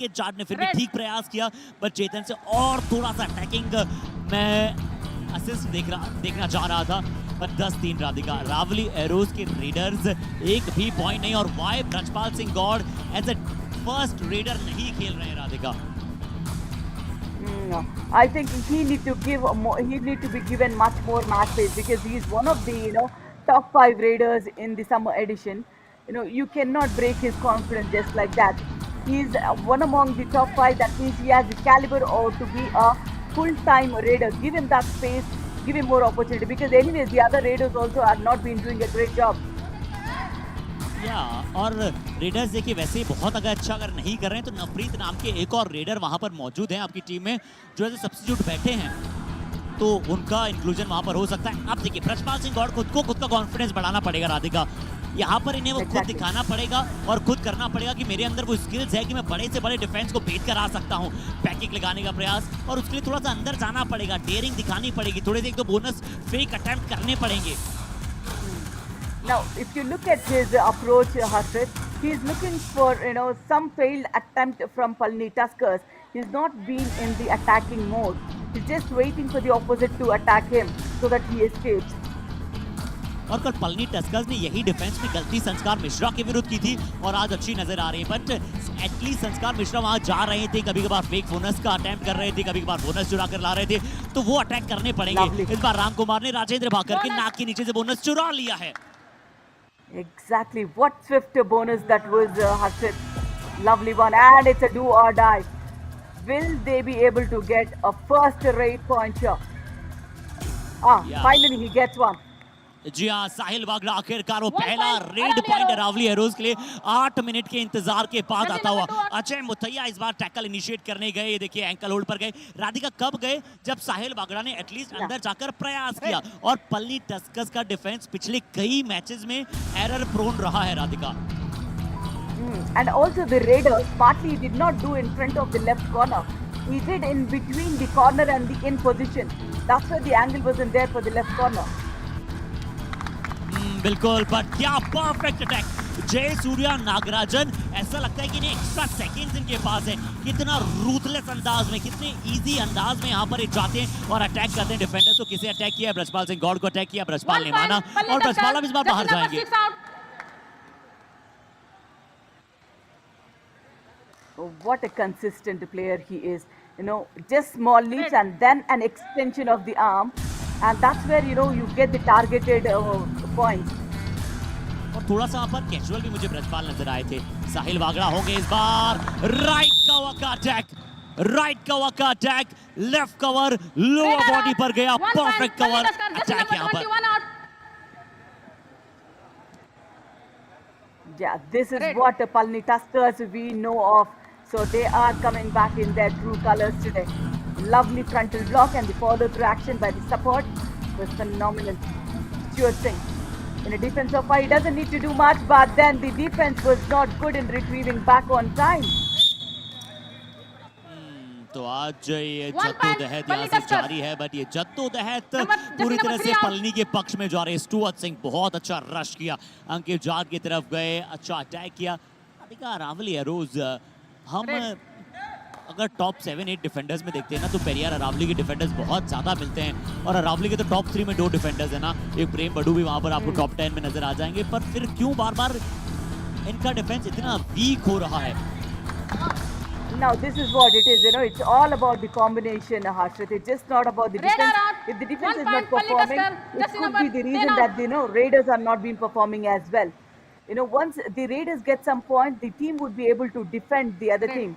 अंकित जाट ने फिर भी ठीक प्रयास किया, पर चेतन से और थोड़ा सा अटैकिंग मैं असिस्ट देखना चाह रहा था, पर 10-3 राधिका। अरावली एरोज के रेडर्स एक भी पॉइंट नहीं, और why Brajpal Singh Gaur as a first raider नहीं खेल रहे हैं Radhika. I think he need to be given much more match pace, because he is one of the top 5 raiders in the summer edition. You cannot break his confidence just like that. He is one among the top 5. That means he has the caliber or to be a full-time raider. Give him that space, give him more opportunity, because anyways the other raiders also have not been doing a great job. और readers देखिए वैसे ही बहुत अगर नहीं कर रहे हैं, तो नवप्रीत नाम के एक और रेडर वहां पर मौजूद हैं आपकी टीम में, जो एज ए सब्स्टिट्यूट बैठे हैं, तो उनका इंक्लूजन वहां पर हो सकता है। अब देखिए ब्रजपाल सिंह गौड़ खुद का कॉन्फिडेंस बढ़ाना पड़ेगा राधिका। यहाँ पर इन्हें वो खुद दिखाना पड़ेगा और खुद करना पड़ेगा कि मेरे अंदर वो स्किल्स है कि मैं बड़े से बड़े डिफेंस को बेट कर आ सकता हूँ। बैकिंग लगाने का प्रयास, और उसके लिए थोड़ा सा अंदर जाना पड़ेगा, डेयरिंग दिखानी पड़ेगी, थोड़े से 1-2 बोनस फेक अटेम्प्ट करने पड़ेंगे। Now, if you look at his approach, Harshit, he is looking for some failed attempt from PALANI Tuskers. He's not been in the attacking mode. He's just waiting for the opposite to attack him so that he escapes. और कल Palani Tuskers ने यही defence में गलती संस्कार मिश्रा के विरुद्ध की थी, और आज अच्छी नजर आ रही है। बट एटलीस्ट संस्कार मिश्रा वहां जा रहे थे, कभी कभार फेक बोनस का अटेम्प्ट कर रहे थे, कभी कभार बोनस चुरा कर ला रहे थे, तो वो अटैक करने पड़ेंगे। इस बार राम कुमार ने राजेंद्र भाकर के नाक के नीचे से बोनस चुरा लिया है। Exactly. What swift bonus that was, Harshit. Lovely one. And it's a do or die. Will they be able to get a first rate point here? Finally he gets one. जी हाँ, साहिल वागड़ा आखिरकार वो पहला red point Aravalli arrows के लिए 8 minute के इंतजार के बाद आता हुआ। अजय मुथैया इस बार टैकल इनिशिएट करने गए, देखिए एंकल होल्ड पर गए। राधिका कब गए? जब साहिल वागड़ा ने एटलीस्ट अंदर जाकर प्रयास किया। और पलनी टस्कर्स का डिफेंस पिछले कई मैचेस में एरर प्रोन रहा है Radhika. And also the Raiders smartly did not do in front of the left corner. He did in between the corner and the in position. That's why the angle wasn't there for the left corner. बिल्कुल, पर क्या perfect attack. जय सूर्या नागराजन, ऐसा लगता है कि इन्हें extra seconds इनके पास है। कितना रूथलेस अंदाज में, कितने इजी अंदाज में यहाँ पर जाते हैं और अटैक करते हैं डिफेंडर्स को। किसे अटैक किया? ब्रजपाल सिंह गौड़ को अटैक किया, ब्रजपाल ने माना, और ब्रजपाल अब इस बार बाहर जाएंगे। What a consistent player he is. Just small leaps and then an extension of the arm. And that's where you get the targeted points. और थोड़ा सा यहाँ पर कैजुअल भी मुझे ब्रजपाल नजर आए थे। साहिल वागड़ा होंगे इस बार। राइट कवर का attack, left cover, lower body पर गया, परफेक्ट कवर अटैक यहाँ पर। Yeah, this is what the PALANI Tuskers we know of. So they are coming back in their true colors today. Lovely frontal block, and the follow-through action by the support was phenomenal. Stuart Singh in a defensive fight, he doesn't need to do much, but then the defense was not good in retrieving back on time. तो आज ये जद्दोजहद यहाँ से जारी है, but ये जद्दोजहद पूरी तरह से पलनी के पक्ष में जा रहे। स्टुअर्ट सिंह बहुत अच्छा रश किया, अंकित जाट की तरफ गए, अच्छा अटैक किया। अरावली एरोज, हम अगर टॉप 7-8 डिफेंडर्स में देखते हैं ना, तो पेरियार अरावली के डिफेंडर्स बहुत ज्यादा मिलते हैं, और अरावली के तो टॉप 3 में 2 डिफेंडर्स है ना, एक प्रेम बडू भी वहां पर आपको टॉप 10 में नजर आ जाएंगे। पर फिर क्यों बार बार इनका डिफेंस इतना वीक हो रहा है? Now this is what it is, it's all about the combination, Harshit. It's just not about the defense. If the defense is not performing, it could be the reason that Raiders are not been performing as well. Once the Raiders get some points, the team would be able to defend the other team.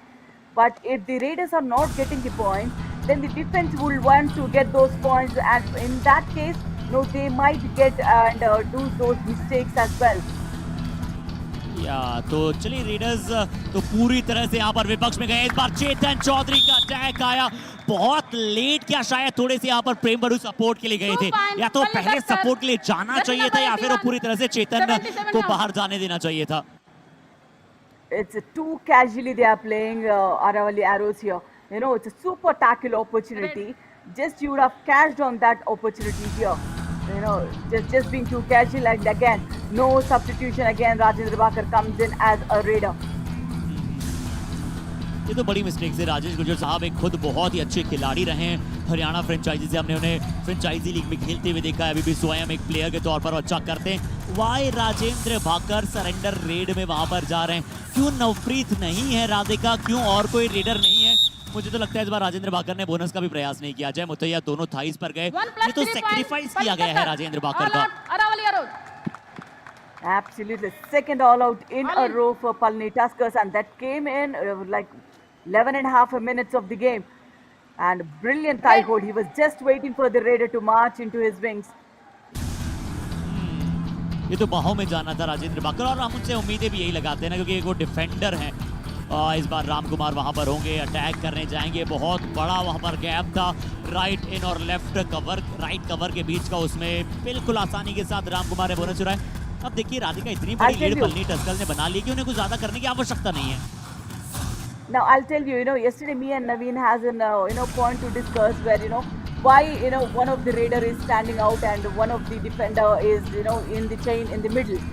But if the Raiders are not getting the points, then the defense will want to get those points, and in that case, they might get and do those mistakes as well. तो चलिए readers तो पूरी तरह से यहाँ पर विपक्ष में गए। इस बार चेतन चौधरी का अटैक आया, बहुत लेट क्या, शायद थोड़े से यहाँ पर प्रेम बड़ू सपोर्ट के लिए गए थे, या तो पहले सपोर्ट के लिए जाना चाहिए था, या फिर वो पूरी तरह से चेतन को बाहर जाने देना चाहिए था। It's too casually they are playing Aravalli Arrows here. It's a super tackle opportunity. Just you would have cashed on that opportunity here. Just being too casual, and again, no substitution. Again, Rajendra Bakar comes in as a raider. ये तो बड़ी mistake है। राजेश गुर्जर साहब एक खुद बहुत ही अच्छे खिलाड़ी रहे हैं। हरियाणा फ्रेंचाइजी से हमने उन्हें फ्रेंचाइजी लीग में खेलते हुए देखा है। अभी भी स्वयं एक प्लेयर के तौर पर अच्छा करते हैं। Why Rajendra Bhakar surrender raid में वहां पर जा रहे हैं? क्यों नवप्रीत नहीं है राधिका, क्यों और कोई रेडर नहीं है? मुझे तो लगता है इस बार राजेंद्र भाकर ने बोनस का भी प्रयास नहीं किया। जय मुथैया दोनों थाइस पर गए। ये तो सेक्रीफाइस किया गया है राजेंद्र भाकर का। Absolutely, second all out in a row for Palani Tuskers, and that came in like 11 and a half minutes of the game. And brilliant thigh hold. He was just waiting for the raider to march into his wings. ये तो बाहों में जाना था राजेंद्र भाकर, और हम उनसे उम्मीदें भी यही लगाते हैं ना, क्योंकि वो डिफेंडर हैं। इस बार राम कुमार वहां पर होंगे, अटैक करने जाएंगे। बहुत बड़ा वहां पर गैप था राइट इन और लेफ्ट कवर, राइट कवर के बीच का, उसमें बिल्कुल आसानी के साथ राम कुमार ने बोनस चुराया। अब देखिए राधिका इतनी बड़ी लीड पलनी टस्कर्स ने बना ली कि उन्हें कुछ ज्यादा करने की आवश्यकता नहीं है। Now I'll tell you, yesterday me and Naveen has an point to discuss where why one of the raider is standing out and one of the defender is in the chain in the middle.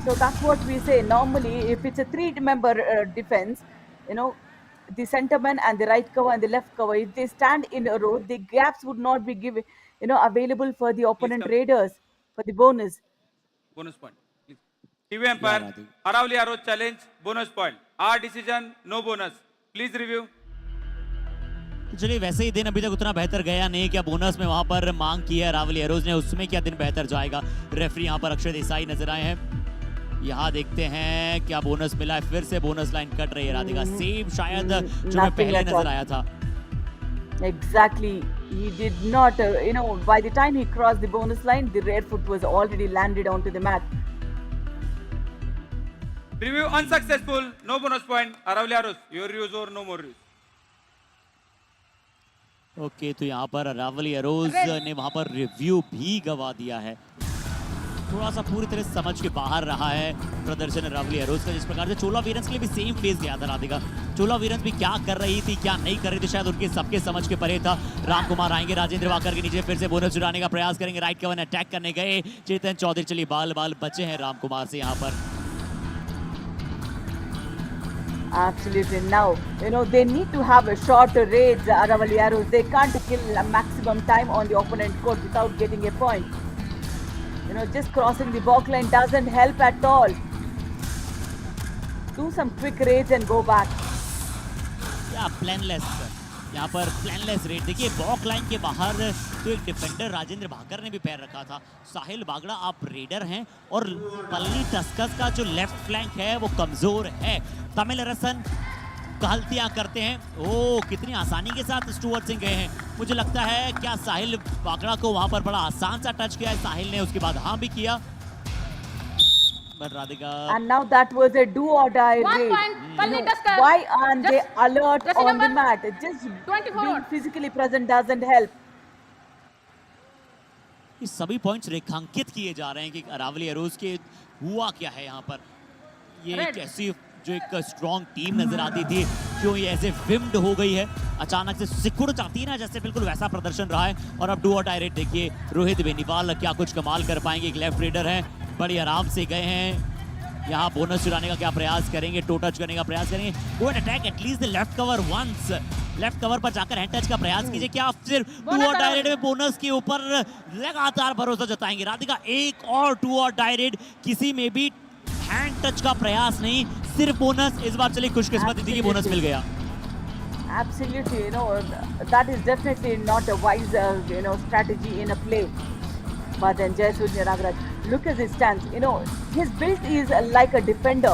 So that's what we say. Normally, if it's a three-member defense, the centerman and the right cover and the left cover, if they stand in a row, the gaps would not be given, available for the opponent raiders for the bonus. Bonus point, please. TV umpire, Aravali arrow challenge, bonus point. Our decision, no bonus. Please review. चलिए, वैसे ही दिन अभी तक उतना बेहतर गया नहीं। क्या बोनस में वहां पर मांग की है रावली एरोज ने, उसमें क्या दिन बेहतर जाएगा? रेफरी यहाँ पर अक्षय देसाई नजर आए हैं। यहाँ देखते हैं क्या बोनस मिला है। फिर से बोनस लाइन कट रही है राधिका, सेम शायद जो मैं पहले नजर आया था। Exactly, he did not. By the time he crossed the bonus line, the rear foot was already landed onto the mat. Review unsuccessful, no bonus point. Aravali arrows, your use or no more use. Okay, तो यहाँ पर Aravalli arrows ने वहां पर review भी गवा दिया है। थोड़ा सा पूरी तरह समझ के बाहर रहा है प्रदर्शन अरावली एरोज का। जिस प्रकार से चोला वीरेंस के लिए भी सेम फेज गया था राधिका। चोला वीरेंस भी क्या कर रही थी क्या नहीं कर रही थी, शायद उनके सबके समझ के परे था। राम कुमार आएंगे राजेंद्र भाकर के नीचे, फिर से बोनस चुराने का प्रयास करेंगे। राइट कवर अटैक करने गए चेतन चौधरी, चलिए बाल बचे हैं राम कुमार से यहाँ पर। Absolutely. Now, they need to have a shorter range, Aravali arrows. They can't kill a maximum time on the opponent court without getting a point. Just crossing the balk line doesn't help at all. Do some quick raids and go back. Yeah, planless. यहाँ पर प्लानलेस red. देखिए बॉक line के बाहर तो एक defender Rajendra Bhaker ने भी पैर रखा था। साहिल बागड़ा, आप रेडर हैं और पलनी टस्कर्स का जो लेफ्ट फ्लैंक है वो कमजोर है। तमिल रसन गलतियां करते हैं। ओह, कितनी आसानी के साथ स्टुअर्ट सिंह गए हैं। मुझे लगता है क्या साहिल बागड़ा को वहां पर बड़ा आसान सा टच किया है साहिल ने, उसके बाद हाँ भी किया। And now that was a do or die raid. Why aren't they alert on the mat? Just being physically present doesn't help. ये सभी पॉइंट्स रेखांकित किए जा रहे हैं कि अरावली एरोज के हुआ क्या है यहाँ पर। ये कैसी जो एक स्ट्रॉन्ग टीम नजर आती थी, क्यों ये ऐसे विम्ड हो गई है, अचानक से सिकुड़ जाती है ना, जैसे बिल्कुल वैसा प्रदर्शन रहा है। और अब डू और डाई रेड देखिए, रोहित बेनीवाल क्या कुछ कमाल कर पाएंगे। एक लेफ्ट रेडर है, बड़ी आराम से गए हैं। यहाँ बोनस चुराने का क्या प्रयास करेंगे, टो टच करने का प्रयास करेंगे। Go and attack at least the left cover once. Left cover पर जाकर हैंड टच का प्रयास कीजिए। क्या सिर्फ टू और डाई रेड में बोनस के ऊपर लगातार भरोसा जताएंगे राधिका? एक और टू और डाई रेड, किसी में भी हैंड टच का प्रयास नहीं, सिर्फ बोनस। इस बार चलिए खुशकिस्मती थी कि बोनस मिल गया। Absolutely, that is definitely not a wise, strategy in a play. But then Jayasuriya Nagaraj, look at his stance. His build is like a defender.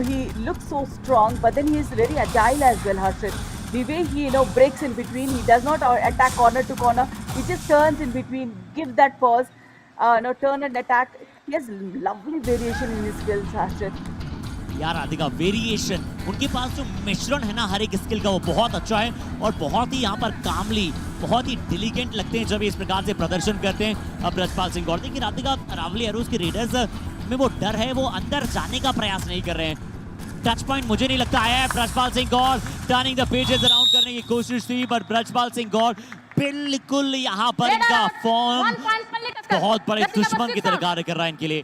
He looks so strong, but then he is very agile as well, Harshit. The way he, breaks in between, he does not attack corner to corner. He just turns in between, gives that pause, turn and attack. He has lovely variation in his skills, Harshit. यार Radhika, variation, उनके पास जो मिश्रण है ना हर एक skill का, वो बहुत अच्छा है और बहुत ही यहाँ पर कामली, बहुत ही डिलीजेंट लगते हैं जब इस प्रकार से प्रदर्शन करते हैं। अब ब्रजपाल सिंह गौर, देखिए राधिका, अरावली एरोज के रेडर्स में वो डर है, वो अंदर जाने का प्रयास नहीं कर रहे हैं। टच पॉइंट मुझे नहीं लगता आया है। ब्रजपाल सिंह गौर टर्निंग द पेजेस अराउंड करने की कोशिश थी, बट ब्रजपाल सिंह गौर बिल्कुल यहाँ पर इनका फॉर्म बहुत बड़े दुश्मन की तरह कार्य कर रहा है इनके लिए।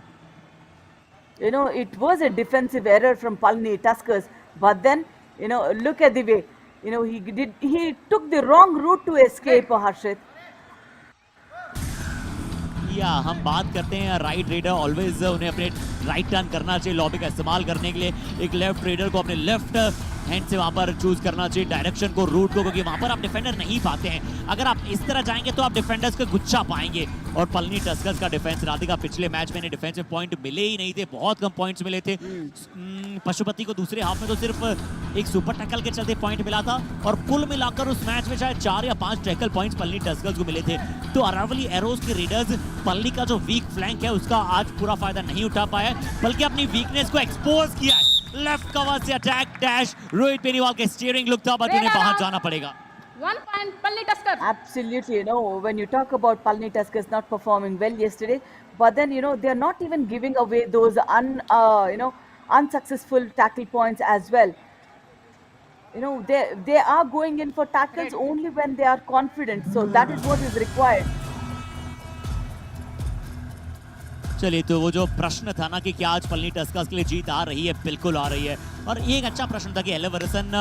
It was a defensive error from Palani Tuskers, but then, Look at the way, he took the wrong route to escape, Harshit. या हम बात करते हैं राइट रेडर ऑलवेज उन्हें अपने राइट टर्न करना चाहिए लॉबी का इस्तेमाल करने के लिए। एक लेफ्ट रेडर को अपने लेफ्ट हैंड से वहां पर चूज करना चाहिए डायरेक्शन को, रूट को, क्योंकि वहां पर आप डिफेंडर नहीं पाते हैं। अगर आप इस तरह जाएंगे तो आप डिफेंडर्स का गुच्छा पाएंगे। और पलनी टस्कर्स का डिफेंस राधिका पिछले मैच में डिफेंसिव पॉइंट मिले ही नहीं थे, बहुत कम पॉइंट्स मिले थे। पशुपति को दूसरे हाफ में तो सिर्फ एक सुपर टैकल के चलते पॉइंट मिला था और कुल मिलाकर उस मैच में शायद 4 या 5 टैकल पॉइंट्स पलनी टस्कर्स को मिले थे। तो अरावली एरोज के रेडर्स पलनी का जो वीक फ्लैंक है उसका आज पूरा फायदा नहीं उठा पाया, बल्कि अपनी वीकनेस को एक्सपोज किया है। लेफ्ट कवर से अटैक डैश, रोहित बेनीवाल के स्टीयरिंग लुक था, बट उन्हें बाहर जाना पड़ेगा। 1 point, Palani Tuskers. Absolutely, when you talk about Palani Tuskers not performing well yesterday, but then, they're not even giving away those unsuccessful tackle points as well. They are going in for tackles only when they are confident, so that is what is required. चलिए, तो वो जो प्रश्न था ना कि क्या आज पलनी टस्कर्स के लिए जीत आ रही है, बिल्कुल आ रही है। और एक अच्छा प्रश्न था कि एलेवरसन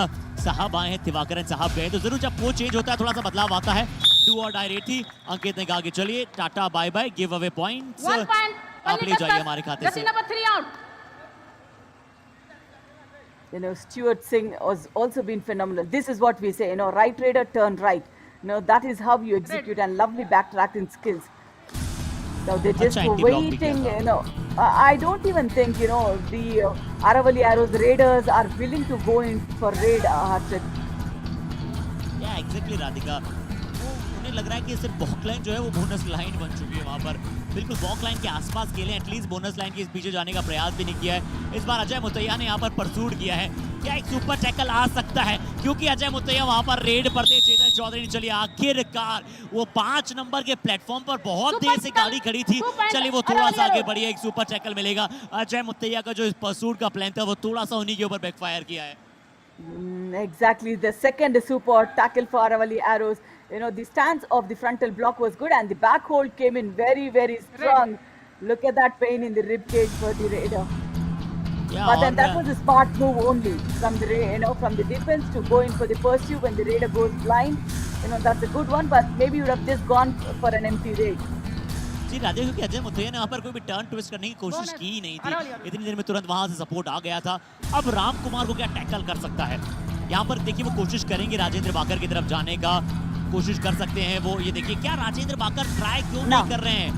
साहब आए हैं, दिवाकरन साहब गए, तो जरूर जब वो चेंज होता है थोड़ा सा बदलाव आता है। डू और डाई रेट थी। अंकित ने कहा कि चलिए tata bye bye, give away points, 1 point, आप ले जाइए हमारे खाते से। Jersey number 3 out. Stuart Singh has also been phenomenal. This is what we say, right raider turn right. That is how you execute, and lovely backtracking skills. Now they're just waiting, I don't even think, the Aravalli Arrows Raiders are willing to go in for raid, Harshit. Yeah, exactly, Radhika. उन्हें लग रहा है कि सिर्फ बॉक line जो है वो bonus line बन चुकी है वहाँ पर। बिल्कुल बॉक लाइन के आसपास खेले, एटलीस्ट बोनस लाइन के पीछे जाने का प्रयास भी नहीं किया है। इस बार अजय मुतैया ने यहाँ पर परसूट किया है। क्या एक सुपर टैकल आ सकता है? क्योंकि अजय मुतैया वहाँ पर रेड पर थे, चेतन चौधरी ने चली आखिरकार वो 5 नंबर के प्लेटफॉर्म पर बहुत देर से गाड़ी खड़ी थी, चलिए वो थोड़ा सा आगे बढ़ी है, एक सुपर टैकल मिलेगा। अजय मुतैया का जो इस परसूट का प्लान था वो थोड़ा सा उन्हीं के ऊपर बैकफायर किया है। Exactly, the second super tackle for Aravalli Arrows. The stance of the frontal block was good, and the back hold came in very, very strong. Look at that pain in the rib cage for the raider. Yeah, but then that was a smart move only from the from the defense to go in for the pursuit when the raider goes blind. That's a good one, but maybe you would have just gone for an empty raid. जी राजेश, क्योंकि अजय मुतैया ने वहाँ पर कोई भी turn twist करने की कोशिश की ही नहीं थी, इतनी देर में तुरंत वहाँ से सपोर्ट आ गया था। अब राम कुमार को क्या टैकल कर सकता है? यहाँ पर देखिए वो कोशिश करेंगे राजेंद्र बाकर की तरफ जाने का, कोशिश कर सकते हैं वो। ये देखिए क्या राजेंद्र बाकर ट्राई क्यों नहीं कर रहे हैं?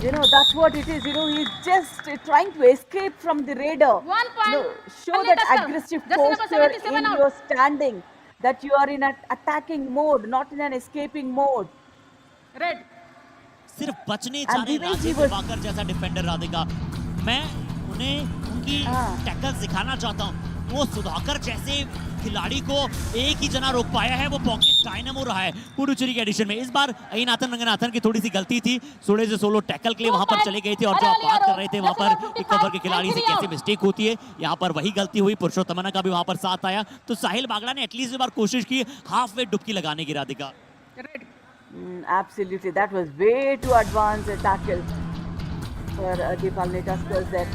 That's what it is. He's just trying to escape from the raider. 1 point. Show that aggressive posture in your standing, that you are in an attacking mode, not in an escaping mode. Red. सिर्फ बचने जा रहे राजेंद्र बाकर जैसा defender Radhika. मैं उन्हें उनकी tackle सिखाना चाहता हूँ। वो सुधाकर जैसे खिलाड़ी को एक ही जना रोक पाया है, वो पॉकेट डायनामो रहा है पुडुचेरी के एडिशन में। इस बार अयनाथन रंगनाथन की थोड़ी सी गलती थी, थोड़े से सोलो टैकल के लिए वहां पर चले गए थे। और जो आप बात कर रहे थे वहां पर एक कवर के खिलाड़ी से कैसे मिस्टेक होती है, यहाँ पर वही गलती हुई। पुरुषोत्तमना का भी वहां पर साथ आया, तो साहिल बागड़ा ने एटलीस्ट इस बार कोशिश की हाफ वे डुबकी लगाने की Radhika. Absolutely, that was way too advanced a tackle for the Palani Tuskers there.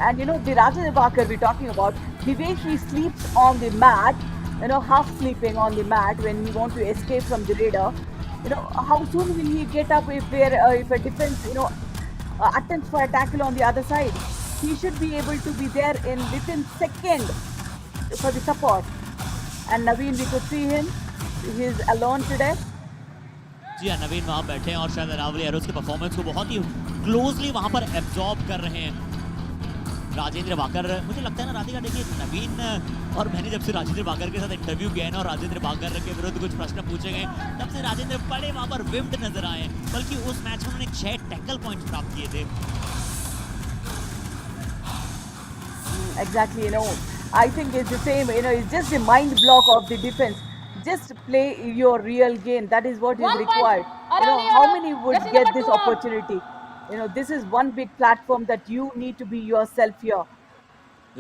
And the Rajendra Bakar we're talking about, the way he sleeps on the mat, half sleeping on the mat when he wants to escape from the raider. How soon will he get up if a defense, attempts for a tackle on the other side? He should be able to be there within second for the support. And Naveen, we could see him, he's alone today. जी हाँ, नवीन वहाँ बैठे हैं और शायद Aravalli arrows के performance को बहुत ही closely वहाँ पर एब्जॉर्ब कर रहे हैं। राजेंद्र बाकर, मुझे लगता है ना राधिका, देखिए नवीन और मैंने जब से राजेंद्र बाकर के साथ इंटरव्यू किया है ना और राजेंद्र बाकर के विरुद्ध कुछ प्रश्न पूछे गए, तब से राजेंद्र बड़े वहाँ पर विम्ड नजर आए हैं। बल्कि उस मैच में उन्होंने 6 टैकल पॉइंट्स प्राप्त किए थे। Exactly, I think it's the same, it's just the mind block of the defense. Just play your real game. That is what is required. How many would get this opportunity? This is one big platform that you need to be yourself here.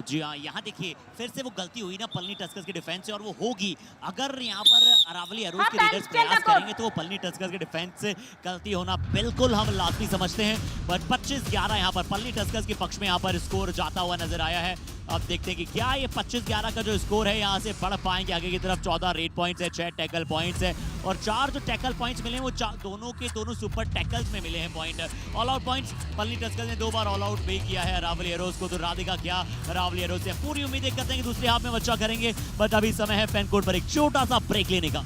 जी हाँ, यहाँ देखिए फिर से वो गलती हुई ना Palani Tuskers के डिफेंस से, और वो होगी अगर यहाँ पर अरावली एरोज के रेडर्स प्रयास करेंगे तो वो पलनी टस्कर्स के डिफेंस से गलती होना बिल्कुल हम लाजमी समझते हैं। बट 25-11 यहाँ पर पलनी टस्कर्स के पक्ष में यहाँ पर स्कोर जाता हुआ नजर आया है। अब देखते हैं कि क्या ये 25-11 का जो स्कोर है यहाँ से बढ़ पाएंगे आगे की तरफ। 14 रेड पॉइंट्स है, 6 टैकल पॉइंट्स है, और 4 जो टैकल पॉइंट्स मिले हैं वो दोनों के दोनों सुपर टैकल्स में मिले हैं point. All out points Palani Tuskers ने 2 बार ऑल आउट भी किया है अरावली एरोज को। तो राधिका क्या अरावली एरोज से पूरी उम्मीदें करते हैं कि दूसरे हाफ में बच्चा करेंगे, बट अभी समय है फैन कोर्ट पर एक छोटा सा ब्रेक लेने का।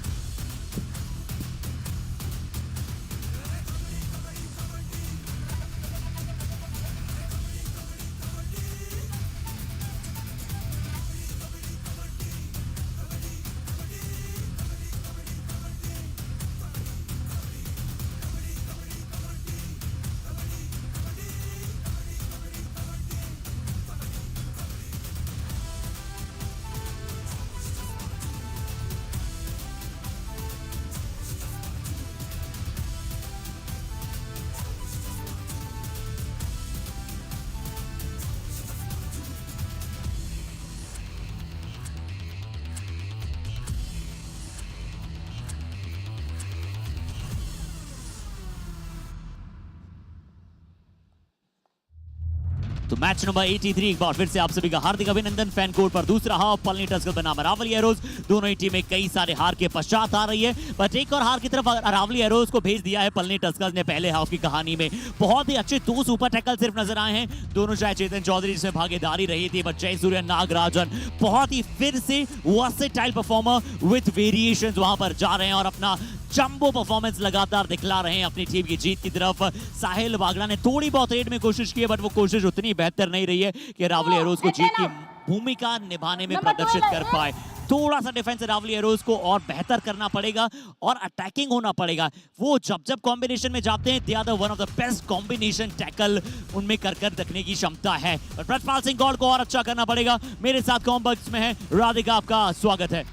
तो मैच नंबर 83 एक बार फिर से आप सभी का हार्दिक अभिनंदन। फैन कोर्ट पर दूसरा हाफ पलनी टस्कर्स बनाम अरावली एरोज। दोनों ही टीमें कई सारे हार के पश्चात आ रही है, बट एक और हार की तरफ अरावली एरोज को भेज दिया है पलनी टस्कर्स ने। पहले हाफ की कहानी में बहुत ही अच्छे 2 सुपर टैकल सिर्फ नजर आए हैं, दोनों चाहे चेतन चौधरी जिसमें भागीदारी रही थी, बट जयसूर्य नागराजन बहुत ही फिर से वर्सेटाइल परफॉर्मर विद वेरिएशंस वहां पर जा रहे हैं और अपना जंबो परफॉर्मेंस लगातार दिखला रहे हैं अपनी टीम की जीत की तरफ। साहिल बागड़ा ने थोड़ी बहुत रेड में कोशिश की है, बट वो कोशिश उतनी बेहतर नहीं रही है कि अरावली एरोज को जीत की भूमिका निभाने में प्रदर्शित कर पाए। थोड़ा सा डिफेंस अरावली एरोज को और बेहतर करना पड़ेगा और अटैकिंग होना पड़ेगा। वो जब कॉम्बिनेशन में जाते हैं, they are the one of the best combination tackle उनमें कर रखने की क्षमता है। पर प्रतपाल सिंह गौड़ को और अच्छा करना पड़ेगा। मेरे साथ कॉम्बक्स में है राधिका, आपका स्वागत है।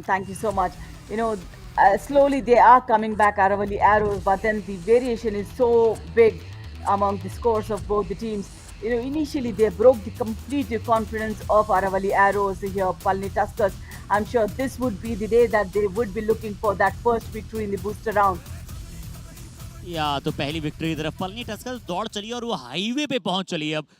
Thank you so much. You know, slowly they are coming back, Aravalli Arrows, but then the variation is so big among the scores of both the teams. You know, initially they broke the complete confidence of Aravalli Arrows here, Palani Tuskers. I'm sure this would be the day that they would be looking for that first victory in the booster round. या तो पहली victory की तरफ Palani Tuskers दौड़ चली और वो highway पे पहुंच चली है। अब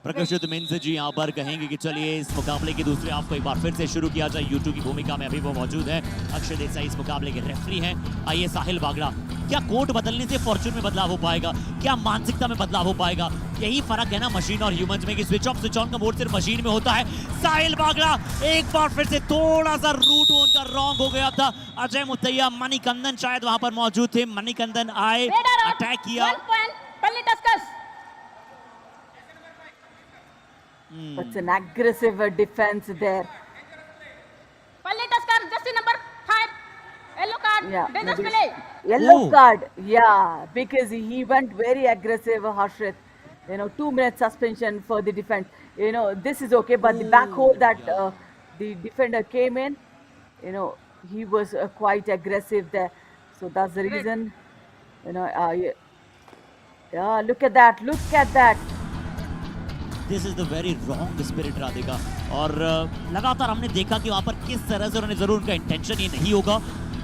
प्रकाशित मिन्स जी यहाँ पर कहेंगे कि चलिए इस मुकाबले की दूसरे हाफ को एक बार फिर से शुरू किया जाए। यूट्यूब की भूमिका में अभी वो मौजूद है। अक्षय देसाई इस मुकाबले के रेफरी हैं। आइए साहिल बागड़ा, क्या कोर्ट बदलने से फॉर्चून में बदलाव हो पाएगा? क्या मानसिकता में बदलाव हो पाएगा? यही फर्क है ना मशीन और ह्यूमंस में कि स्विच ऑफ स्विच ऑन का मोड सिर्फ मशीन में होता है। साहिल बागड़ा एक बार फिर से थोड़ा सा रूट उनका रॉन्ग हो गया था। अजय मुतैया, मणिकंदन शायद वहां पर मौजूद थे। मणिकंदन आए, अटैक किया। It's an aggressive defense there. Palani Tuskers, jersey number 5, yellow card, Yeah, dangerous maybe play. yellow Oh. card. Yeah, because he went very aggressive, Harshit. You know, 2-minute suspension for the defense. You know, this is okay, but the back hole that the defender came in, you know, he was quite aggressive there. So that's the reason. You know, yeah, look at that. Look at that. This is the very wrong spirit Radhika. और लगातार हमने देखा कि वहाँ पर किस तरह से उन्होंने, जरूर उनका इंटेंशन ये नहीं होगा,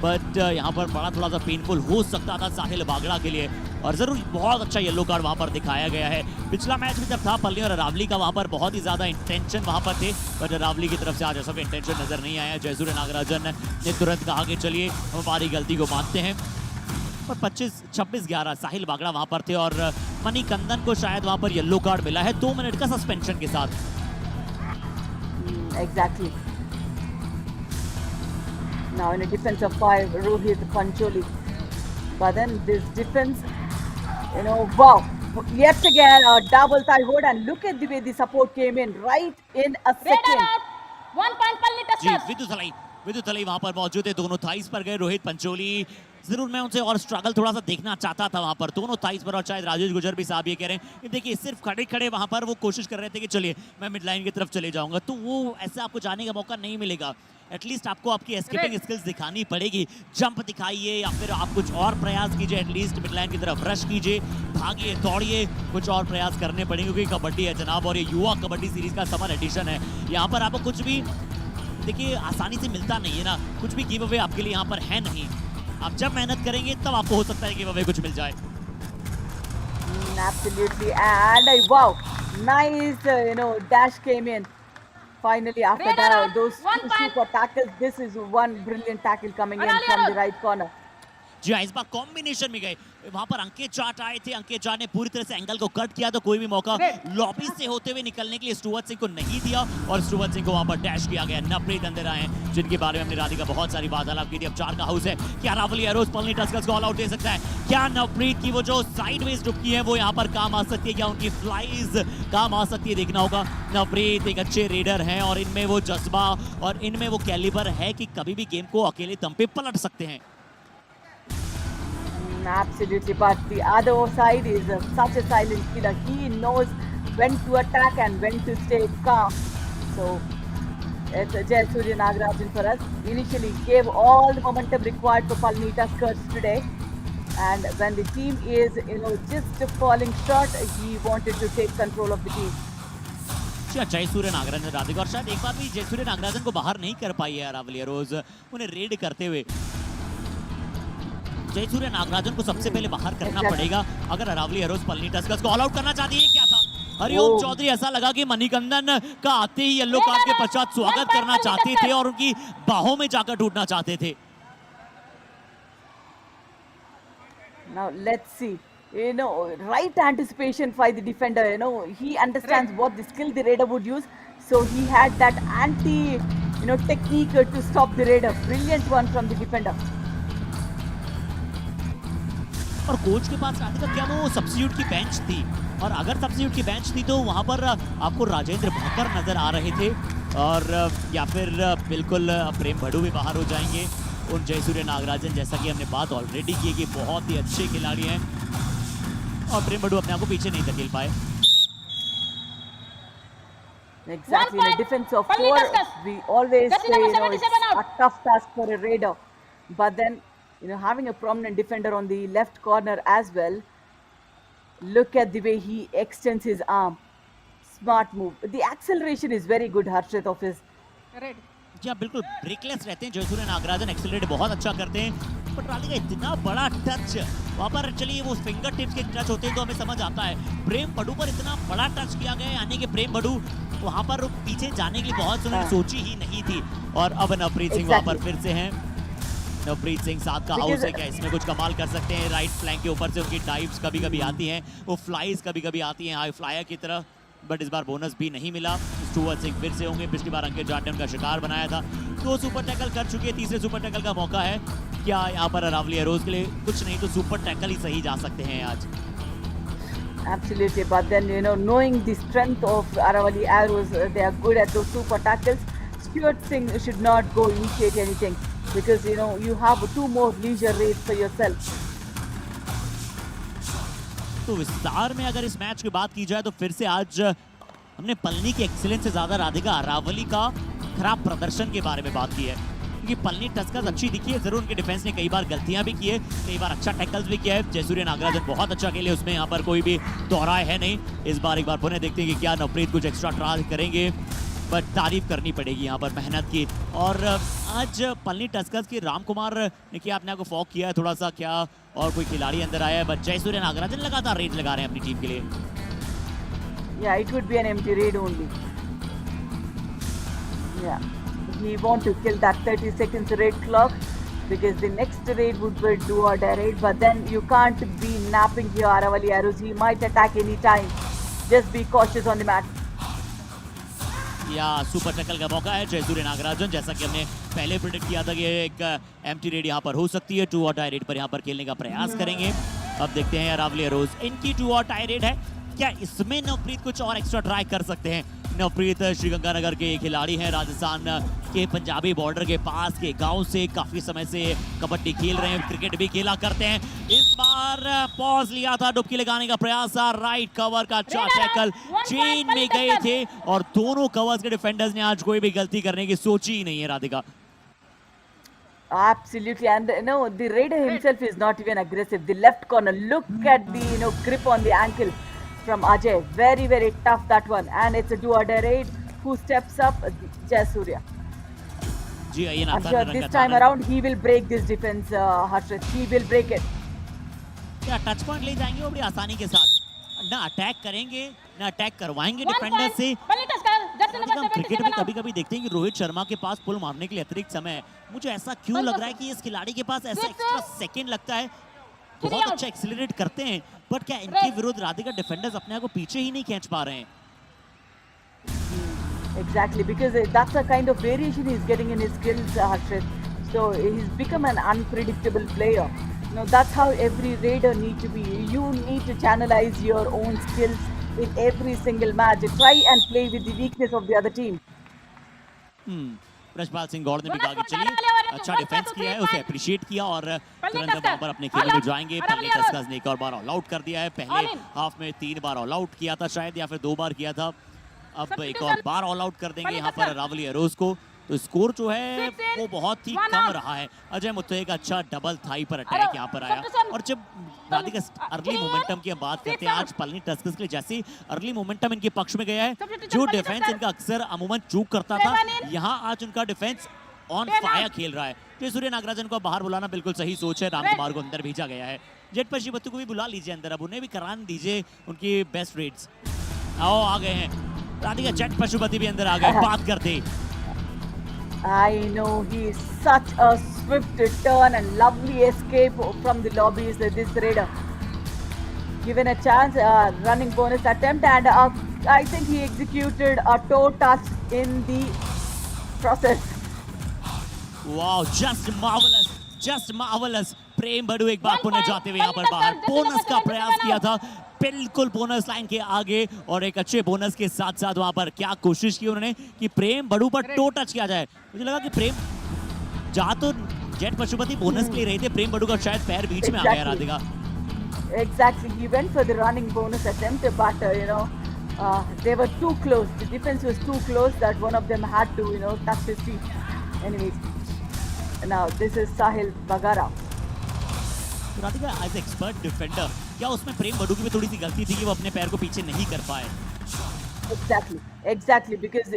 बट यहाँ पर बड़ा थोड़ा सा पेनफुल हो सकता था साहिल बागड़ा के लिए। और जरूर बहुत अच्छा येलो कार्ड वहाँ पर दिखाया गया है। पिछला मैच भी जब था पलनी और अरावली का, वहाँ पर बहुत ही ज्यादा इंटेंशन वहाँ पर थे, बट अरावली की तरफ से आज ऐसा भी इंटेंशन नजर नहीं आया। जयसूर्य नागराजन ने तुरंत कहा कि चलिए हम हमारी गलती को मानते हैं। पर 26-11 साहिल बागड़ा वहां पर थे और मणिकंदन को शायद वहां पर येलो कार्ड मिला है 2 मिनट का सस्पेंशन के साथ। Exactly. Now in a defense of 5, Rohit Pancholi. But then this defense, you know, wow. Yet again a double thigh hold, and look at the way the support came in right in a Red second. out, 1 point Palani ji Tuskers. विद्युत थलाई वहां पर मौजूद है। दोनों thighs पर गए रोहित पंचोली। जरूर मैं उनसे और स्ट्रगल थोड़ा सा देखना चाहता था वहां पर, दोनों थाइस पर, और शायद राजेश गुजर भी साहब ये कह रहे हैं कि देखिए सिर्फ खड़े खड़े वहां पर वो कोशिश कर रहे थे कि चलिए मैं मिड लाइन की तरफ चले जाऊंगा, तो वो ऐसे आपको जाने का मौका नहीं मिलेगा। एटलीस्ट आपको आपकी एस्केपिंग स्किल्स दिखानी पड़ेगी, जंप दिखाइए या फिर आप कुछ और प्रयास कीजिए, एटलीस्ट मिड लाइन की तरफ रश कीजिए, भागिए दौड़िए, कुछ और प्रयास करने पड़ेंगे क्योंकि कबड्डी है जनाब, और ये युवा कबड्डी सीरीज का समर एडिशन है। यहाँ पर आपको कुछ भी देखिए आसानी से मिलता नहीं है ना, कुछ भी गिव अवे आपके लिए यहाँ पर है नहीं। आप जब मेहनत करेंगे तब आपको हो सकता है कि वह कुछ मिल जाए। Absolutely, and wow, nice, dash came in. Finally, after that, those two super tackles, this is one brilliant tackle coming in from the right corner. जी हाँ, इस बार कॉम्बिनेशन में गए, वहां पर अंकित जाट आए थे, अंकित जाट ने पूरी तरह से एंगल को कट किया, तो कोई भी मौका लॉबी से होते हुए निकलने के लिए स्टुअर्ट सिंह को नहीं दिया, और स्टुअर्ट सिंह को वहां पर डैश किया गया। नवप्रीत अंदर आए जिनके बारे में हमने राधिका बहुत सारी वार्तालाप की थी। अब 4 का हाउस है, क्या अरावली एरोज पलनी टस्कर्स को ऑल आउट दे सकता है? क्या नवप्रीत की वो जो साइडवेज डुबकी है वो यहाँ पर काम आ सकती है? क्या उनकी फ्लाइज काम आ सकती है? देखना होगा। नवप्रीत एक अच्छे रेडर हैं और इनमें वो जज्बा और इनमें वो कैलिबर है कि कभी भी गेम को अकेले दम पे पलट सकते हैं। Absolutely, but the other side is such a silent killer. He knows when to attack and when to stay calm. So it's Jayasuriya Nagarajan for us. Initially gave all the momentum required for Palani Tuskers today, and when the team is just falling short, he wanted to take control of the team. Jayasuriya Nagarajan Radhika, और शायद एक बार भी जयसूर्य नागराजन को बाहर नहीं कर पाई है Aravalli arrows, उन्हें रेड करते हुए। जयसूर्य नागराजन को सबसे पहले बाहर करना पड़ेगा अगर अरावली एरोज पलनी टस्कर्स को ऑल आउट करना चाहती है। क्या था हरिओम चौधरी, ऐसा लगा कि मणिकंदन का आते ही येलो कार्ड के पश्चात स्वागत करना चाहते थे और उनकी बाहों में जाकर टूटना चाहते थे। Now let's see, right anticipation by the defender. He understands what the skill the raider would use, so he had that technique to stop the raider. Brilliant one from the defender. और coach के पास राधिका क्या वो substitute की bench थी, और अगर substitute की bench थी तो वहां पर आपको राजेंद्र भाकर नजर आ रहे थे, और या फिर बिल्कुल प्रेम भड़ू भी बाहर हो जाएंगे। उन जयसूर्य नागराजन, जैसा कि हमने बात ऑलरेडी की है कि बहुत ही अच्छे खिलाड़ी हैं, और प्रेम भड़ू अपने आप को पीछे नहीं धकेल पाए। Exactly, in a defense of 4, we always say it's a tough task for a raider, but then having a prominent defender on the left corner as well. Look at the way he extends his arm. Smart move. The acceleration is very good, Harshit, of his. जी हाँ, बिल्कुल breakless रहते हैं Jayasuriya Nagarajan, accelerate बहुत अच्छा करते हैं, but Radhika इतना बड़ा टच वहाँ पर, चलिए वो फिंगर टिप्स के टच होते हैं तो हमें समझ आता है, प्रेम भड़ू पर इतना बड़ा टच किया गया, यानी कि प्रेम भड़ू वहाँ पर पीछे जाने के लिए बहुत उन्होंने सोची ही नहीं थी। और अब नवप्रीत सिंह वहाँ पर फिर से हैं। नवप्रीत सिंह 7 का हाउस है, क्या इसमें कुछ कमाल कर सकते हैं? राइट फ्लैंक के ऊपर से उनकी डाइव्स कभी कभी आती हैं, वो फ्लाइज कभी कभी आती हैं हाई फ्लायर की तरह, बट इस बार बोनस भी नहीं मिला। स्टुअर्ट सिंह फिर से होंगे, पिछली बार अंकित जाट ने उनका शिकार बनाया था। 2 सुपर टैकल कर चुके हैं, तीसरे सुपर टैकल का मौका है। क्या यहाँ पर अरावली एरोज के लिए कुछ नहीं तो सुपर टैकल ही सही जा सकते हैं आज? Absolutely, but then knowing the strength of Aravalli arrows, they are good at those super tackles. Stuart Singh should not go initiate anything, because you have 2 more leisure raids for yourself. तो विस्तार में अगर इस match की बात की जाए तो फिर से आज हमने पलनी की एक्सीलेंस से ज्यादा राधिका अरावली का खराब प्रदर्शन के बारे में बात की है, क्योंकि पलनी टस्कर्स अच्छी दिखी है, जरूर उनके डिफेंस ने कई बार गलतियां भी की है, कई बार अच्छा टैकल्स भी किया है। जयसूर्य नागराजन बहुत अच्छा खेले, उसमें यहाँ पर कोई भी दोहराए है नहीं। इस बार एक बार पुनः देखते हैं कि क्या नवप्रीत कुछ एक्स्ट्रा ट्राई करेंगे, बट तारीफ करनी पड़ेगी यहाँ पर मेहनत की। और आज पलनी टस्कर्स के राम कुमार ने क्या अपने आप को फॉक किया है थोड़ा सा, क्या और कोई खिलाड़ी अंदर आया है, बट जयसूर्य नागराजन लगातार रेड लगा रहे हैं अपनी टीम के लिए। Yeah, it would be an empty raid only. Yeah, he want to kill that 30 seconds raid clock, because the next raid would be do or die raid, but then you can't be napping your Aravalli arrows. He might attack any time. Just be cautious on the mat. या super tackle का मौका है जयसूर्य नागराजन, जैसा कि हमने पहले predict किया था कि एक एम्प्टी रेड यहाँ पर हो सकती है। 2 और टाई रेड पर यहाँ पर खेलने का प्रयास करेंगे। अब देखते हैं अरावली एरोज, इनकी 2 और टाई रेड है, क्या इसमें नवप्रीत कुछ और एक्स्ट्रा ट्राई कर सकते हैं? नवप्रीत श्रीगंगानगर के खिलाड़ी हैं, राजस्थान के पंजाबी बॉर्डर के पास के गांव से काफी समय से कबड्डी खेल रहे हैं, क्रिकेट भी खेला करते हैं। इस बार पॉज लिया था, डुबकी लगाने का प्रयास था, राइट कवर का अच्छा टैकल, चेन में गए थे और दोनों कवर्स के डिफेंडर्स ने आज कोई भी गलती करने की सोची ही नहीं है Radhika. Absolutely, and the Raider himself is not even aggressive. The left corner, look at the grip on the ankle from Ajay. Very, very tough that one, and it's a do-or-die raid. Who steps up? Jayasurya. I'm sure this time around he will break this defense, Harshit. He will break it. क्या touch point ले जाएंगे वो बड़ी आसानी के साथ, ना attack करेंगे ना अटैक करवाएंगे डिफेंडर से। हम क्रिकेट में कभी कभी देखते हैं कि रोहित शर्मा के पास पुल मारने के लिए अतिरिक्त समय है। मुझे ऐसा क्यों लग रहा है कि इस खिलाड़ी के पास ऐसा एक्स्ट्रा सेकंड लगता है। बहुत अच्छा एक्सीलरेट करते हैं, बट क्या इनके विरुद्ध राधिका डिफेंडर्स अपने आप को पीछे ही नहीं खींच पा रहे हैं? Exactly, because that's the kind of variation he's getting in his skills, Harshit. So he's become an unpredictable player. That's how every Raider need to be. You need to channelize your own skills in every single match. Try and play with the weakness of the other team. Brajpal Singh Gaur ने भी कहा कि चलिए अच्छा defence किया है, उसे appreciate किया और तुरंत वहां पर अपने खेल में जाएंगे। पहले टस्कर्स ने एक और बार ऑल आउट कर दिया है। पहले हाफ में 3 बार ऑल आउट किया था शायद, या फिर 2 बार किया था। अब एक और बार ऑल आउट कर देंगे यहाँ पर अरावली एरोज को। तो स्कोर जो है वो बहुत ही कम रहा है। अजय मुत्तुए का अच्छा डबल थाई पर अटैक यहाँ पर आया। और जब राधिका अर्ली मोमेंटम की हम बात करते हैं, आज पलानी टस्कर्स के लिए जैसे अर्ली मोमेंटम इनके पक्ष में गया है, जो डिफेंस इनका अक्सर अमूमन चूक करता था, यहाँ आज उनका डिफेंस ऑन फायर खेल रहा है। तो सूर्य नागराजन को बाहर बुलाना बिल्कुल सही सोच है। रामकुमार को अंदर भेजा गया है। जेट पशुपति को भी बुला लीजिए अंदर, अब उन्हें भी करान दीजिए उनकी बेस्ट रेड्स। आओ आ गए हैं राधिका, जेट पशुपति भी अंदर आ गए, बात करते। I know he is such a swift turn and lovely escape from the lobbies. This Raider, given a chance, running bonus attempt, and I think he executed a toe touch in the process. Wow, just marvelous, just marvelous. प्रेम बड़ू एक बार पुनः जाते हुए यहाँ पर बाहर bonus का प्रयास किया था, बिल्कुल बोनस लाइन के आगे, और एक अच्छे बोनस के साथ साथ वहां पर क्या कोशिश की उन्होंने कि प्रेम बड़ू पर टो टच किया जाए। मुझे लगा कि प्रेम जहाँ तो जेट पशुपति बोनस के लिए रहे थे, प्रेम बड़ू का शायद पैर बीच में आ गया Radhika. Exactly, he went for the running bonus attempt, but they were too close. The defense was too close that one of them had to touch his feet. Anyways, now this is Sahil Bagara. Radhika as expert defender, क्या उसमें प्रेम बड़ू की भी थोड़ी सी गलती थी कि वो अपने पैर को पीछे नहीं कर पाए? Exactly, because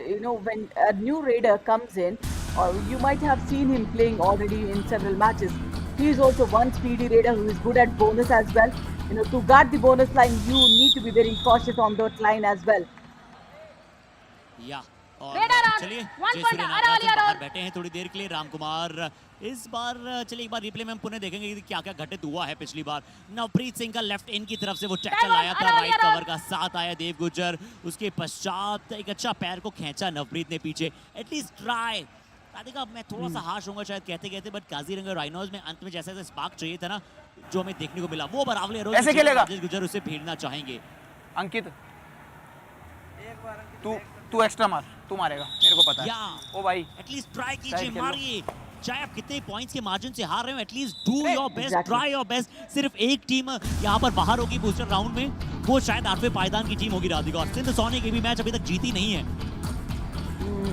when a new Raider comes in, or you might have seen him playing already in several matches. He is also one speedy Raider who is good at bonus as well. To guard the bonus line, you need to be very cautious on that line as well. Yeah. और चलिए बाहर बैठे हैं थोड़ी देर के लिए। रामकुमार इस बार चलिए एक बार रिप्ले में हम पुनः देखेंगे कि क्या क्या घटित हुआ है पिछली बार। नवप्रीत सिंह का लेफ्ट इन की तरफ से वो टैकल आया था, राइट कवर का साथ आया देव गुज्जर, उसके पश्चात एक अच्छा पैर को खींचा नवप्रीत ने पीछे। At least try. राधिका मैं थोड़ा सा हाश होऊंगा शायद कहते कहते, बट काजीरंगा राइनोज में अंत में जैसा जैसा स्पार्क चाहिए था ना, जो हमें देखने को मिला, वो बरावले रोज ऐसे खेलेगा गुज्जर उसे भेजना चाहेंगे। अंकित तू एक्स्ट्रा मार, तू मारेगा मेरे को पता है। ओ भाई एटलीस्ट ट्राई कीजिए, मारिए। चाहे आप कितने पॉइंट्स के मार्जिन से हार रहे हो, at least do your best, try your best. सिर्फ एक टीम यहाँ पर बाहर होगी बूस्टर राउंड में, वो शायद 8वें पायदान की टीम होगी राधिका, और सिंध सोने की भी मैच अभी तक जीती नहीं है।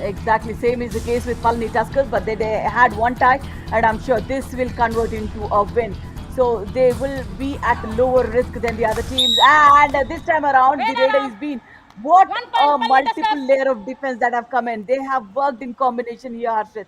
Exactly, same is the case with Palani Tuskers, but they had one tie, and I'm sure this will convert into a win. So they will be at lower risk than the other teams, and this time around the Raider has been what a multiple layer of defense that have come in. They have worked in combination here, Harshit.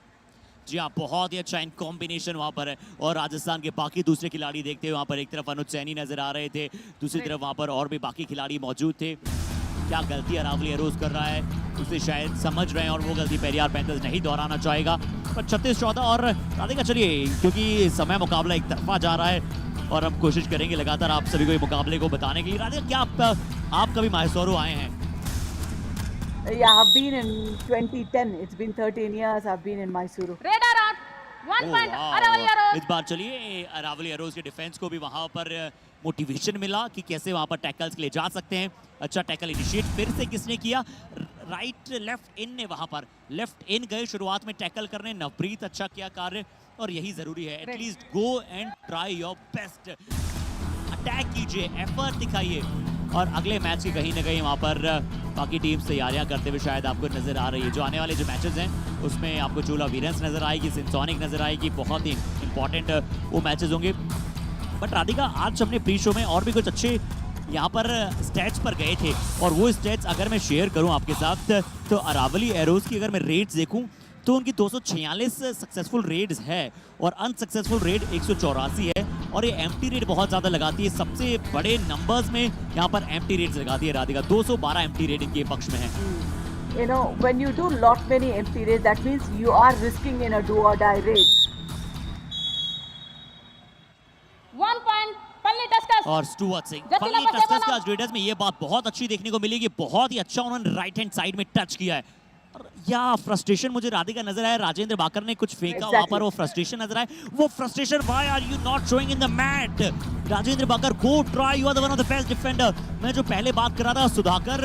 जी हाँ, बहुत ही अच्छा in combination वहाँ पर है। और राजस्थान के बाकी दूसरे खिलाड़ी देखते हुए वहाँ पर एक तरफ अनुज सैनी नजर आ रहे थे, दूसरी तरफ वहाँ पर और भी बाकी खिलाड़ी मौजूद थे। क्या गलती अरावली एरोज कर रहा है उसे शायद समझ रहे हैं, और वो गलती पेरियार पैंथर्स नहीं दोहराना चाहेगा। पर 36-14 और राधिका चलिए, क्योंकि समय मुकाबला एक तरफा जा रहा है और हम कोशिश करेंगे लगातार आप सभी को ये मुकाबले को बताने के लिए। राधिका क्या आप कभी मैसूर आए हैं? Yeah, I've been in 2010. It's been 13 years. I've been in Mysuru. Raider out. 1 point. Aravali Arrows. इस बार चलिए अरावली एरोज के डिफेंस को भी वहां पर मोटिवेशन मिला कि कैसे वहां पर टैकल्स के लिए जा सकते हैं। अच्छा टैकल इनिशिएट फिर से किसने किया, राइट लेफ्ट इन ने वहां पर लेफ्ट इन गए शुरुआत में टैकल करने, नवप्रीत अच्छा किया कार्य और यही जरूरी है, at least go and try your best, attack कीजिए, एफर्ट दिखाइए। और अगले मैच की कहीं ना कहीं वहां पर बाकी टीम्स तैयारियां करते हुए शायद आपको नजर आ रही है। जो आने वाले जो मैचेस हैं उसमें आपको चूला वीरेंस नजर आएगी, सिंसोनिक नजर आएगी, बहुत ही इंपॉर्टेंट वो मैचेस होंगे। बट राधिका आज हमने प्री शो में और भी कुछ अच्छे यहाँ पर स्टैट्स पर गए थे और वो स्टैट्स अगर मैं शेयर करूँ आपके साथ तो अरावली एरोज की अगर मैं रेट्स देखूँ तो उनकी 246 सक्सेसफुल रेड्स है और अनसक्सेसफुल रेड 184 है और ये एम्प्टी रेड बहुत ज्यादा लगाती है। सबसे बड़े नंबर्स में यहाँ पर एम्प्टी रेड्स लगाती है राधिका, 212 एम्प्टी रेड इनके पक्ष में है। You know, when you do lot many empty raids, that means you are risking in a do or die raid. 1 point, पल्ली टस्कर्स। और स्टुअर्ट सिंह, पल्ली टस्कर्स के आज रेडर्स में ये बात बहुत अच्छी देखने को मिलेगी, बहुत ही अच्छा उन्होंने राइट हैंड साइड में टच किया है। या फ्रस्ट्रेशन मुझे राधिका नजर आया, राजेंद्र बाकर ने कुछ फेंका वहां पर, वो फ्रस्ट्रेशन नजर आए, वो frustration, why are you not showing in the mat Rajendra Bakar, go try, you are the one of the best defender. मैं जो पहले बात कर रहा था सुधाकर,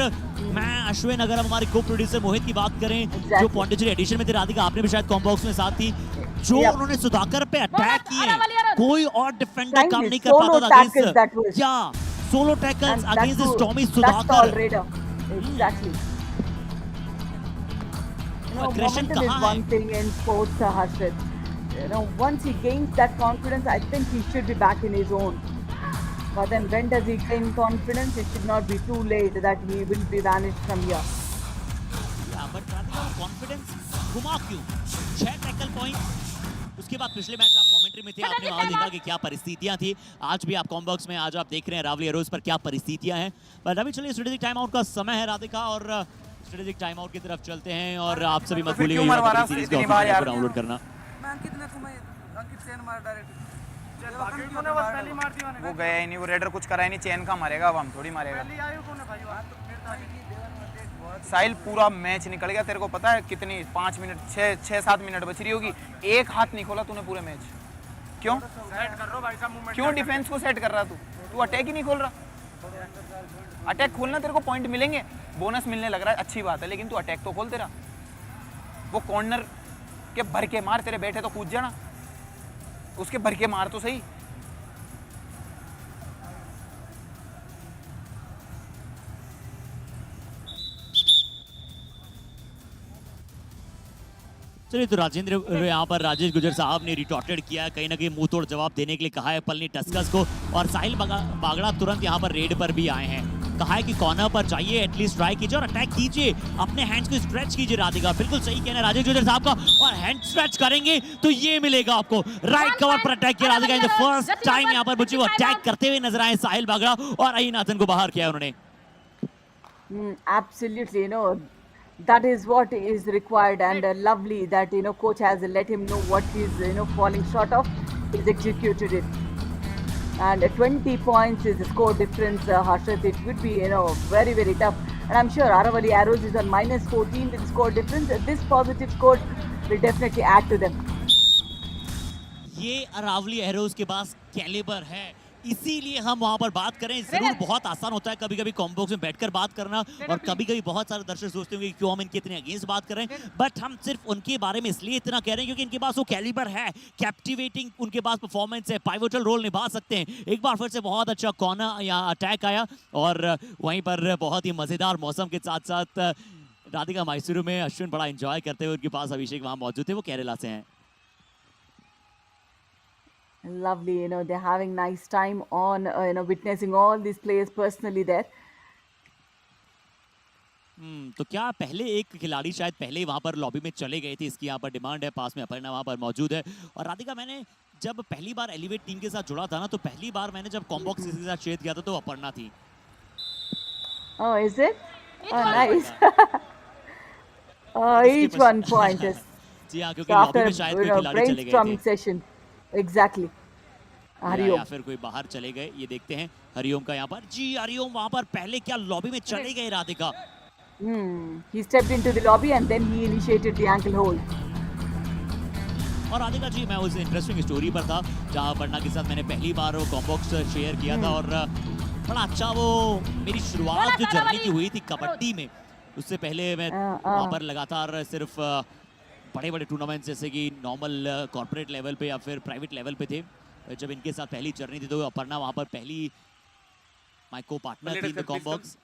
मैं अश्विन, अगर हम हमारे को प्रोड्यूसर मोहित की बात करें जो पॉन्डिचेरी एडिशन में थे, राधिका आपने भी शायद कॉम बॉक्स में साथ थी, जो उन्होंने सुधाकर पे अटैक किए, कोई और डिफेंडर काम नहीं कर पाता था अगेंस्ट, या solo tackles against this Tommy Sudhakar. Exactly. You know, Aggression momentum is कहाँ one है? thing in sports, Harshit. You know, once he gains that confidence, I think he should be back in his own. But then when does he gain confidence? It should not be too late that he will be vanished from here. Yeah, but Radhika वो confidence घुमा क्यों? 6 tackle point, उसके बाद पिछले match आप commentary में थे, आपने वहां देखा कि क्या परिस्थितियां थी। आज भी आप कॉम बॉक्स में आज आप देख रहे हैं अरावली एरोज पर क्या परिस्थितियां हैं। पर अभी चलिए स्ट्रेटेजिक टाइम आउट का समय है राधिका, और स्ट्रेटेजिक टाइम आउट की तरफ चलते हैं। और आप सभी मत भूलिएगा युवा कबड्डी सीरीज को डाउनलोड करना। वो गया ही नहीं, वो रेडर कुछ करा ही नहीं, चेन का मारेगा, अब हम थोड़ी मारेगा। साहिल पूरा मैच निकल गया, तेरे को पता है कितनी 5 मिनट 6-7 मिनट बच रही होगी, एक हाथ नहीं खोला तूने पूरे मैच। क्यों सेट कर रहा भाई साहब मूवमेंट, क्यों डिफेंस को सेट कर रहा तू अटैक ही नहीं खोल रहा। अटैक खोलना, तेरे को पॉइंट मिलेंगे, बोनस मिलने लग रहा है, अच्छी बात है, लेकिन तू अटैक तो खोल। तेरा वो कॉर्नर के भर के मार, तेरे बैठे तो कूद जाना, उसके भर के मार तो सही। चलिए तो राजेंद्र यहाँ पर राजेश गुजर साहब ने रिटॉर्टेड किया है, कहीं ना कहीं मुंह तोड़ जवाब देने के लिए कहा है पलनी टस्कर्स को, और साहिल बागड़ा तुरंत यहाँ पर रेड पर भी आए हैं, कहा है कि कॉर्नर पर जाइए, एटलीस्ट ट्राई कीजिए और अटैक कीजिए, अपने हैंड्स को स्ट्रेच कीजिए। राधिका बिल्कुल सही कहना है राजेश गुजर साहब का, और हैंड स्ट्रेच करेंगे तो ये मिलेगा आपको। राइट कवर पर अटैक किया Radhika, in the first time यहाँ पर मुझे वो अटैक करते हुए नजर आए साहिल बागड़ा, और अहीनाथन को बाहर किया उन्होंने। Absolutely, you know, that is what is required, and lovely that, you know, coach has let him know what he's, you know, falling short of. He's executed it, and 20 points is the score difference. Harshit, it would be, you know, very very tough, and I'm sure Aravalli Arrows is on -14 with the score difference. This positive score will definitely add to them. ये Aravalli arrows के पास calibre है, इसीलिए हम वहां पर बात करें। जरूर बहुत आसान होता है कभी कभी कॉम्बॉक्स में बैठकर बात करना, और कभी कभी बहुत सारे दर्शक सोचते होंगे क्यों हम इनके इतने अगेंस्ट बात कर रहे हैं, बट हम सिर्फ उनके बारे में इसलिए इतना कह रहे हैं क्योंकि इनके पास वो कैलिबर है, कैप्टिवेटिंग उनके पास परफॉर्मेंस है, पाइवोटल रोल निभा सकते हैं। एक बार फिर से बहुत अच्छा कॉर्नर या अटैक आया, और वहीं पर बहुत ही मजेदार मौसम के साथ साथ राधिका मैसूरू में अश्विन बड़ा एंजॉय करते हुए, उनके पास अभिषेक वहां मौजूद थे, वो केरला से हैं। Lovely, you know, they're having nice time on, you know, witnessing all these players personally there. तो क्या पहले एक खिलाड़ी शायद पहले वहां पर लॉबी में चले गए थे, इसकी यहाँ पर डिमांड है, पास में अपर्णा वहां पर मौजूद है। और राधिका, मैंने जब पहली बार एलिवेट टीम के साथ जुड़ा था ना, तो पहली बार मैंने जब कॉम्बॉक्स के साथ शेयर किया था तो अपर्णा थी। Oh, is it? Oh, nice. Each 1 point is. जी हाँ, क्योंकि लॉबी में शायद कोई खिलाड़ी चले गए थे। Session. Exactly. हरिओम, या फिर कोई बाहर चले गए, ये देखते हैं। हरिओम का यहाँ पर, जी हरिओम वहां पर पहले क्या लॉबी में चले गए Radhika. He stepped into the lobby and then he initiated the ankle hold. और राधिका जी, मैं उस इंटरेस्टिंग स्टोरी पर था जहाँ पढ़ना के साथ मैंने पहली बार वो कॉम्बॉक्स शेयर किया था और बड़ा अच्छा वो मेरी शुरुआत जो जर्नी की हुई थी कबड्डी में, उससे पहले मैं वहाँ पर लगातार सिर्फ बड़े बड़े टूर्नामेंट्स जैसे कि नॉर्मल कॉर्पोरेट लेवल पे या फिर प्राइवेट लेवल पे थे। जब इनके साथ पहली जर्नी थी तो अपर्णा वहाँ पर पहली माय को पार्टनर थी कॉम्बॉक्स।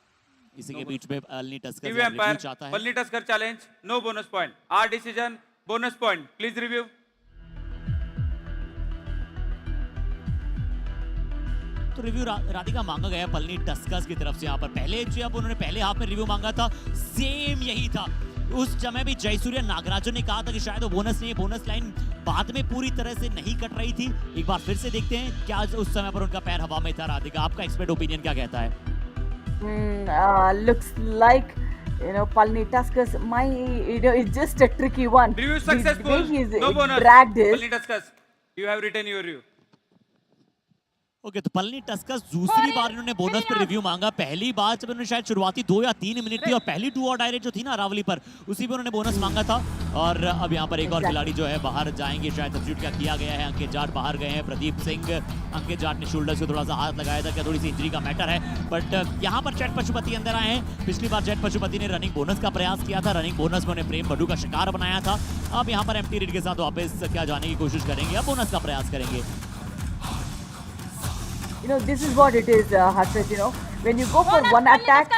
इसी के बीच में पलनी टस्कर रिव्यू चाहता है। Palani tusker challenge, no bonus point, our decision, bonus point, please review. तो रिव्यू राधिका मांगा गया पलनी टस्कर्स की तरफ से। यहाँ पर पहले जब उन्होंने पहले हाफ में रिव्यू मांगा था सेम यही था। उस समय भी जयसूर्या नागराजन ने कहा था कि शायद वो बोनस नहीं, बोनस लाइन बाद में पूरी तरह से नहीं कट रही थी। एक बार फिर से देखते हैं क्या उस समय पर उनका पैर हवा में था। राधिका, आपका एक्सपर्ट ओपिनियन क्या कहता है? Looks like Palani Tuskers. It's just a tricky one. Review successful. No bonus. Palani Tuskers, you have written your review. Okay, तो पलनी टस्कर्स दूसरी बार इन्होंने बोनस पर रिव्यू मांगा। पहली बार जब इन्होंने शायद शुरुआती 2 या 3 मिनट थी और पहली 2 और डायरेक्ट जो थी ना अरावली पर, उसी पर उन्होंने बोनस मांगा था। और अब यहाँ पर एक और खिलाड़ी जो है बाहर जाएंगे, शायद सब्स्टिट्यूट क्या किया गया है। अंकित जाट बाहर गए हैं, प्रदीप सिंह। अंकित जाट ने शोल्डर से थोड़ा सा हाथ लगाया था, क्या थोड़ी सी इंजरी का मैटर है। बट यहाँ पर जेट पशुपति अंदर आए हैं। पिछली बार जेट पशुपति ने रनिंग बोनस का प्रयास किया था, रनिंग बोनस में उन्हें प्रेम बडू का शिकार बनाया था। अब यहाँ पर एम्प्टी रेड के साथ वापस क्या जाने की कोशिश करेंगे, अब बोनस का प्रयास करेंगे। This is what it is, Harshit. When you go for one attack,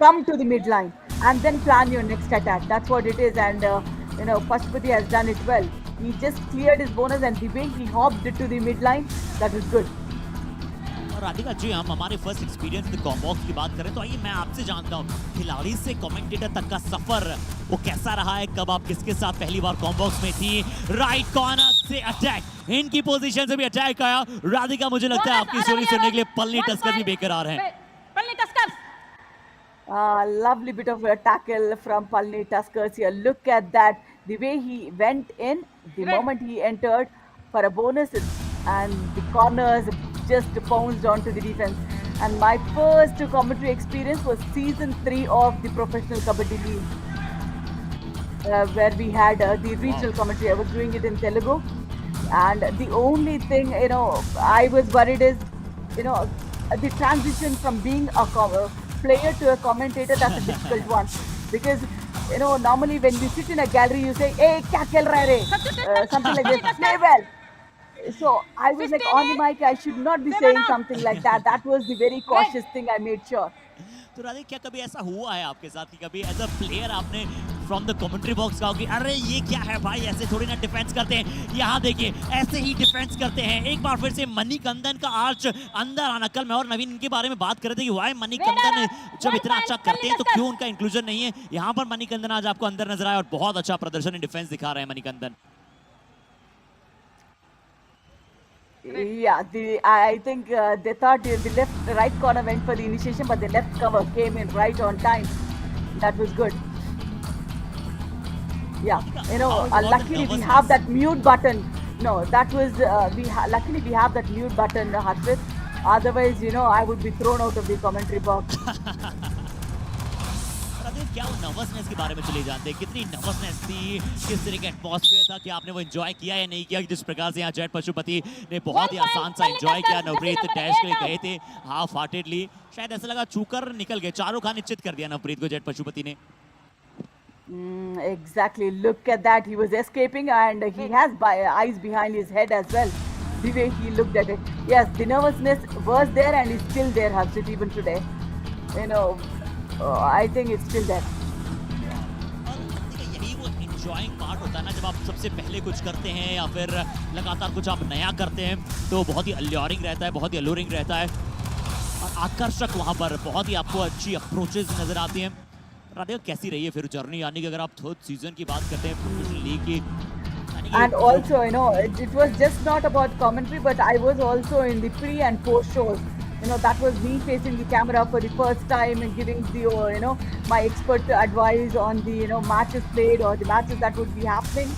come to the midline and then plan your next attack. That's what it is. And Pashupati has done it well. He just cleared his bonus and the way he hopped it to the midline, that was good. और राधिका जी, हम हमारे first experience with combox की बात करें तो आइए मैं आपसे जानता हूँ खिलाड़ी से कमेंटेटर तक का सफर वो कैसा रहा है? कब आप किसके साथ पहली बार कॉम्बॉक्स में थी? राइट कॉर्नर से अटैक, इनकी पोजीशन से भी अटैक आया। राधिका, मुझे लगता है आपकी स्टोरी सुनने के लिए पलनी टस्कर भी बेकरार हैं। Palani tusker, lovely bit of a tackle from Palani Tuskers here. Look at that, the way he went in the moment he entered for a bonus, and the corners just bounced onto the defense. And my first commentary experience was season 3 of the Professional Kabaddi League, where we had the regional commentary. I was doing it in Telugu, and the only thing I was worried is the transition from being a player to a commentator. That's a difficult one, because normally when you sit in a gallery you say, "Hey, kya khel rahe re?" Something like this. Play well. So I was like on the mic, I should not be saying something like that. That was the very cautious thing I made sure. तो राधे, क्या कभी ऐसा हुआ है आपके साथ कि कभी एज अ प्लेयर आपने फ्रॉम द कमेंट्री बॉक्स कहा कि अरे ये क्या है भाई, ऐसे थोड़ी ना डिफेंस करते हैं, यहाँ देखिए ऐसे ही डिफेंस करते हैं। एक बार फिर से मणिकंदन का आर्च अंदर आना। कल मैं और नवीन इनके बारे में बात कर रहे थे कि वाई मणिकंदन जब इतना अच्छा करते हैं तो क्यों उनका इंक्लूजन नहीं है। यहाँ पर मणिकंदन आज आपको अंदर नजर आया और बहुत अच्छा प्रदर्शन इन डिफेंस दिखा रहे हैं Manikandan. Yeah, I think they thought the right corner went for the initiation, but the left cover came in right on time. That was good. Yeah, luckily we have that mute button. No, that was luckily we have that mute button, Harshit. Otherwise, I would be thrown out of the commentary box. क्या वो nervousness के बारे में चले जानते हैं? कितनी nervousness थी, किस तरह का एटमॉस्फेयर था, कि आपने वो एंजॉय किया या नहीं किया? जिस प्रकार से यहाँ जेट पशुपति ने बहुत ही आसान सा एंजॉय किया। नवप्रीत डैश के लिए गए थे हाफ हार्टेडली, शायद ऐसा लगा चूकर निकल गए। चारों खान निश्चित कर दिया नवप्रीत को जेट पशुपति ने। Exactly, look at that, he was escaping and he has eyes behind his head as well, the way he looked at it. Yes, the nervousness was there and is still there, Harshit, even today. I think it's still there. यही वो enjoying part होता है ना, जब आप सबसे पहले कुछ करते हैं या फिर लगातार कुछ आप नया करते हैं तो बहुत ही alluring रहता है, बहुत ही alluring रहता है और आकर्षक। वहाँ पर बहुत ही आपको अच्छी अप्रोचेस नजर आती हैं। राधिका, कैसी रही है फिर जर्नी, यानी कि अगर आप थर्ड सीजन की बात करते हैं प्रोफेशनल लीग की? And also, it was just not about commentary, but I was also in the pre and post shows. That was me facing the camera for the first time and giving the, my expert advice on the, matches played or the matches that would be happening.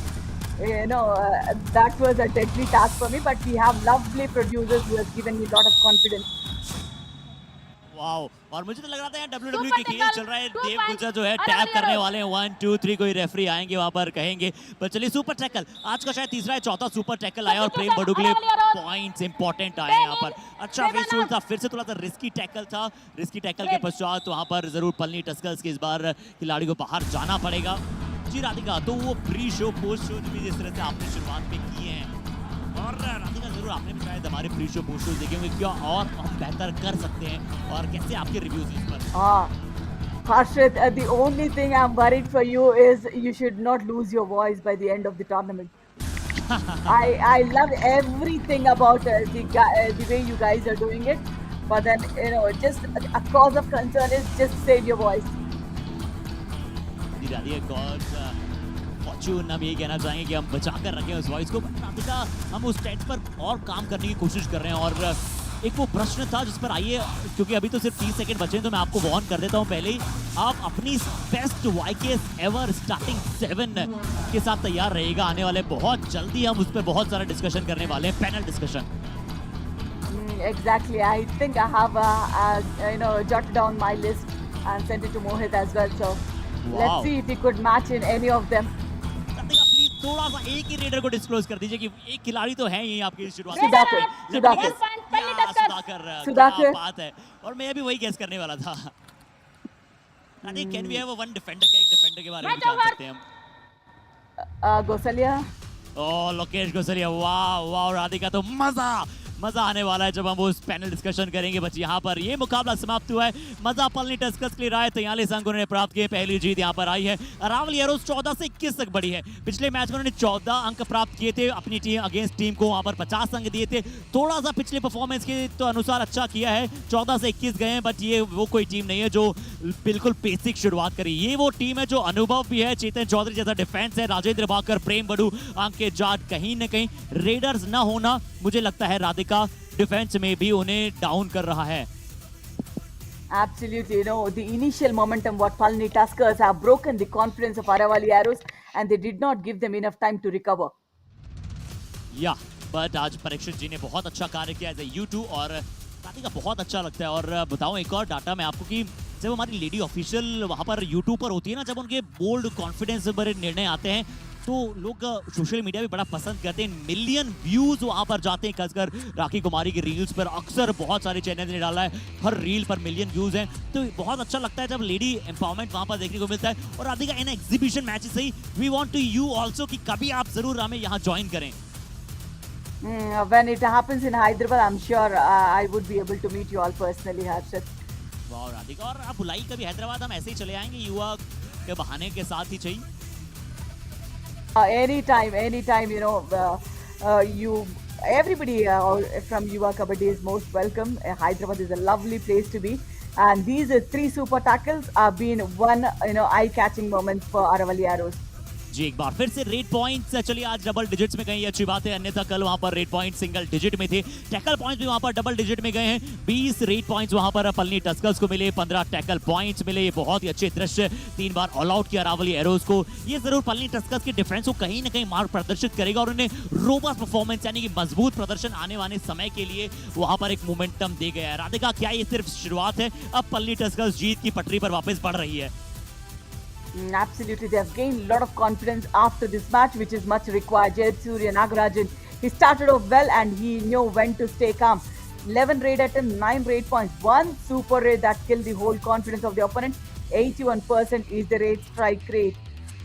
That was a deadly task for me, but we have lovely producers who have given me a lot of confidence. Wow, और मुझे तो लग रहा था यार WWE Super के खेल tackle, चल रहा है, 2 देव points, गुर्जर जो है Aravalli टैप करने Arrows. वाले हैं, 1 2 3 कोई रेफरी आएंगे वहां पर कहेंगे। पर चलिए सुपर टैकल आज का शायद तीसरा या चौथा सुपर टैकल आया और प्रेम बड़ू के लिए Aravalli Arrows. पॉइंट्स इंपॉर्टेंट आए यहाँ पर। अच्छा Seven विजुअल up. था, फिर से थोड़ा सा रिस्की टैकल था, रिस्की टैकल के पश्चात वहां पर जरूर पलनी टस्कर्स के इस बार खिलाड़ी को बाहर जाना पड़ेगा। जी राधिका, तो वो प्री शो पोस्ट शो भी जिस तरह से आपने शुरुआत में किए हैं, और राधिका जरूर आपने भी शायद हमारे प्री शो पोस्ट शो देखे होंगे, क्या और हम बेहतर कर सकते हैं और कैसे आपके रिव्यूज इस पर? Harshit, the only thing I'm worried for you is you should not lose your voice by the end of the tournament. I love everything about the way you guys are doing it, but then just a cause of concern is just save your voice. Fortune हम यही कहना चाहेंगे कि हम बचा कर रखें उस वॉइस को। राधिका, हम उस टेक्स्ट पर और काम करने की कोशिश कर रहे हैं, और एक वो प्रश्न था जिस पर आइए, क्योंकि अभी तो सिर्फ 30 सेकंड बचे हैं तो मैं आपको वार्न कर देता हूं पहले ही, आप अपनी बेस्ट वाईकेएस एवर स्टार्टिंग 7 के साथ तैयार रहेगा। आने वाले बहुत जल्दी हम उस पर बहुत सारा डिस्कशन करने वाले हैं, panel discussion. Exactly. I think I have jotted down my list and sent it to Mohit as well. So let's see if he could match in any of them. Please थोड़ा सा एक ही raider को disclose कर दीजिए कि एक खिलाड़ी तो है ही आपकी शुरुआत। सुधाकर, बात है, और मैं भी वही गेस करने वाला था। Can we have one defender, क्या एक डिफेंडर के बारे में जान सकते हैं हम? गोसलिया। ओह लोकेश गोसलिया, वाह वाह राधिका, तो मजा आने वाला है जब हम उस पैनल डिस्कशन करेंगे। बस यहाँ पर ये मुकाबला समाप्त हुआ है, मजा पलनी टस्कर्स के लिए रहा है। 43 अंक उन्होंने प्राप्त किए, पहली जीत यहाँ पर आई है। अरावली एरोज 14 से 21 तक बढ़ी है। पिछले मैच में उन्होंने 14 अंक प्राप्त किए थे अपनी टीम अगेंस्ट टीम को, वहां पर 50 अंक दिए थे। थोड़ा सा पिछले परफॉर्मेंस के तो अनुसार अच्छा किया है, 14 से 21 गए हैं, बट ये वो कोई टीम नहीं है जो बिल्कुल बेसिक शुरुआत करी। ये वो टीम है जो अनुभव भी है, चेतन चौधरी जैसा डिफेंस है, राजेंद्र भाकर, प्रेम बड़ू, अंकित जाट, कहीं न कहीं रेडर्स न होना मुझे लगता है राधिका डिफेंस में भी उन्हें डाउन कर रहा है। Absolutely, the initial momentum what Palani Tuskers have broken the confidence of Aravalli Arrows and they did not give them enough time to recover. But आज परीक्षित जी ने बहुत अच्छा कार्य किया एज ए U2, और राधिका बहुत अच्छा लगता है। और बताऊं एक और डाटा मैं आपको कि जब हमारी लेडी ऑफिशियल वहां पर YouTube पर होती है ना, जब उनके बोल्ड कॉन्फिडेंस भरे निर्णय आते हैं तो लोग सोशल मीडिया भी बड़ा पसंद करते हैं। मिलियन व्यूज वहां पर जाते हैं, खासकर राखी कुमारी की रील्स पर अक्सर बहुत सारे चैनल ने डाला है, हर रील पर मिलियन व्यूज हैं। तो बहुत अच्छा लगता है जब लेडी एम्पावरमेंट वहां पर देखने को मिलता है। और राधिका, इन एग्जीबिशन मैचेस से ही we want to you also कि कभी आप जरूर हमें यहाँ ज्वाइन करें। When it happens in Hyderabad, I'm sure I would be able to meet you all personally, Harshit. वाह राधिका, और आप बुलाई कभी हैदराबाद, हम ऐसे ही चले आएंगे युवा के बहाने के साथ ही चाहिए। Anytime, everybody from Yuva Kabaddi is most welcome. Hyderabad is a lovely place to be, and these 3 super tackles have been one, eye-catching moments for Aravalli Arrows. जी एक बार फिर से रेड पॉइंट्स चलिए आज डबल डिजिट्स में गए, अच्छी बात है, अन्यथा कल वहां पर रेड पॉइंट सिंगल डिजिट में थे। टैकल पॉइंट्स भी वहां पर डबल डिजिट में गए हैं, 20 रेड पॉइंट्स वहां पर पलनी टस्कर्स को मिले, 15 टैकल पॉइंट्स मिले। ये बहुत ही अच्छे दृश्य, 3 बार ऑल आउट किया अरावली एरोज को। ये जरूर पलनी टस्कर्स के डिफेंस को कहीं ना कहीं मार्ग प्रदर्शित करेगा और उन्हें रोबस्ट परफॉर्मेंस यानी कि मजबूत प्रदर्शन आने वाले समय के लिए वहां पर एक मोमेंटम दे गया है। राधिका, क्या ये सिर्फ शुरुआत है? अब पलनी टस्कर्स जीत की पटरी पर वापस बढ़ रही है। Absolutely, they have gained a lot of confidence after this match, which is much required. Jayasuriya Nagarajan, he started off well and he knew when to stay calm. 11 raid attempts, 9 raid points, 1 super raid that killed the whole confidence of the opponent. 81% is the raid strike rate.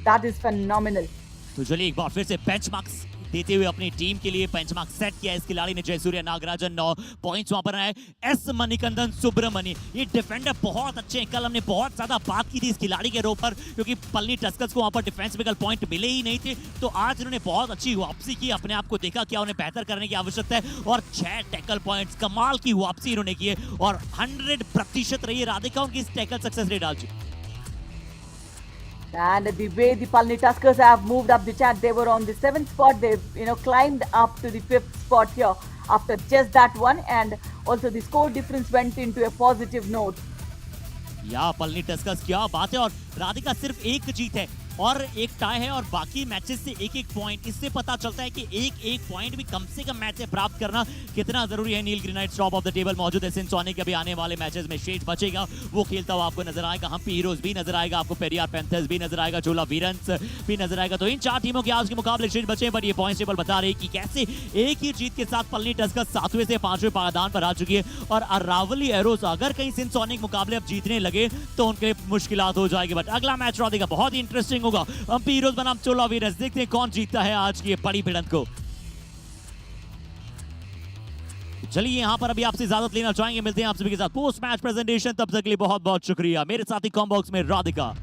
That is phenomenal. तो चलिए एक बार फिर से benchmarks देते हुए अपनी team के लिए बेंचमार्क सेट किया इस खिलाड़ी ने। जयसूर्य नागराजन 9 पॉइंट्स वहां पर आए। एस मणिकंदन सुब्रमणि, ये डिफेंडर बहुत अच्छे हैं। कल हमने बहुत ज्यादा बात की थी इस खिलाड़ी के ऊपर क्योंकि पलनी टस्कर्स को वहां पर डिफेंस में कल पॉइंट मिले ही नहीं थे, तो आज उन्होंने बहुत अच्छी वापसी की, अपने आप को देखा क्या उन्हें बेहतर करने की आवश्यकता है और 6 टैकल पॉइंट्स, कमाल की वापसी इन्होंने की है और 100% रही है राधिका उनकी इस टैकल सक्सेस रेट आज। And the way the Palani Tuskers have moved up the chart, they were on the 7th spot. They climbed up to the 5th spot here after just that one, and also the score difference went into a positive note. या Palani Tuskers क्या बात है। और राधिका सिर्फ एक जीत है, और एक टाई है और बाकी मैचेस से एक एक पॉइंट। इससे पता चलता है कि एक एक पॉइंट भी कम से कम मैच से प्राप्त करना कितना जरूरी है। Neel granites top of the table मौजूद है। सिंसोनिक अभी आने वाले मैचेस में शेष बचेगा, वो खेलता हुआ आपको नजर आएगा। हम्पी हीरोज भी नजर आएगा आपको, पेरियार पैंथर्स भी नजर आएगा, चोला वीरंस भी नजर आएगा। तो इन 4 टीमों के आज के मुकाबले शेष बचे, बट ये पॉइंट टेबल बता रहे कि कैसे एक ही जीत के साथ पलनी टस्कर्स 7वें से 5वें पायदान पर आ चुकी है। और अरावली एरोस अगर कहीं सिंसोनिक मुकाबले अब जीतने लगे तो उनके लिए मुश्किलात हो जाएगी। बट अगला मैच राधिका बहुत ही इंटरेस्टिंग होगा। हम्पी हीरोज बनाम चोला वीरंस, देखते हैं कौन जीतता है आज की ये बड़ी भिड़ंत को। चलिए यहां पर अभी आपसे इजाजत लेना चाहेंगे, मिलते हैं आप सभी के साथ पोस्ट मैच प्रेजेंटेशन। तब तक के लिए बहुत बहुत शुक्रिया। मेरे साथी कॉम्बॉक्स में Radhika.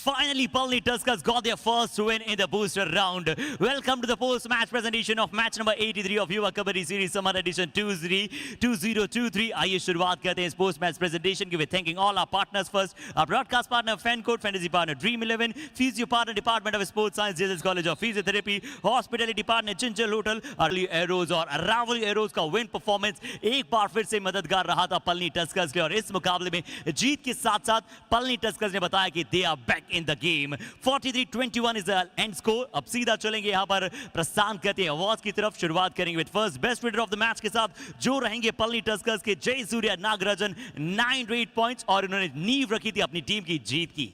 Finally, Palani Tuskers got their first win in the booster round. Welcome to the post-match presentation of match number 83 of Yuva Kabaddi Series Summer Edition 2023. आइए शुरुआत करते हैं इस post-match presentation के. We're thanking all our partners first. Our broadcast partner, FanCode, Fantasy partner, Dream 11, Physio partner, Department of Sports Science, JSS College of Physiotherapy, Hospitality partner, Chinchal Hotel, Early Arrows और Ravalli Arrows का win performance एक बार फिर से मददगार रहा था Palani Tuskers के. और इस मुकाबले में जीत के साथ-साथ पलनी टस्कर्स ने बताया कि they are back in the game. 43-21 is the end score. अब सीधा चलेंगे यहाँ पर प्रस्थान करते हैं अवार्ड्स की तरफ. शुरुआत करेंगे with first best reader of the match के साथ जो रहेंगे पलनी टस्कर्स के जय सूर्या नागराजन. 9 पॉइंट्स और उन्होंने नींव रखी थी अपनी टीम की जीत की.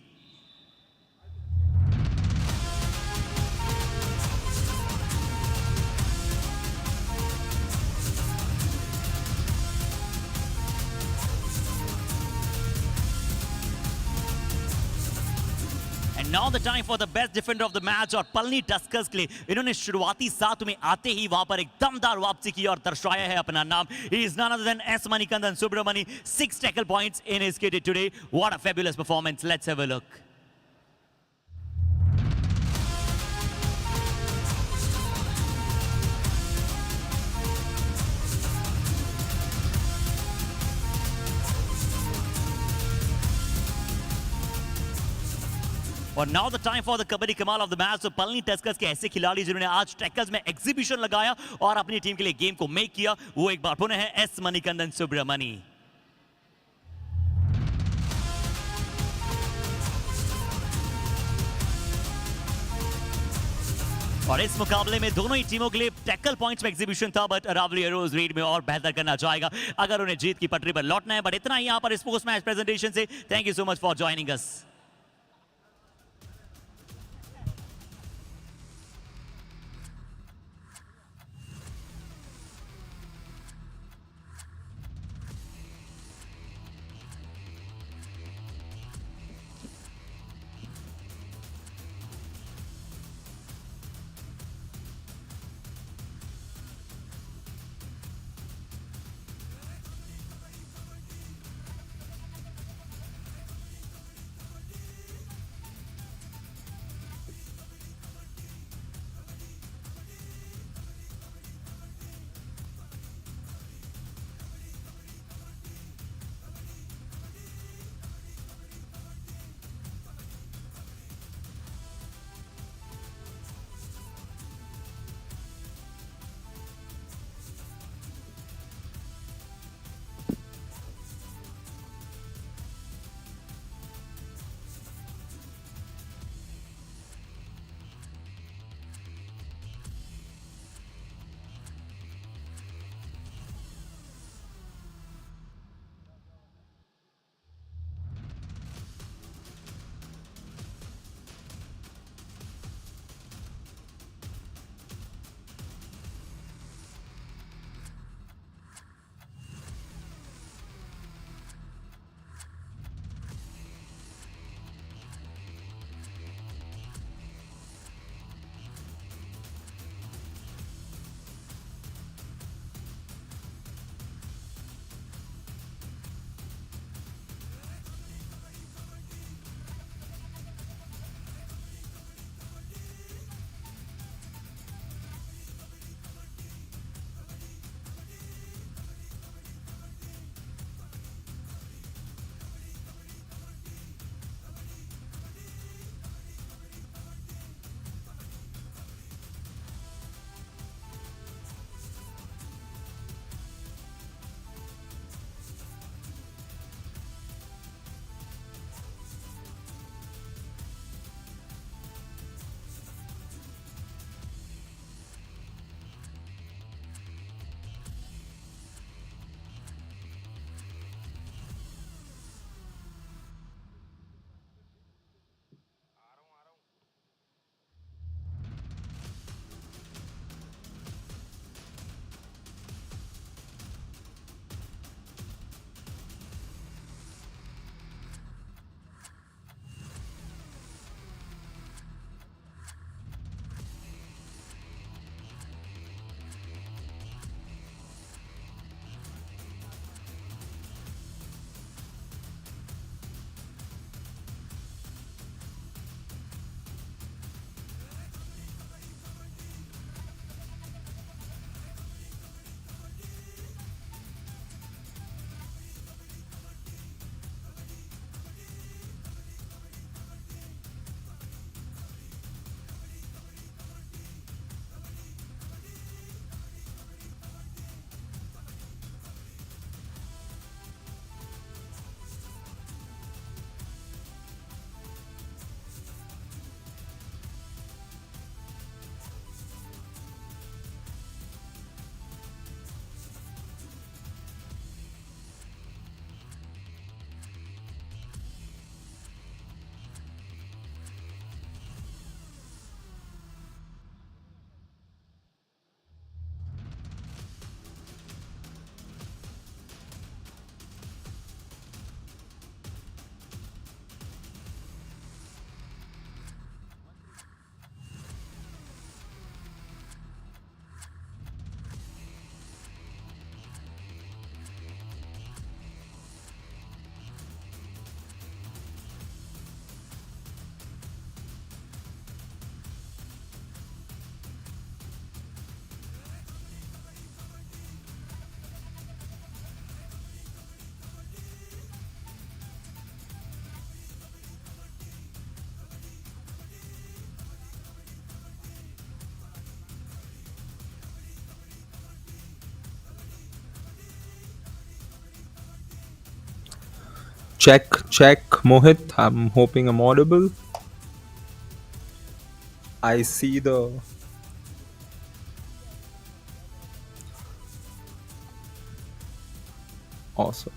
Now the time for the best defender of the match और पलनी टस्कर्स के लिए इन्होंने शुरुआती 7 में आते ही वहां पर एक दमदार वापसी की और दर्शाया है अपना नाम. He is none other than S. Manikandan Subramani. 6 tackle points in his kit today. What a fabulous performance. Let's have a look. और now the time for the kabaddi कमाल ऑफ द मैच. तो पलनी टस्कर्स के ऐसे खिलाड़ी जिन्होंने आज tackles में exhibition लगाया और अपनी टीम के लिए गेम को मेक किया, वो एक बार पुनः है एस मणिकंदन सुब्रमणी. और इस मुकाबले में दोनों ही टीमों के लिए टैकल पॉइंट्स में एग्जीबिशन था, बट अरावली एरोज रीड में और बेहतर करना चाहेगा अगर उन्हें जीत की पटरी पर लौटना है। बट इतना ही यहाँ पर इस पोस्ट मैच प्रेजेंटेशन से। Thank you so much for joining us. Check, check, Mohit. I'm hoping I'm audible. I see the Awesome.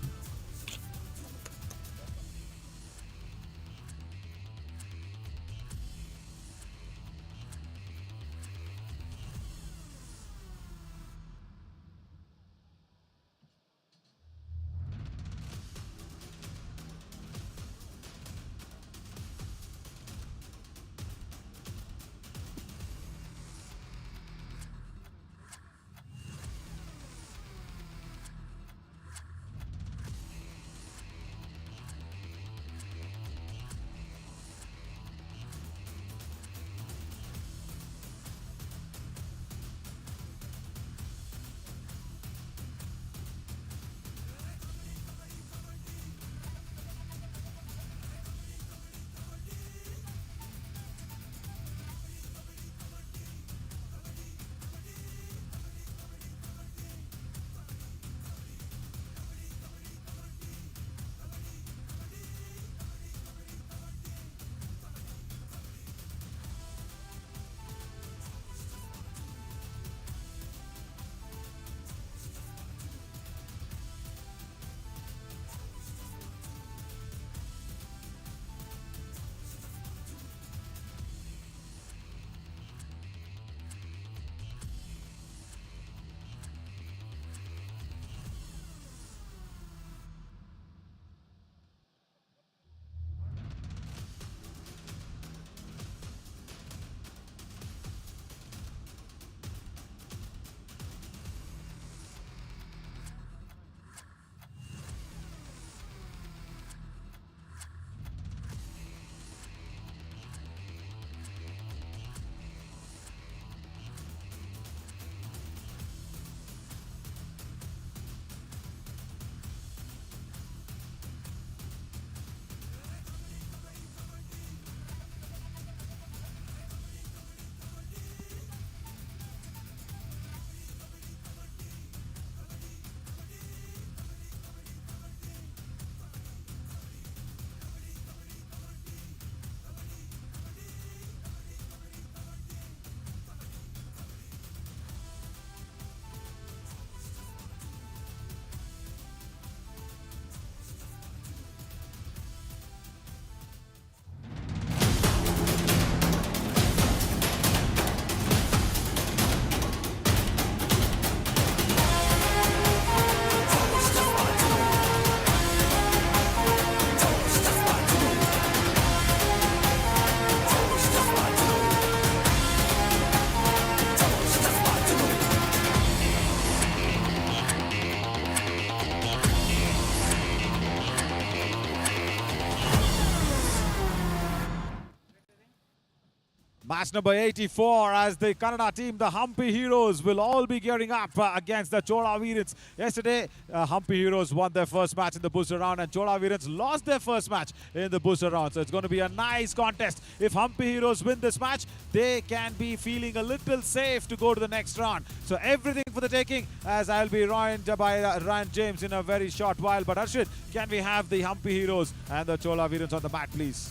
Match number 84 as the Kannada team, the Hampi Heroes, will all be gearing up against the Chola Veerans. Yesterday, Hampi Heroes won their first match in the booster round and Chola Veerans lost their first match in the booster round. So it's going to be a nice contest. If Hampi Heroes win this match, they can be feeling a little safe to go to the next round. So everything for the taking, as I'll be joined by Ryan James in a very short while. But Arshid, can we have the Hampi Heroes and the Chola Veerans on the mat, please?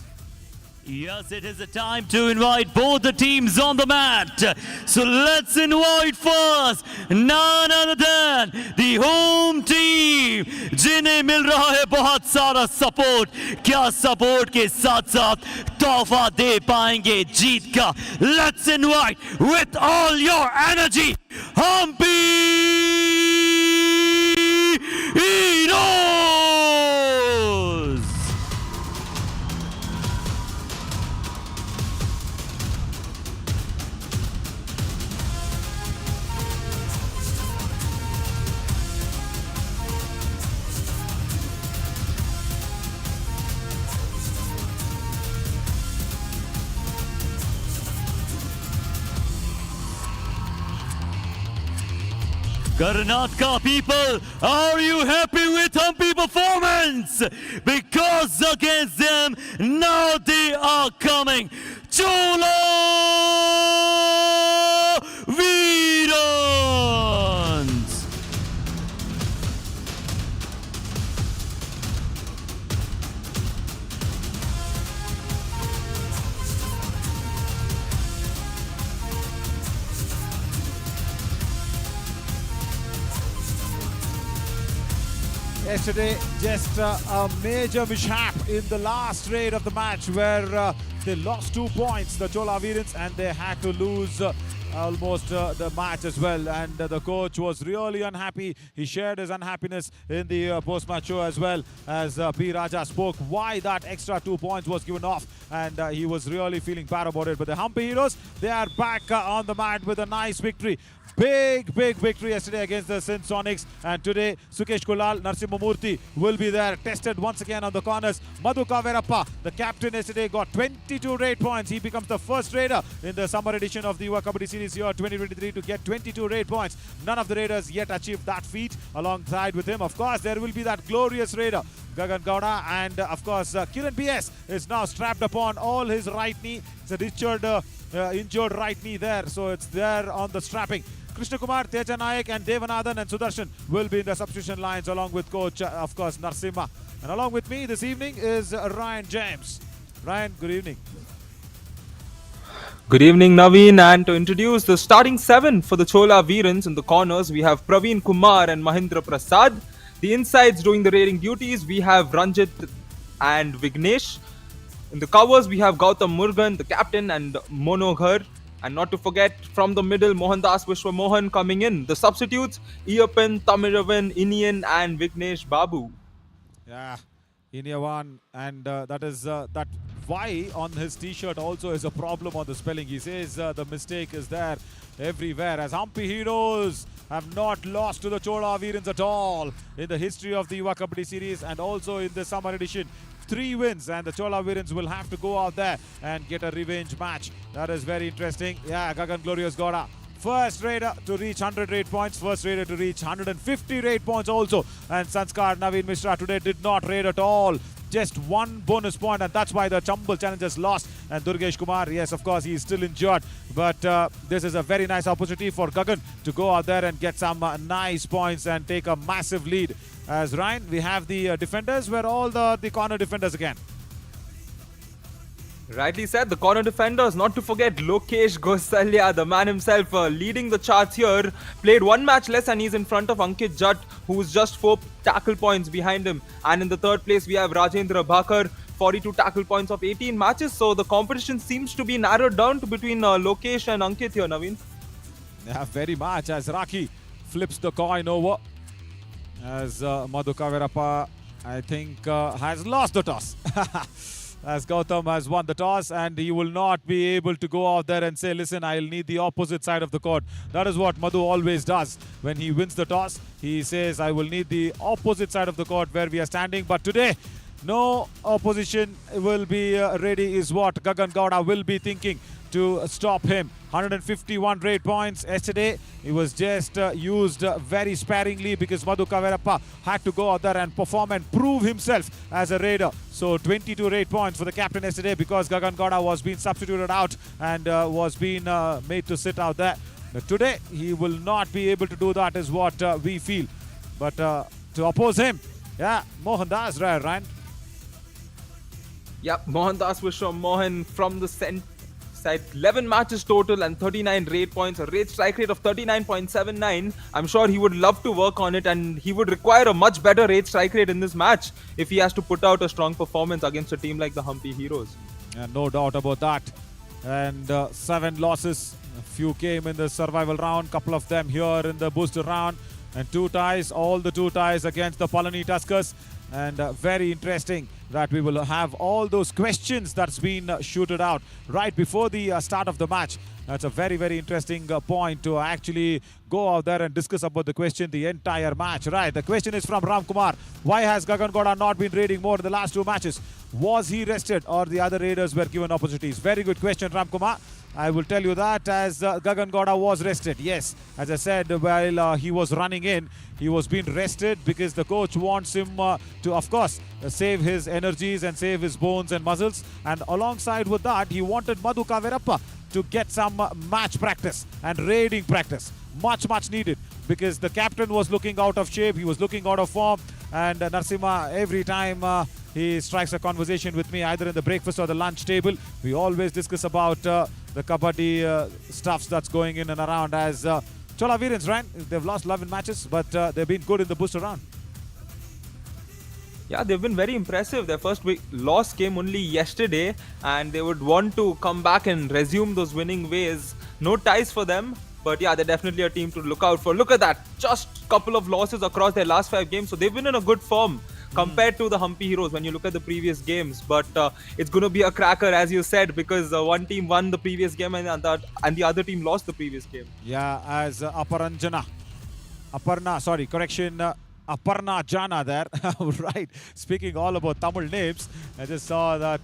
Yes, it is the time to invite both the teams on the mat. So let's invite first none other than the home team, जिन्हें मिल रहा है बहुत सारा support. क्या support के साथ साथ तोहफा दे पाएंगे जीत का? Let's invite with all your energy, Hampi Heroes. Karnataka people, are you happy with Hampi performance? Because against them, now they are coming. Chola Veerans! Yesterday, just a major mishap in the last raid of the match where they lost 2 points, the Chola Virens, and they had to lose almost the match as well. And the coach was really unhappy. He shared his unhappiness in the post-match show as well, as P. Raja spoke why that extra 2 points was given off, and he was really feeling bad about it. But the Hampi Heroes, they are back on the mat with a nice victory. Big victory yesterday against the Sin Sonics, and today Sukesh Kulal, Narsimhamurthy will be there, tested once again on the corners. Madhu Kaverappa, the captain, yesterday got 22 raid points. He becomes the first raider in the summer edition of the Yuva Kabaddi Series year 2023 to get 22 raid points. None of the raiders yet achieved that feat. Alongside with him, of course, there will be that glorious raider Gagan Gowda, and of course Kiran PS is now strapped upon all his right knee. It's a injured right knee there, so it's there on the strapping. Krishna Kumar, Teja Nayak and Devanathan and Sudarshan will be in the substitution lines along with coach, of course, Narsimha. And along with me this evening is Ryan James. Ryan, good evening. Good evening, Naveen. And to introduce the starting 7 for the Chola Virens, in the corners, we have Praveen Kumar and Mahindra Prasad. The insides doing the raiding duties, we have Ranjit and Vignesh. In the covers, we have Gautam Murugan, the captain, and Monoghar. And not to forget, from the middle, Mohandas Vishwamohan coming in. The substitutes, Iyappan, Tamiravan, Inian, and Vignesh Babu. Yeah, Iniavan, and that is that Y on his t-shirt also is a problem on the spelling. He says the mistake is there everywhere, as Hampi Heroes have not lost to the Chola Virens at all in the history of the Yuva Kabaddi Series, and also in the summer edition. 3 wins, and the Chola Virens will have to go out there and get a revenge match. That is very interesting. Yeah, Gagan Glorious Gowda, first raider to reach 100 raid points, first raider to reach 150 raid points also. And Sanskar Naveen Mishra today did not raid at all. Just 1 bonus point, and that's why the Chambal challengers lost. And Durgesh Kumar, yes, of course, he is still injured. But this is a very nice opportunity for Gagan to go out there and get some nice points and take a massive lead. As Ryan, we have the defenders, where all the corner defenders again. Rightly said, the corner defenders, not to forget Lokesh Gosalia, the man himself, leading the charts here. Played 1 match less and he's in front of Ankit Jatt, who's just 4 tackle points behind him. And in the 3rd place, we have Rajendra Bhakar, 42 tackle points of 18 matches. So the competition seems to be narrowed down to between Lokesh and Ankit here, Naveen. Yeah, very much, as Raki flips the coin over. As Madhu Kaverappa, I think, has lost the toss. As Gautam has won the toss, and he will not be able to go out there and say, listen, I'll need the opposite side of the court. That is what Madhu always does. When he wins the toss, he says, I will need the opposite side of the court where we are standing. But today, no opposition will be ready is what Gagan Gowda will be thinking to stop him. 151 raid points yesterday. He was just used very sparingly because Madhu Kaverappa had to go out there and perform and prove himself as a raider. So 22 raid points for the captain yesterday because Gagan Gowda was being substituted out and was being made to sit out there. But today, he will not be able to do that is what we feel. But to oppose him, yeah, Mohandas, Ryan. Yep, Mohandas Vishwamohan from the side. 11 matches total and 39 raid points, a raid strike rate of 39.79. I'm sure he would love to work on it, and he would require a much better raid strike rate in this match if he has to put out a strong performance against a team like the Hampi Heroes. Yeah, no doubt about that. And 7 losses, a few came in the survival round, couple of them here in the booster round, and 2 ties, all the 2 ties against the PALANI Tuskers. And very interesting that we will have all those questions that's been shooted out right before the start of the match. That's a very, very interesting point to actually go out there and discuss about the question the entire match. Right, the question is from Ram Kumar. Why has Gagan Gowda not been raiding more in the last 2 matches? Was he rested or the other raiders were given opportunities? Very good question, Ram Kumar. I will tell you that as Gagan Gowda was rested. Yes, as I said, while he was running in, he was being rested because the coach wants him to, of course, save his energies and save his bones and muscles. And alongside with that, he wanted Madhu Kaverappa to get some match practice and raiding practice. Much needed because the captain was looking out of shape. He was looking out of form. And Narsimha, every time he strikes a conversation with me, either in the breakfast or the lunch table, we always discuss about the Kabaddi stuffs that's going in and around. As Chola Virens ran, they've lost 11 matches, but they've been good in the booster round. Yeah, they've been very impressive. Their first loss came only yesterday, and they would want to come back and resume those winning ways. No ties for them, but yeah, they're definitely a team to look out for. Look at that, just couple of losses across their last 5 games, so they've been in a good form compared to the Humpy Heroes when you look at the previous games. But it's going to be a cracker, as you said, because one team won the previous game and the other team lost the previous game. Yeah, as Aparna, Aparna Jana there. Right. Speaking all about Tamil names, I just saw that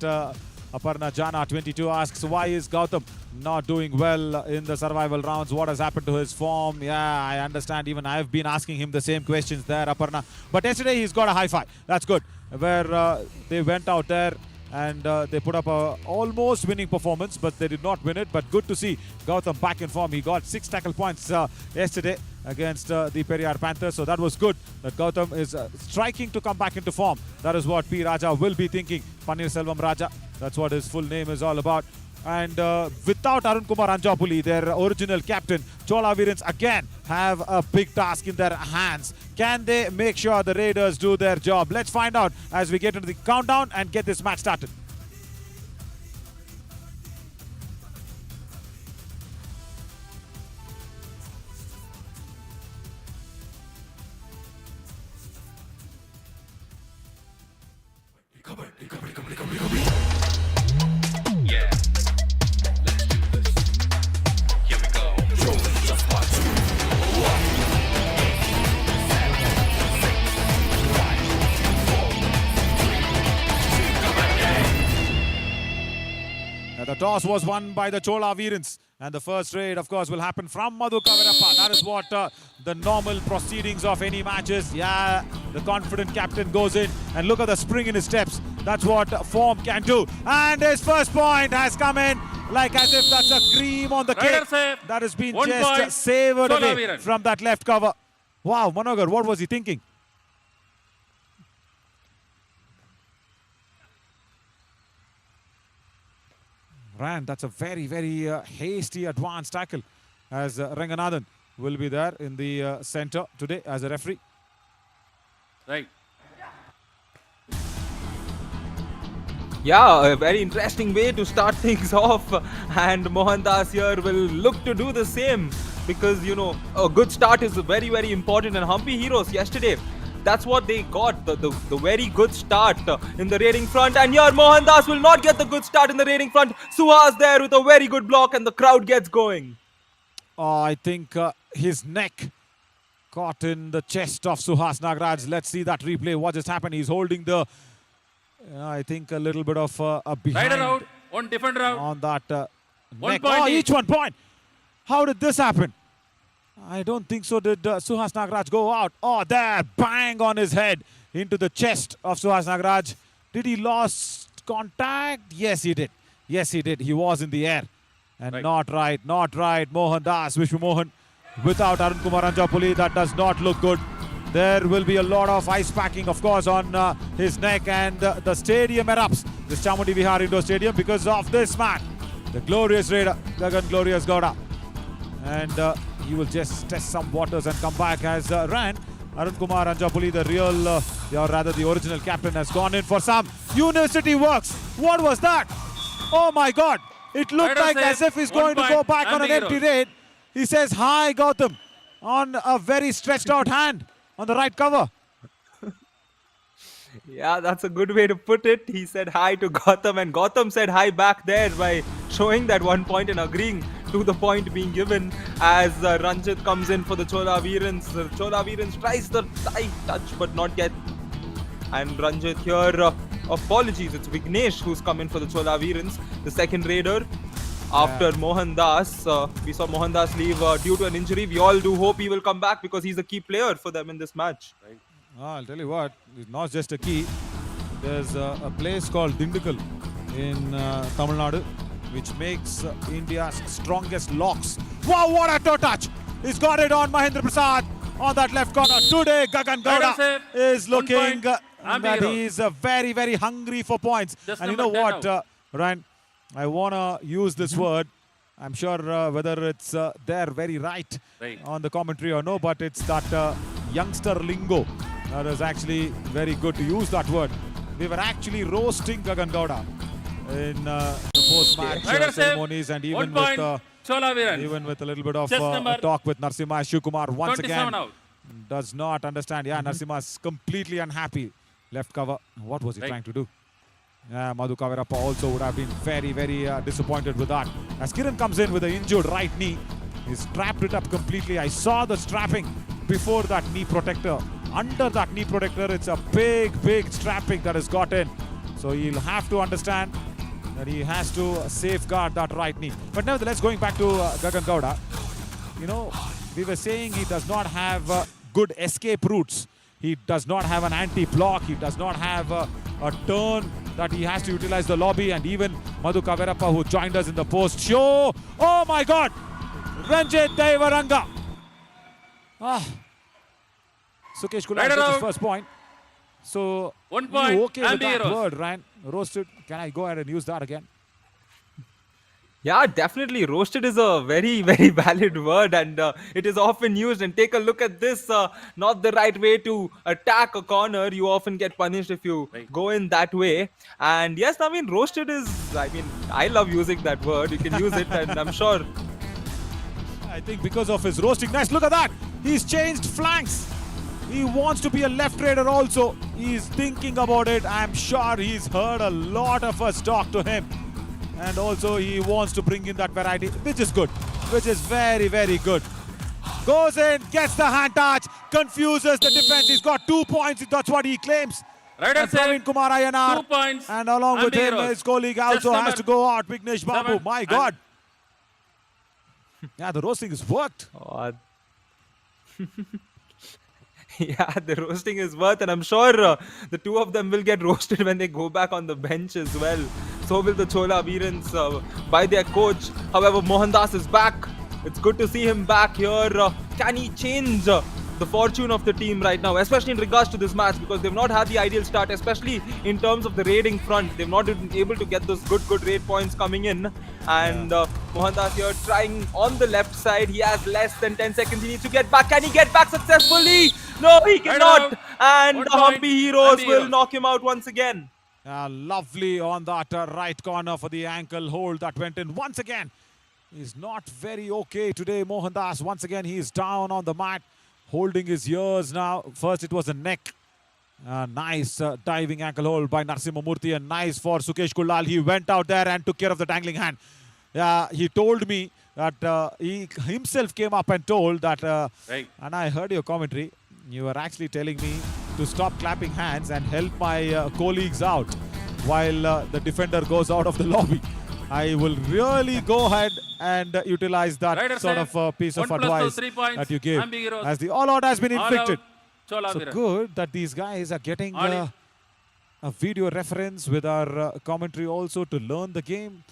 Aparna Jana 22 asks, why is Gautam not doing well in the survival rounds? What has happened to his form? Yeah, I understand. Even I have been asking him the same questions there, Aparna. But yesterday he's got a high five. That's good. Where they went out there and they put up a almost winning performance, but they did not win it. But good to see Gautam back in form. He got 6 tackle points yesterday against the Periyar Panthers. So that was good that Gautam is striking to come back into form. That is what P. Raja will be thinking. Pannirselvam Raja, that's what his full name is all about. And without Arun Kumar Anjapuli, their original captain, Chola Virens again have a big task in their hands. Can they make sure the Raiders do their job? Let's find out as we get into the countdown and get this match started. The toss was won by the Chola Virens, and the first raid, of course, will happen from Madhu Kavirappa. That is what the normal proceedings of any match is. Yeah, the confident captain goes in, and look at the spring in his steps. That's what form can do. And his first point has come in, like as if that's a cream on the cake. That has been just saved away from that left cover. Wow, Manogar, what was he thinking? Rand, that's a very, very hasty advanced tackle, as Ranganathan will be there in the center today as a referee. Right. Yeah, a very interesting way to start things off, and Mohandas here will look to do the same, because you know a good start is very, very important. And Humpy Heroes yesterday, that's what they got, the very good start in the raiding front. And here Mohandas will not get the good start in the raiding front. Suhas there with a very good block, and the crowd gets going. I think his neck caught in the chest of Suhas Nagraj. Let's see that replay. What just happened? He's holding the, I think, a little bit of a behind. Rider out, one defender out. On that One neck. point Oh, each. each 1 point. How did this happen? I don't think so. Did Suhas Nagraj go out? Oh, there, bang on his head into the chest of Suhas Nagraj. Did he lost contact? Yes, he did. Yes, he did. He was in the air. And not right. Mohan Das, Vishnu Mohan, without Arun Kumar Anjapuli, that does not look good. There will be a lot of ice packing, of course, on his neck, and the stadium erupts, this Chamundi Vihar Indoor Stadium, because of this man, the glorious Raider, Gagan Glorious Gowda. And he will just test some waters and come back as Arun Kumar Anjapuli, the real, or rather the original captain, has gone in for some university works. What was that? Oh my God. It looked like as if he's going to go back on an empty raid. He says, hi Gautam, on a very stretched out hand on the right cover. Yeah, that's a good way to put it. He said hi to Gautam, and Gautam said hi back there by showing that 1 point and agreeing to the point being given as Ranjit comes in for the Chola Virens. Chola Virens tries the tight touch but not get. And Ranjit here, apologies, it's Vignesh who's come in for the Chola Virens, the second raider. After Mohan Das, we saw Mohan Das leave due to an injury. We all do hope he will come back because he's a key player for them in this match. Right. I'll tell you what, it's not just a key. There's a place called Dindigul in Tamil Nadu, which makes India's strongest locks. Wow, what a toe touch! He's got it on Mahendra Prasad on that left corner. Today, Gagan Gowda is looking that he's very, very hungry for points. Just and you know what, Ryan, I want to use this word. I'm sure whether it's there very right on the commentary or no, but it's that youngster lingo That is actually very good to use that word. We were actually roasting Gagan Gowda in the post-match ceremonies, and even with a little bit of talk with Narasimha Shivkumar once again does not understand. Yeah, Narasimha is completely unhappy. Left cover. What was he trying to do? Madhu Kavirappa also would have been very, very disappointed with that. As Kiran comes in with an injured right knee, he's strapped it up completely. I saw the strapping before that knee protector. Under that knee protector, it's a big, big strapping that has got in. So he'll have to understand that he has to safeguard that right knee. But nevertheless, going back to Gagan Gowda, you know, we were saying he does not have good escape routes. He does not have an anti-block. He does not have a turn that he has to utilize the lobby. And even Madhu Kavirappa, who joined us in the post show. Oh my God! Ranjit Devaranga. Sukesh Kulal gets his first point. So, 1 point. you okay with that Heroes. word, Ryan? Roasted. Can I go ahead and use that again? Yeah, definitely. Roasted is a very, very valid word, and it is often used. And take a look at this. Not the right way to attack a corner. You often get punished if you go in that way. And yes, I mean, roasted is, I love using that word. You can use it, and I'm sure. I think because of his roasting. Nice, look at that. He's changed flanks. He wants to be a left raider also. He's thinking about it. I'm sure he's heard a lot of us talk to him. And also he wants to bring in that variety, which is good. Which is very, very good. Goes in, gets the hand touch, confuses the defense. He's got 2 points. That's what he claims. Rider And Praveen Kumar Ayanar. 2 points. And along with him, Heroes. his colleague Just also has number to go out. Vignesh Babu. 7. My God. Yeah, the roasting has worked. Oh, yeah, the roasting is worth, and I'm sure the two of them will get roasted when they go back on the bench as well. So will the Chola Veerans by their coach. However, Mohandas is back. It's good to see him back here. Can he change the fortune of the team right now, especially in regards to this match, because they've not had the ideal start, especially in terms of the raiding front. They've not been able to get those good raid points coming in. And Mohandas here trying on the left side. He has less than 10 seconds. He needs to get back. Can he get back successfully? No, he cannot. And the Humpy Heroes will knock him out once again. Lovely on that right corner for the ankle hold that went in once again. He's not very okay today, Mohandas. Once again, he's down on the mat, holding his ears now. First, it was a neck. Nice diving ankle hold by Narasimha Murthy, and nice for Sukesh Kulal. He went out there and took care of the dangling hand. He told me that he himself came up and told that, and I heard your commentary. You were actually telling me to stop clapping hands and help my colleagues out while the defender goes out of the lobby. I will really go ahead and utilize that sort of piece of advice that you give, as the all-out has been inflicted. So good that these guys are getting a video reference with our commentary also to learn the game,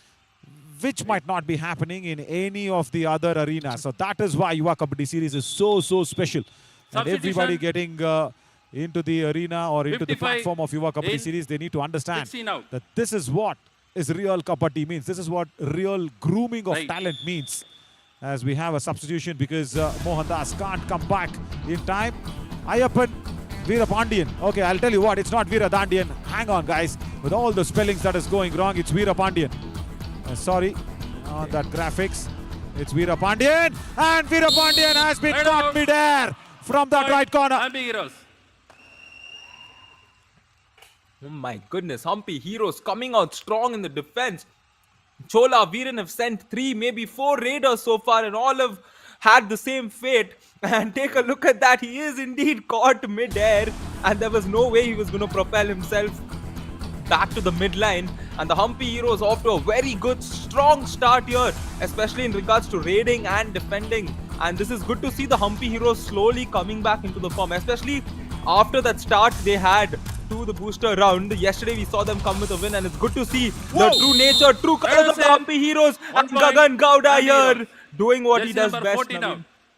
which might not be happening in any of the other arenas. So that is why Yuva Kabaddi series is so special. And everybody getting into the arena or into the platform of Yuva Kabaddi series, they need to understand that this is what is real Kabaddi means. This is what real grooming of talent means. As we have a substitution because Mohandas can't come back in time. Ayappan Veerapandiyan. Okay, I'll tell you what, it's not Veeradandiyan. Hang on, guys. With all the spellings that is going wrong, it's Veerapandiyan. Sorry on that graphics. It's Veerapandiyan. And Veerapandiyan has been caught mid-air from that right corner. Oh my goodness, Humpy Heroes coming out strong in the defense. Chola Veeran have sent 3, maybe 4 raiders so far, and all have had the same fate. And take a look at that, he is indeed caught mid-air, and there was no way he was going to propel himself back to the midline. And the Humpy Heroes off to a very good, strong start here, especially in regards to raiding and defending. And this is good to see the Humpy Heroes slowly coming back into the form, especially after that start they had to the booster round. Yesterday we saw them come with a win, and it's good to see the true nature, true colors of the Humpy Heroes. And Gagan Gowda here doing what he does best.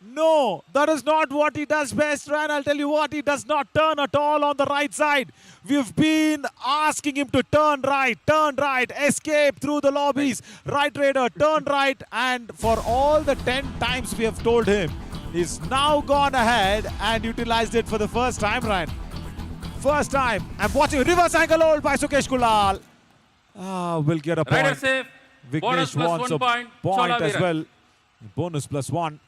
No, that is not what he does best, Ryan. I'll tell you what, he does not turn at all on the right side. We've been asking him to turn right, escape through the lobbies, right raider, turn right, and for all the 10 times we have told him, he's now gone ahead and utilized it for the first time, Ryan. First time. I'm watching reverse angle hold by Sukesh Kulal. Will get a point. Rider safe. Bonus Vignesh plus wants 1 a point. point Chola as Viran. well. Bonus plus 1.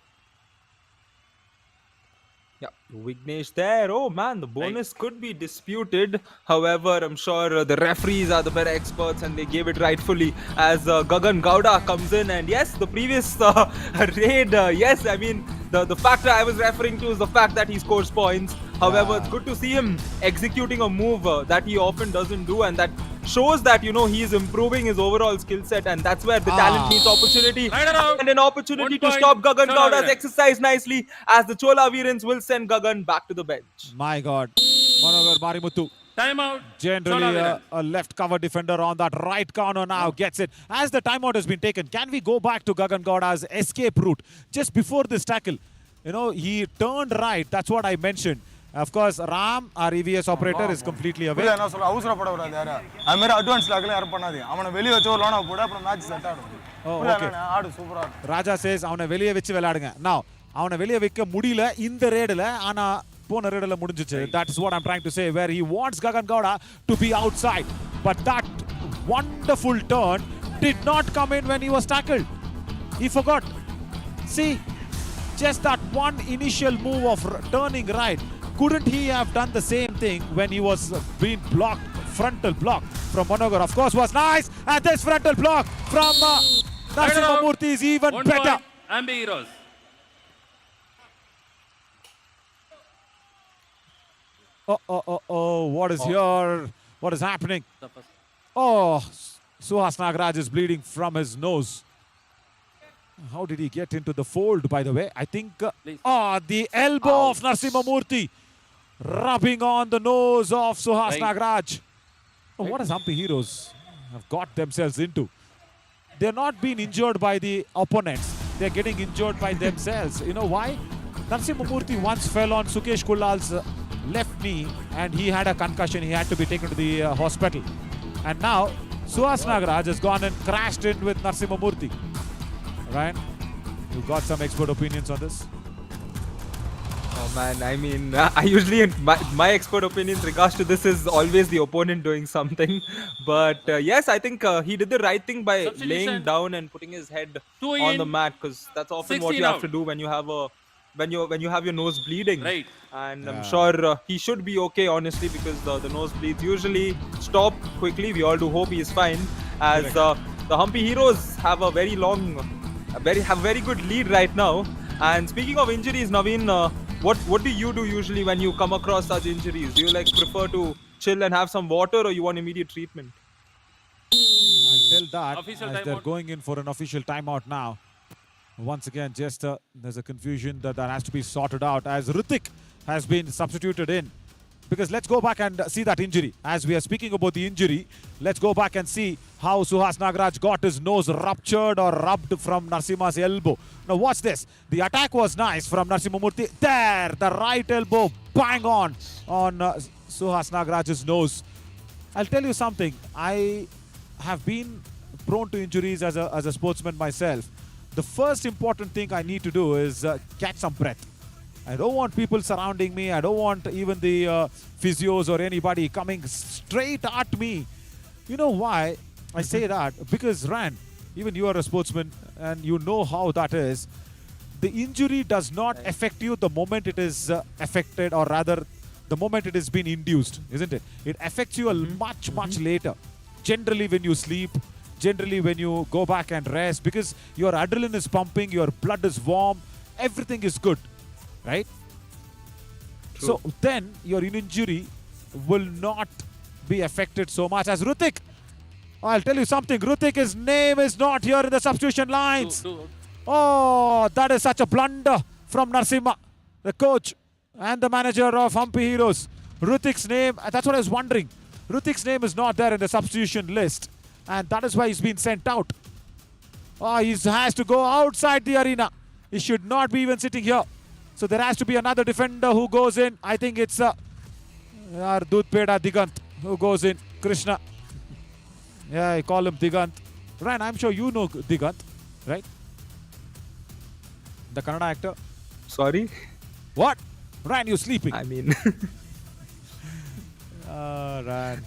Yeah, Vignesh there. Oh man, the bonus could be disputed. However, I'm sure the referees are the better experts and they gave it rightfully as Gagan Gowda comes in. And yes, the previous raid, yes, I mean, the factor I was referring to is the fact that he scores points. However, it's good to see him executing a move that he often doesn't do, and that shows that, you know, he is improving his overall skill set, and that's where the talent meets opportunity. Rider out. And an opportunity 1 to point. stop Gagan Chola Gowda's Viran. exercise nicely as the Chola Virans will send Gagan back to the bench. My God. Manogar Marimuthu. Timeout. Generally, Chola Viran. a left cover defender on that right corner now gets it. As the timeout has been taken, can we go back to Gagan Gowda's escape route? Just before this tackle, you know, he turned right. That's what I mentioned. Of course, Ram, our EVS operator, is completely away. என்ன சொல்ல அவசரப்படக்கூடாது யாரு அது மாதிரி advance லாக்ல யாரும் பண்ணாதீங்க அவனை வெளிய வச்சு ஒரு லானா போட அப்புறம் மேட்ச் செட் ஆகும் okay. ஆடு சூப்பரா இருக்கு Raja says அவனை வெளியே வச்சு விளையாடுங்க. Now, அவனை வெளியே வைக்க முடியல இந்த ரேடில், ஆனா போன ரேடில் முடிஞ்சிச்சு. That is what I'm trying to say, where he wants Gagan Gowda to be outside. But that wonderful turn did not come in when he was tackled. He forgot. See, just that one initial move of turning right. Couldn't he have done the same thing when he was being blocked, frontal block from Manogar? Of course, was nice. And this frontal block from Narasimhamurthy is even 1 better. point. Ambi Heroes. Oh, what is here? What is happening? Oh, Suhas Nagaraj is bleeding from his nose. How did he get into the fold, by the way? I think, the elbow of Narasimhamurthy rubbing on the nose of Suhas Nagaraj. Oh, what has Hampi Heroes have got themselves into? They're not being injured by the opponents. They're getting injured by themselves. You know why? Narasimhamurthy once fell on Sukesh Kulal's left knee and he had a concussion. He had to be taken to the hospital. And now, Suhas Nagaraj has gone and crashed in with Narasimhamurthy. Ryan, you've got some expert opinions on this? Oh man, I mean, I usually, my expert opinion in regards to this is always the opponent doing something. But yes, I think he did the right thing by laying down and putting his head on the mat, because that's often what you have to do when you have a when you have your nose bleeding. Right. And I'm sure he should be okay, honestly, because the nose bleeds usually stop quickly. We all do hope he is fine, as the Hampi Heroes have a very very good lead right now. And speaking of injuries, Naveen, what do you do usually when you come across such injuries? Do you like prefer to chill and have some water, or you want immediate treatment? Until that, Official as they're timeout. going in for an official timeout now. Once again, just there's a confusion that has to be sorted out as Hrithik has been substituted in. Because let's go back and see that injury. As we are speaking about the injury, let's go back and see how Suhas Nagaraj got his nose ruptured or rubbed from Narasimha's elbow. Now watch this. The attack was nice from Narasimhamurthy. There, the right elbow bang on Suhas Nagaraj's nose. I'll tell you something. I have been prone to injuries as a sportsman myself. The first important thing I need to do is catch some breath. I don't want people surrounding me. I don't want even the physios or anybody coming straight at me. You know why I say that? Because, Rand, even you are a sportsman and you know how that is. The injury does not affect you the moment it is affected, or rather, the moment it has been induced, isn't it? It affects you much later. Generally, when you sleep, generally when you go back and rest, because your adrenaline is pumping, your blood is warm, everything is good, right? True. So then your injury will not be affected so much as Hrithik. I'll tell you something, Hrithik's name is not here in the substitution lines. Oh, that is such a blunder from Narasimha, the coach and the manager of Hampi Heroes. Hrithik's name, that's what I was wondering. Hrithik's name is not there in the substitution list, and that is why he's been sent out. Oh, he has to go outside the arena. He should not be even sitting here. So there has to be another defender who goes in. I think it's our Dudpeda Digant who goes in. Krishna. Yeah, I call him Digant. Ryan, I'm sure you know Digant, right? The Kannada actor. Sorry? What? Ryan, you're sleeping. I mean... Ran.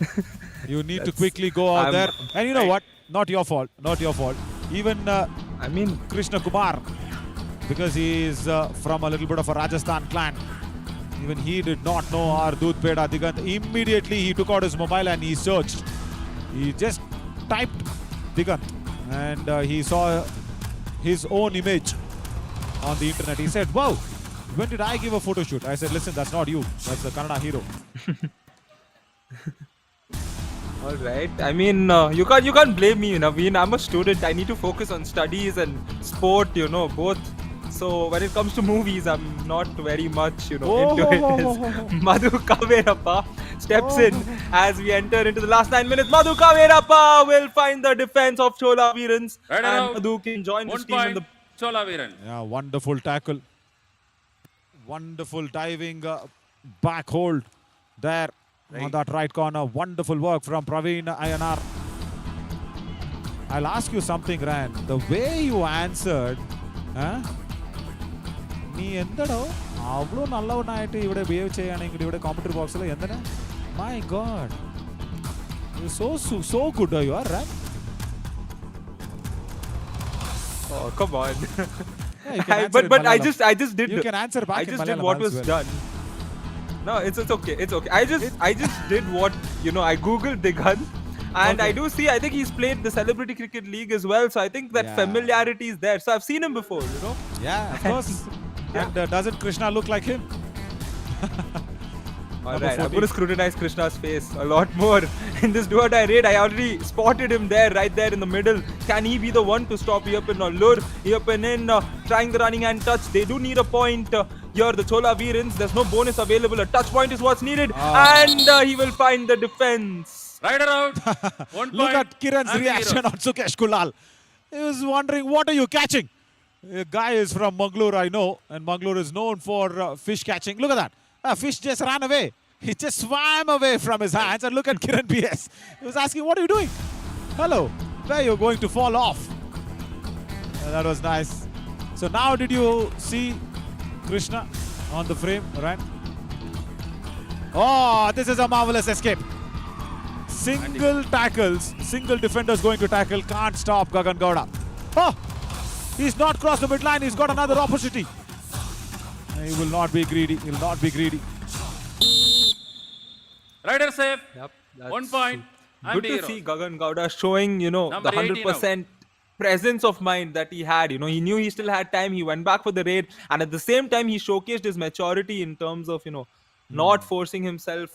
You need to quickly go out there. And you know what? Not your fault. Not your fault. Even I mean, Krishna Kumar, because he is from a little bit of a Rajasthan clan, even he did not know our Doodh Peda Digant. Immediately he took out his mobile and he searched. He just typed Digant and he saw his own image on the internet. He said, wow, when did I give a photo shoot? I said, listen, that's not you. That's the Kannada hero. all right. I mean, you can't blame me, Naveen. I'm a student. I need to focus on studies and sport, both. So when it comes to movies, I'm not very much, into it. Madhu Kaverappa steps in as we enter into the last 9 minutes. Madhu Kaverappa will find the defense of Chola Veerans, Right and around. Madhu can join this 1 team in point, the. Chola Veerans. Yeah, wonderful tackle. Wonderful diving back hold there on that right corner. Wonderful work from Praveen Ayanar. I'll ask you something, Ran. The way you answered, നീ എന്തടോ അവളോ നല്ലവണ്ണായിട്ട് ഇവിടെ behave ചെയ്യുകയാണെങ്കിൽ ഇവിടെ commentary ബോക്സിൽ എന്തിനാ my God so good you are, right? Oh, come on. Yeah, you can answer in but I Malayalam. just did. You can answer back I in just did Malayalam what as was well. done. No, it's okay. It's okay. I just did what I googled Digant, and Okay. I do see. I think he's played the Celebrity Cricket League as well, so I think that Yeah. familiarity is there. So I've seen him before. Yeah, of course. And doesn't Krishna look like him? All Number right, I'm 14. going to scrutinize Krishna's face a lot more in this do or die raid. I already spotted him there, right there in the middle. Can he be the one to stop Iyappan or lure Iyappan in? Trying the running hand touch. They do need a point here. The Chola Veerans. There's no bonus available. A touch point is what's needed, and he will find the defense. Right around. 1 point. Look at Kiran's and the reaction heroes. on Sukesh Kulal. He was wondering, what are you catching? The guy is from Mangalore, I know, and Mangalore is known for fish catching. Look at that. A fish just ran away. He just swam away from his hands. And look at Kiran BS. He was asking, what are you doing? Hello, where are you going to fall off? That was nice. So now did you see Krishna on the frame, right? Oh, this is a marvelous escape. Single tackles, single defenders going to tackle, can't stop Gagan Gowda. Oh, he's not crossed the midline, he's got another opportunity. He will not be greedy, he will not be greedy. Rider safe. Yep, 1 point. And Good the to heroes. see Gagan Gowda showing, the Number 18 100% presence of mind that he had. He knew he still had time. He went back for the raid, and at the same time, he showcased his maturity in terms of, not forcing himself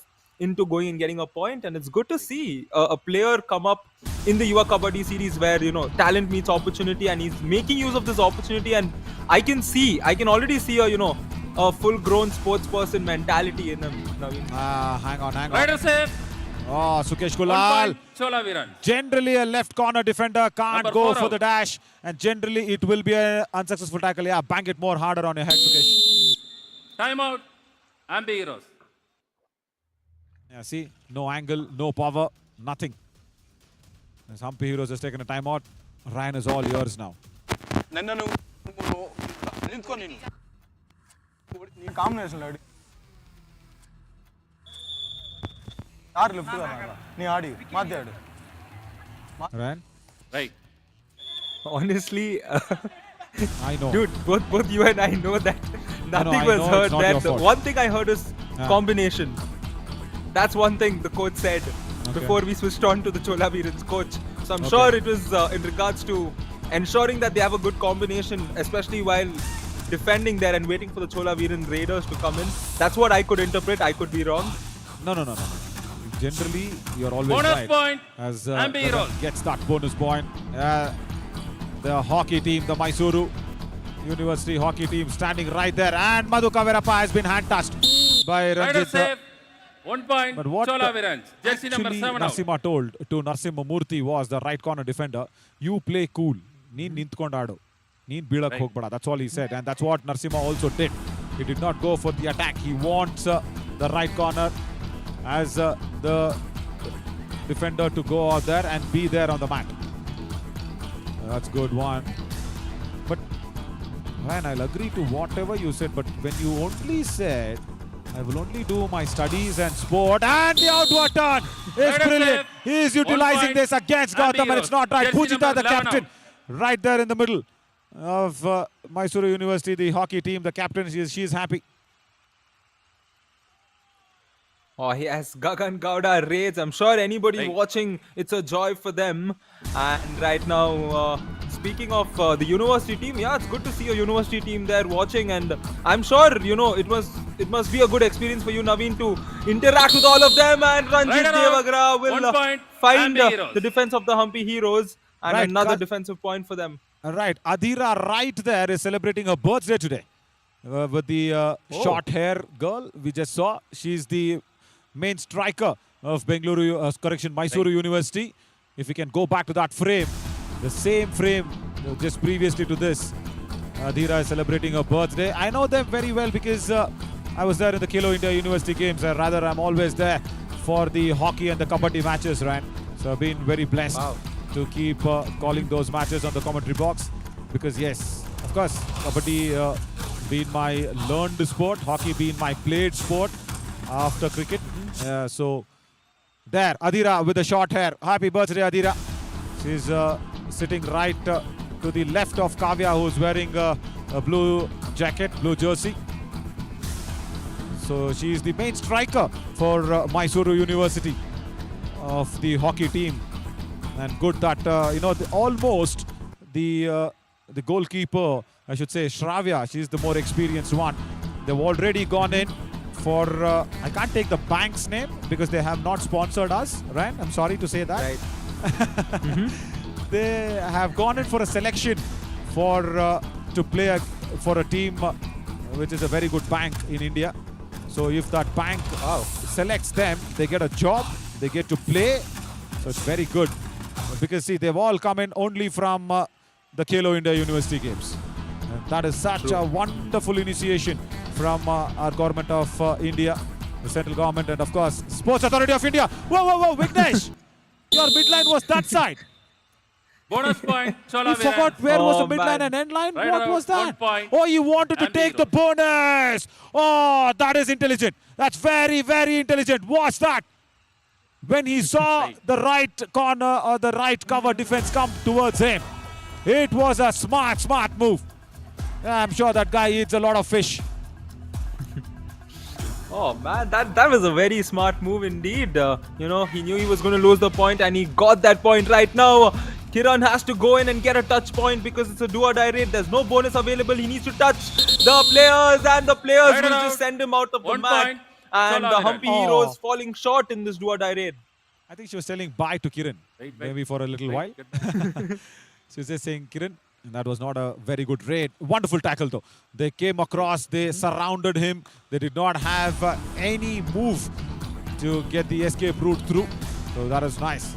into going and getting a point. And it's good to see a player come up in the Yuva Kabaddi series where, talent meets opportunity, and he's making use of this opportunity. And I can already see a full-grown sports person mentality in him, Naveen. Hang on. Rider safe. Oh, Sukesh 1 Kulal. point. Chola Veerans. Generally a left corner defender can't Number go 4 for out. the dash, and generally it will be an unsuccessful tackle. Yeah, bang it more harder on your head, Sukesh. Time out. And the heroes. Yeah, see, no angle, no power, nothing. As Hampi Heroes has taken a timeout. Ryan is all yours now. నిన్న నువ్వు నించుకో నేను నీ combination ఆడి ఆరు lift నీ ఆడి మధ్య ఆడు Ryan, Right. Honestly, I know. dude, both you and I know that nothing I was know it's heard not there. your The fault. one thing I heard is combination. That's one thing the coach said before we switched on to the Chola Veerans coach. So I'm sure it was in regards to ensuring that they have a good combination, especially while defending there and waiting for the Chola Veeran Raiders to come in. That's what I could interpret. I could be wrong. No. Generally, you're always Bonus right. point. As And be heroes. gets that bonus point. The hockey team, the Mysuru University hockey team standing right there. And Madhu Kaverappa has been hand-touched by Rider Ranjit. safe. 1 point. But what Chola Veerans. Jersey number actually 7 out. Narsimha told to Narsimha Murthy was the right corner defender, you play cool. Neen nintkondaadu. Neen beelak hogbada. That's all he said. And that's what Narsimha also did. He did not go for the attack. He wants the right corner as the defender to go out there and be there on the mat. That's good one. But Ryan, I'll agree to whatever you said, but when you only said I will only do my studies and sport. And the outward turn is brilliant. He is utilizing this against Gautam, and it's not right. Jersey Pujita, the number 11 captain, right there in the middle of Mysuru University, the hockey team. The captain, she is happy. Oh, yes, Gagan Gowda raids. I'm sure anybody watching, it's a joy for them. And right now, speaking of the university team, yeah, it's good to see a university team there watching. And I'm sure, you know, it must be a good experience for you, Naveen, to interact with all of them. And Ranjit Devagra will find the defense of the Hampi Heroes. And another defensive point for them. Right, Adira right there is celebrating her birthday today. With the short hair girl we just saw. She's the main striker of Mysuru University. If we can go back to that frame, the same frame just previously to this, Adira is celebrating her birthday. I know them very well because I was there in the Khelo India University games. Rather, I'm always there for the hockey and the kabaddi matches, right? So I've been very blessed to keep calling those matches on the commentary box. Because yes, of course, kabaddi being my learned sport, hockey being my played sport after cricket. So there, Adira with the short hair. Happy birthday, Adira. She's sitting right to the left of Kavya, who's wearing a blue jacket, blue jersey. So she's the main striker for Mysuru University of the hockey team. And good that, you know, almost the goalkeeper, I should say, Shravya, she's the more experienced one. They've already gone in for, I can't take the bank's name because they have not sponsored us, right? I'm sorry to say that. Right. They have gone in for a selection for to play for a team which is a very good bank in India. So if that bank selects them, they get a job, they get to play. So it's very good. Because see, they've all come in only from the Khelo India University games. And that is such a wonderful initiation from our government of India, the central government, and of course, Sports Authority of India. Whoa, whoa, whoa, Vignesh! Your midline was that side. Bonus point, Chola You forgot where was the midline and end line? What was that? Oh, you wanted to take the bonus. Oh, that is intelligent. That's very, very intelligent. Watch that. When he saw the right corner or the right cover defense come towards him, it was a smart move. I'm sure that guy eats a lot of fish. Oh man, that was a very smart move indeed. You know, he knew he was going to lose the point and he got that point right now. Kiran has to go in and get a touch point because it's a do-or-die raid. There's no bonus available. He needs to touch the players and the players will just send him out of the mat. And the Hampi Heroes falling short in this do-or-die raid. I think she was telling bye to Kiran, maybe for a little while. She was just saying, Kiran, and that was not a very good raid. Wonderful tackle though. They came across, they surrounded him. They did not have any move to get the escape route through. So that is nice.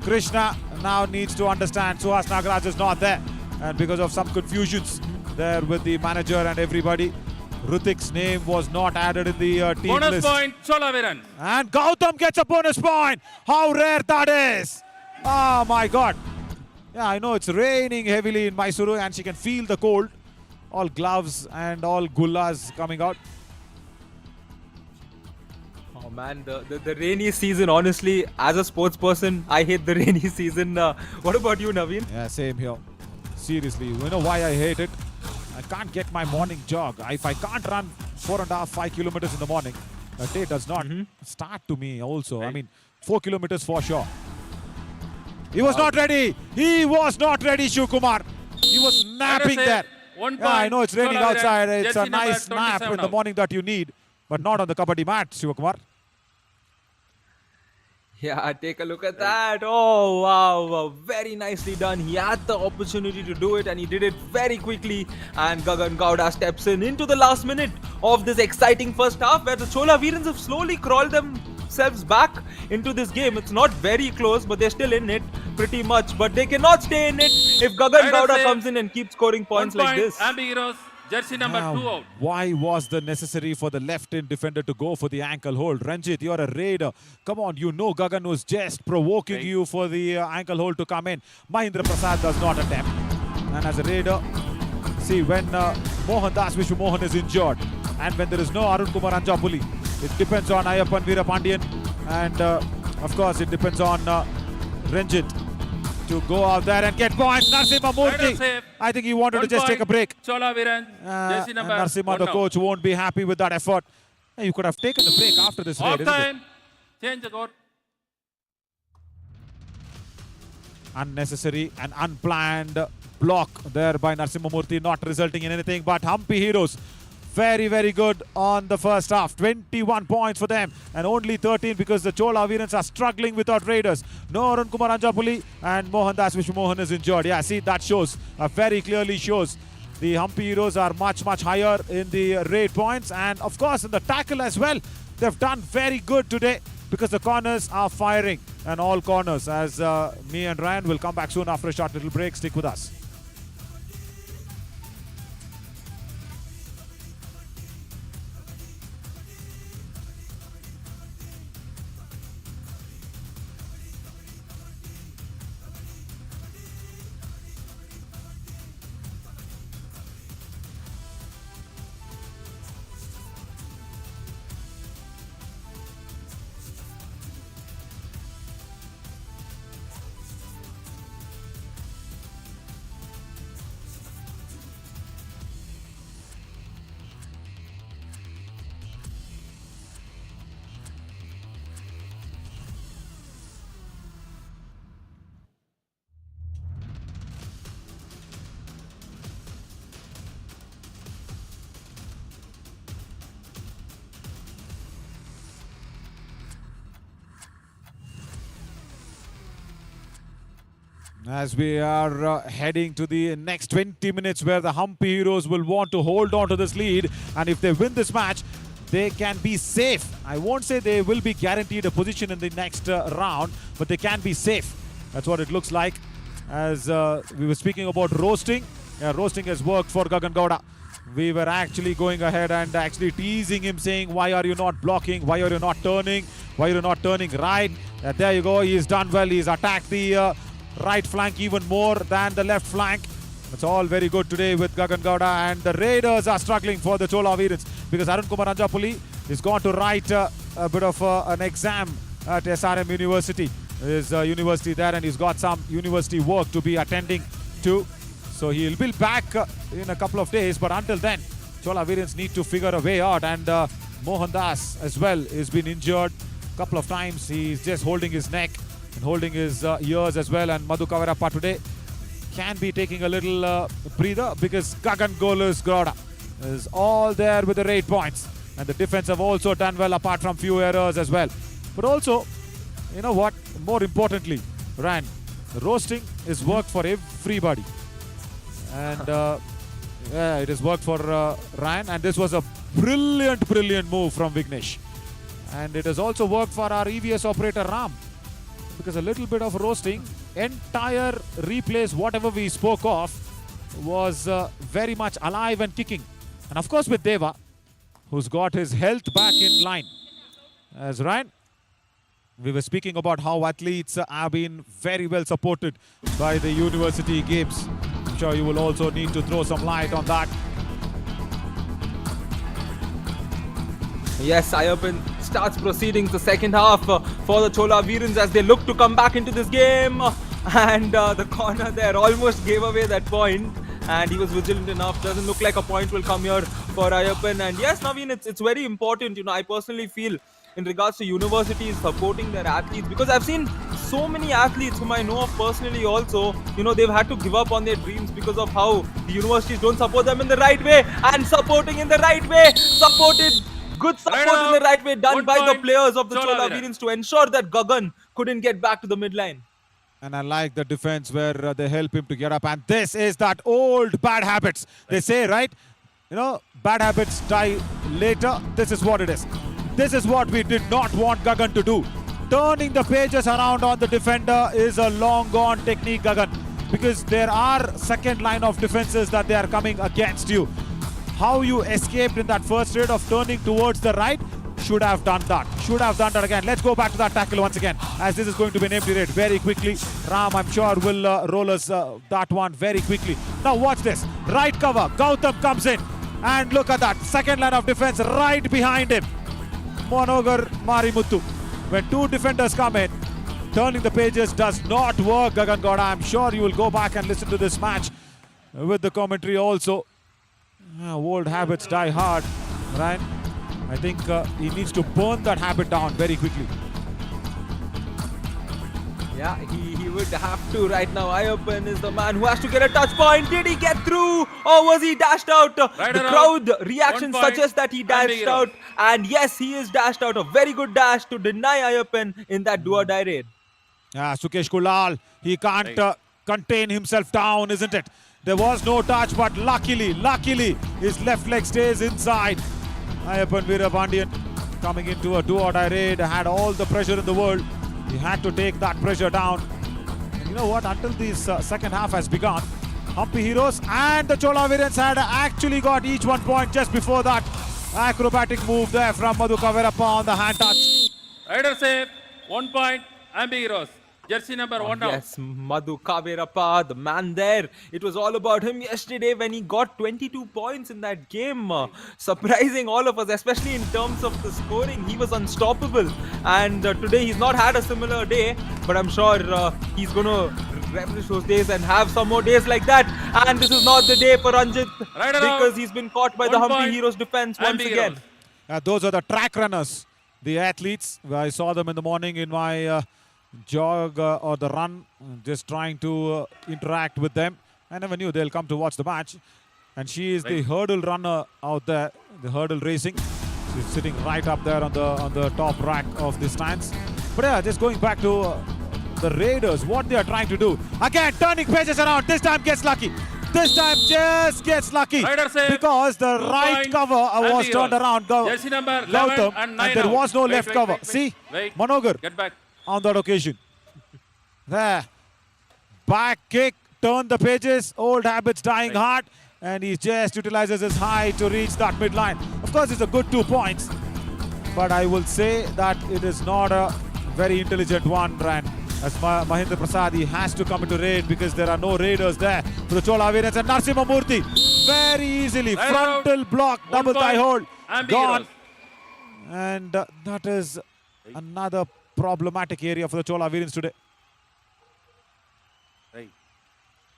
Krishna now needs to understand Suhas Nagaraj is not there. And because of some confusions there with the manager and everybody, Rutik's name was not added in the team bonus list. Point, Cholaviran. And Gautam gets a bonus point. How rare that is. Oh my God. Yeah, I know it's raining heavily in Mysuru and she can feel the cold. All gloves and all gullas coming out. Oh man, the rainy season, honestly, as a sports person, I hate the rainy season. What about you, Naveen? Yeah, same here. Seriously, you know why I hate it? I can't get my morning jog. If I can't run 4.5, 5 kilometers in the morning, the day does not start to me also. I mean, 4 kilometers for sure. He was not ready. He was not ready, Shivkumar. He was napping there. Yeah, I know it's raining outside. It's a nice nap in the morning that you need, but not on the kabaddi mat, Shivkumar. Yeah, take a look at that. Oh, wow. Very nicely done. He had the opportunity to do it and he did it very quickly. And Gagan Gowda steps into the last minute of this exciting first half where the Chola Veerans have slowly crawled themselves back into this game. It's not very close, but they're still in it pretty much. But they cannot stay in it if Gagan Gowda comes in and keeps scoring points like this. Heroes. Jersey number 2 out. Why was the necessary for the left-in defender to go for the ankle hold? Ranjit, you're a raider. Come on, you know Gagan was just provoking you for the ankle hold to come in. Mahindra Prasad does not attempt. And as a raider, see, when Mohan Das Vishwamohan is injured, and when there is no Arun Kumar Anjapuli. It depends on Ayappan Veerapandiyan, and of course it depends on Ranjit to go out there and get points. Narasimha Murthy, I think he wanted to just take a break. Chola Virans, jersey And number Narasimha, the coach, won't be happy with that effort. You could have taken the break after this Half raid, isn't it? time. Change the court. Unnecessary and unplanned block there by Narasimha Murthy, not resulting in anything. But Hampi Heroes, very, very good on the first half. 21 points for them and only 13 because the Chola Virans are struggling without Raiders. No Arun Kumar Anjapuli and Mohandas Vishwamohan is injured. Yeah, see, that shows, very clearly shows. The Hampi Heroes are much, much higher in the raid points, and of course in the tackle as well. They've done very good today because the corners are firing, and all corners, as me and Ryan will come back soon after a short little break. Stick with us. As we are heading to the next 20 minutes where the Hampi Heroes will want to hold on to this lead, and if they win this match, they can be safe. I won't say they will be guaranteed a position in the next round, but they can be safe. That's what it looks like. As we were speaking about roasting, roasting has worked for Gagan Gowda. We were actually going ahead and actually teasing him, saying, why are you not blocking? Why are you not turning? Why are you not turning right? There you go. He's done well. He's attacked the right flank even more than the left flank. It's all very good today with Gagan Gowda, and the Raiders are struggling for the Chola Virans because Arun Kumar Anjapuli is going to write a bit of an exam at SRM University. His university there, and he's got some university work to be attending to. So he'll be back in a couple of days, but until then, Chola Virans need to figure a way out, and Mohandas as well has been injured a couple of times. He's just holding his neck and holding his ears as well, and Madhu Kavarappa today can be taking a little breather because Gagan Gowda is all there with the raid points, and the defense have also done well apart from few errors as well. But also, you know what, more importantly, Ryan, roasting is worked for everybody, and yeah, it has worked for Ryan, and this was a brilliant move from Vignesh, and it has also worked for our EVS operator Ram, because a little bit of roasting, entire replays, whatever we spoke of, was very much alive and kicking. And of course with Deva, who's got his health back in line. As Ryan, we were speaking about how athletes have been very well supported by the university games. I'm sure you will also need to throw some light on that. Yes, Ayappan starts proceeding the second half for the Chola Virans as they look to come back into this game. And the corner there almost gave away that point, and he was vigilant enough. Doesn't look like a point will come here for Ayappan. And yes, Naveen, it's very important. You know, I personally feel in regards to universities supporting their athletes, because I've seen so many athletes whom I know of personally also, you know, they've had to give up on their dreams because of how the universities don't support them in the right way. And supporting in the right way, supported. Good support in the right way done by the players of the Chola Virans to ensure that Gagan couldn't get back to the midline. And I like the defense where they help him to get up. And this is that old bad habits. They say, right? You know, bad habits die later. This is what it is. This is what we did not want Gagan to do. Turning the pages around on the defender is a long gone technique, Gagan, because there are second line of defenses that they are coming against you. How you escaped in that first raid of turning towards the right, should have done that. Should have done that again. Let's go back to that tackle once again, as this is going to be an empty raid very quickly. Ram, I'm sure, will roll us that one very quickly. Now watch this. Right cover. Gautam comes in And look at that, second line of defense right behind him. Manogar Marimuthu. When two defenders come in, turning the pages does not work, Gagan Gowda. I'm sure you will go back and listen to this match with the commentary also. Old habits die hard, right? I think he needs to burn that habit down very quickly. Yeah, he would have to right now. Ayyappan is the man who has to get a touch point. Did he get through or was he dashed out? The crowd reaction suggests that he dashed out. And yes, he is dashed out. A very good dash to deny Ayyappan in that do-or-die raid. Yeah, Sukesh Kulal, he can't contain himself down, isn't it? There was no touch, but luckily, his left leg stays inside. Ayyappan Veerapandiyan coming into a do-or-die raid, had all the pressure in the world. He had to take that pressure down. And you know what? Until this second half has begun, Hampi Heroes and the Chola Virens had actually got each 1 point just before that. Acrobatic move there from Madhu Kavirappa on the hand touch. Rider save, 1 point, Hampi Heroes. Jersey number 1 out. Yes, Madhu Kavirappa, the man there. It was all about him yesterday when he got 22 points in that game. Surprising all of us, especially in terms of the scoring. He was unstoppable. And today he's not had a similar day. But I'm sure he's going to relish those days and have some more days like that. And this is not the day for Ranjit because he's been caught by the Hampi Heroes defense once again. Those are the track runners, the athletes. I saw them in the morning in my jog or the run, just trying to interact with them. I never knew they'll come to watch the match. And she is the hurdle runner out there, the hurdle racing. She's sitting right up there on the top rack of the stands. But yeah, just going back to the Raiders, what they are trying to do. Again, turning pages around. This time gets lucky. This time just gets lucky because the right cover was turned around. Gautam, and there was no left cover. See, Manogar. Get back. On that occasion. There. Back kick, turn the pages, old habits dying hard, and he just utilizes his height to reach that midline. Of course, it's a good 2 points, but I will say that it is not a very intelligent one, Ryan. As Mahendra Prasad, he has to come into raid because there are no raiders there for the Chola Virens. And Narasimha Murthy, very easily, frontal block, double thigh hold, gone. And that is another problematic area for the Chola Virens today.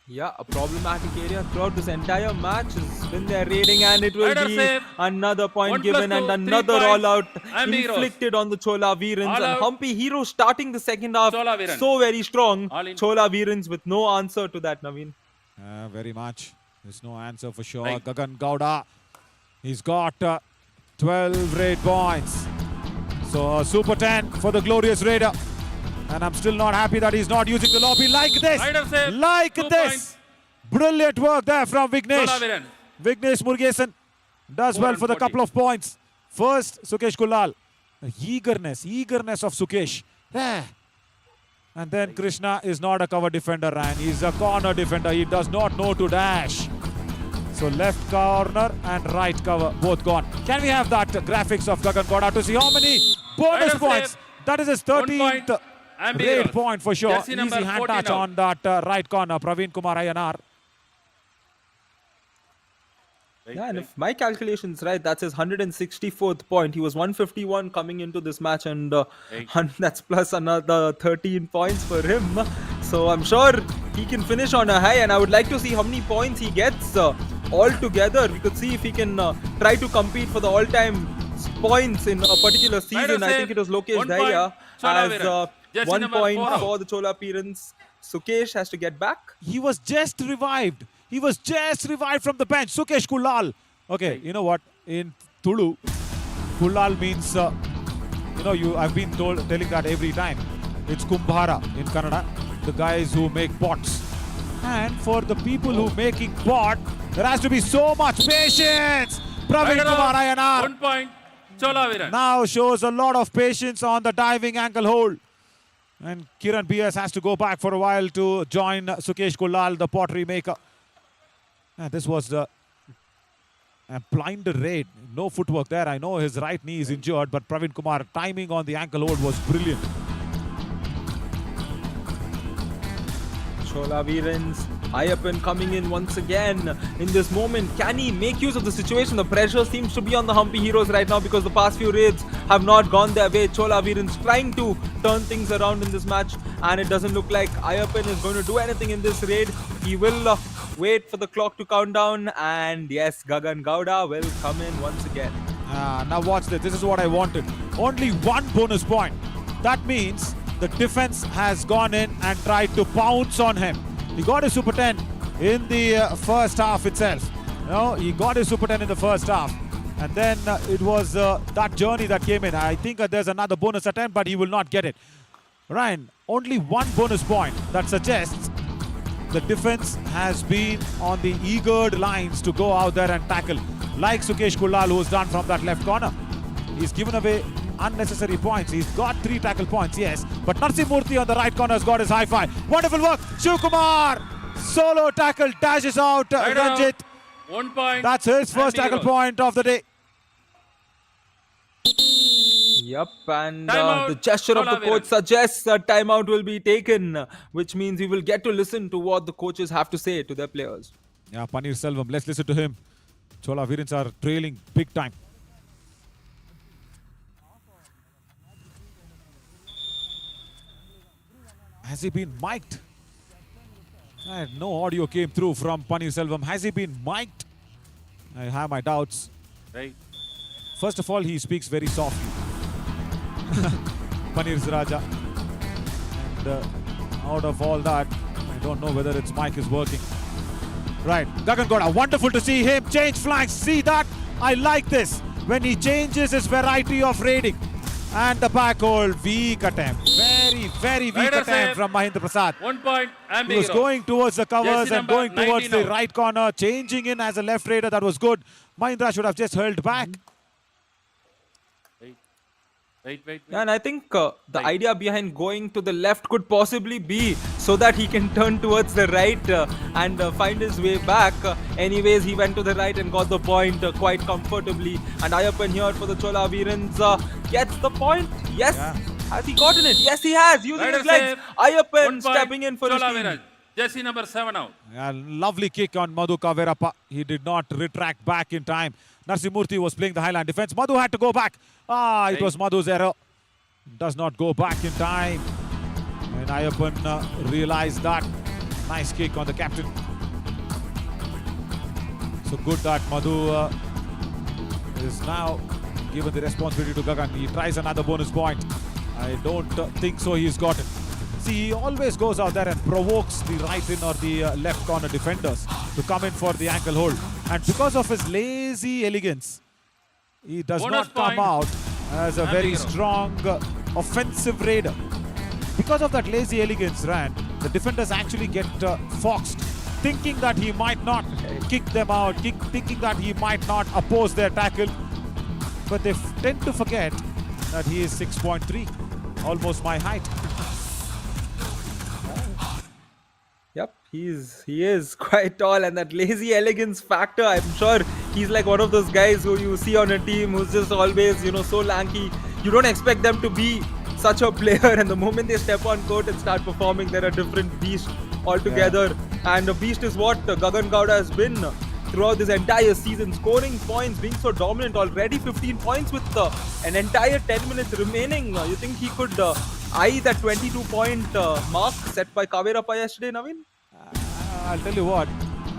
Yeah, a problematic area throughout this entire match has been their raiding, and it will be another point given and another all-out inflicted on the Chola Virens. And Hampi Heroes starting the second half so very strong. Chola Virens with no answer to that, Naveen. Very much. There's no answer for sure. Gagan Gowda, he's got 12 raid points. So Super 10 for the glorious Raider. And I'm still not happy that he's not using the lobby like this. Like this. Brilliant work there from Vignesh. Vignesh Murugesan does well for the couple of points. First, Sukesh Kulal. The eagerness of Sukesh. There. And then Krishna is not a cover defender, and he's a corner defender. He does not know to dash. So left corner and right cover, both gone. Can we have that graphics of Gagan Gowda to see how many bonus points? That is his 13th raid point for sure. Easy hand touch on that right corner, Praveen Kumar Ayanar. Yeah, and if my calculation's right, that's his 164th point. He was 151 coming into this match, and that's plus another 13 points for him. So I'm sure he can finish on a high, and I would like to see how many points he gets all together. We could see if he can try to compete for the all-time points in a particular season. I think it was Lokesh Dahya as 1 point for the Chola Virens. Sukesh has to get back. He was just revived. He was just revived from the bench. Sukesh Kulal. Okay, you know what? In Tulu, Kulal means, I've been telling that every time. It's Kumbhara in Kannada. The guys who make pots. And for the people who making pot, there has to be so much patience. Praveen Kumar Ayanar 1 point. Chola Virens now shows a lot of patience on the diving ankle hold. And Kiran BS has to go back for a while to join Sukesh Kulal, the pottery maker. And this was a blind raid. No footwork there. I know his right knee is injured, but Praveen Kumar timing on the ankle hold was brilliant. Chola Veerans, Ayyappan coming in once again in this moment. Can he make use of the situation? The pressure seems to be on the Humpy Heroes right now because the past few raids have not gone their way. Chola Veerans trying to turn things around in this match, and it doesn't look like Ayyappan is going to do anything in this raid. He will wait for the clock to count down, and yes, Gagan Gowda will come in once again. Now watch this. This is what I wanted. Only one bonus point. That means the defense has gone in and tried to pounce on him. He got his Super 10 in the first half itself. He got his Super 10 in the first half. And then it was that journey that came in. I think there's another bonus attempt, but he will not get it. Ryan, only one bonus point. That suggests the defense has been on the eager lines to go out there and tackle. Like Sukesh Kullal, who's done from that left corner. He's given away unnecessary points. He's got 3 tackle points, yes. But Narsimurthy on the right corner has got his high five. Wonderful work. Shivkumar, solo tackle, dashes out Ranjit. 1 point. That's his first tackle point of the day. Yup, and Timeout. the gesture of the Chola coach Veerans. suggests that timeout will be taken, which means we will get to listen to what the coaches have to say to their players. Yeah, Paneer Selvam, let's listen to him. Chola Veerans are trailing big time. Has he been mic'd? No audio came through from Paneer Selvam. Has he been mic'd? I have my doubts. Right. First of all, he speaks very softly. Paneer's Raja. And out of all that, I don't know whether its mic is working. Right, Gagan Gowda, wonderful to see him change flanks. See that? I like this. When he changes his variety of raiding. And the back hold, weak attempt. Very, very weak attempt from Mahendra Prasad. 1 point. He was going towards the covers and going towards the now. right corner, changing in as a left raider. That was good. Mahindra should have just held back. Wait. Yeah, and I think the idea behind going to the left could possibly be so that he can turn towards the right and find his way back. Anyways, he went to the right and got the point quite comfortably. And Ayyappan here for the Chola Veerans gets the point. Yes. Yeah. Has he gotten it? Yes, he has. Using his legs. Ayyappan stepping in for his team. Jersey number 7 out. A lovely kick on Madhu Kaverappa. He did not retract back in time. Narsimurthy was playing the highline defense. Madhu had to go back. It was Madhu's error. Does not go back in time. And Ayyappan realized that. Nice kick on the captain. So good that Madhu is now given the responsibility to Gagan. He tries another bonus point. I don't think so he's got it. See, he always goes out there and provokes the right in or the left corner defenders to come in for the ankle hold. And because of his lazy elegance, he does Bonus not come point. out as a very strong offensive raider. Because of that lazy elegance, Rand, the defenders actually get foxed, thinking that he might not kick them out, thinking that he might not oppose their tackle. But they tend to forget that he is 6.3, almost my height. Yep, he is quite tall, and that lazy elegance factor, I'm sure he's like one of those guys who you see on a team who's just always, so lanky. You don't expect them to be such a player, and the moment they step on court and start performing, they're a different beast altogether. Yeah. And the beast is what Gagan Gowda has been throughout this entire season, scoring points, being so dominant. Already 15 points with an entire 10 minutes remaining. You think he could eye that 22-point mark set by Kaverappa yesterday, Naveen? I'll tell you what,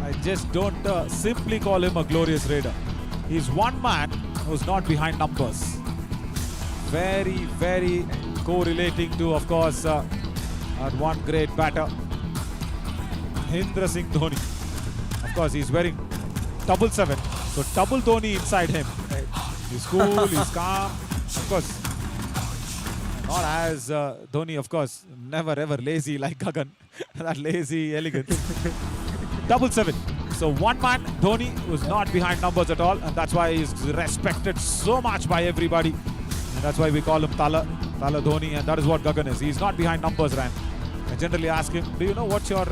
I just don't simply call him a glorious raider. He's one man who's not behind numbers. Very, very correlating to, of course, our one great batter, Mahendra Singh Dhoni. Of course, he's wearing double 7, so double Dhoni inside him. He's cool, he's calm. Of course, not as Dhoni, of course, never ever lazy like Gagan. That lazy elegance. Double 7. So one man, Dhoni, was not behind numbers at all, and that's why he's respected so much by everybody. And that's why we call him Tala Dhoni, and that is what Gagan is. He's not behind numbers, Rand. I generally ask him, do you know what's your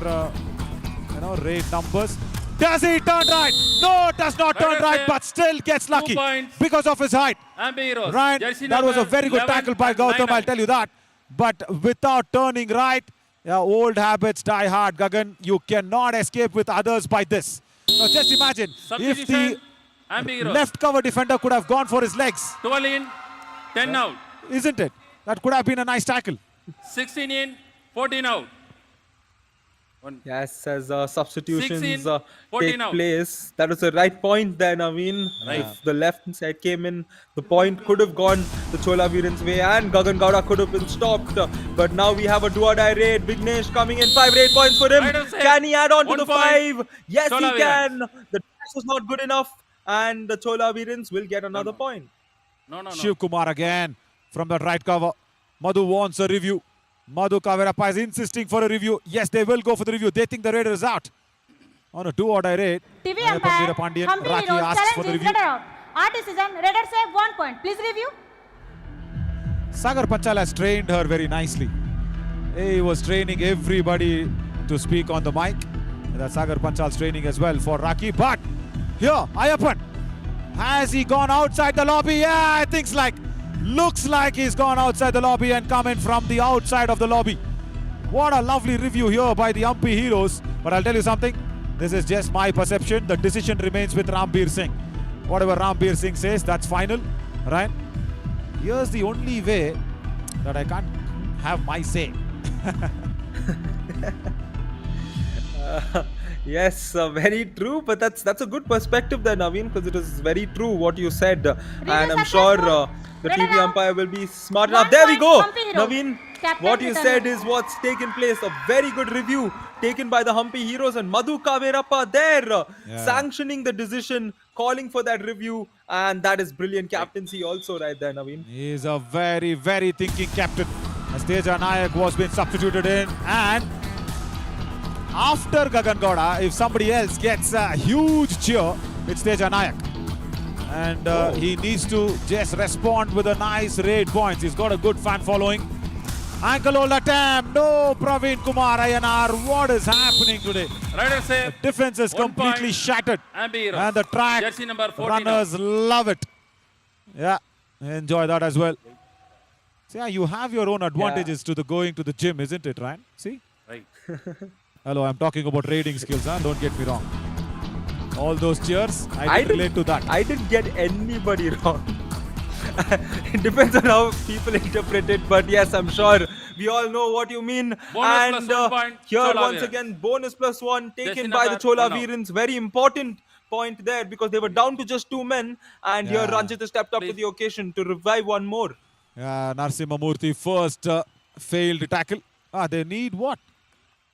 raid numbers? Does he turn right? No, does not turn right, but still gets lucky because of his height. Ryan, that was a very good tackle by Gautam, I'll tell you that. But without turning right, Yeah, old habits die hard, Gagan. You cannot escape with others by this. Now just imagine if the left cover defender could have gone for his legs. 12 in, 10 out. Isn't it? That could have been a nice tackle. 16 in, 14 out. Yes, as substitutions 16, 14 take out. place. That was the right point then, Naveen. If the left side came in, the point could have gone the Chola Virans' way and Gagan Gowda could have been stopped. But now we have a do-or-die raid. Vignesh coming in, 5 8 points for him. Can he add on to the 5? Yes, Chola he can. The dash was not good enough and the Chola Virans will get another point. No. Shiv Kumar again from that right cover. Madhu wants a review. Madhu Kavirappa is insisting for a review. Yes, they will go for the review. They think the raider is out. On a do-or-die raid. TV Ayappan umpire, Veerapandiyan, Hampi Raki Heroes asks for the challenge is review. raider out. Our decision, raider save 1 point. Please review. Sagar Panchal has trained her very nicely. He was training everybody to speak on the mic. That's Sagar Panchal's training as well for Raki. But here, Ayappan, has he gone outside the lobby? Yeah, I think looks like he's gone outside the lobby and come in from the outside of the lobby. What a lovely review here by the Hampi Heroes. But I'll tell you something, this is just my perception. The decision remains with Rambir Singh. Whatever Rambir Singh says, that's final, right? Here's the only way that I can't have my say. Yes, very true. But that's a good perspective there, Naveen, because it is very true what you said. And I'm sure the TV umpire will be smart enough. There we go, Naveen. What you said is what's taken place. A very good review taken by the Hampi Heroes and Madhu Kavirappa there, sanctioning the decision, calling for that review, and that is brilliant captaincy also right there, Naveen. He is a very, very thinking captain. As Teja Nayak was being substituted in, and after Gagan Gowda, if somebody else gets a huge cheer, it's Teja Nayak. And he needs to just respond with a nice raid points. He's got a good fan following. Ankle hold attempt. No, Praveen Kumar Ayanar. What is happening today? Rider save. The defense is completely shattered. And the track Jersey number 14 runners love it. Yeah, enjoy that as well. So yeah, you have your own advantages to the going to the gym, isn't it, Ryan? See? Right. Hello, I'm talking about raiding skills, huh? Don't get me wrong. All those cheers, I didn't relate to that. I didn't get anybody wrong. It depends on how people interpret it, but yes, I'm sure we all know what you mean. Bonus And plus 1 point. Here Chola once Virans. again, bonus plus 1 taken Jersey by the number Chola 1 out. Virans. Very important point there because they were down to just 2 men, and here Ranjit has stepped up to the occasion to revive one more. Yeah, Narasimha Murthy first failed tackle. They need what?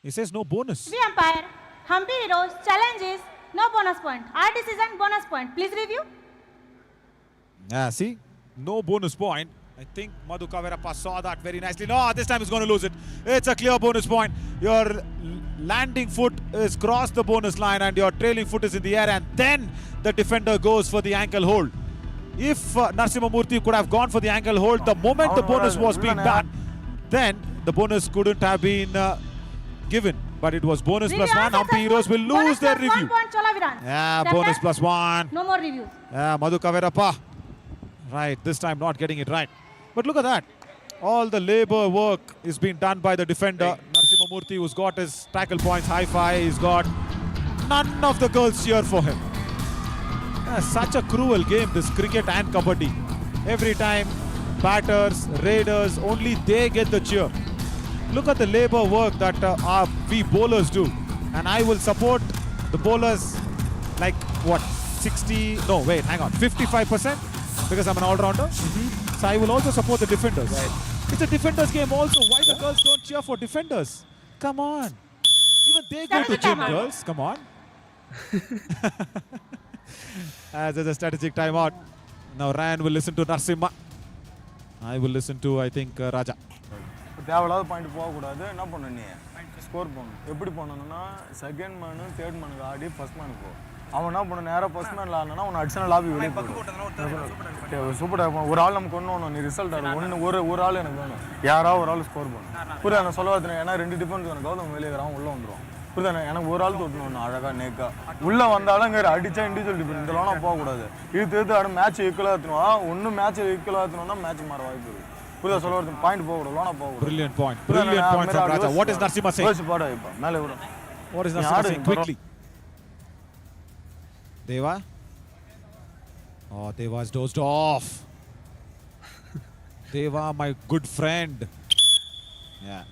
He says no bonus. TV umpire, Hampi Heroes challenge is no bonus point. Our decision, bonus point. Please review. Yeah, see? No bonus point. I think Madhu Kavirappa saw that very nicely. No, this time he's going to lose it. It's a clear bonus point. Your landing foot is crossed the bonus line and your trailing foot is in the air, and then the defender goes for the ankle hold. If Narasimha Murthy could have gone for the ankle hold the moment the bonus was being done, then the bonus couldn't have been given. But it was bonus plus 1. Hampi Heroes will lose their review. 1 point, Chola Virans. Yeah, Captain, bonus plus 1. No more reviews. Yeah, Madhu Kavirappa. Right, this time not getting it right. But look at that. All the labor work is being done by the defender. Narasimha Murthy, who's got his tackle points high-fi. He's got none of the girls cheer for him. Such a cruel game, this cricket and kabaddi. Every time, batters, raiders, only they get the cheer. Look at the labor work that we bowlers do. And I will support the bowlers like, what, 55%? Because I'm an all-rounder. So I will also support the defenders. Right. It's a defenders game also. Why the girls don't cheer for defenders? Come on. Even they go to gym, girls. Come on. As there's a strategic timeout. Now Ryan will listen to Narasimha. I will listen to, I think, Raja. தேவையில்லாத point போகக்கூடாது. என்ன பண்ண நீ score பண்ணணும். எப்படி பண்ணணும்னா second menu third மேனுக்கு ஆடி first menu போ. அவன் என்ன பண்ண நேராக ஃபர்ஸ்ட் மேனில் ஆடினா அவன் அடிஷனல் லாபி வெளியே போடும். சூப்பர் ஒரு ஆள் நமக்கு ஒன்று வேணும். நீ ரிசல்ட் ஆடும் ஒரு ஆள் எனக்கு வேணும். யாராவது ஒரு ஆள் ஸ்கோர் பண்ணணும். புரியுது நான் சொல்ல பார்த்தேன். ஏன்னா 2 டிஃபென்ஸ் எனக்கு கௌதம் வெளியே வரான் உள்ளே வந்துடும். புரியுது எனக்கு ஒரு ஆள் தொட்டணும் அழகாக நேக்கா உள்ளே வந்தாலும் இங்கே அடித்தா இண்டிவிஜுவல் டிஃபென்ஸ் இதெல்லாம் போகக்கூடாது. இது ஆடும் மேட்ச் ஈக்குவலாக ஏற்றணும். ஒன்று மேட்ச் ஈக்குவலாக ஏற்றணும்னா மேட்ச் மாற வாய்ப்பு இருக்குது. புள்ள சொல்ல வரது பாயிண்ட் போக கூடாது லோனா போக கூடாது Brilliant point. Brilliant point from Raja. What is Narasimha saying? யோசிச்சு பாடு இப்ப மேலே விடு What is Narasimha saying quickly? Deva? Oh, Deva's dozed off. Deva, my good friend. Yeah.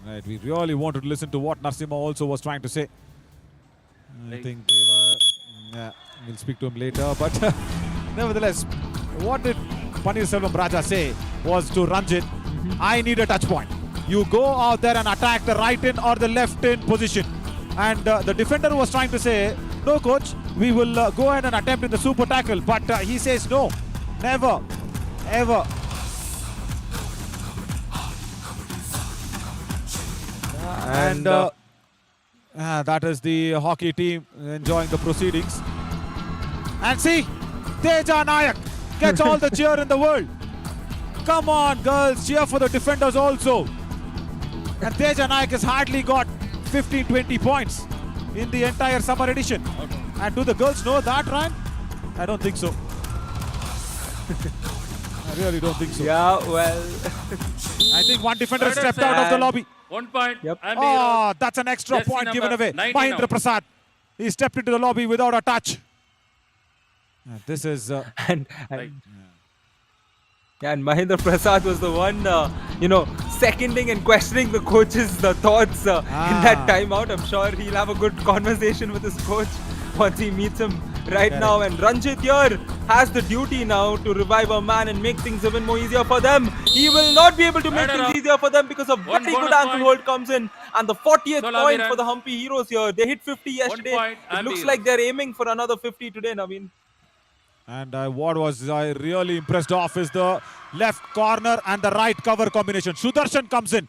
Right, we really wanted to listen to what Narasimha also was trying to say. I think Deva, yeah, we'll speak to him later. But nevertheless, what did Paneerselvam Raja say was to Ranjit, I need a touch point. You go out there and attack the right in or the left in position. And the defender was trying to say, no coach, we will go ahead and attempt in the super tackle. But he says no, never, ever. And that is the hockey team enjoying the proceedings. And see, Teja Nayak gets all the cheer in the world. Come on, girls, cheer for the defenders also. And Teja Nayak has hardly got 15-20 points in the entire summer edition. Okay. And do the girls know that, Ryan? I don't think so. I really don't think so. Yeah, well. I think one defender has stepped out of the lobby. 1 point. Yep. Oh, that's an extra Jersey point number given away. 90 Mahindra now. Prasad. He stepped into the lobby without a touch. And this is... And and Mahindra Prasad was the one, seconding and questioning the coach's thoughts in that timeout. I'm sure he'll have a good conversation with his coach once he meets him right now. And Ranjit here has the duty now to revive a man and make things even more easier for them. He will not be able to make things easier for them because of very good ankle hold comes in. And the 40th point for the Humpy Heroes here. They hit 50 yesterday. It looks like they're aiming for another 50 today, Naveen. And what was I really impressed of is the left corner and the right cover combination. Sudarshan comes in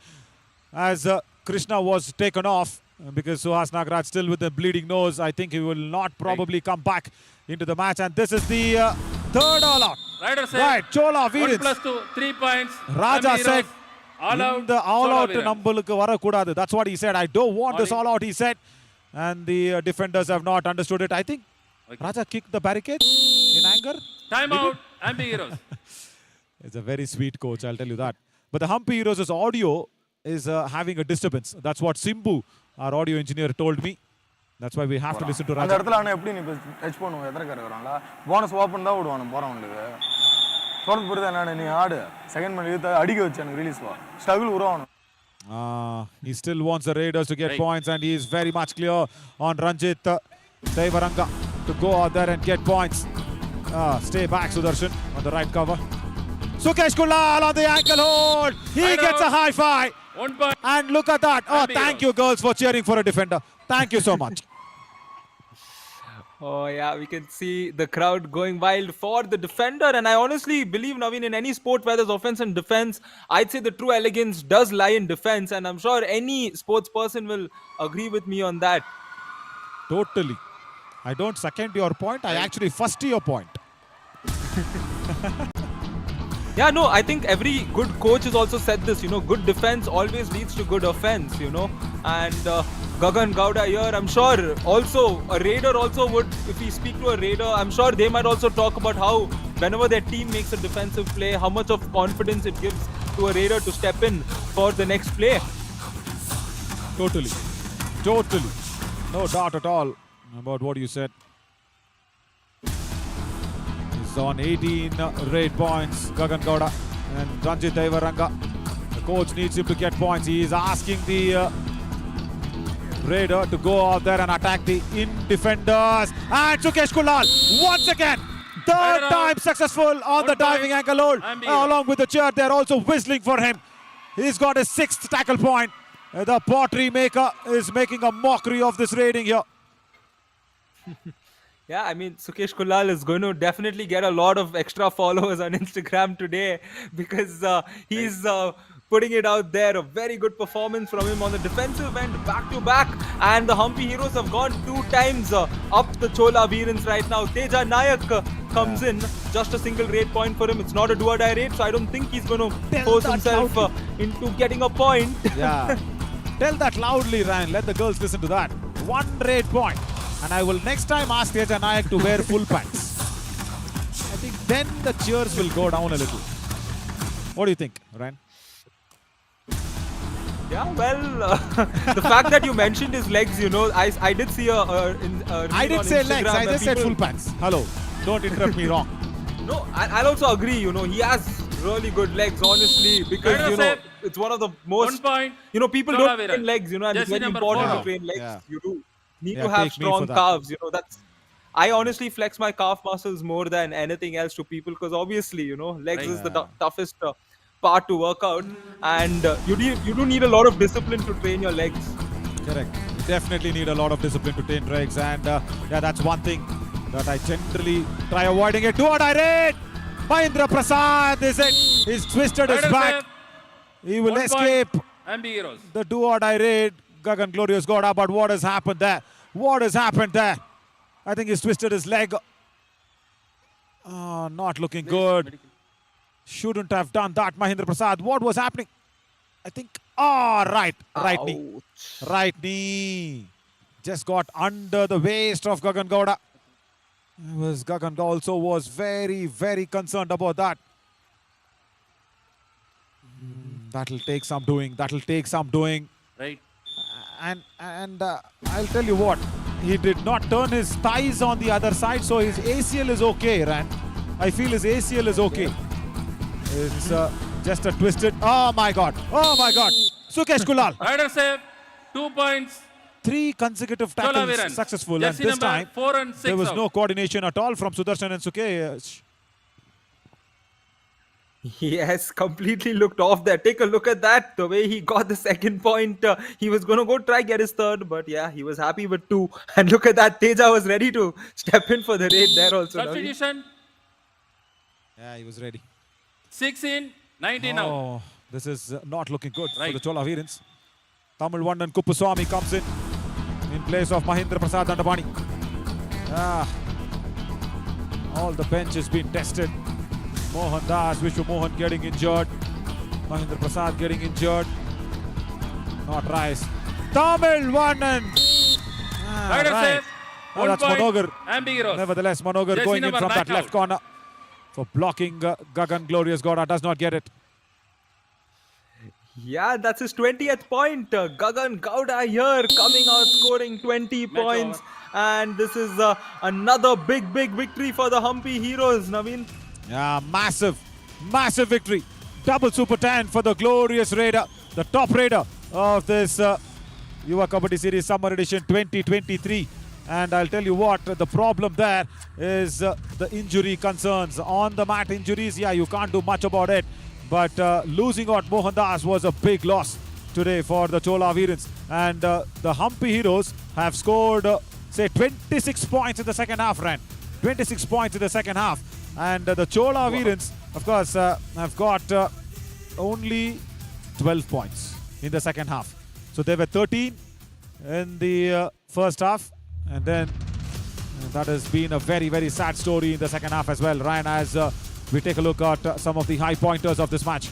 as Krishna was taken off because Suhas Nagaraj still with the bleeding nose. I think he will not probably come back into the match. And this is the third all-out. Right, Chola Veerins. 1+2, 3 points. Raja said, all out. the all-out Chola nambalukku varakudadu. That's what he said. I don't want this all-out, he said. And the defenders have not understood it. I think Raja kicked the barricade in anger. Time out. Humpy Heroes. It's a very sweet coach, I'll tell you that. But the Humpy Heroes' audio is having a disturbance. That's what Simbu, our audio engineer, told me. That's why we have to listen to அந்த Raja. இடத்துல ஆனா எப்படி நீ touch பண்ணுவோம் எதிர்க்க வராங்களா bonus open தான் விடுவானு போறவங்களுக்கு சொல்றது புரியுதா என்ன நீ ஆடு செகண்ட் மேல இழுத்து அடிக்க வச்சு எனக்கு ரிலீஸ் வா ஸ்ட்ரகிள் உருவாகணும் He still wants the Raiders to get points, and he is very much clear on Ranjit Daivaranga to go out there and get points. Stay back, Sudarshan, on the right cover. Sukesh Kulal on the ankle hold. He gets a high five. 1 point. And look at that. Oh, thank you, girls, for cheering for a defender. Thank you so much. Oh yeah, we can see the crowd going wild for the defender, and I honestly believe, Naveen, in any sport where there's offense and defense, I'd say the true elegance does lie in defense, and I'm sure any sports person will agree with me on that. Totally. I don't second your point. I actually first your point. Yeah, no, I think every good coach has also said this, good defense always leads to good offense, and Gagan Gowda here, I'm sure also a Raider also would, if we speak to a Raider, I'm sure they might also talk about how whenever their team makes a defensive play, how much of confidence it gives to a Raider to step in for the next play. Totally. No doubt at all about what you said. He's on 18 raid points, Gagan Gowda and Ranjit Daivaranga. The coach needs him to get points. He is asking the Raider to go out there and attack the in-defenders. And Sukesh Kulal, once again, third time successful on the diving ankle hold. Along with the cheer, they're also whistling for him. He's got his 6th tackle point. The pottery maker is making a mockery of this raiding here. Yeah, I mean, Sukesh Kulal is going to definitely get a lot of extra followers on Instagram today because he's putting it out there. A very good performance from him on the defensive end, back to back. And the Humpy Heroes have gone 2 times up the Chola Veerins right now. Teja Nayak comes in, just a single raid point for him. It's not a do-or-die raid, so I don't think he's going to force himself into getting a point. Yeah. Tell that loudly, Ryan. Let the girls listen to that. 1 raid point. And I will next time ask Teja Nayak to wear full pants. I think then the cheers will go down a little. What do you think, Ryan? Yeah, well, the fact that you mentioned his legs, you know, I did see a reel I didn't on say Instagram legs, I where just said people- full pants. Hello, don't interrupt me wrong. No, I'll also agree, you know, he has really good legs, honestly, because, Let us you know, say it's one of the 1 most, point. you know, people Chola don't train Viran. legs, you know, and it's Jersey very number important 4. to train legs. Yeah. You do need Yeah, to have take me for strong that. calves, you know, I honestly flex my calf muscles more than anything else to people because obviously, you know, legs is the toughest part to work out, and you do need a lot of discipline to train your legs. Correct. You definitely need a lot of discipline to train legs, and yeah, that's one thing that I generally try avoiding it. Do-or-die raid! Mahindra Prasad is it. He's twisted his Let us back. say He will 1 point. escape MP Heroes. the do-or-die raid. Gagan Glorious got up, but what has happened there? What has happened there? I think he's twisted his leg. Oh, not looking good. Shouldn't have done that, Mahindra Prasad. What was happening? I think, right knee. Right knee. Just got under the waist of Gagan Gowda. Gagan also was very, very concerned about that. That'll take some doing. That'll take some doing. Right. And I'll tell you what, he did not turn his thighs on the other side, so his ACL is okay, Ran. I feel his ACL is okay. It's just a twisted. Oh my God! Oh my God! Sukesh Kulal. Let us say 2 points. 3 consecutive Chola tackles Viran. successful, and Jersey this number time 4 and 6 there was out. no coordination at all from Sudarshan and Sukesh. Yes, completely looked off there. Take a look at that. The way he got the second point. He was going to go try get his third, but yeah, he was happy with 2. And look at that. Teja was ready to step in for the raid there also. Naveen. Substitution. Yeah, he was ready. 6 in, 19 out. Oh, this is not looking good for Right. the Chola Virans. Tamil Vandan Kuppuswamy comes in place of Mahindra Prasad Dandapani. All the bench has been tested. Mohan Das, Vishwa Mohan getting injured. Mahindra Prasad getting injured. Not Rice. Tamil Vandan. Let us say Right. 1 That's point. Manogar. MP Heroes. Nevertheless, Manogar Jersey going in number from that 9 left out. corner for blocking Gagan Glorious Gowda. Does not get it. Yeah, that's his 20th point. Gagan Gowda here coming out scoring 20 points. And this is another big victory for the Humpy Heroes, Naveen. Yeah, massive victory. Double Super 10 for the glorious Raider, the top Raider of this Yuva Kabaddi Series Summer Edition 2023. And I'll tell you what, the problem there is the injury concerns. On the mat injuries, yeah, you can't do much about it. But losing out Mohan Das was a big loss today for the Chola Virans. And the Humpy Heroes have scored, say, 26 points in the second half, Ran. 26 points in the second half. And the Chola Virans, of course, have got only 12 points in the second half. So they were 13 in the first half. And then that has been a very sad story in the second half as well. Ryan, as we take a look at some of the high pointers of this match.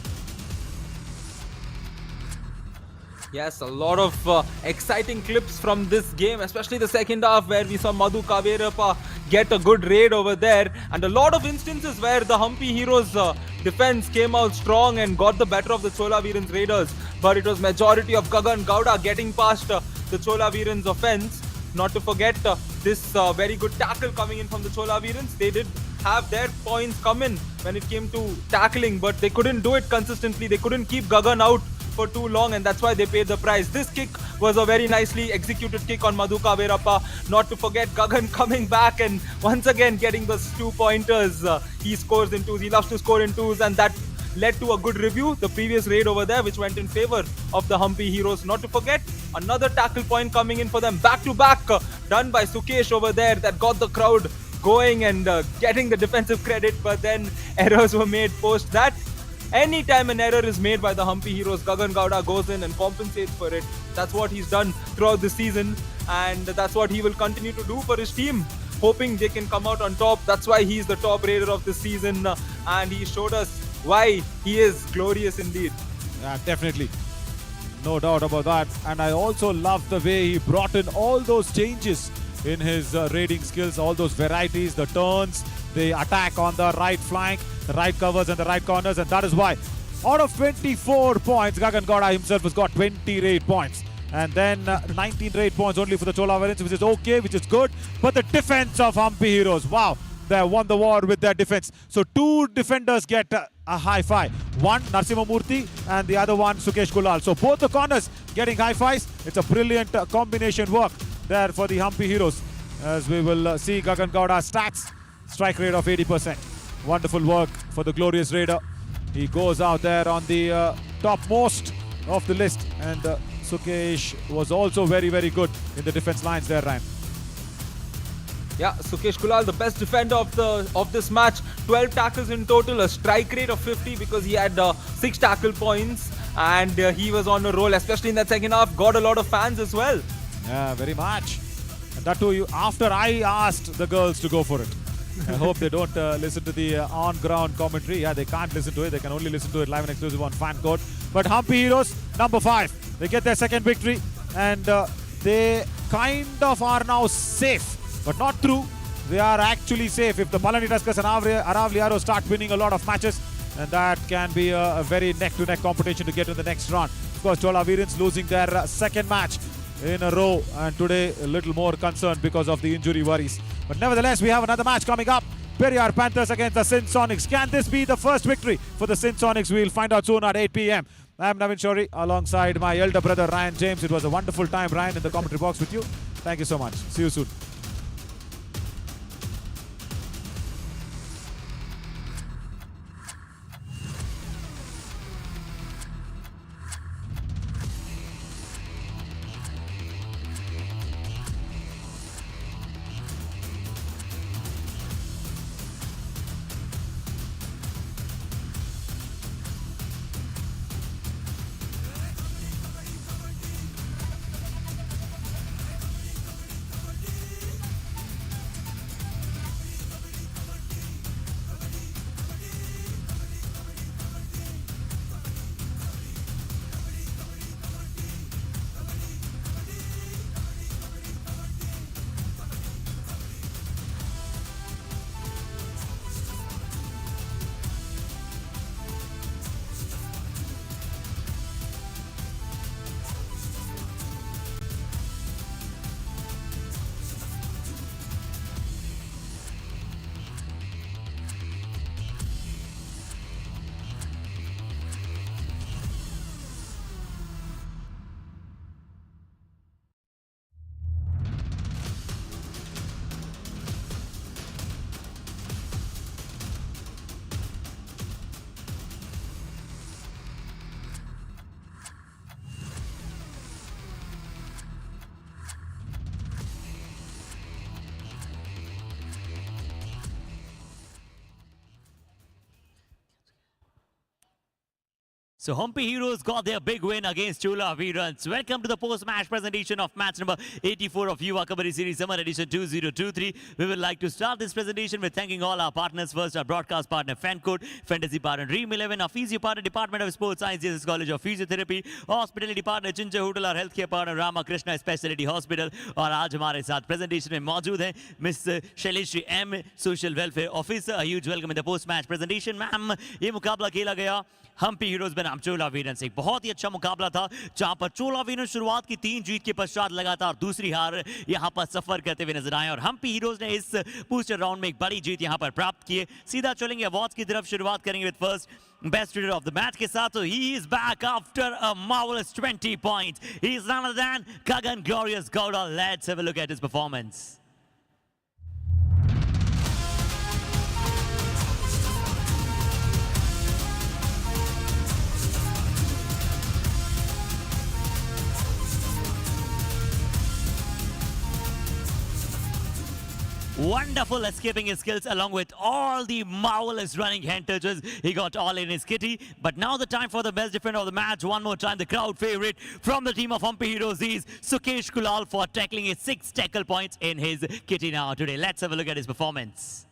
Yes, a lot of exciting clips from this game, especially the second half where we saw Madhu Kaverappa get a good raid over there, and a lot of instances where the Humpy Heroes defense came out strong and got the better of the Chola Virans Raiders, but it was majority of Gagan Gowda getting past the Chola Virans offense. Not to forget this very good tackle coming in from the Chola Virans. They did have their points come in when it came to tackling, but they couldn't do it consistently. They couldn't keep Gagan out for too long, and that's why they paid the price. This kick was a very nicely executed kick on Madhu Kaverappa. Not to forget Gagan coming back and once again getting those 2 pointers. He scores in 2s. He loves to score in 2s, and that led to a good review. The previous raid over there, which went in favor of the Humpy Heroes. Not to forget another tackle point coming in for them. Back to back, done by Sukesh over there, that got the crowd going and getting the defensive credit, but then errors were made post that. Anytime an error is made by the Humpy Heroes, Gagan Gowda goes in and compensates for it. That's what he's done throughout the season, and that's what he will continue to do for his team, hoping they can come out on top. That's why he's the top raider of the season, and he showed us why he is glorious indeed. Yeah, definitely. No doubt about that. And I also love the way he brought in all those changes in his raiding skills, all those varieties, the turns, the attack on the right flank, the right covers and the right corners. And that is why Out of 24 points, Gagan Gowda himself has got 28 points. And then 19 rate points only for the Chola Variants, which is okay, which is good. But the defense of Hampi Heroes, wow, they won the war with their defense. So two defenders get a high five. One, Narsimha Murthy, and the other one, Sukesh Kulal. So both the corners getting high fives. It's a brilliant combination work there for the Hampi Heroes. As we will see Gagan Gowda's stats, strike rate of 80%. Wonderful work for the glorious Raider. He goes out there on the topmost of the list, and Sukesh was also very, very good in the defense lines there, Ryan. Yeah, Sukesh Kulal, the best defender of this match. 12 tackles in total, a strike rate of 50 because he had 6 tackle points, and he was on a roll, especially in that second half. Got a lot of fans as well. Yeah, very much. And that too, after I asked the girls to go for it. I hope they don't listen to the on-ground commentary. Yeah, they can't listen to it. They can only listen to it live and exclusive on Fan Code. But Hampi Heroes, number 5. They get their second victory, and they kind of are now safe. But not true. They are actually safe. If the PALANI Tuskers and Aravalli Arrows start winning a lot of matches, and that can be a very neck-to-neck competition to get to the next round. Of course, Chola Virens losing their second match in a row, and today a little more concerned because of the injury worries. But nevertheless, we have another match coming up. Periyar Panthers against the Sin Sonics. Can this be the first victory for the Sin Sonics? We'll find out soon at 8 p.m. I'm Navin Shori alongside my elder brother Ryan James. It was a wonderful time, Ryan, in the commentary box with you. Thank you so much. See you soon. So Hampi Heroes got their big win against Chola Virens. Welcome to the post-match presentation of match number 84 of Yuva Kabaddi Series Summer Edition 2023. We would like to start this presentation with thanking all our partners. First, our broadcast partner Fan Code, Fantasy partner Dream 11, our physio partner Department of Sports Science, Jesus College of Physiotherapy, hospitality partner Chincha Hotel, our healthcare partner Rama Krishna Specialty Hospital. और आज हमारे साथ presentation में मौजूद है Miss शैलेश्री M, Social Welfare Officer. A huge welcome in the post-match presentation, ma'am. ये मुकाबला खेला गया हम्पी हीरोज बनाम चोला वीरन्स। एक बहुत ही अच्छा मुकाबला था जहां पर चोला वीरन्स शुरुआत की 3 जीत के पश्चात लगातार दूसरी हार यहां पर सफर करते हुए नजर आए और हम्पी हीरोज ने इस बूस्टर राउंड में एक बड़ी जीत यहां पर प्राप्त की है। सीधा चलेंगे अवार्ड्स की तरफ, शुरुआत करेंगे with first best reader of the match के साथ। So he is back after a marvelous 20 points. He is none other than Gagan Glorious Gowda. Let's have a look at his performance. Wonderful escaping his skills along with all the marvelous running hand touches. He got all in his kitty. But now the time for the best defender of the match. One more time, the crowd favorite from the team of Hampi Heroes is Sukesh Kulal for tackling his 6 tackle points in his kitty now today. Let's have a look at his performance.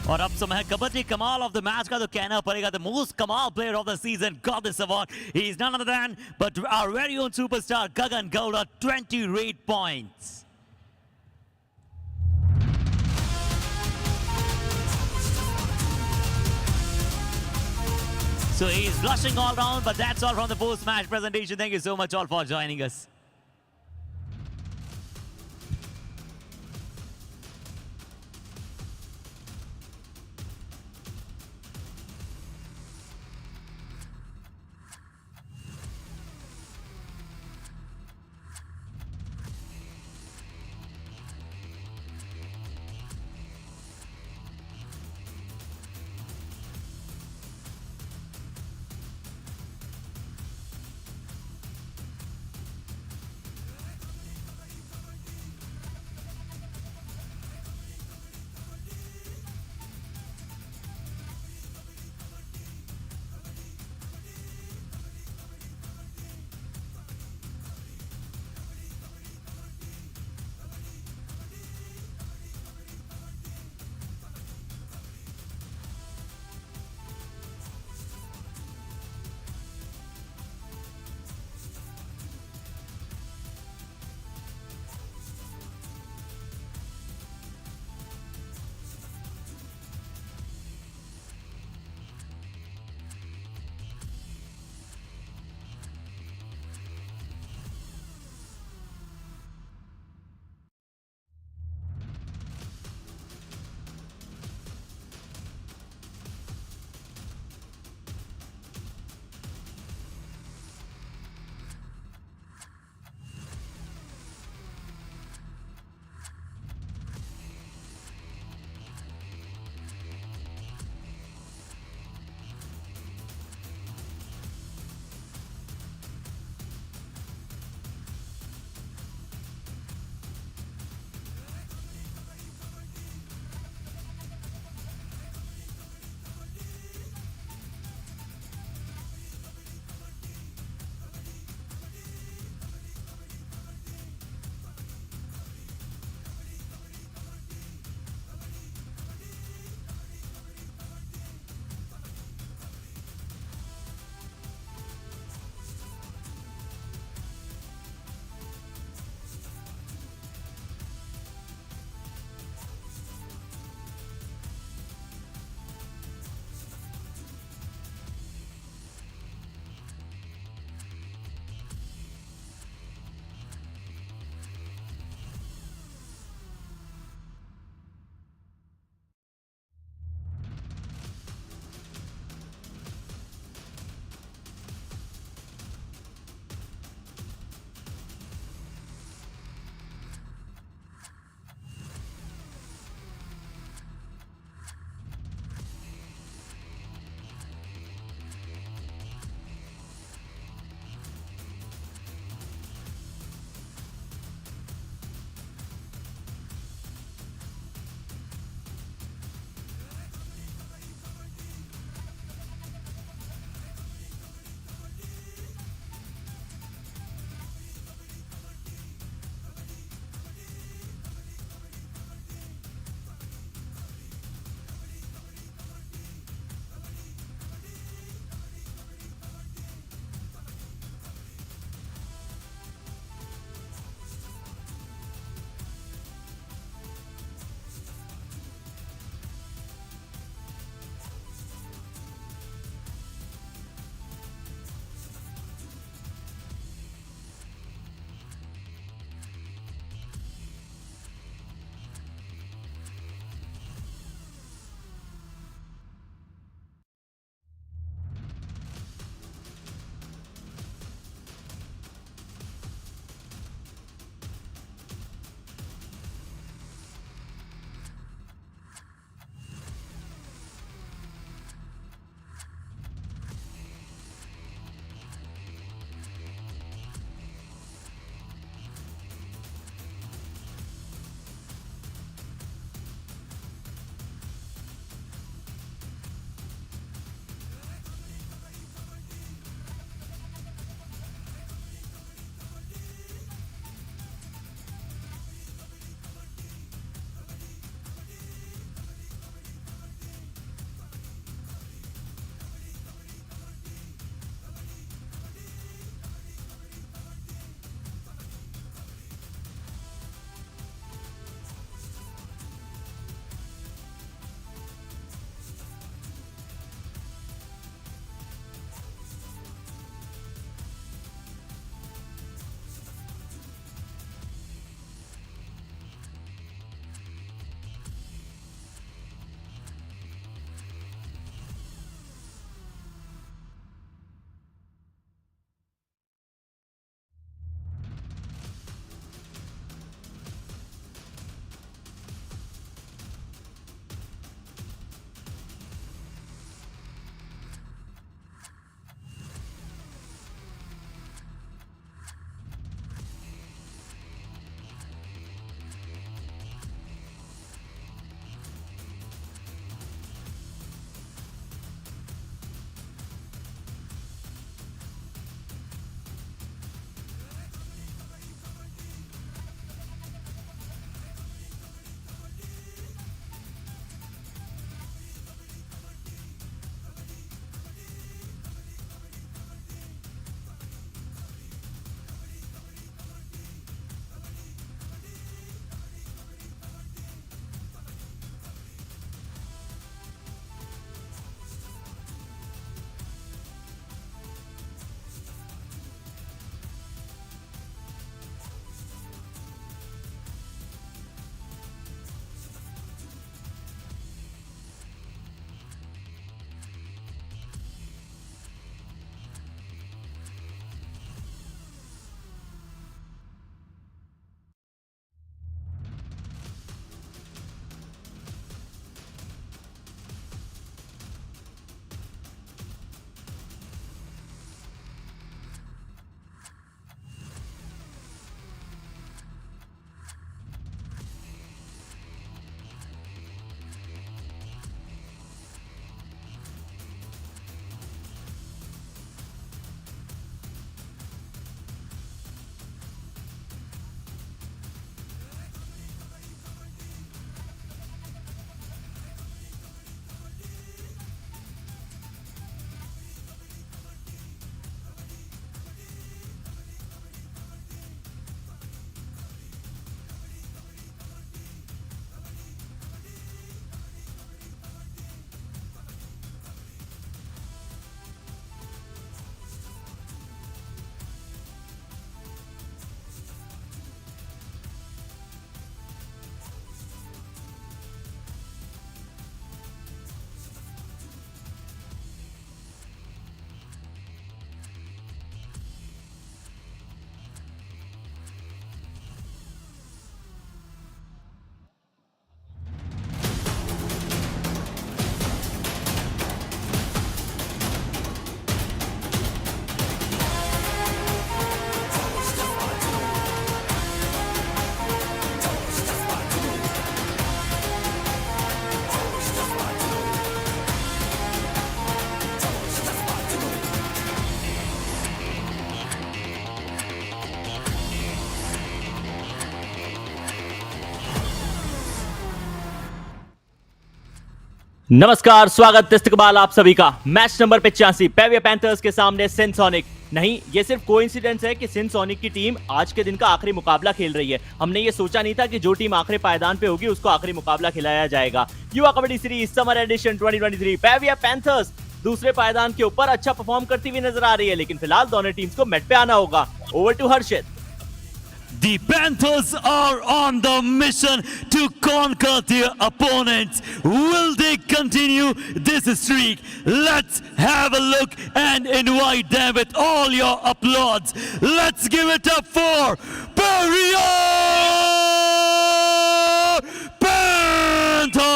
और अब समय है कबड्डी कमाल of the match का, तो कहना पड़ेगा the most कमाल player of the season got this award. He is none other than but our very own superstar Gagan Gowda. 28 points. So he's blushing all round, but that's all from the post-match presentation. Thank you so much all for joining us. नमस्कार, स्वागत तिस्तकबाल आप सभी का। Match number 85 पेविया panthers के सामने सिनसोनिक। नहीं, ये सिर्फ कोइंसिडेंस है कि सिनसोनिक की टीम आज के दिन का आखिरी मुकाबला खेल रही है। हमने ये सोचा नहीं था कि जो टीम आखिरी पायदान पे होगी उसको आखिरी मुकाबला खिलाया जाएगा। Yuva kabaddi series summer edition 2023 Periyar Panthers दूसरे पायदान के ऊपर अच्छा परफॉर्म करती हुई नजर आ रही है, लेकिन फिलहाल दोनों टीम्स को मैट पे आना होगा। Over to Harshit. The Panthers are on the mission to conquer their opponents. Will they continue this streak? Let's have a look and invite them with all your applause. Let's give it up for Peviya Panthers!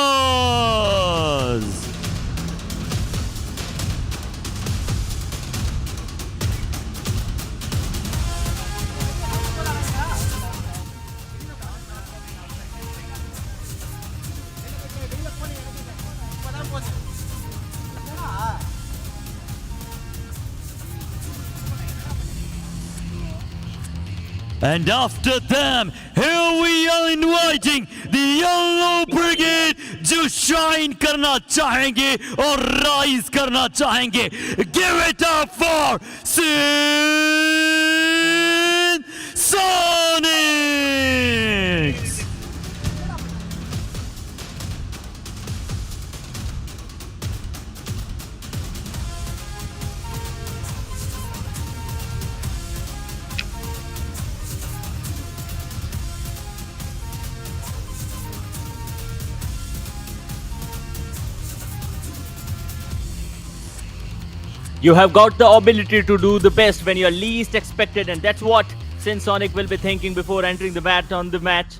And after them, here we are inviting the Yellow Brigade जो shine करना चाहेंगे और rise करना चाहेंगे. Give it up for Sonics! You have got the ability to do the best when you are least expected, and that's what Sinsonic will be thinking before entering the mat on the match.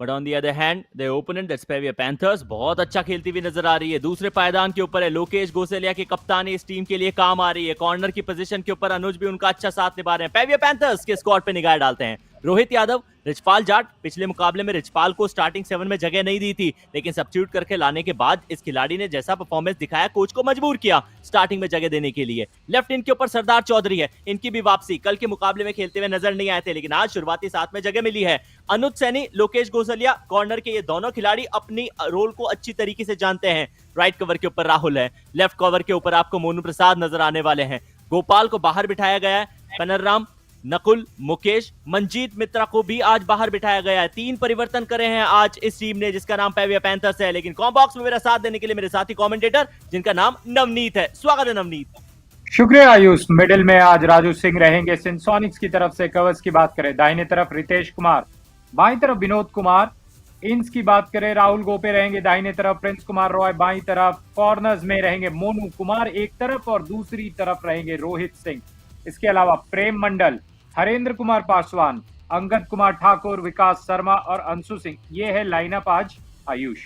But on the other hand, their opponent, that's Peviya Panthers, बहुत अच्छा खेलती हुई नजर आ रही है। दूसरे पायदान के ऊपर है लोकेश गोसेलिया की कप्तानी इस टीम के लिए काम आ रही है। कॉर्नर की पोजीशन के ऊपर अनुज भी उनका अच्छा साथ निभा रहे हैं। पेविया पैंथर्स के स्क्वाड पे निगाह डालते हैं। रोहित यादव, रिचपाल जाट। पिछले मुकाबले में रिचपाल को स्टार्टिंग 7 में जगह नहीं दी थी, लेकिन सब्स्टिट्यूट करके लाने के बाद इस खिलाड़ी ने जैसा परफॉर्मेंस दिखाया, कोच को मजबूर किया स्टार्टिंग में जगह देने के लिए। लेफ्ट इन के ऊपर सरदार चौधरी है, इनकी भी वापसी। कल के मुकाबले में खेलते हुए नजर नहीं आए थे, लेकिन आज शुरुआती 7 में जगह मिली है। अनुज सैनी, लोकेश गोसलिया कॉर्नर के ये दोनों खिलाड़ी अपनी रोल को अच्छी तरीके से जानते हैं। राइट कवर के ऊपर राहुल है, लेफ्ट कवर के ऊपर आपको मोनू प्रसाद नजर आने वाले हैं। गोपाल को बाहर बिठाया गया है। कनरराम, नकुल, मुकेश, मंजीत मित्रा को भी आज बाहर बिठाया गया है। 3 परिवर्तन करे हैं आज इस टीम ने, जिसका नाम पेविया पैंथर्स है। लेकिन कॉम बॉक्स में मेरा साथ देने के लिए मेरे साथी कमेंटेटर, जिनका नाम नवनीत है। स्वागत है नवनीत। शुक्रिया आयुष। मिडिल में आज राजू सिंह रहेंगे सिनसोनिक्स की तरफ से। कवर्स की बात करें, दाहिने तरफ रितेश कुमार, बाईं तरफ विनोद कुमार। इंस की बात करें, राहुल गोपे रहेंगे दाहिने तरफ, प्रिंस कुमार रॉय बाईं तरफ। कॉर्नर्स में रहेंगे मोनू कुमार एक तरफ और दूसरी तरफ रहेंगे रोहित सिंह। इसके अलावा प्रेम मंडल, हरेंद्र कुमार पासवान, अंगद कुमार ठाकुर, विकास शर्मा और अंशु सिंह। ये है लाइनअप आज आयुष।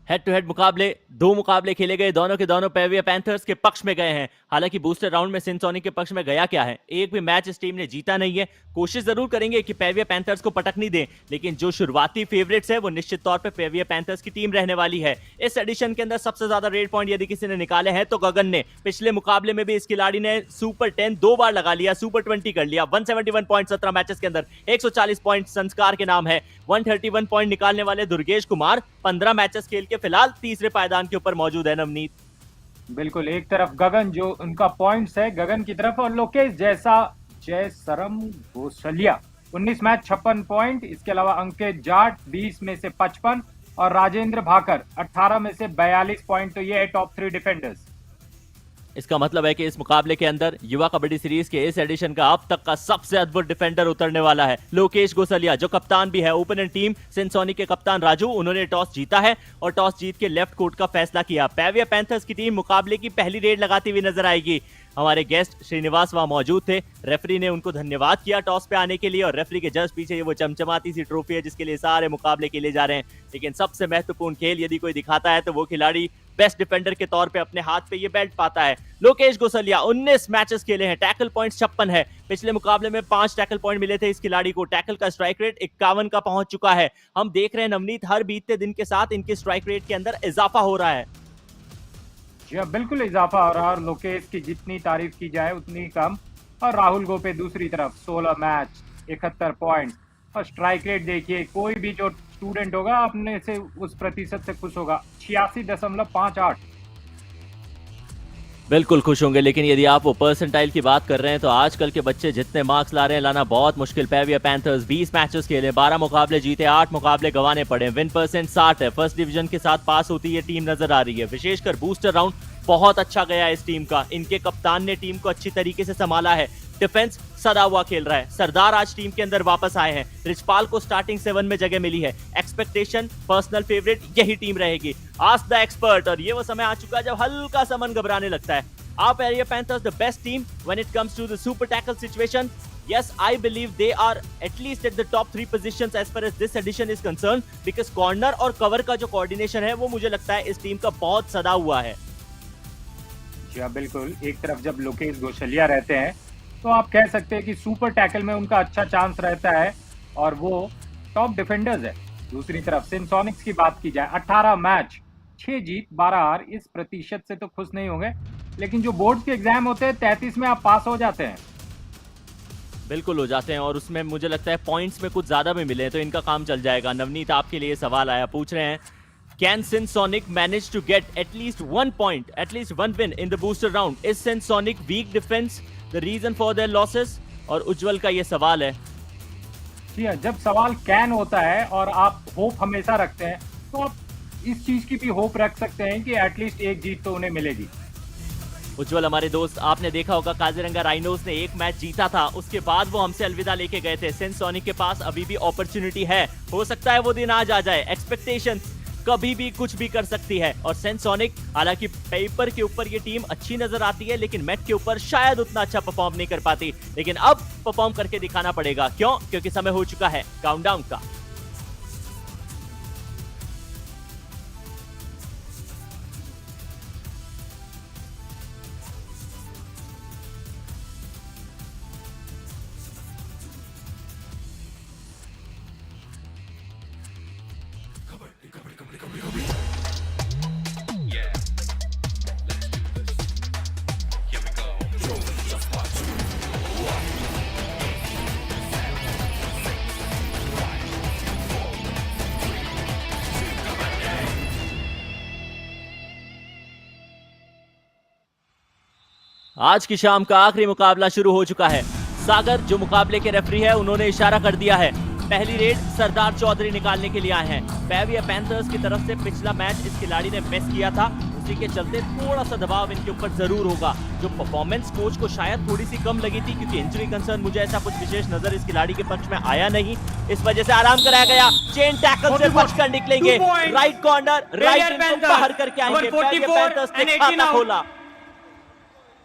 हेड टू हेड मुकाबले, 2 मुकाबले खेले गए, दोनों के दोनों पेविया पैंथर्स के पक्ष में गए हैं। हालांकि बूस्टर राउंड में सिनसोनिक के पक्ष में गया क्या है, एक भी मैच इस टीम ने जीता नहीं है। कोशिश जरूर करेंगे कि पेविया पैंथर्स को पटक नहीं दें, लेकिन जो शुरुआती फेवरेट्स है वो निश्चित तौर पे पेविया पैंथर्स की टीम रहने वाली है। इस एडिशन के अंदर सबसे ज्यादा रेड पॉइंट यदि किसी ने निकाले हैं तो गगन ने। पिछले मुकाबले में भी इस खिलाड़ी ने सुपर 10 2 बार लगा लिया, सुपर 20 कर लिया। 171 पॉइंट 17 मैचेस के अंदर, 140 पॉइंट संस्कार के नाम है। 131 पॉइंट निकालने वाले दुर्गेश कुमार 15 मैचेस खेल के फिलहाल तीसरे पायदान के ऊपर मौजूद है। नवनीत, बिल्कुल, एक तरफ गगन जो उनका पॉइंट्स है गगन की तरफ, और लोकेश जय सरम गोसलिया 19 मैच 56 पॉइंट। इसके अलावा अंकित जाट 20 में से 55 और राजेंद्र भाकर 18 में से 42 पॉइंट। तो ये है टॉप 3 डिफेंडर्स। इसका मतलब है कि इस मुकाबले के अंदर युवा कबड्डी सीरीज के इस एडिशन का अब तक का सबसे अद्भुत डिफेंडर उतरने वाला है लोकेश गोसलिया, जो कप्तान भी है। ओपोनेंट टीम सिनसोनिक के कप्तान राजू, उन्होंने टॉस जीता है और टॉस जीत के लेफ्ट कोर्ट का फैसला किया। पेविया पैंथर्स की टीम मुकाबले की पहली रेड लगाती हुई नजर आएगी। हमारे गेस्ट श्रीनिवास वहां मौजूद थे, रेफरी ने उनको धन्यवाद किया टॉस पे आने के लिए, और रेफरी के जस्ट पीछे ये वो चमचमाती सी ट्रॉफी है जिसके लिए सारे मुकाबले खेले जा रहे हैं। लेकिन सबसे महत्वपूर्ण खेल यदि कोई दिखाता है तो वो खिलाड़ी बेस्ट डिफेंडर के तौर पे अपने हाथ पे ये बेल्ट पाता है। लोकेश गोसलिया 19 मैचेस खेले हैं, टैकल पॉइंट 56 है। पिछले मुकाबले में 5 टैकल पॉइंट मिले थे इस खिलाड़ी को। टैकल का स्ट्राइक रेट 51 का पहुंच चुका है। हम देख रहे हैं नवनीत, हर बीतते दिन के साथ इनके स्ट्राइक रेट के अंदर इजाफा हो रहा है। जी बिल्कुल इजाफा हो रहा है, और लोकेश की जितनी तारीफ की जाए उतनी कम। और राहुल गोपे दूसरी तरफ 16 मैच 71 पॉइंट, और स्ट्राइक रेट देखिए, कोई भी जो स्टूडेंट होगा अपने से उस प्रतिशत से खुश होगा। 86.58। बिल्कुल खुश होंगे, लेकिन यदि आप वो परसेंटाइल की बात कर रहे हैं तो आजकल के बच्चे जितने मार्क्स ला रहे हैं लाना बहुत मुश्किल। पेविया पैंथर्स 20 मैचेस खेले, 12 मुकाबले जीते, 8 मुकाबले गंवाने पड़े, विन परसेंट 60 है। फर्स्ट डिवीजन के साथ पास होती है टीम नजर आ रही है। विशेषकर बूस्टर राउंड बहुत अच्छा गया इस टीम का। इनके कप्तान ने टीम को अच्छी तरीके से संभाला है। डिफेंस सदा हुआ खेल रहा है। सरदार आज टीम के अंदर वापस आए हैं। रिचपाल को स्टार्टिंग 7 में जगह मिली है। एक्सपेक्टेशन पर्सनल फेवरेट यही टीम रहेगी। Ask the expert. और ये वो समय आ चुका है जब हल्का सा मन घबराने लगता है। Are Area Panthers the best team when it comes to the super tackle situation? Yes, I believe they are at least at the top 3 positions as far as this edition is concerned, because corner और cover का जो coordination है वो मुझे लगता है इस team का बहुत सदा हुआ है। जी हाँ, बिल्कुल। एक तरफ जब लोकेश घोषालिया रहते हैं तो आप कह सकते हैं कि सुपर टैकल में उनका अच्छा चांस रहता है और वो टॉप डिफेंडर्स है। दूसरी तरफ सिंसोनिक्स की बात की जाए, 18 मैच, 6 जीत 12 हार। इस प्रतिशत से तो खुश नहीं होंगे, लेकिन जो बोर्ड के एग्जाम होते हैं 33 में आप पास हो जाते हैं। बिल्कुल हो जाते हैं, और उसमें मुझे लगता है पॉइंट्स में कुछ ज्यादा भी मिले तो इनका काम चल जाएगा। नवनीत, आपके लिए सवाल आया, पूछ रहे हैं can Sinsonic manage to get at least 1 point, at least 1 win in the booster round? Is Sinsonic weak defence the reason for their losses? और उज्जवल का ये सवाल है। जी हाँ, जब सवाल कैन होता है और आप होप हमेशा रखते हैं तो आप इस चीज की भी होप रख सकते हैं कि एटलीस्ट एक जीत तो उन्हें मिलेगी। उज्जवल हमारे दोस्त, आपने देखा होगा काजीरंगा राइनोस ने 1 मैच जीता था, उसके बाद वो हमसे अलविदा लेके गए थे। सिंसोनिक के पास अभी भी अपॉर्चुनिटी है, हो सकता है वो दिन आज आ जाए। एक्सपेक्टेशन कभी भी कुछ भी कर सकती है। और सिंसोनिक, हालांकि पेपर के ऊपर ये टीम अच्छी नजर आती है लेकिन मैच के ऊपर शायद उतना अच्छा परफॉर्म नहीं कर पाती, लेकिन अब परफॉर्म करके दिखाना पड़ेगा। क्यों? क्योंकि समय हो चुका है काउंटडाउन का। आज की शाम का आखिरी मुकाबला शुरू हो चुका है। सागर जो मुकाबले के रेफरी है उन्होंने इशारा कर दिया है। पहली रेड सरदार चौधरी निकालने के लिए आए हैं। पेविया पैंथर्स की तरफ से पिछला मैच इस खिलाड़ी ने मिस किया था, उसी के चलते थोड़ा सा दबाव इनके ऊपर जरूर होगा। जो परफॉर्मेंस कोच को शायद थोड़ी सी कम लगी थी, क्योंकि इंजरी कंसर्न मुझे ऐसा कुछ विशेष नजर इस खिलाड़ी के पक्ष में आया नहीं, इस वजह से आराम कराया गया। चेन टैकल से बचकर निकलेंगे, राइट कॉर्नर राइट को बाहर करके आएंगे। पेविया पैंथर्स ने खाता खोला।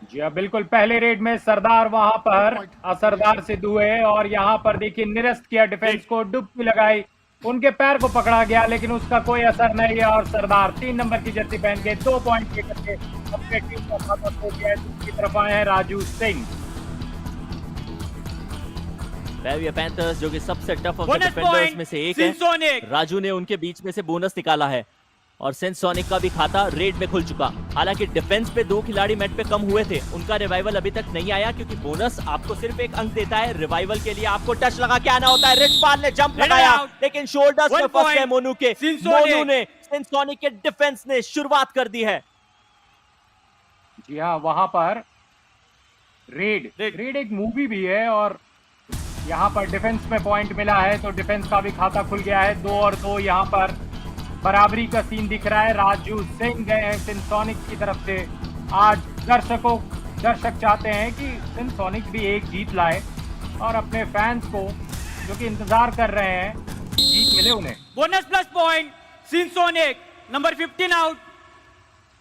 जी हाँ, बिल्कुल। पहले रेड में सरदार वहां पर असरदार सिद्ध हुए और यहाँ पर देखिए निरस्त किया, डिफेंस को डुबकी लगाई, उनके पैर को पकड़ा गया लेकिन उसका कोई असर नहीं है। और सरदार 3 नंबर की जर्सी पहन के 2 पॉइंट लेकर के अपने टीम का खाता खो दिया। दूसरी तरफ आए हैं राजू सिंह। पेविया पैंथर्स जो कि सबसे टफ ऑफ द डिफेंडर्स में से एक है, राजू ने उनके बीच में से बोनस निकाला है और सिंसोनिक का भी खाता रेड में खुल चुका। हालांकि डिफेंस पे 2 खिलाड़ी मैच पे कम हुए थे, उनका रिवाइवल अभी तक नहीं आया, क्योंकि बोनस आपको सिर्फ 1 अंक देता है। रिवाइवल के लिए आपको टच लगा के आना होता है। रिचपाल ने जंप लगाया लेकिन शोल्डर्स में फंस गए मोनू के। मोनू ने, सिंसोनिक के डिफेंस ने शुरुआत कर दी है। जी हाँ, वहां पर रेड एक मूवी भी है और यहाँ पर डिफेंस में पॉइंट मिला है तो डिफेंस का भी खाता खुल गया है। 2 और 2 यहाँ पर बराबरी का सीन दिख रहा है। राजू सिंह गए हैं सिंसोनिक की तरफ से। आज दर्शक चाहते हैं कि सिंसोनिक भी एक जीत लाए और अपने फैंस को जो कि इंतजार कर रहे हैं जीत मिले उन्हें। Bonus plus point Sinsonic, number 15 out.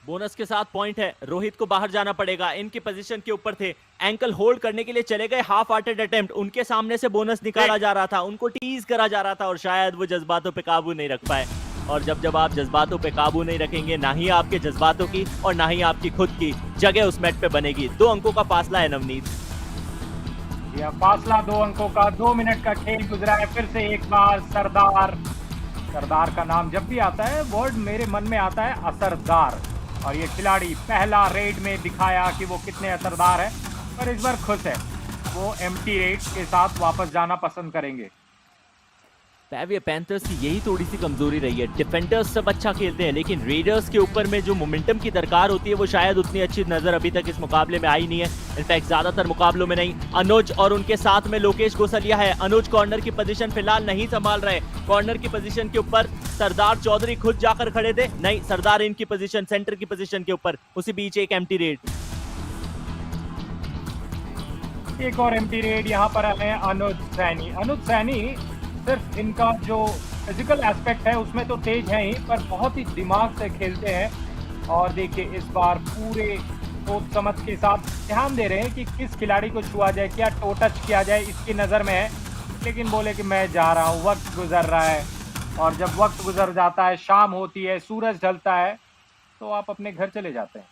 Bonus के साथ पॉइंट है। रोहित को बाहर जाना पड़ेगा, इनकी पोजीशन के ऊपर थे, एंकल होल्ड करने के लिए चले गए। हाफ हार्टेड अटेम्प्ट, उनके सामने से बोनस निकाला जा रहा था, उनको टीज करा जा रहा था और शायद वो जज्बातों पे काबू नहीं रख पाए। और जब आप जज्बातों पे काबू नहीं रखेंगे, ना ही आपके जज्बातों की और ना ही आपकी खुद की जगह उस मैच पे बनेगी। 2 अंकों का फासला है नवनीत। यह फासला 2 अंकों का। 2 मिनट का खेल गुजरा है। फिर से एक बार सरदार का नाम जब भी आता है वर्ड मेरे मन में आता है असरदार, और ये खिलाड़ी पहला रेड में दिखाया कि वो कितने असरदार है, पर इस बार खुश है। वो एम्प्टी रेड के साथ वापस जाना पसंद करेंगे। पैवी पैंथर्स की यही थोड़ी सी कमजोरी रही है। डिफेंडर्स सब अच्छा खेलते हैं, लेकिन रेडर्स के ऊपर में जो मोमेंटम की दरकार होती है वो शायद उतनी अच्छी नजर अभी तक इस मुकाबले में आई नहीं है। इनफैक्ट ज्यादातर मुकाबलों में नहीं। अनुज और उनके साथ में लोकेश गोसलिया है। अनुज कॉर्नर की पोजीशन फिलहाल नहीं संभाल रहे। कॉर्नर की पोजीशन के ऊपर सरदार चौधरी खुद जाकर खड़े थे। नहीं, सरदार इनकी पोजीशन सेंटर की पोजीशन के ऊपर। उसी बीच एक एम्प्टी रेड, एक और एम्प्टी रेड यहाँ पर है अनुज सैनी। अनुज सैनी सिर्फ इनका जो फिजिकल एस्पेक्ट है उसमें तो तेज है ही, पर बहुत ही दिमाग से खेलते हैं। और देखिए इस बार पूरे सोच समझ के साथ ध्यान दे रहे हैं कि किस खिलाड़ी को छुआ जाए, क्या टो टच किया जाए, इसकी नज़र में है। लेकिन बोले कि मैं जा रहा हूँ, वक्त गुजर रहा है। और जब वक्त गुजर जाता है, शाम होती है, सूरज ढलता है, तो आप अपने घर चले जाते हैं।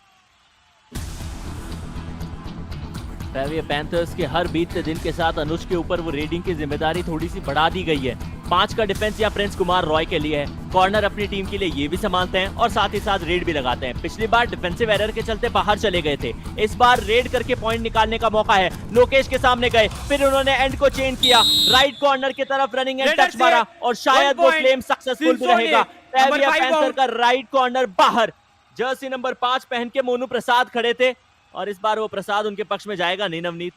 पैवी पैंथर्स के हर बीतते दिन के साथ अनुज के ऊपर वो रेडिंग की जिम्मेदारी थोड़ी सी बढ़ा दी गई है। 5 का डिफेंस या प्रिंस कुमार रॉय के लिए है। कॉर्नर अपनी टीम के लिए ये भी संभालते हैं और साथ ही साथ रेड भी लगाते हैं। पिछली बार डिफेंसिव एरर के चलते बाहर चले गए थे, इस बार रेड करके पॉइंट निकालने का मौका है। लोकेश के सामने गए, फिर उन्होंने एंड को चेंज किया, राइट कॉर्नर की तरफ रनिंग एंड टच मारा और शायद वो फ्लेम सक्सेसफुल भी रहेगा। पैवी पैंथर का राइट कॉर्नर बाहर। जर्सी नंबर 5 पहन के मोनू प्रसाद खड़े थे और इस बार वो प्रसाद उनके पक्ष में जाएगा नहीं नवनीत।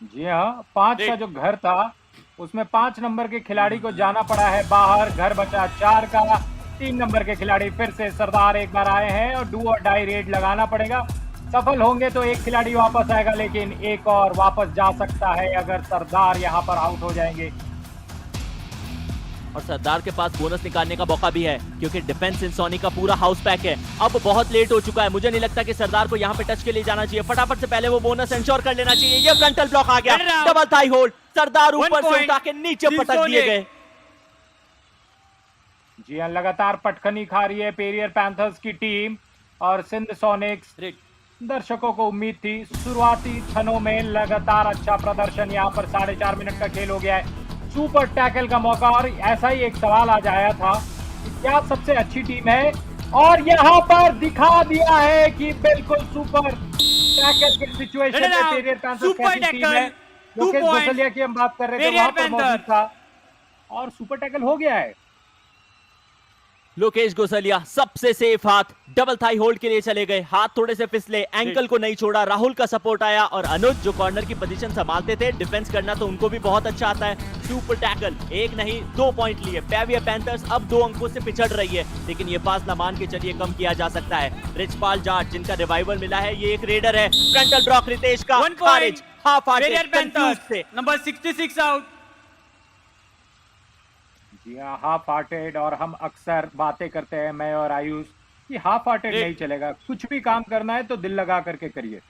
जी हाँ, 5 का जो घर था उसमें 5 नंबर के खिलाड़ी को जाना पड़ा है बाहर। घर बचा 4 का। 3 नंबर के खिलाड़ी फिर से सरदार एक बार आए हैं और डू और डाई रेड लगाना पड़ेगा। सफल होंगे तो एक खिलाड़ी वापस आएगा, लेकिन एक और वापस जा सकता है अगर सरदार यहाँ पर आउट हो जाएंगे। और सरदार के पास बोनस निकालने का मौका भी है क्योंकि डिफेंस इंसोनी का पूरा हाउस पैक है। अब बहुत लेट हो चुका है, मुझे नहीं लगता कि सरदार को यहाँ पे टच के लिए जाना चाहिए। फटाफट से पहले वो बोनस इंश्योर कर लेना चाहिए। ये फ्रंटल ब्लॉक आ गया, डबल थाई होल्ड। सरदार ऊपर से उठा के नीचे पटक दिए गए। जी हाँ, लगातार पटखनी खा रही है पेरियर पैंथर्स की टीम और सिंध सोनिक्स। दर्शकों को उम्मीद थी, शुरुआती क्षणों में लगातार अच्छा प्रदर्शन। यहाँ पर 4.5 मिनट का खेल हो गया है। सुपर टैकल का मौका, और ऐसा ही एक सवाल आज आया था कि क्या सबसे अच्छी टीम है, और यहाँ पर दिखा दिया है कि बिल्कुल सुपर टैकल की सिचुएशन में पेरियर पैंथर्स कैसी टीम है। लोकेश गोसलिया की हम बात कर रहे थे, वहां पर मौजूद था और सुपर टैकल हो गया है। लोकेश गोसलिया सबसे सेफ हाथ, डबल थाई होल्ड के लिए चले गए। हाथ थोड़े से फिसले, एंकल को नहीं छोड़ा। राहुल का सपोर्ट आया और अनुज जो कॉर्नर की पोजीशन संभालते थे, डिफेंस करना तो उनको भी बहुत अच्छा आता है। सुपर टैकल, 1 नहीं 2 पॉइंट लिए। पैवी पैंथर्स अब 2 अंकों से पिछड़ रही है, लेकिन ये फासला मान के चलिए कम किया जा सकता है। रिचपाल जाट जिनका रिवाइवल मिला है, ये एक रेडर है। फ्रंटल ब्लॉक रितेश का खारिज, हाफ हार्टेड कंफ्यूज थे। Number 66 out. हाफ हार्टेड, और हम अक्सर बातें करते हैं मैं और आयुष कि हाफ हार्टेड नहीं चलेगा। कुछ भी काम करना है तो दिल लगा करके करिए।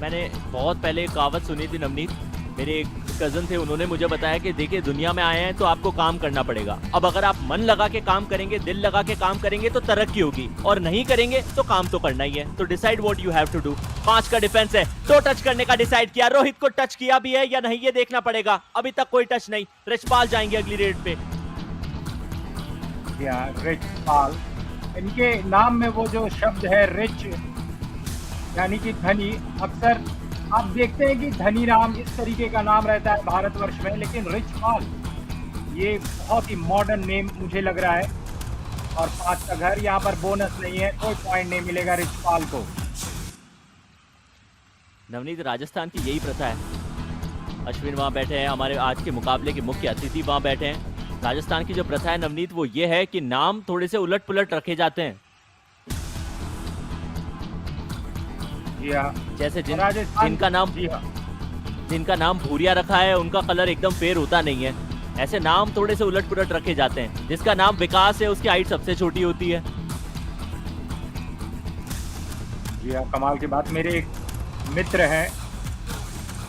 मैंने बहुत पहले एक कहावत सुनी थी नवनीत, मेरे एक कजन थे, उन्होंने मुझे बताया कि देखिए दुनिया में आए हैं तो आपको काम करना पड़ेगा। अब अगर आप मन लगा के काम करेंगे, दिल लगा के काम करेंगे तो तरक्की होगी, और नहीं करेंगे तो काम तो करना ही है। तो decide what you have to do. 5 का डिफेंस है, 2 टच करने का डिसाइड किया। रोहित को टच किया भी है या नहीं ये देखना पड़ेगा, अभी तक कोई टच नहीं। रिचपाल जाएंगे अगली रेड पे। रिचपाल, इनके नाम में वो जो शब्द है रिच यानी कि धनी, अक्सर आप देखते हैं कि धनी राम इस तरीके का नाम रहता है भारतवर्ष में, लेकिन रिचपाल ये बहुत ही मॉडर्न नेम मुझे लग रहा है। और 5 का घर, यहाँ पर बोनस नहीं है, कोई पॉइंट नहीं मिलेगा रिचपाल को। नवनीत, राजस्थान की यही प्रथा है। अश्विन वहां बैठे हैं, हमारे आज के मुकाबले के मुख्य अतिथि वहां बैठे हैं। राजस्थान की जो प्रथा है नवनीत, वो ये है कि नाम थोड़े से उलट पुलट रखे जाते हैं। जैसे जिनका नाम भूरिया रखा है, उनका कलर एकदम फेयर होता नहीं है। ऐसे नाम थोड़े से उलट पुलट रखे जाते हैं। जिसका नाम विकास है, उसकी हाइट सबसे छोटी होती है। जी हाँ, कमाल की बात। मेरे एक मित्र हैं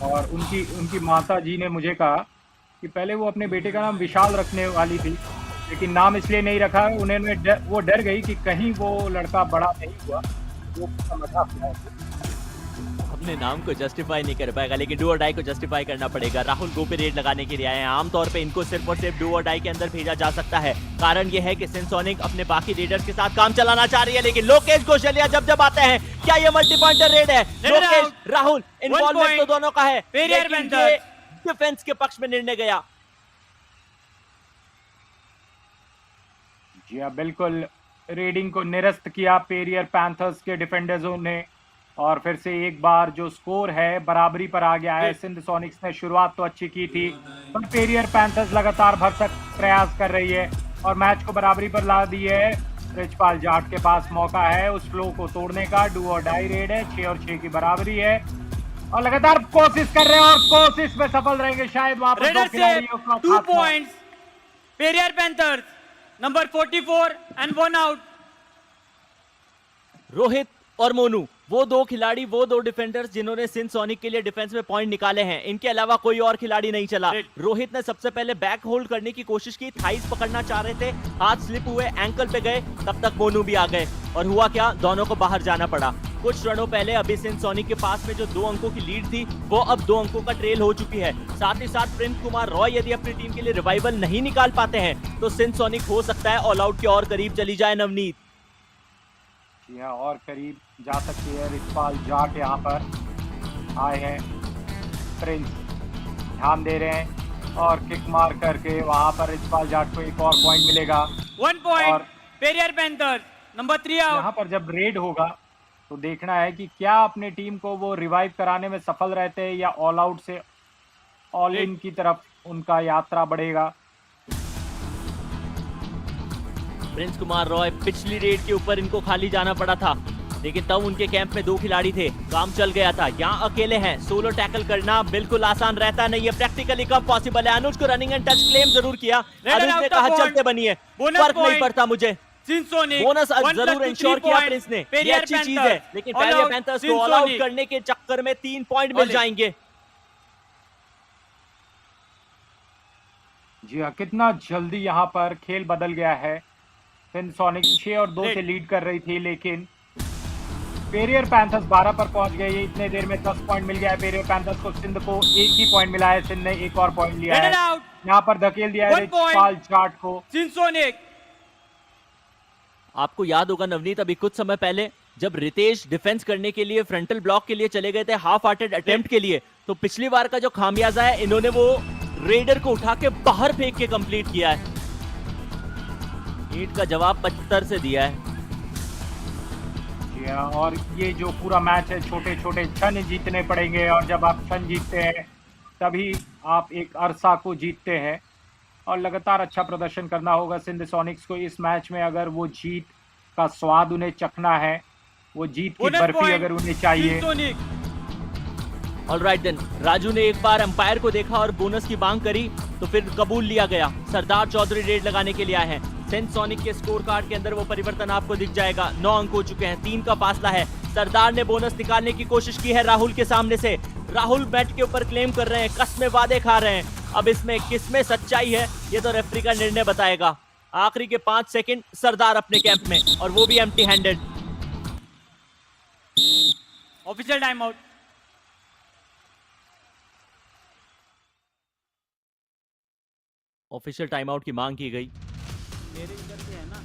और उनकी माता जी ने मुझे कहा कि पहले वो अपने बेटे का नाम विशाल रखने वाली थी, लेकिन नाम इसलिए नहीं रखा, वो डर गई कि कहीं वो लड़का बड़ा नहीं हुआ। वो समझा अपने नाम को जस्टिफाई नहीं कर पाएगा, लेकिन डू और डाई को जस्टिफाई करना पड़ेगा। राहुल गो पे रेड लगाने के लिए आए हैं। आमतौर पे इनको सिर्फ और सिर्फ डू और डाई के अंदर भेजा जा सकता है। कारण ये है कि सेंसोनिक अपने बाकी रेडर्स के साथ काम चलाना चाह रही है, लेकिन लोकेश गोशलिया जब आते हैं, क्या ये मल्टी पॉइंटर रेड है? लोकेश राहुल इन्वॉल्वमेंट तो दोनों का है, लेकिन ये डिफेंस के पक्ष में निर्णय गया। जी हाँ, बिल्कुल रेडिंग को निरस्त किया पेरियर पैंथर्स के डिफेंडर्सों ने, और फिर से एक बार जो स्कोर है बराबरी पर आ गया है। सिंध सोनिक्स ने शुरुआत तो अच्छी की थी, पर पेरियर पैंथर्स लगातार भरसक प्रयास कर रही है और मैच को बराबरी पर ला दी है। रिचपाल जाट के पास मौका है उस फ्लो को तोड़ने का। डू और डाई रेड है, 6 और 6 की बराबरी है और लगातार कोशिश कर रहे हैं और कोशिश में सफल रहेंगे शायद। वहां पर 2 points Periyar panthers, number 44 and 1 out. Rohit और मोनू, वो दो खिलाड़ी, वो दो डिफेंडर्स जिन्होंने सिंध सोनिक के लिए डिफेंस में पॉइंट निकाले हैं। इनके अलावा कोई और खिलाड़ी नहीं चला। रोहित ने सबसे पहले बैक होल्ड करने की कोशिश की, थाइस पकड़ना चाह रहे थे, हाथ स्लिप हुए, एंकल पे गए, तब तक मोनू भी आ गए और हुआ क्या, दोनों को बाहर जाना पड़ा। कुछ रनों पहले अभी सिंध सोनिक के पास में जो 2 अंकों की लीड थी, वो अब 2 अंकों का ट्रेल हो चुकी है। साथ ही साथ प्रिंस कुमार रॉय यदि अपनी टीम के लिए रिवाइवल नहीं निकाल पाते हैं तो सिंध सोनिक हो सकता है ऑल आउट के और करीब चली जाए। नवनीत यहाँ और करीब जा सकती है। रिचपाल जाट यहाँ पर आए हैं, प्रिंस ध्यान दे रहे हैं और किक मार करके वहां पर रिचपाल जाट को एक और पॉइंट मिलेगा। 1 point Periyar panthers, number 3 out. यहाँ पर जब रेड होगा तो देखना है कि क्या अपनी टीम को वो रिवाइव कराने में सफल रहते हैं या ऑल आउट से ऑल इन की तरफ उनका यात्रा बढ़ेगा। प्रिंस कुमार रॉय, पिछली रेड के ऊपर इनको खाली जाना पड़ा था, लेकिन तब उनके कैंप में 2 खिलाड़ी थे, काम चल गया था। यहाँ अकेले हैं, सोलो टैकल करना बिल्कुल आसान रहता नहीं है, प्रैक्टिकली कम पॉसिबल है। अनुज को रनिंग एंड टच क्लेम जरूर किया, अनुज ने कहा चलते बनिए, फर्क नहीं पड़ता मुझे। बोनस जरूर इंश्योर किया प्रिंस ने, ये अच्छी चीज है, लेकिन पेरियर पैंथर्स को ऑल आउट करने के चक्कर में 3 पॉइंट मिल जाएंगे। जी हाँ, कितना जल्दी यहाँ पर खेल बदल गया है। सिंध सोनिक 6 और 2 से लीड कर रही थी, लेकिन पेरियर पैंथर्स 12 पर पहुंच गई है। इतने देर में 10 पॉइंट मिल गया है पेरियर पैंथर्स को। सिंध को 1 ही पॉइंट मिला है, सिंध ने 1 और पॉइंट लिया है। यहाँ पर धकेल दिया है रिचपाल जाट को। सिंध सोनिक, आपको याद होगा नवनीत, अभी कुछ समय पहले जब रितेश डिफेंस करने के लिए फ्रंटल ब्लॉक के लिए चले गए थे, हाफ हार्टेड अटेम्प्ट के लिए, तो पिछली बार का जो खामियाजा है, इन्होंने वो रेडर को उठा के बाहर फेंक के कंप्लीट किया है। ईंट का जवाब 75 से दिया है। और ये जो पूरा मैच है, छोटे छोटे क्षण जीतने पड़ेंगे और जब आप क्षण जीतते हैं तभी आप एक अरसा को जीतते हैं और लगातार अच्छा प्रदर्शन करना होगा सिंध सोनिक्स को इस मैच में। अगर वो जीत का स्वाद उन्हें चखना है, वो जीत की बर्फी अगर उन्हें चाहिए। ऑलराइट देन, राजू ने एक बार अंपायर को देखा और बोनस की मांग करी तो फिर कबूल लिया गया। सरदार चौधरी रेड लगाने के लिए आए हैं। सिंध सोनिक के स्कोर कार्ड के अंदर वो परिवर्तन आपको दिख जाएगा। 9 अंक हो चुके हैं, 3 का फासला है। सरदार ने बोनस निकालने की कोशिश की है राहुल के सामने से। राहुल बैट के ऊपर क्लेम कर रहे हैं, कसमें वादे खा रहे हैं। अब इसमें किसमें सच्चाई है ये तो रेफरी का निर्णय बताएगा। आखिरी के 5 सेकंड सरदार अपने कैंप में, और वो भी empty handed. Official time out. Official time out की मांग की गई। मेरे इधर से है ना।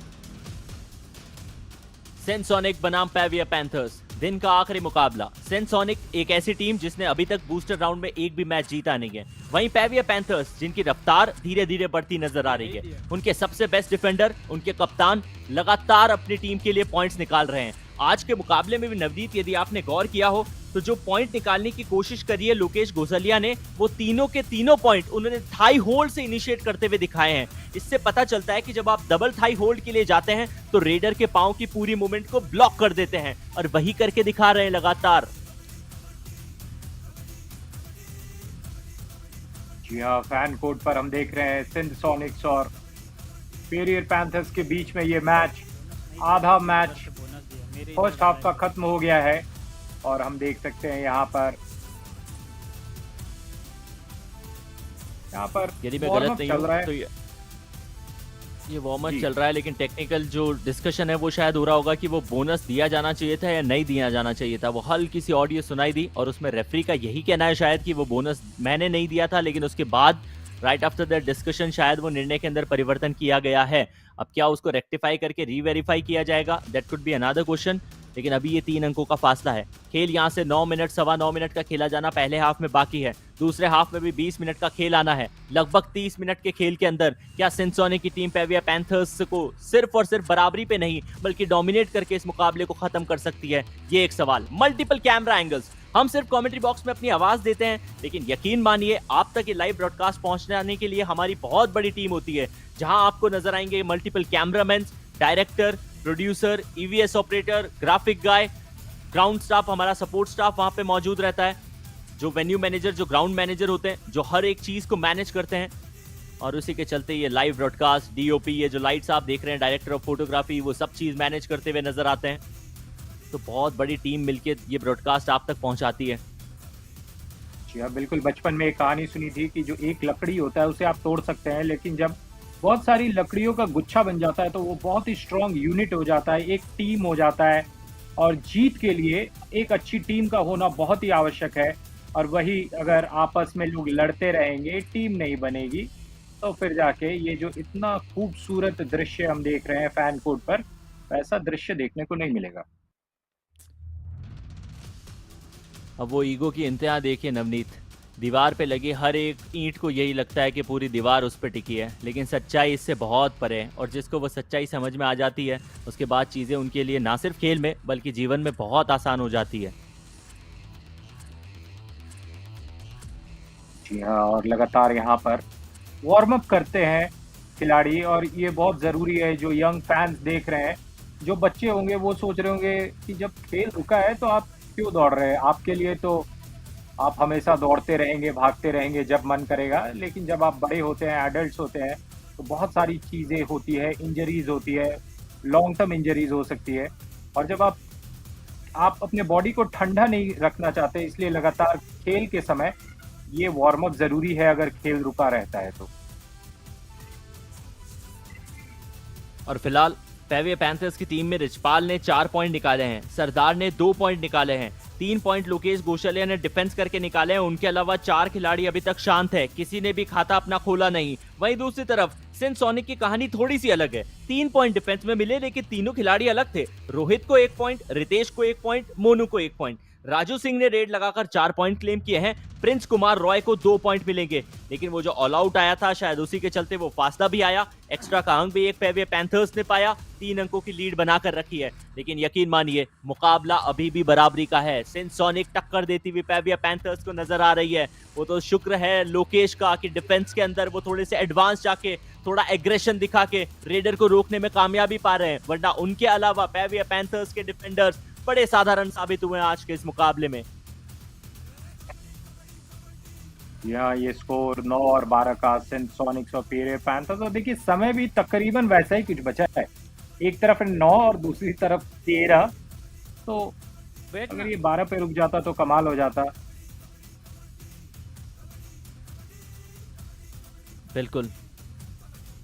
सिंध सोनिक बनाम पेरियर पैंथर्स, दिन का आखिरी मुकाबला। सिंध सोनिक एक ऐसी टीम जिसने अभी तक बूस्टर राउंड में एक भी मैच जीता नहीं है। वहीं पेरियर पैंथर्स जिनकी रफ्तार धीरे धीरे बढ़ती नजर आ रही है। उनके सबसे बेस्ट डिफेंडर, उनके कप्तान लगातार अपनी टीम के लिए पॉइंट्स निकाल रहे हैं। आज के मुकाबले में भी नवदीप, यदि आपने गौर किया हो तो जो पॉइंट निकालने की कोशिश करी है लोकेश गोसलिया ने, वो तीनों के तीनों पॉइंट उन्होंने थाई होल्ड से इनिशिएट करते हुए दिखाए हैं। इससे पता चलता है कि जब आप डबल थाई होल्ड के लिए जाते हैं तो रेडर के पांव की पूरी मूवमेंट को ब्लॉक कर देते हैं, और वही करके दिखा रहे हैं लगातार। जी हाँ, फैन कोर्ट पर हम देख रहे हैं सिंध सोनिक्स और पेरियर पैंथर्स के बीच में ये मैच। आधा मैच फर्स्ट हाफ का खत्म हो गया है और हम देख सकते हैं यहाँ पर यदि मैं गलत नहीं हूं तो ये वार्म अप चल रहा है, लेकिन टेक्निकल जो डिस्कशन है वो शायद हो रहा होगा कि वो बोनस दिया जाना चाहिए था या नहीं दिया जाना चाहिए था। वो हल्की सी ऑडियो सुनाई दी और उसमें रेफरी का यही कहना है शायद कि वो बोनस मैंने नहीं दिया था, लेकिन उसके बाद राइट आफ्टर दैट डिस्कशन शायद वो निर्णय के अंदर परिवर्तन किया गया है। अब क्या उसको रेक्टिफाई करके रीवेरीफाई किया जाएगा, that could be another question. लेकिन अभी ये 3 अंकों का फासला है। खेल यहाँ से 9 मिनट, 9.25 मिनट का खेला जाना पहले हाफ में बाकी है। दूसरे हाफ में भी 20 मिनट का खेल आना है। लगभग 30 मिनट के खेल के अंदर क्या सिनसोनिक की टीम पेविया पैंथर्स को सिर्फ और सिर्फ बराबरी पे नहीं बल्कि डोमिनेट करके इस मुकाबले को खत्म कर सकती है, ये एक सवाल। मल्टीपल कैमरा एंगल्स, हम सिर्फ कमेंट्री बॉक्स में अपनी आवाज देते हैं, लेकिन यकीन मानिए आप तक ये लाइव ब्रॉडकास्ट पहुंचने के लिए हमारी बहुत बड़ी टीम होती है, जहां आपको नजर आएंगे multiple cameraman, director, producer, EVS operator, graphic guy, ground staff, हमारा सपोर्ट स्टाफ वहां पे मौजूद रहता है, जो वेन्यू मैनेजर, जो ग्राउंड मैनेजर होते हैं, जो हर एक चीज को मैनेज करते हैं। और उसी के चलते ये लाइव ब्रॉडकास्ट, डीओपी, ये जो लाइट्स आप देख रहे हैं, डायरेक्टर ऑफ फोटोग्राफी, वो सब चीज मैनेज करते हुए नजर आते हैं। तो बहुत बड़ी टीम मिलके ये ब्रॉडकास्ट आप तक पहुंचाती है। जी हाँ, बिल्कुल। बचपन में एक कहानी सुनी थी कि जो एक लकड़ी होता है उसे आप तोड़ सकते हैं, लेकिन जब बहुत सारी लकड़ियों का गुच्छा बन जाता है तो वो बहुत ही स्ट्रॉन्ग यूनिट हो जाता है, एक टीम हो जाता है। और जीत के लिए एक अच्छी टीम का होना बहुत ही आवश्यक है। और वही अगर आपस में लोग लड़ते रहेंगे, टीम नहीं बनेगी, तो फिर जाके ये जो इतना खूबसूरत दृश्य हम देख रहे हैं फैन कोर्ट पर, वैसा दृश्य देखने को नहीं मिलेगा। अब वो ईगो की इंतहा देखिए नवनीत, दीवार पे लगी हर एक ईंट को यही लगता है कि पूरी दीवार उस पर टिकी है, लेकिन सच्चाई इससे बहुत परे है। और जिसको वो सच्चाई समझ में आ जाती है, उसके बाद चीज़ें उनके लिए ना सिर्फ खेल में बल्कि जीवन में बहुत आसान हो जाती है। जी हाँ, और लगातार यहाँ पर वार्म अप करते हैं खिलाड़ी, और ये बहुत ज़रूरी है। जो यंग फैंस देख रहे हैं, जो बच्चे होंगे वो सोच रहे होंगे कि जब खेल रुका है तो आप क्यों दौड़ रहे हैं, आपके लिए तो आप हमेशा दौड़ते रहेंगे, भागते रहेंगे जब मन करेगा। लेकिन जब आप बड़े होते हैं, एडल्ट्स होते हैं, तो बहुत सारी चीज़ें होती है, इंजरीज होती है, लॉन्ग टर्म इंजरीज हो सकती है। और जब आप अपने बॉडी को ठंडा नहीं रखना चाहते, इसलिए लगातार खेल के समय ये वार्म अप ज़रूरी है अगर खेल रुका रहता है तो। और फिलहाल पेविया पैंथर्स की टीम में रिचपाल ने 4 पॉइंट निकाले हैं, सरदार ने 2 पॉइंट निकाले हैं, 3 पॉइंट लोकेश गोशलिया ने डिफेंस करके निकाले हैं। उनके अलावा 4 खिलाड़ी अभी तक शांत है, किसी ने भी खाता अपना खोला नहीं। वहीं दूसरी तरफ सिनसोनिक की कहानी थोड़ी सी अलग है। 3 पॉइंट डिफेंस में मिले, लेकिन तीनों खिलाड़ी अलग थे। रोहित को 1 पॉइंट, रितेश को 1 पॉइंट, मोनू को 1 पॉइंट। राजू सिंह ने रेड लगाकर 4 पॉइंट क्लेम किए हैं। प्रिंस कुमार रॉय को 2 पॉइंट मिलेंगे, लेकिन वो जो ऑल आउट आया था शायद उसी के चलते वो फासला भी आया। एक्स्ट्रा का अंक भी एक पेविया पैंथर्स ने पाया, 3 अंकों की लीड बनाकर रखी है। लेकिन यकीन मानिए मुकाबला अभी भी बराबरी का है। सिनसोनिक टक्कर देती हुई पेविया पैंथर्स को नजर आ रही है। वो तो शुक्र है लोकेश का कि डिफेंस के अंदर वो थोड़े से एडवांस जाके थोड़ा एग्रेशन दिखा के रेडर को रोकने में कामयाबी पा रहे हैं, वरना उनके अलावा पेविया पैंथर्स के डिफेंडर्स बड़े साधारण साबित हुए आज के इस मुकाबले में। यहाँ ये स्कोर 9 और 12 का सिनसोनिक्स और पेविया पैंथर्स। और देखिए समय भी तकरीबन वैसा ही कुछ बचा है, एक तरफ 9 और दूसरी तरफ 13, तो अगर ये 12 पे रुक जाता तो कमाल हो जाता। बिल्कुल,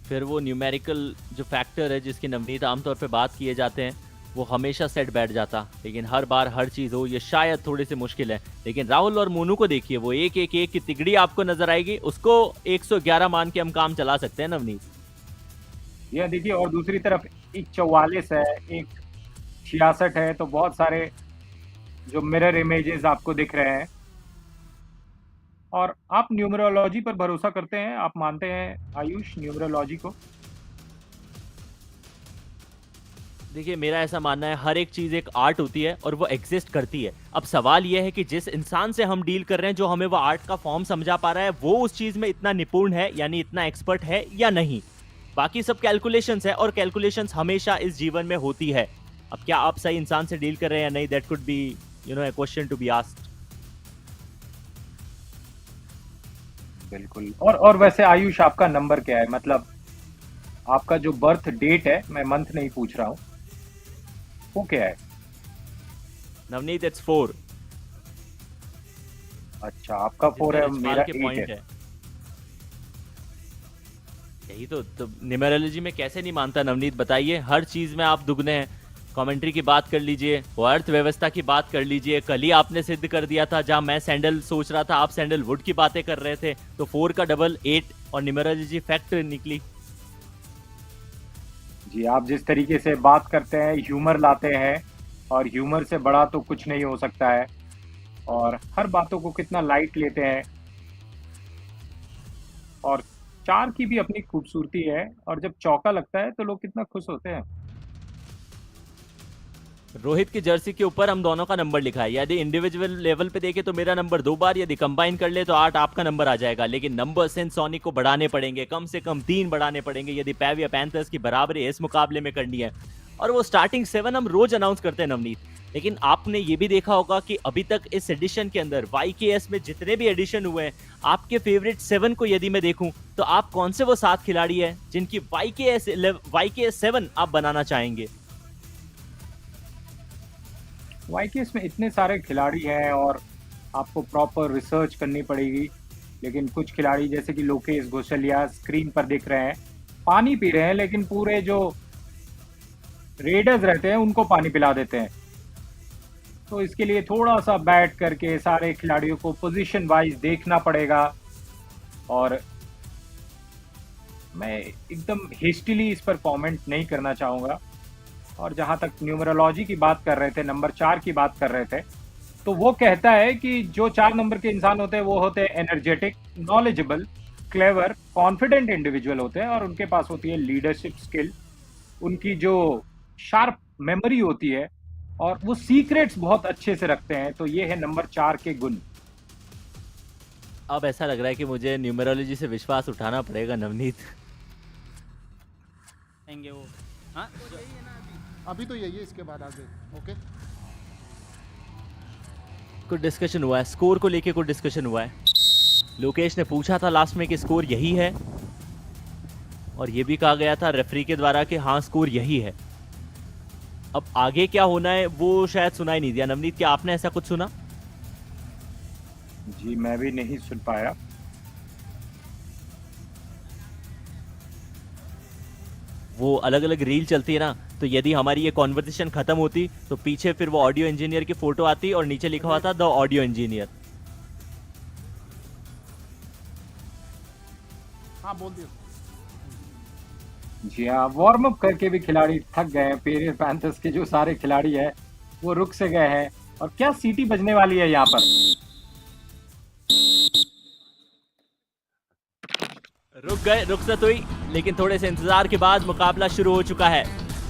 फिर वो न्यूमेरिकल जो फैक्टर है जिसकी नवनीत आमतौर पे बात किए जाते हैं, वो हमेशा सेट बैठ जाता। लेकिन हर बार हर चीज़ हो ये शायद थोड़ी सी मुश्किल है। लेकिन राहुल और मोनू को देखिए, वो एक की तिगड़ी आपको नजर आएगी, उसको 111 मान के हम काम चला सकते हैं नवनीत। यह देखिए, और दूसरी तरफ एक 44 है, एक 66 है, तो बहुत सारे जो मिरर इमेजेस आपको दिख रहे हैं। और आप न्यूमरोलॉजी पर भरोसा करते हैं, आप मानते हैं आयुष न्यूमरोलॉजी को? देखिए मेरा ऐसा मानना है, हर एक चीज़ एक आर्ट होती है और वो एग्जिस्ट करती है। अब सवाल यह है कि जिस इंसान से हम डील कर रहे हैं, जो हमें वो आर्ट का फॉर्म समझा पा रहा है, वो उस चीज़ में इतना निपुण है, यानी इतना एक्सपर्ट है या नहीं। बाकी सब कैलकुलेशंस है, और कैलकुलेशंस हमेशा इस जीवन में होती है। अब क्या आप सही इंसान से डील कर रहे हैं या नहीं, that could be a question to be asked. बिल्कुल। और वैसे आयुष आपका नंबर क्या है, मतलब आपका जो बर्थ डेट है, मैं मंथ नहीं पूछ रहा हूँ, वो क्या है? नवनीत इट्स 4। अच्छा, आपका 4 है, मेरा 8 है। यही तो न्यूमेरोलॉजी में कैसे नहीं मानता नवनीत, बताइए। हर चीज में आप दुगने हैं। कमेंट्री की बात कर लीजिए, वो अर्थव्यवस्था की बात कर लीजिए, कल ही आपने सिद्ध कर दिया था, जहां मैं सैंडल सोच रहा था आप सैंडलवुड की बातें कर रहे थे, तो 4 का डबल 8 और न्यूमेरोलॉजी फैक्ट निकली। जी, आप जिस तरीके से बात करते हैं, ह्यूमर लाते हैं, और ह्यूमर से बड़ा तो कुछ नहीं हो सकता है, और हर बातों को कितना लाइट लेते हैं, और 4 की भी अपनी खूबसूरती है, और जब चौका लगता है तो लोग कितना खुश होते हैं। रोहित की जर्सी के ऊपर हम दोनों का नंबर लिखा है। यदि इंडिविजुअल लेवल पे देखे तो मेरा नंबर 2 बार, यदि कंबाइन कर ले तो 8 आपका नंबर आ जाएगा, लेकिन नंबर सेंसोनिक को बढ़ाने पड़ेंगे, कम से कम 3 बढ़ाने पड़ेंगे यदि पैविया पैंथर्स की बराबरी इस मुकाबले में करनी है। और वो स्टार्टिंग 7 हम रोज अनाउंस करते हैं नवनीत, लेकिन आपने ये भी देखा होगा कि अभी तक इस एडिशन के अंदर YKS में जितने भी एडिशन हुए हैं, आपके फेवरेट 7 को यदि मैं देखूं तो आप कौन से वो 7 खिलाड़ी हैं जिनकी YKS 7 आप बनाना चाहेंगे? YKS में इतने सारे खिलाड़ी हैं और आपको प्रॉपर रिसर्च करनी पड़ेगी, लेकिन कुछ खिलाड़ी जैसे कि लोकेश घोषालिया स्क्रीन पर दिख रहे हैं, पानी पी रहे हैं, लेकिन पूरे जो रेडर्स रहते हैं उनको पानी पिला देते हैं। तो इसके लिए थोड़ा सा बैठ करके सारे खिलाड़ियों को पोजीशन वाइज देखना पड़ेगा, और मैं एकदम हेस्टिली इस पर कमेंट नहीं करना चाहूँगा। और जहाँ तक न्यूमरोलॉजी की बात कर रहे थे, नंबर 4 की बात कर रहे थे, तो वो कहता है कि जो 4 नंबर के इंसान होते हैं वो होते हैं energetic, knowledgeable, clever, confident individual होते हैं, और उनके पास होती है लीडरशिप स्किल, उनकी जो शार्प मेमोरी होती है, और वो सीक्रेट्स बहुत अच्छे से रखते हैं। तो ये है नंबर 4 के गुण। अब ऐसा लग रहा है कि मुझे न्यूमेरोलॉजी से विश्वास उठाना पड़ेगा नवनीत। वो हाँ अभी तो यही है, इसके बाद आगे ओके। कुछ डिस्कशन हुआ है, स्कोर को लेके कुछ डिस्कशन हुआ है। लोकेश ने पूछा था लास्ट में कि स्कोर यही है, और ये भी कहा गया था रेफरी के द्वारा कि हाँ स्कोर यही है। अब आगे क्या होना है वो शायद सुना ही नहीं दिया। नवनीत, क्या आपने ऐसा कुछ सुना? जी, मैं भी नहीं सुन पाया। वो अलग अलग रील चलती है ना, तो यदि हमारी ये कॉन्वर्सेशन खत्म होती तो पीछे फिर वो ऑडियो इंजीनियर की फोटो आती और नीचे लिखा हुआ था द ऑडियो इंजीनियर। हाँ बोल दियो। जी हाँ, वार्म अप करके भी खिलाड़ी थक गए हैं। पेरियर पैंथर्स के जो सारे खिलाड़ी हैं वो रुक से गए हैं, और क्या सीटी बजने वाली है यहाँ पर। रुक तो हुई, लेकिन थोड़े से इंतजार के बाद मुकाबला शुरू हो चुका है।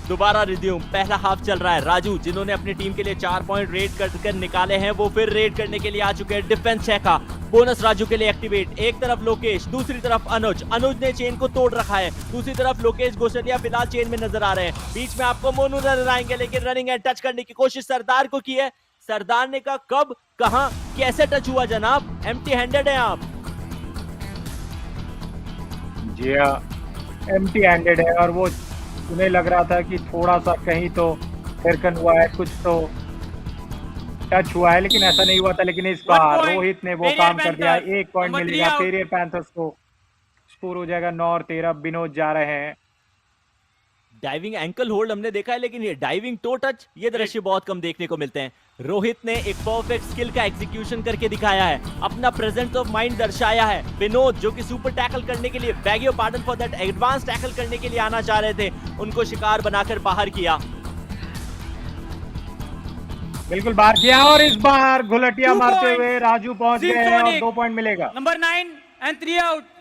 दोबारा रिज्यूम, पहला हाफ चल रहा है। राजू, जिन्होंने अपनी टीम के लिए 4 पॉइंट रेड कर निकाले हैं, वो फिर रेड करने के लिए आ चुके हैं। डिफेंस चेका, बोनस राजू के लिए एक्टिवेट। एक तरफ लोकेश, दूसरी तरफ अनुज ने चेन को तोड़ रखा है। दूसरी तरफ लोकेश घोषालिया फिलहाल चेन में नजर आ रहे हैं। बीच में आपको मोनू नजर आएंगे, लेकिन रनिंग एंड टच करने की कोशिश सरदार को की है। सरदार ने कहा कब, कहां, कैसे टच हुआ जनाब? एम्प्टी हैंडेड है आप। जी हाँ, एम्प्टी हैंडेड है, और वो उन्हें लग रहा था कि थोड़ा सा कहीं तो थिरकन हुआ है, कुछ तो टच हुआ है, लेकिन ऐसा नहीं हुआ था। लेकिन इस बार रोहित ने वो काम कर दिया। 1 पॉइंट मिलेगा पेरियर पैंथर्स को। स्कोर हो जाएगा 9 और 13। विनोद जा रहे हैं। डाइविंग एंकल होल्ड हमने देखा है, लेकिन ये डाइविंग टो टच, ये दृश्य बहुत कम देखने को मिलते हैं। रोहित ने एक परफेक्ट स्किल का एग्जीक्यूशन करके दिखाया है, अपना प्रेजेंस ऑफ माइंड दर्शाया है। विनोद, जो कि सुपर टैकल करने के लिए, bag your pardon for that, advance tackle करने के लिए आना चाह रहे थे, उनको शिकार बनाकर बाहर किया। बिल्कुल बाहर किया, और इस बार घुलटिया मारते हुए राजू पहुंच गए हैं, और 2 पॉइंट मिलेगा। Number 9 and 3 out.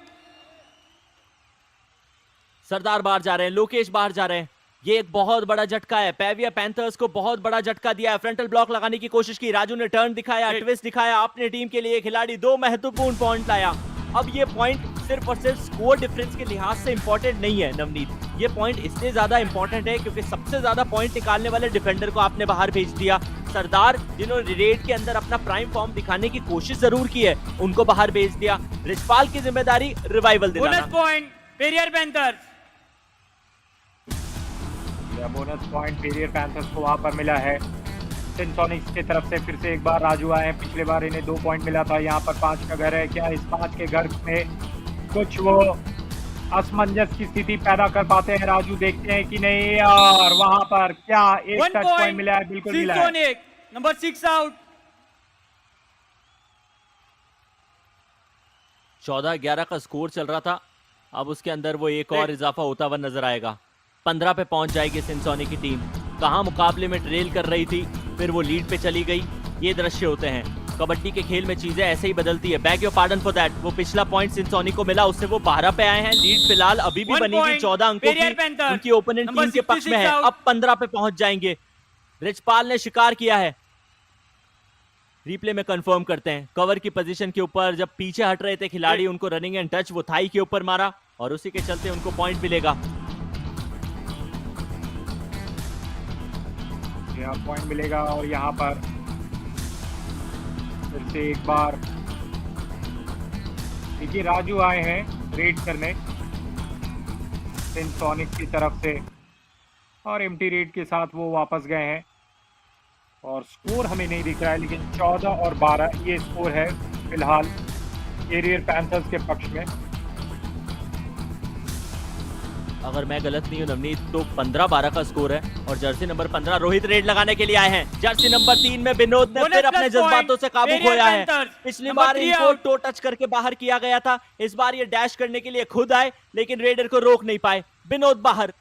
सरदार बाहर जा रहे हैं, लोकेश बाहर जा रहे हैं। ये एक बहुत बड़ा झटका है। पैविया पैंथर्स को बहुत बड़ा झटका दिया है। फ्रंटल ब्लॉक लगाने की कोशिश की, राजू ने टर्न दिखाया, ट्विस्ट दिखाया, अपने टीम के लिए खिलाड़ी 2 महत्वपूर्ण पॉइंट लाया। अब ये पॉइंट सिर्फ और सिर्फ स्कोर डिफरेंस के लिहाज से इंपॉर्टेंट नहीं है नवनीत, ये पॉइंट इसलिए ज्यादा इंपॉर्टेंट है क्योंकि सबसे ज्यादा पॉइंट निकालने वाले डिफेंडर को आपने बाहर भेज दिया। सरदार, जिन्होंने रेड के अंदर अपना प्राइम फॉर्म दिखाने की कोशिश जरूर की है, उनको बाहर भेज दिया। रिचपाल की जिम्मेदारी रिवाइवल दिलाना। Bonus point Periyar panthers. Bonus point Periyar panthers को वहां पर मिला है। सेंसोनिक्स की तरफ से फिर से एक बार राजू आए हैं। पिछले बार इन्हें 2 पॉइंट मिला था। यहाँ पर 5 का घर है। क्या इस 5 के घर में कुछ वो असमंजस की स्थिति पैदा कर पाते हैं राजू, देखते हैं कि नहीं, और वहां पर क्या एक टच पॉइंट मिला है, बिल्कुल मिला है। Number 6 out. 14-11 का स्कोर चल रहा था, अब उसके अंदर वो एक और इजाफा होता हुआ नजर आएगा। 15 पे पहुंच जाएगी सिंसोनी की टीम। कहां मुकाबले में ट्रेल कर रही थी, फिर वो लीड पे चली गई। ये दृश्य होते हैं कबड्डी के खेल में, चीजें ऐसे ही बदलती है। Bag your pardon for that. वो पिछला पॉइंट सिंसोनी को मिला, उससे वो 12 पे आए हैं। लीड फिलहाल अभी भी बनी हुई 14 अंकों की उनकी ओपोनेंट टीम के पक्ष में है। अब 15 पे पहुंच जाएंगे। रिचपाल ने शिकार किया है, रिप्ले में कंफर्म करते हैं। कवर की पोजीशन के ऊपर जब पीछे हट रहे थे खिलाड़ी, उनको रनिंग एंड टच वो थाई के ऊपर मारा और उसी के चलते उनको पॉइंट मिलेगा। यहाँ पॉइंट मिलेगा और यहाँ पर फिर से एक बार देखिए राजू आए हैं रेड करने सिंसोनिक की तरफ से, और एम्प्टी रेड के साथ वो वापस गए हैं। और स्कोर हमें नहीं दिख रहा है, लेकिन 14 और 12 ये स्कोर है फिलहाल कैरियर पैंथर्स के पक्ष में। अगर मैं गलत नहीं हूं नवनीत, तो 15-12 का स्कोर है। और जर्सी नंबर 15 रोहित रेड लगाने के लिए आए हैं। जर्सी नंबर 3 में विनोद ने फिर अपने जज्बातों से काबू खोया है। पिछली बार इनको टो टच करके बाहर किया गया था, इस बार ये डैश करने के लिए खुद आए, लेकिन रेडर को रोक नहीं पाए। विनोद बाहर।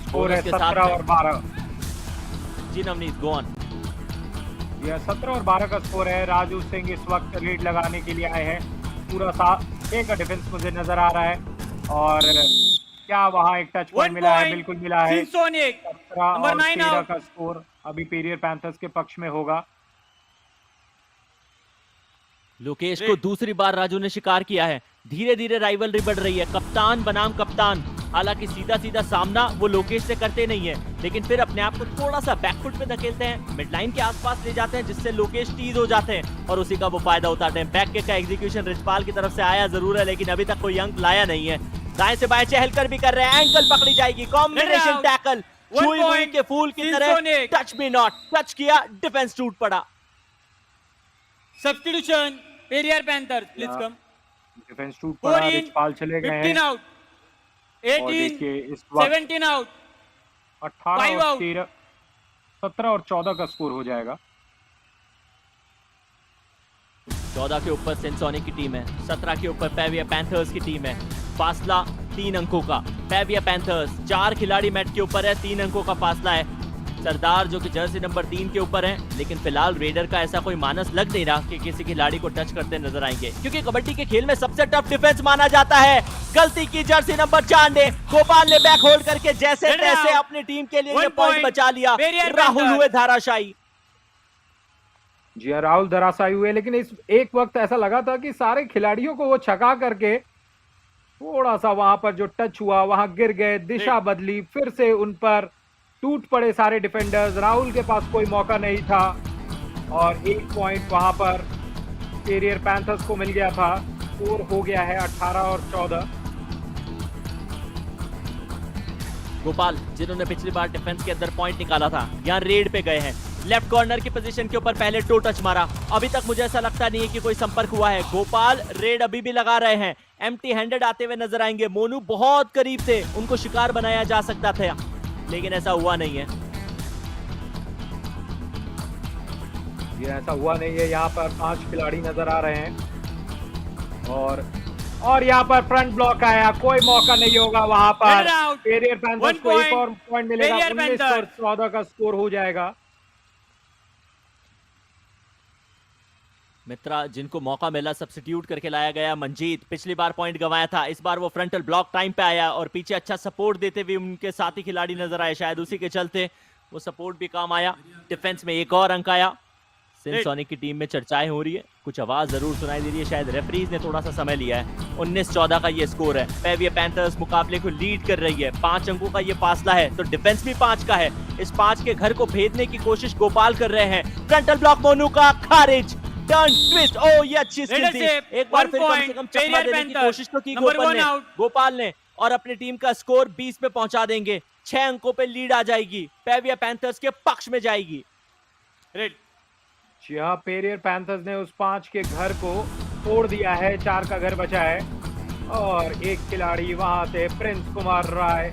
स्कोर है 17 और 12। जी नवनीत, गो ऑन। यह 17 और 12 का स्कोर है। राजू सिंह इस वक्त रीड लगाने के लिए आए हैं। पूरा 6 का डिफेंस मुझे नजर आ रहा है, और क्या वहां एक टच पॉइंट मिला है, बिल्कुल मिला है। 17 और 13 का स्कोर अभी पेरियर पैंथर्स के पक्ष में होगा। लोकेश को दूसरी बार राजू ने शिकार किया है। धीरे धीरे राइवलरी बढ़ रही है, कप्तान बनाम कप्तान। हालांकि सीधा सीधा सामना वो लोकेश से करते नहीं है, लेकिन फिर अपने आप को थोड़ा सा बैकफुट पे धकेलते हैं, मिडलाइन के आसपास ले जाते हैं, जिससे लोकेश टीज हो जाते हैं और उसी का वो फायदा उठाते हैं। बैक किक का एग्जीक्यूशन रिचपाल की तरफ से आया जरूर है, लेकिन अभी तक कोई अंक लाया नहीं है। दाएं से बाएं चहलकर भी कर रहे हैं, एंकल पकड़ी जाएगी, कॉम्बिनेशन टैकल, छुई मुई के फूल की तरह, टच मी नॉट, टच किया, डिफेंस टूट पड़ा। Substitution Periyar panther, please come. Defence टूट पड़ा, रिचपाल चले गए हैं। 18, 17 आउट, 18 और 13, 17 और 14 का स्कोर हो जाएगा। 14 के ऊपर सिंसोनी की टीम है, 17 के ऊपर पेविया पैंथर्स की टीम है। फासला 3 अंकों का। पेविया पैंथर्स 4 खिलाड़ी मैट के ऊपर है, 3 अंकों का फासला है। सरदार जो कि जर्सी नंबर 3 के ऊपर हैं, लेकिन फिलहाल रेडर का ऐसा कोई मानस लग नहीं रहा कि किसी खिलाड़ी को टच करते नजर आएंगे, क्योंकि कबड्डी के खेल में सबसे टफ डिफेंस माना जाता है। गलती की जर्सी नंबर 4 ने, गोपाल ने बैक होल्ड करके जैसे तैसे अपनी टीम के लिए ये पॉइंट बचा लिया। राहुल हुए धाराशायी। जी हाँ, राहुल धराशायी हुए, लेकिन इस एक वक्त ऐसा लगा था कि सारे खिलाड़ियों को वो छका करके थोड़ा सा वहां पर जो टच हुआ वहां गिर गए, दिशा बदली, फिर से उन पर टूट पड़े सारे डिफेंडर्स। राहुल के पास कोई मौका नहीं था और एक पॉइंट वहां पर कैरियर पैंथर्स को मिल गया था। स्कोर हो गया है 18 और 14। गोपाल जिन्होंने पिछली बार डिफेंस के अंदर पॉइंट निकाला था, यहाँ रेड पे गए हैं। लेफ्ट कॉर्नर की पोजीशन के ऊपर पहले टो टच मारा, अभी तक मुझे ऐसा लगता नहीं है कि कोई संपर्क हुआ है। गोपाल रेड अभी भी लगा रहे हैं, एम्प्टी हैंडेड आते हुए नजर आएंगे। मोनू बहुत करीब थे, उनको शिकार बनाया जा सकता था, लेकिन ऐसा हुआ नहीं है। ये ऐसा हुआ नहीं है। यहाँ पर 5 खिलाड़ी नजर आ रहे हैं और यहाँ पर फ्रंट ब्लॉक आया, कोई मौका नहीं होगा वहां पर। कैरियर पैंथर्स को एक और पॉइंट मिलेगा, 19 और 14 का स्कोर हो जाएगा। मित्रा जिनको मौका मिला सब्स्टिट्यूट करके लाया गया मंजीत, पिछली बार पॉइंट गंवाया था, इस बार वो फ्रंटल ब्लॉक टाइम पे आया और पीछे अच्छा सपोर्ट देते हुए उनके साथी खिलाड़ी नजर आए, शायद उसी के चलते वो सपोर्ट भी काम आया। डिफेंस में एक और अंक आया। सिंसोनिक की टीम में चर्चाएं हो रही है, कुछ आवाज जरूर सुनाई दे रही है, शायद रेफरीज ने थोड़ा सा समय लिया है। 19-14 का ये स्कोर है। पेविया पैंथर्स मुकाबले को लीड कर रही है, 5 अंकों का ये फासला है, तो डिफेंस भी 5 का है। इस 5 के घर को भेदने की कोशिश गोपाल कर रहे हैं। फ्रंटल ब्लॉक मोनू का खारिज, टर्न ट्विस्ट, ओ ये अच्छी स्किल थी। एक बार फिर कम से कम चकमा देने की कोशिश तो की गोपाल ने और अपनी टीम का स्कोर 20 पे पहुंचा देंगे। 6 अंकों पे लीड आ जाएगी, पेविया पैंथर्स के पक्ष में जाएगी। रेड। जी हाँ, पेरियर पैंथर्स ने उस 5 के घर को तोड़ दिया है, 4 का घर बचा है और एक खिलाड़ी वहां से प्रिंस कुमार राय,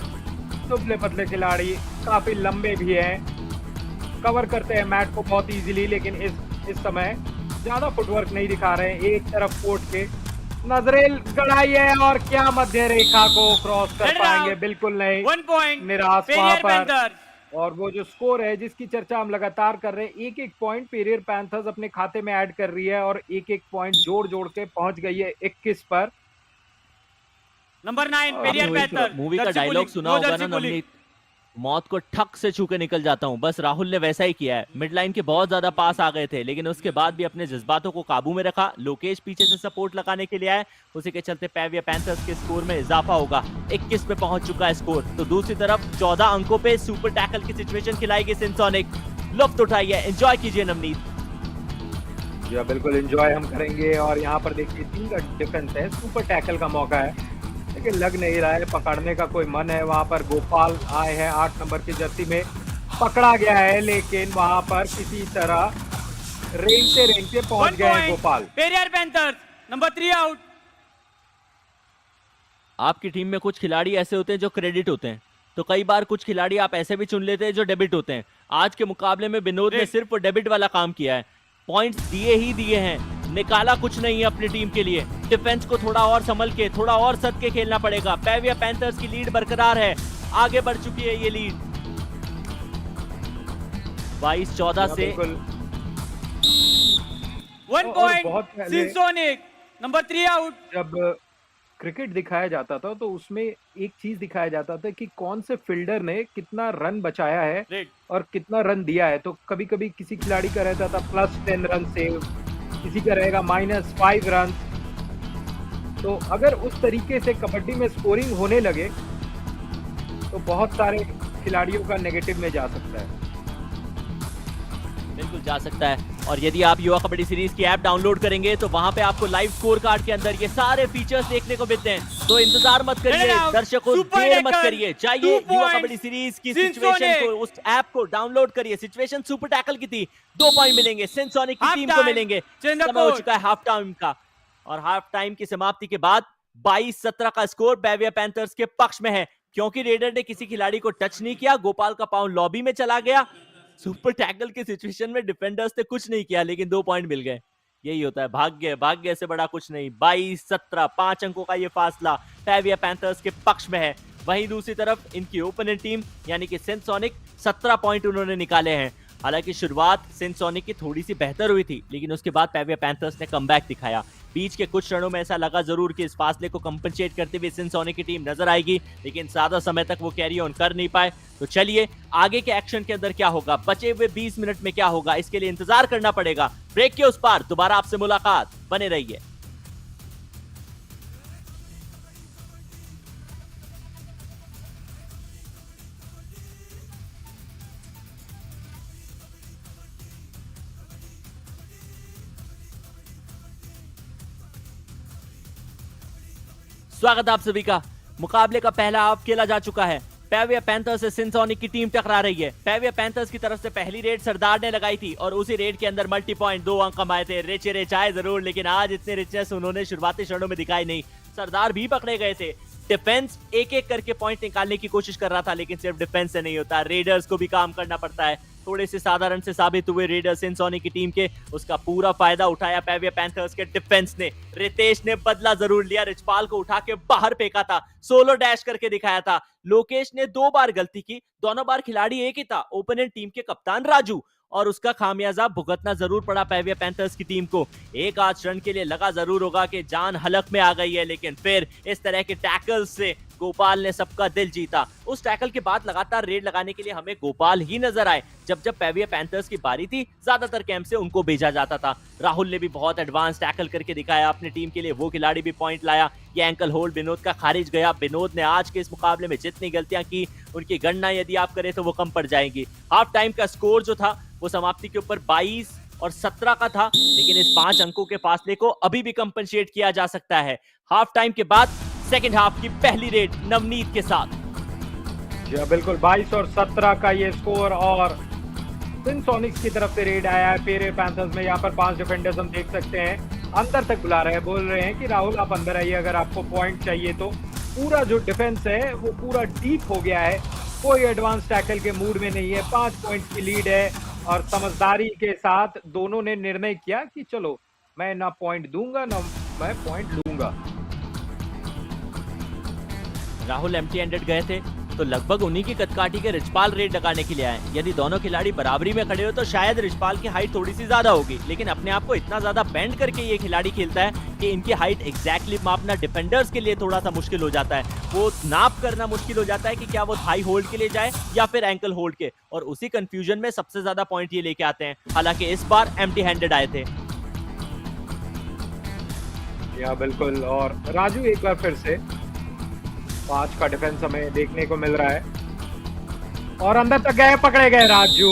दुबले पतले खिलाड़ी, काफी लंबे भी हैं, कवर करते हैं मैट को बहुत इजीली, लेकिन इस समय ज्यादा फुटवर्क नहीं दिखा रहे हैं। एक तरफ कोर्ट के नजरेल गड़ाई है और क्या मध्य रेखा को क्रॉस कर पाएंगे, बिल्कुल नहीं, 1 पॉइंट निराश वहां पर। और वो जो स्कोर है जिसकी चर्चा हम लगातार कर रहे हैं, एक एक पॉइंट पेरियर पैंथर्स अपने खाते में ऐड कर रही है और एक एक पॉइंट जोड़ जोड़ के पहुंच गई है 21 पर। Number 9 Periyar panther. मूवी का डायलॉग सुना होगा ना नवनीत, मौत को ठक से छू के निकल जाता हूं, बस राहुल ने वैसा ही किया है। मिड लाइन के बहुत ज्यादा पास आ गए थे, लेकिन उसके बाद भी अपने जज्बातों को काबू में रखा। लोकेश पीछे से सपोर्ट लगाने के लिए आए, उसी के चलते पेविया पैंथर्स के स्कोर में इजाफा होगा, 21 पे पहुंच चुका है स्कोर। तो दूसरी तरफ 14 अंकों पे सुपर टैकल की सिचुएशन खिलाएगी सिंसोनिक। लुत्फ उठाइए, एंजॉय कीजिए नवनीत। जी बिल्कुल एंजॉय हम करेंगे। और यहाँ पर देखिए 3 का डिफेंस है, सुपर टैकल का मौका है, लेकिन लग नहीं रहा है, पकड़ने का कोई मन है। वहां पर गोपाल आए हैं 8 नंबर की जर्सी में, पकड़ा गया है, लेकिन वहां पर किसी तरह रेंगते पहुंच गए हैं Gopal. Periyar panthers number 3 out. आपकी टीम में कुछ खिलाड़ी ऐसे होते हैं जो क्रेडिट होते हैं, तो कई बार कुछ खिलाड़ी आप ऐसे भी चुन लेते हैं जो डेबिट होते हैं। आज के मुकाबले में विनोद ने सिर्फ डेबिट वाला काम किया है, पॉइंट्स दिए ही दिए हैं, निकाला कुछ नहीं है अपनी टीम के लिए। डिफेंस को थोड़ा और संभल के, थोड़ा और सद के खेलना पड़ेगा। पेविया पैंथर्स की लीड बरकरार है, आगे बढ़ चुकी है ये लीड 22-14 से। 1 पॉइंट सिंसोनिक नंबर 3 आउट। जब क्रिकेट दिखाया जाता था तो उसमें एक चीज दिखाया जाता था कि कौन से फील्डर ने कितना रन बचाया है और कितना रन दिया है। तो कभी कभी किसी खिलाड़ी का रहता था +10 रन सेव, किसी का रहेगा -5 रन। तो अगर उस तरीके से कबड्डी में स्कोरिंग होने लगे तो बहुत सारे खिलाड़ियों का नेगेटिव में जा सकता है। बिल्कुल जा सकता है। और यदि आप युवा कबड्डी सीरीज की ऐप डाउनलोड करेंगे तो वहां पे आपको लाइव स्कोर कार्ड के अंदर ये सारे फीचर्स देखने को मिलते हैं। तो इंतजार मत करिए दर्शकों, देर मत करिए, चाहिए युवा कबड्डी सीरीज की सिचुएशन को, उस ऐप को डाउनलोड करिए। सिचुएशन सुपर टैकल की थी, 2 पॉइंट मिलेंगे सिंसोनिक की टीम को मिलेंगे। समय हो चुका है हाफ टाइम का, और हाफ टाइम की समाप्ति के बाद 22-17 का स्कोर पेविया पैंथर्स के पक्ष में है, क्योंकि रेडर ने किसी खिलाड़ी को टच नहीं किया। गोपाल का पांव लॉबी में चला गया, सुपर टैकल की सिचुएशन में डिफेंडर्स ने कुछ नहीं किया, लेकिन 2 पॉइंट मिल गए। यही होता है, भाग्य, भाग्य से बड़ा कुछ नहीं। 22-17 5 अंकों का ये फासला पेविया पैंथर्स के पक्ष में है। वहीं दूसरी तरफ इनकी ओपोनेंट टीम यानी कि सिंसोनिक 17 पॉइंट उन्होंने निकाले हैं। हालांकि शुरुआत सिंसोनिक की थोड़ी सी बेहतर हुई थी, लेकिन उसके बाद पेविया पैंथर्स ने कमबैक दिखाया। बीच के कुछ क्षणों में ऐसा लगा जरूर कि इस फासले को कंपनसेट करते हुए सिंसोनिक की टीम नजर आएगी, लेकिन ज्यादा समय तक वो कैरी ऑन कर नहीं पाए। तो चलिए आगे के एक्शन के अंदर क्या होगा, बचे हुए 20 मिनट में क्या होगा, इसके लिए इंतजार करना पड़ेगा। ब्रेक के उस पार दोबारा आपसे मुलाकात, बने रहिए। स्वागत आप सभी का। मुकाबले का पहला हाफ खेला जा चुका है। पेविया पैंथर्स से सिंसोनिक की टीम टकरा रही है। पेविया पैंथर्स की तरफ से पहली रेड सरदार ने लगाई थी और उसी रेड के अंदर मल्टी पॉइंट 2 अंक कमाए थे। रिच रिच आए जरूर, लेकिन आज इतने रिचनेस उन्होंने शुरुआती क्षणों में दिखाई नहीं। सरदार भी पकड़े गए थे। डिफेंस एक एक करके पॉइंट निकालने की कोशिश कर रहा था, लेकिन सिर्फ डिफेंस से नहीं होता, रेडर्स को भी काम करना पड़ता है। थोड़े से साधारण से साबित हुए रेडर्स सिंसोनिक की टीम के, उसका पूरा फायदा उठाया पेविया पैंथर्स के डिफेंस ने। रितेश ने बदला जरूर लिया, रिचपाल को उठा के बाहर फेंका था, सोलो डैश करके दिखाया था। लोकेश ने 2 बार गलती की, दोनों बार खिलाड़ी एक ही था, ओपोनेंट टीम के कप्तान राजू, और उसका खामियाजा भुगतना जरूर पड़ा पेविया पैंथर्स की टीम को। एक आध रन के लिए लगा जरूर होगा कि जान हलक में आ गई है, लेकिन फिर इस तरह के टैकल से गोपाल ने सबका दिल जीता। उस टैकल के बाद लगातार रेड लगाने के लिए हमें गोपाल ही नजर आए। जब जब पेविया पैंथर्स की बारी थी, ज्यादातर कैंप से उनको भेजा जाता था। राहुल ने भी बहुत एडवांस टैकल करके दिखाया अपनी टीम के लिए, वो खिलाड़ी भी पॉइंट लाया। ये एंकल होल्ड विनोद का खारिज गया। विनोद ने आज के इस मुकाबले में जितनी गलतियां की, उनकी गणना यदि आप करें तो वो कम पड़ जाएंगी। हाफ टाइम का स्कोर जो था वो समाप्ति के ऊपर 22 और 17 का था, लेकिन इस 5 अंकों के फासले को अभी भी कंपनसेट किया जा सकता है। हाफ टाइम के बाद सेकंड हाफ की पहली रेड नवनीत के साथ। जी हाँ, बिल्कुल 22 और 17 का ये स्कोर और सिनसोनिक्स की तरफ से रेड आया है पेरियर पैंथर्स में। यहाँ पर 5 डिफेंडर्स हम देख सकते हैं, अंदर तक बुला रहे हैं, बोल रहे हैं कि राहुल आप अंदर आइए अगर आपको पॉइंट चाहिए तो। पूरा जो डिफेंस है वो पूरा डीप हो गया है, कोई एडवांस टैकल के मूड में नहीं है। 5 पॉइंट की लीड है और समझदारी के साथ दोनों ने निर्णय किया कि चलो मैं ना पॉइंट दूंगा ना मैं पॉइंट लूंगा। राहुल एम्प्टी हैंडेड गए थे तो लगभग उन्हीं की कदकाठी के रिचपाल रेड लगाने के लिए आए। यदि दोनों खिलाड़ी बराबरी में खड़े हो तो शायद रिचपाल की हाइट थोड़ी सी ज्यादा होगी, लेकिन अपने आप को इतना ज्यादा बेंड करके ये खिलाड़ी खेलता है कि इनकी हाइट एग्जैक्टली मापना डिफेंडर्स के लिए थोड़ा सा मुश्किल हो जाता है। वो नाप करना मुश्किल हो जाता है कि क्या वो थाई होल्ड के लिए जाए या फिर एंकल होल्ड के, और उसी कंफ्यूजन में सबसे ज्यादा पॉइंट ये लेके आते हैं। हालांकि इस बार एम्प्टी हैंडेड आए थे। या बिल्कुल, और राजू एक बार फिर से 5 का डिफेंस हमें देखने को मिल रहा है और अंदर तक गए, पकड़े गए राजू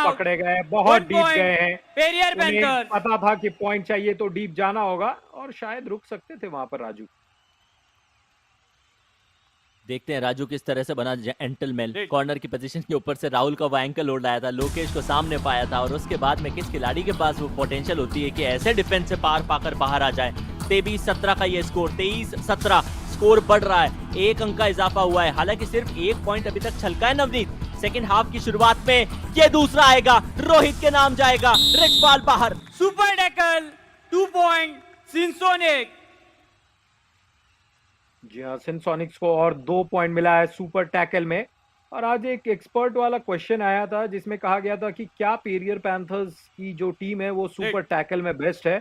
पकड़े गए, बहुत डीप गए हैं। उन्हें पता था कि पॉइंट चाहिए तो डीप जाना होगा और शायद रुक सकते थे वहां पर राजू। देखते हैं राजू किस तरह से बना जेंटलमैन। कॉर्नर की पोजीशन के ऊपर से राहुल का वो एंकल होल्ड आया था, लोकेश को सामने पाया था, और उसके बाद में किस खिलाड़ी के पास वो पोटेंशियल होती है कि ऐसे डिफेंस से पार पाकर बाहर आ जाए। 23-17 का ये स्कोर, 23-17 स्कोर बढ़ रहा है, 1 अंक का इजाफा हुआ है। हालांकि सिर्फ 1 पॉइंट अभी तक छलका है नवनीत। सेकंड हाफ की शुरुआत में ये दूसरा आएगा, रोहित के नाम जाएगा, रिचपाल बाहर। Super tackle, 2 point Sinsonic. जी हाँ, सिनसोनिक्स को और 2 पॉइंट मिला है सुपर टैकल में। और आज एक एक्सपर्ट वाला क्वेश्चन आया था जिसमें कहा गया था कि क्या पेरियर पैंथर्स की जो टीम है वो सुपर टैकल में बेस्ट है।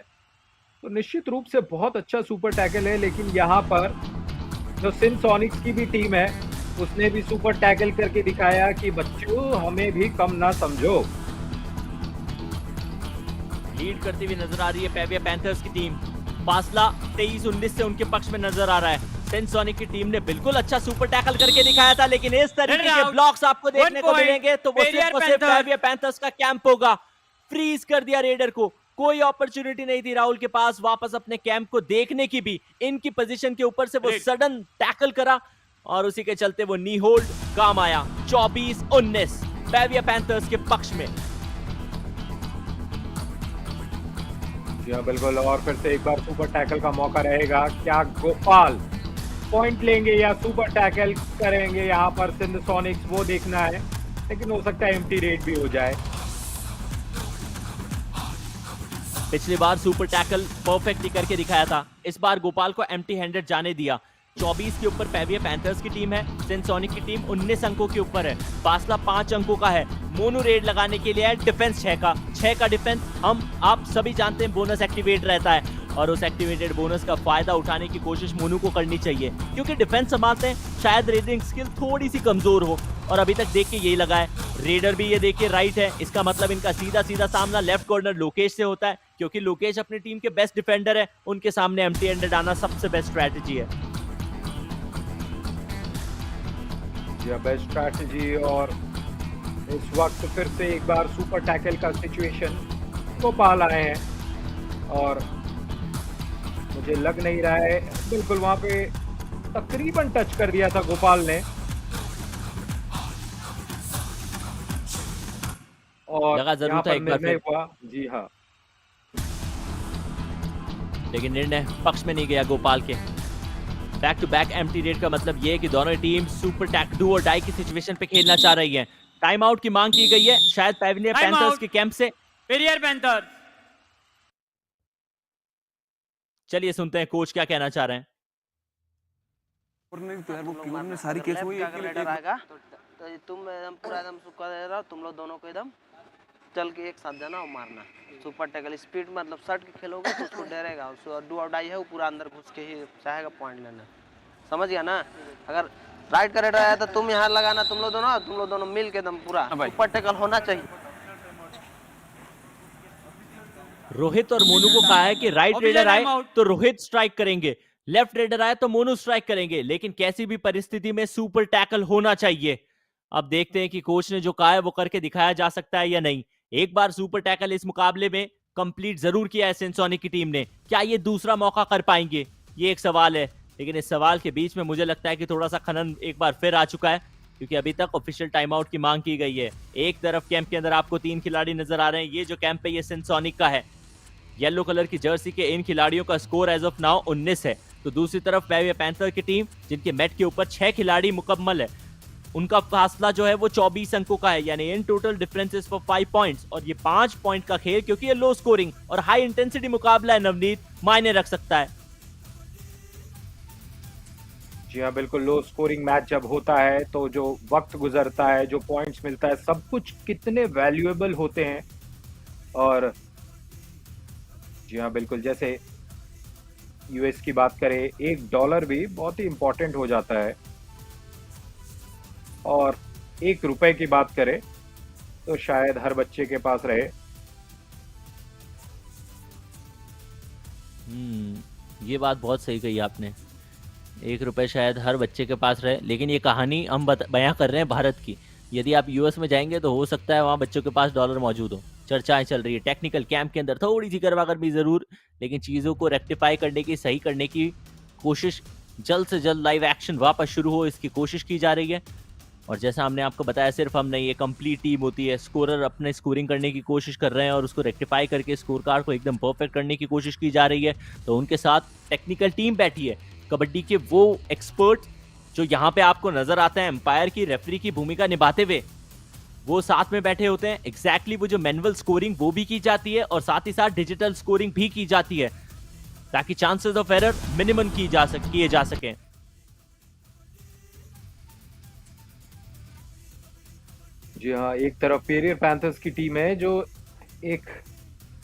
तो निश्चित रूप से बहुत अच्छा सुपर टैकल है, लेकिन यहाँ पर जो सिनसोनिक्स की भी टीम है उसने भी सुपर टैकल करके दिखाया कि बच्चों हमें भी कम ना समझो। लीड करती हुई नजर आ रही है पेरियर पैंथर्स की टीम। फासला 23-19 से उनके पक्ष में नजर आ रहा है। सिनसोनिक की टीम ने बिल्कुल अच्छा सुपर टैकल करके दिखाया था, लेकिन इस तरीके के ब्लॉक्स आपको देखने को मिलेंगे तो वो सिर्फ पेरियर पैंथर्स का कैंप होगा। फ्रीज कर दिया रेडर को, कोई अपॉर्चुनिटी नहीं थी राहुल के पास वापस अपने कैंप को देखने की भी। इनकी पोजीशन के ऊपर से वो सडन टैकल करा और उसी के चलते वो नी होल्ड काम आया। 24-19 पेरियर पैंथर्स के पक्ष में। जी हाँ बिल्कुल, और फिर से एक बार सुपर टैकल का मौका रहेगा। क्या गोपाल पॉइंट लेंगे या सुपर टैकल करेंगे यहाँ पर सिनसोनिक्स, वो देखना है, लेकिन हो सकता है एम्प्टी रेड भी हो जाए। पिछली बार सुपर टैकल परफेक्टली करके दिखाया था, इस बार गोपाल को एम्प्टी हैंडेड जाने दिया। 24 के ऊपर पेरियर पैंथर्स की टीम है, सिनसोनिक की टीम 19 अंकों के ऊपर है, फासला 5 अंकों का है। मोनू रेड लगाने के लिए है, डिफेंस 6 का डिफेंस। हम आप सभी जानते हैं बोनस एक्टिवेट रहता है और उस एक्टिवेटेड बोनस का फायदा उठाने की कोशिश मोनू को करनी चाहिए, क्योंकि डिफेंस संभालते हैं। शायद रेडिंग स्किल थोड़ी सी कमजोर हो और अभी तक देख के यही लगा है। रेडर भी ये देखिए राइट है, इसका मतलब इनका सीधा सामना लेफ्ट कॉर्नर लोकेश से होता है, क्योंकि लोकेश अपनी टीम के बेस्ट डिफेंडर है। उनके सामने एम्प्टी हैंडेड आना सबसे बेस्ट स्ट्रैटेजी है। Best strategy. और इस वक्त फिर से एक बार सुपर टैकल का सिचुएशन गोपाल आए हैं और मुझे लग नहीं रहा है, बिल्कुल वहां पे तकरीबन टच कर दिया था गोपाल ने और यहाँ पर निर्णय हुआ। जी हाँ, लेकिन निर्णय पक्ष में नहीं गया गोपाल के। Back to back empty raid का मतलब ये है कि दोनों टीम सुपर टैक डू और डाई की सिचुएशन पे खेलना चाह रही है। टाइम आउट की मांग की गई है शायद पेरियर पैंथर्स के कैंप से। पेरियर पैंथर, चलिए सुनते हैं कोच क्या कहना चाह रहे हैं। सारी केस हुई आएगा तो तुम एकदम पूरा एकदम सुखा दे रहा हो, तुम लोग दोनों को एकदम चल के एक साथ जाना और मारना। सुपर टैकल स्पीड मतलब सट के खेलोगे तो उसको डरेगा, उसको डू और डाई है वो पूरा अंदर घुस के ही चाहेगा पॉइंट लेना। समझ गया ना? अगर राइट का रेडर आया तो तुम यहाँ लगाना, तुम लोग दोनों मिल के एकदम पूरा सुपर टैकल होना चाहिए। रोहित और मोनू को कहा है कि राइट रेडर आए तो रोहित स्ट्राइक करेंगे, लेफ्ट रेडर आए तो मोनू स्ट्राइक करेंगे, लेकिन कैसी भी परिस्थिति में सुपर टैकल होना चाहिए। अब देखते हैं कि कोच ने जो कहा है वो करके दिखाया जा सकता है या नहीं। एक बार सुपर टैकल इस मुकाबले में कंप्लीट जरूर किया है सिनसोनिक की टीम ने, क्या ये दूसरा मौका कर पाएंगे, ये एक सवाल है। लेकिन इस सवाल के बीच में मुझे लगता है कि थोड़ा सा खनन एक बार फिर आ चुका है, क्योंकि अभी तक ऑफिशियल टाइम आउट की मांग की गई है। एक तरफ कैंप के अंदर आपको 3 खिलाड़ी नजर आ रहे हैं। ये जो कैंप है ये सिंसोनिक का है। येलो कलर की जर्सी के इन खिलाड़ियों का स्कोर एज ऑफ नाउ 19 है। तो दूसरी तरफ बैवी पैंथर की टीम, जिनके मैट के ऊपर 6 खिलाड़ी मुकम्मल है, उनका फासला जो है वो 24 अंकों का है, यानी in total differences for 5 points. और ये 5 पॉइंट का खेल, क्योंकि ये लो स्कोरिंग और हाई इंटेंसिटी मुकाबला है नवनीत, मायने रख सकता है। जी हाँ, बिल्कुल। लो स्कोरिंग मैच जब होता है तो जो वक्त गुजरता है, जो पॉइंट्स मिलता है, सब कुछ कितने वैल्यूएबल होते हैं। और जी हाँ, बिल्कुल, जैसे यूएस की बात करें, $1 भी बहुत ही इंपॉर्टेंट हो जाता है। और ₹1 की बात करें तो शायद हर बच्चे के पास रहे। ये बात बहुत सही कही आपने। ₹1 शायद हर बच्चे के पास रहे, लेकिन ये कहानी हम बयां कर रहे हैं भारत की। यदि आप यूएस में जाएंगे तो हो सकता है वहां बच्चों के पास डॉलर मौजूद हो। चर्चाएं चल रही है टेक्निकल कैंप के अंदर, थोड़ी सी गर्मागर्मी जरूर, लेकिन चीजों को रेक्टिफाई करने की, सही करने की कोशिश, जल्द से जल्द लाइव एक्शन वापस शुरू हो, इसकी कोशिश की जा रही है। और जैसा हमने आपको बताया, सिर्फ हम नहीं, ये कंप्लीट टीम होती है। स्कोरर अपने स्कोरिंग करने की कोशिश कर रहे हैं और उसको रेक्टिफाई करके स्कोर कार्ड को एकदम परफेक्ट करने की कोशिश की जा रही है। तो उनके साथ टेक्निकल टीम बैठी है, कबड्डी के वो एक्सपर्ट जो यहाँ पे आपको नजर आते हैं एम्पायर की, रेफरी की भूमिका निभाते हुए, वो साथ में बैठे होते हैं। एग्जैक्टली वो जो मैनुअल स्कोरिंग वो भी की जाती है और साथ ही साथ डिजिटल स्कोरिंग भी की जाती है, ताकि चांसेस ऑफ एरर मिनिमम किए जा सके। जी हाँ, एक तरफ पेरियर पैंथर्स की टीम है जो एक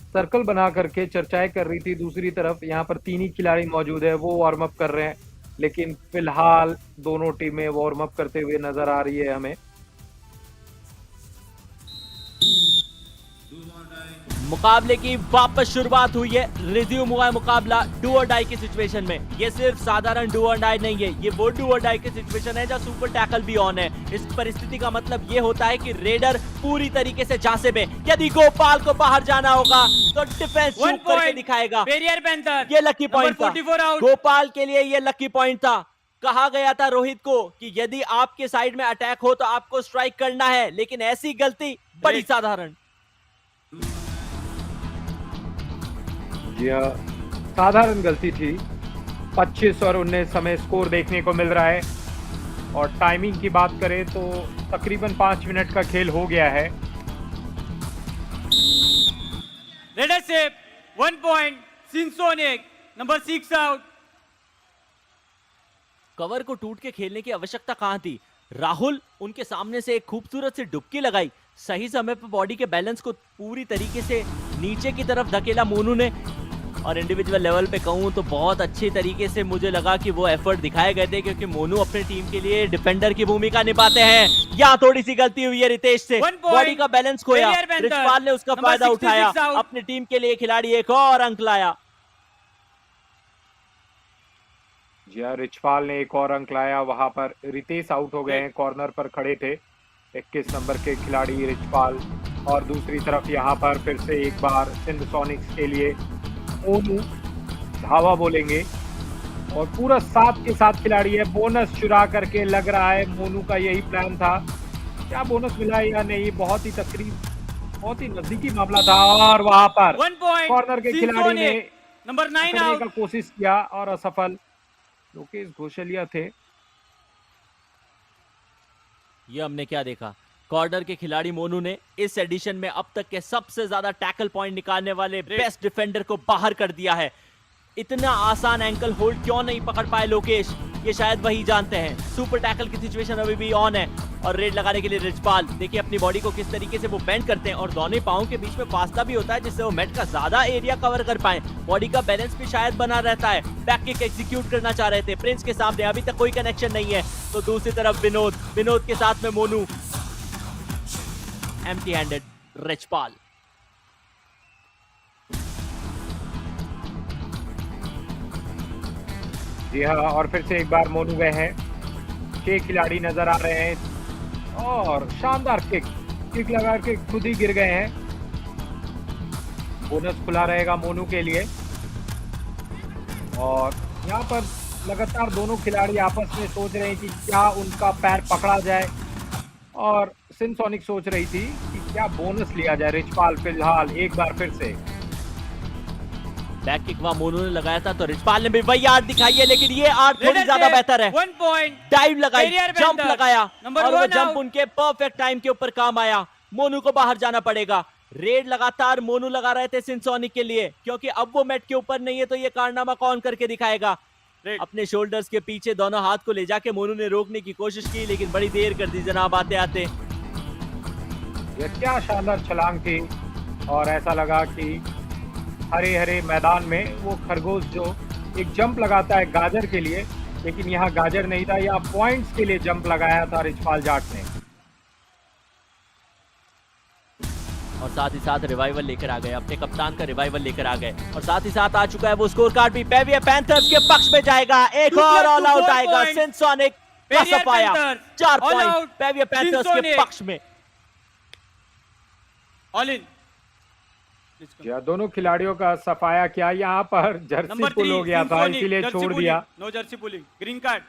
सर्कल बना करके चर्चाएं कर रही थी, दूसरी तरफ यहाँ पर 3 ही खिलाड़ी मौजूद है, वो वार्म अप कर रहे हैं। लेकिन फिलहाल दोनों टीमें वार्म अप करते हुए नजर आ रही है हमें। मुकाबले की वापस शुरुआत हुई है, रिज्यूम हुआ है मुकाबला डू और डाई की सिचुएशन में। ये सिर्फ साधारण डू और डाई नहीं है, ये वो डू और डाई की सिचुएशन है जहां सुपर टैकल भी ऑन है। इस परिस्थिति का मतलब ये होता है कि रेडर पूरी तरीके से झांसे में, यदि गोपाल को बाहर जाना होगा तो डिफेंस चूक करके दिखाएगा। ये लकी पॉइंट था गोपाल के लिए, ये लकी पॉइंट था। कहा गया था रोहित को कि यदि आपके साइड में अटैक हो तो आपको स्ट्राइक करना है, लेकिन ऐसी गलती बड़ी साधारण। जी हाँ, साधारण गलती थी। 25 और 19 हमें स्कोर देखने को मिल रहा है। और टाइमिंग की बात करें तो तकरीबन 5 मिनट का खेल हो गया है। Leadership 1 point, Sinsonic, number 6 out. Cover को टूट के खेलने की आवश्यकता कहां थी? राहुल उनके सामने से एक खूबसूरत सी डुबकी लगाई, सही समय पर बॉडी के बैलेंस को पूरी तरीके से नीचे की तरफ धकेला मोनू ने। और इंडिविजुअल लेवल पे कहूं तो बहुत अच्छे तरीके से मुझे लगा कि वो एफर्ट दिखाए गए थे, क्योंकि मोनू अपनी टीम के लिए डिफेंडर की भूमिका निभाते हैं। यहाँ थोड़ी सी गलती हुई है रितेश से, बॉडी का बैलेंस खोया, रिचपाल ने उसका फायदा उठाया, अपनी टीम के लिए खिलाड़ी एक और अंक लाया। जी हाँ, रिचपाल ने एक और अंक लाया। वहां पर रितेश आउट हो गए हैं, कॉर्नर पर खड़े थे 21 नंबर के खिलाड़ी रिचपाल। और दूसरी तरफ यहाँ पर फिर से एक बार सिंसोनिक्स के लिए मोनू धावा बोलेंगे और पूरा 7 के 7 खिलाड़ी है। बोनस चुरा करके लग रहा है मोनू का यही प्लान था। क्या बोनस मिला या नहीं, बहुत ही नजदीकी मामला था। और वहां पर कॉर्नर के खिलाड़ी ने नंबर 9 का कोशिश किया और असफल। लोकेश घोषलिया थे। ये हमने क्या देखा, कॉर्नर के खिलाड़ी मोनू ने इस एडिशन में अब तक के सबसे ज्यादा टैकल पॉइंट निकालने वाले बेस्ट डिफेंडर को बाहर कर दिया है। इतना आसान एंकल होल्ड क्यों नहीं पकड़ पाए लोकेश, ये शायद वही जानते हैं। सुपर टैकल की सिचुएशन अभी भी ऑन है और रेड लगाने के लिए रिचपाल देखिए अपनी बॉडी को किस तरीके से वो बेंड करते हैं और दोनों पांव के बीच में फासला भी होता है जिससे वो मैट का ज्यादा एरिया कवर कर पाए। बॉडी का बैलेंस भी शायद बना रहता है। बैक किक एग्जीक्यूट करना चाह रहे थे प्रिंस के सामने, अभी तक कोई कनेक्शन नहीं है। तो दूसरी तरफ विनोद के साथ में मोनू, एम्प्टी हैंडेड रिचपाल। जी हाँ, और फिर से एक बार मोनू गए हैं। 6 खिलाड़ी नजर आ रहे हैं और शानदार किक लगा के खुद ही गिर गए हैं। बोनस खुला रहेगा मोनू के लिए। और यहाँ पर लगातार दोनों खिलाड़ी आपस में सोच रहे हैं कि क्या उनका पैर पकड़ा जाए और सिनसोनिक सोच रही थी कि क्या बोनस लिया जाए। रिचपाल फिलहाल एक बार फिर से बैक किक वहां मोनू ने लगाया था, तो रिचपाल ने भी वही आर्ट दिखाई है, लेकिन ये आर्ट थोड़ी ज्यादा बेहतर है। 1 point. डाइव लगाई, Career जंप bender. लगाया Number और वो 1 जंप out. उनके परफेक्ट टाइम के ऊपर काम आया। मोनू को बाहर जाना पड़ेगा। रेड लगातार मोनू लगा रहे थे सिनसोनिक के लिए, क्योंकि अब वो मैट के ऊपर नहीं है, तो ये कारनामा कौन करके दिखाएगा। अपने शोल्डर्स के पीछे दोनों हाथ को ले जाके मोनू ने रोकने की कोशिश की, लेकिन बड़ी देर कर दी जनाब आते आते। ये क्या शानदार छलांग थी, और ऐसा लगा कि हरे हरे मैदान में वो खरगोश जो एक जंप लगाता है गाजर के लिए, लेकिन यहाँ गाजर नहीं था, यहाँ पॉइंट्स के लिए जंप लगाया था रिचपाल जाट ने। और साथ ही साथ रिवाइवल लेकर आ गए, अपने कप्तान का रिवाइवल लेकर आ गए, और साथ ही साथ आ चुका है वो स्कोर कार्ड भी पेवियर पैंथर्स के पक्ष में जाएगा। एक और ऑल आउट आएगा सिनसोनिक का सफाया, 4 पॉइंट पेवियर पैंथर्स के पक्ष में। All in. या दोनों खिलाड़ियों का सफाया किया, यहाँ पर जर्सी पुल हो गया था इसीलिए छोड़ दिया। No jersey pulling, green card.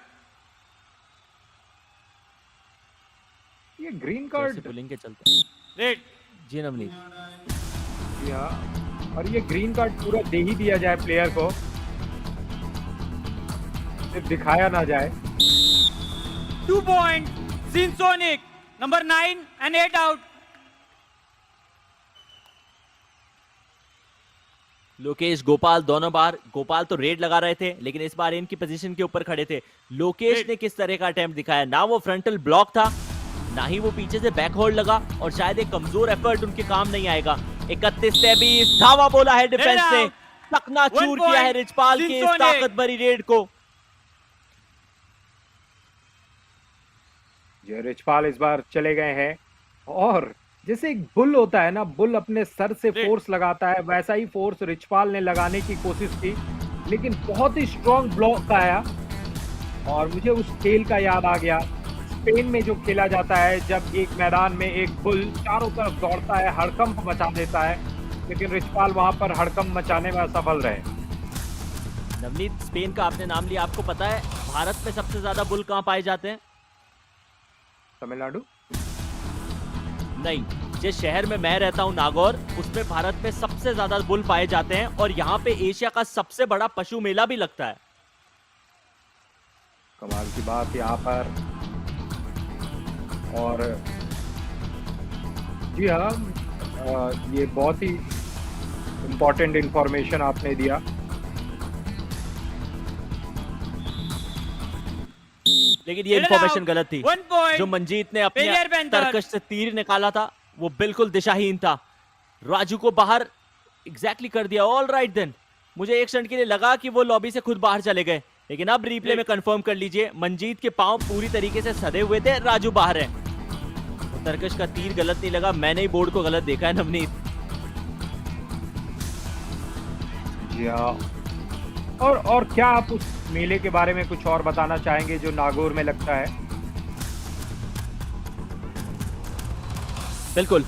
ये ग्रीन कार्ड पुलिंग के चलते रेड जी नवनीत। और ये ग्रीन कार्ड पूरा दे ही दिया जाए प्लेयर को, सिर्फ दिखाया ना जाए। 2 point. सिनसोनिक नंबर 9 and 8 आउट। लोकेश गोपाल दोनों बार, गोपाल तो रेड लगा रहे थे, लेकिन इस बार इनकी पोजीशन के ऊपर खड़े थे। लोकेश ने किस तरह का अटेम्प्ट दिखाया, ना वो फ्रंटल ब्लॉक था, ना ही वो पीछे से बैक होल्ड लगा, और शायद एक कमजोर एफर्ट उनके काम नहीं आएगा। 31-23 धावा बोला है डिफेंस ने, चकनाचूर किया है रिचपाल की इस ताकत भरी रेड को। जो रिचपाल इस बार चले गए हैं, और जैसे एक बुल होता है ना, बुल अपने सर से फोर्स लगाता है, वैसा ही फोर्स रिचपाल ने लगाने की कोशिश की, लेकिन बहुत ही स्ट्रॉन्ग ब्लॉक आया। और मुझे उस खेल का याद आ गया, स्पेन में जो खेला जाता है, जब एक मैदान में एक बुल चारों तरफ दौड़ता है, हड़कंप मचा देता है, लेकिन रिचपाल वहां पर हड़कंप मचाने में असफल रहे। नवनीत, स्पेन का आपने नाम लिया, आपको पता है भारत में सबसे ज्यादा बुल कहां पाए जाते हैं? तमिलनाडु नहीं, जिस शहर में मैं रहता हूं नागौर, उसमें भारत में सबसे ज्यादा बुल पाए जाते हैं, और यहाँ पे एशिया का सबसे बड़ा पशु मेला भी लगता है। कमाल की बात यहाँ पर। और जी हाँ, ये बहुत ही इम्पोर्टेंट इंफॉर्मेशन आपने दिया। लेकिन ये इंफॉर्मेशन गलत थी। जो मंजीत ने अपने तरकश से तीर निकाला था, वो बिल्कुल दिशाहीन था। राजू को बाहर एग्जैक्टली कर दिया। ऑल राइट देन, मुझे एक क्षण के लिए लगा कि वो लॉबी से खुद बाहर चले गए, लेकिन अब रिप्ले में कंफर्म कर लीजिए, मंजीत के पांव पूरी तरीके से सधे हुए थे, राजू बाहर है। तो तरकश का तीर गलत नहीं लगा, मैंने ही बोर्ड को गलत देखा है नवनीत। जी हाँ, और क्या आप उस मेले के बारे में कुछ और बताना चाहेंगे जो नागौर में लगता है? बिल्कुल,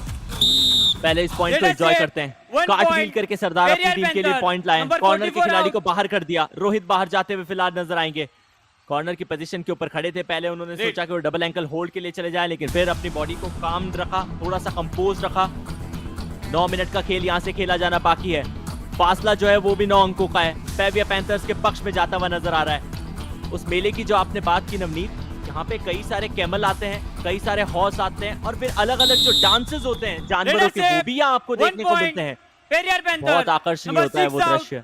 पहले इस पॉइंट को एंजॉय करते हैं। कार्टव्हील करके सरदार अपनी टीम के लिए पॉइंट लाए, कॉर्नर के खिलाड़ी को बाहर कर दिया। रोहित बाहर जाते हुए फिलहाल नजर आएंगे। कॉर्नर की पोजीशन के ऊपर खड़े थे, पहले उन्होंने सोचा कि वो डबल एंकल होल्ड के लिए चले जाए, लेकिन फिर अपनी बॉडी को काम रखा, थोड़ा सा कंपोज रखा। 9 मिनट का खेल यहाँ से खेला जाना बाकी है। फासला जो है वो भी 9 अंकों का है, पेवियर पैंथर्स के पक्ष में जाता हुआ नजर आ रहा है। उस मेले की जो आपने बात की नवनीत, यहाँ पे कई सारे कैमल आते हैं, कई सारे हॉर्स आते हैं, और फिर अलग अलग जो डांसेस होते हैं जानवरों के, वो भी यहाँ आपको देखने को मिलते हैं। बहुत आकर्षणीय होता है वो दृश्य।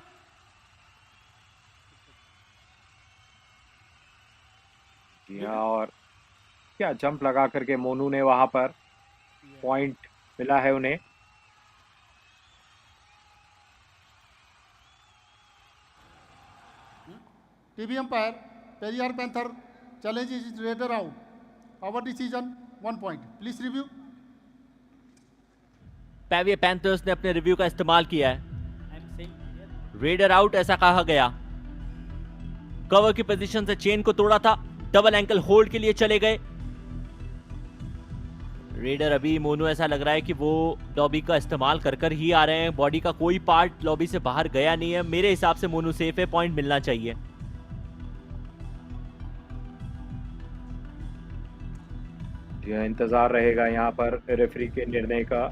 और क्या जंप लगा करके मोनू ने वहां पर पॉइंट मिला है उन्हें। TV umpire, Periyar panther challenge is raider out. Our decision 1 point. Please review. पेवियर panthers ने अपने रिव्यू का इस्तेमाल किया है। रेडर आउट ऐसा कहा गया। कवर की पोजीशन से चेन को तोड़ा था, डबल एंकल होल्ड के लिए चले गए। रेडर अभी मोनू ऐसा लग रहा है कि वो लॉबी का इस्तेमाल कर ही आ रहे हैं। बॉडी का कोई पार्ट लॉबी से बाहर गया नहीं है। मेरे हिसाब से मोनू सेफ है, पॉइंट मिलना चाहिए। जी इंतजार रहेगा यहाँ पर रेफरी के निर्णय का।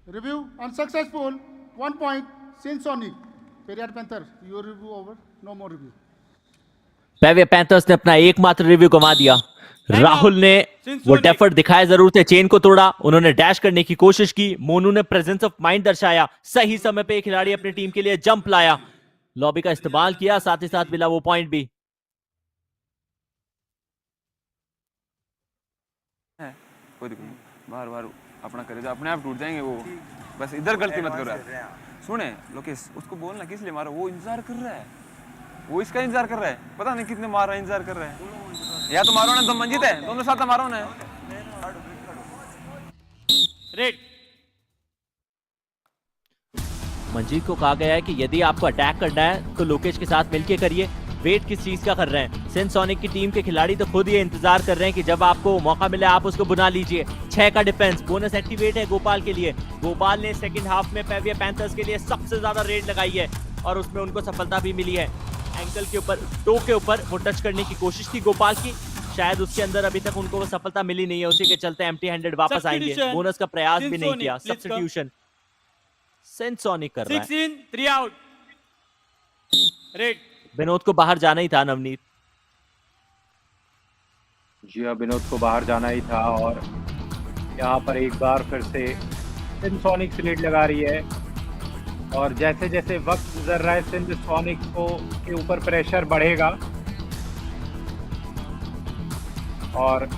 Review unsuccessful. 1 point. Sinsonic. Periyar Panther, your review over. No more review. Periyar Panthers ने अपना एकमात्र रिव्यू गंवा दिया। राहुल ने वो डेफर्ट दिखाया जरूर थे, चेन को तोड़ा, उन्होंने डैश करने की कोशिश की, मोनू ने प्रेजेंस ऑफ माइंड दर्शाया, सही समय पे खिलाड़ी अपनी टीम के लिए जंप लाया, लॉबी का इस्तेमाल किया, साथ ही साथ मिला वो पॉइंट भी। कोई दिक्कत नहीं, बार बार अपना करे तो अपने आप टूट जाएंगे वो, बस इधर गलती मत करो यार। सुने लोकेश, उसको बोलना किस लिए मारा, वो इंतजार कर रहा है, वो इसका इंतजार कर रहा है, पता नहीं कितने मार रहा है, इंतजार कर रहा है। या तो मारो ना, तुम मंजित है, दोनों साथ मारो ना। रेड मंजीत को कहा गया है कि यदि आपको अटैक करना है तो लोकेश के साथ मिलके करिए। वेट किस चीज का कर रहे हैं? सेंसोनिक की टीम के खिलाड़ी तो खुद ये इंतजार कर रहे हैं कि जब आपको मौका मिले आप उसको बुला लीजिए। 6 का डिफेंस बोनस एक्टिवेट है गोपाल के लिए। गोपाल ने सेकंड हाफ में पेविया पैंथर्स के लिए सबसे ज्यादा रेड लगाई है और उसमें उनको सफलता भी मिली है। एंकल के ऊपर, टो के ऊपर वो टच करने की कोशिश की गोपाल की, शायद उसके अंदर अभी तक उनको वो सफलता मिली नहीं है, उसी के चलते एम्प्टी हैंडेड वापस आएंगे। बोनस का प्रयास भी नहीं किया। सब्स्टिट्यूशन सेंसोनिक कर रहा है। 6 in 3 out. रेड विनोद को बाहर जाना ही था। नवनीत जी हाँ, विनोद को बाहर जाना ही था और यहाँ पर एक बार फिर से सिंसोनिक स्लीड लगा रही है और जैसे जैसे वक्त गुजर रहा है सिंसोनिक को के ऊपर प्रेशर बढ़ेगा और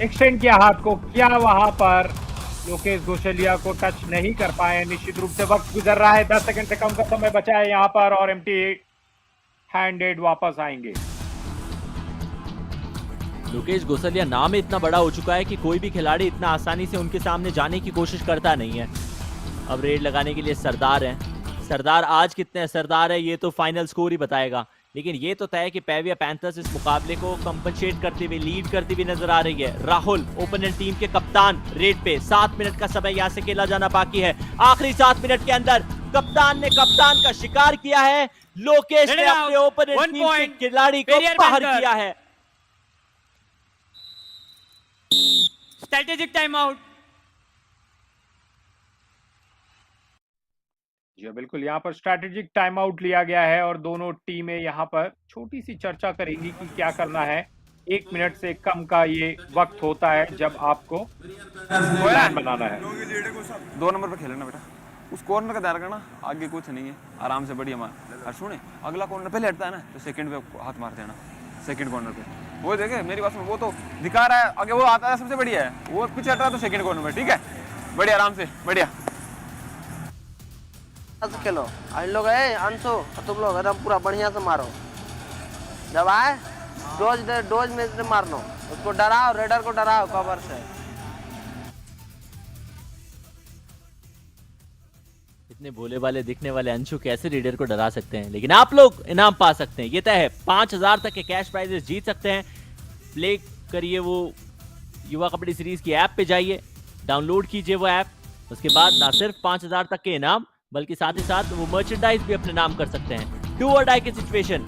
एक्सटेंड किया हाथ को, क्या वहां पर लोकेश घोषालिया को टच नहीं कर पाए। निश्चित रूप से वक्त गुजर रहा है, 10 सेकंड से कम का समय बचा है यहाँ पर और एम्प्टी हैंडेड वापस आएंगे। लोकेश घोषालिया नाम इतना बड़ा हो चुका है कि कोई भी खिलाड़ी इतना आसानी से उनके सामने जाने की कोशिश करता नहीं है। अब रेड लगाने के लिए सरदार हैं। सरदार आज कितने सरदार है ये तो फाइनल स्कोर ही बताएगा, लेकिन ये तो तय है कि पेविया पैंथर्स इस मुकाबले को कंपनसेट करते हुए, लीड करती हुई नजर आ रही है। राहुल ओपोनेंट टीम के कप्तान रेड पे, 7 मिनट का समय यहाँ से खेला जाना बाकी है। आखिरी 7 मिनट के अंदर कप्तान ने कप्तान का शिकार किया है। लोकेश ने अपने ओपोनेंट टीम के खिलाड़ी को बाहर किया है। Strategic time out. जी बिल्कुल, यहाँ पर स्ट्रैटेजिक टाइम आउट लिया गया है और दोनों टीमें यहाँ पर छोटी सी चर्चा करेंगी कि क्या करना है। 1 मिनट से कम का ये वक्त होता है जब आपको प्लान बनाना है। 2 नंबर पे खेलना बेटा, उस कॉर्नर का ध्यान रखना, आगे कुछ नहीं है, आराम से बढ़िया मार। और सुने, अगला कॉर्नर पहले हटता है ना तो सेकंड पे हाथ मार देना, सेकंड कॉर्नर पे। वो देखे मेरी बात में, वो तो दिखा रहा है आगे, वो आता है सबसे बढ़िया है, वो कुछ हट रहा है तो सेकंड कॉर्नर पे, ठीक है, बढ़िया आराम से बढ़िया खेलो। हम लोग है अंशु, तुम लोग एकदम पूरा बढ़िया से मारो, जब आए डोज में से मार लो, उसको डराओ, रेडर को डराओ कवर से। इतने भोले वाले दिखने वाले अंशु कैसे रीडर को डरा सकते हैं, लेकिन आप लोग इनाम पा सकते हैं, ये तय है। 5000 तक के कैश प्राइजेस जीत सकते हैं। प्ले करिए वो युवा कबड्डी सीरीज की ऐप पे जाइए, डाउनलोड कीजिए वो ऐप, उसके बाद ना सिर्फ 5000 तक के इनाम बल्कि साथ ही साथ वो मर्चेंडाइज भी अपने नाम कर सकते हैं। डू और डाई की सिचुएशन,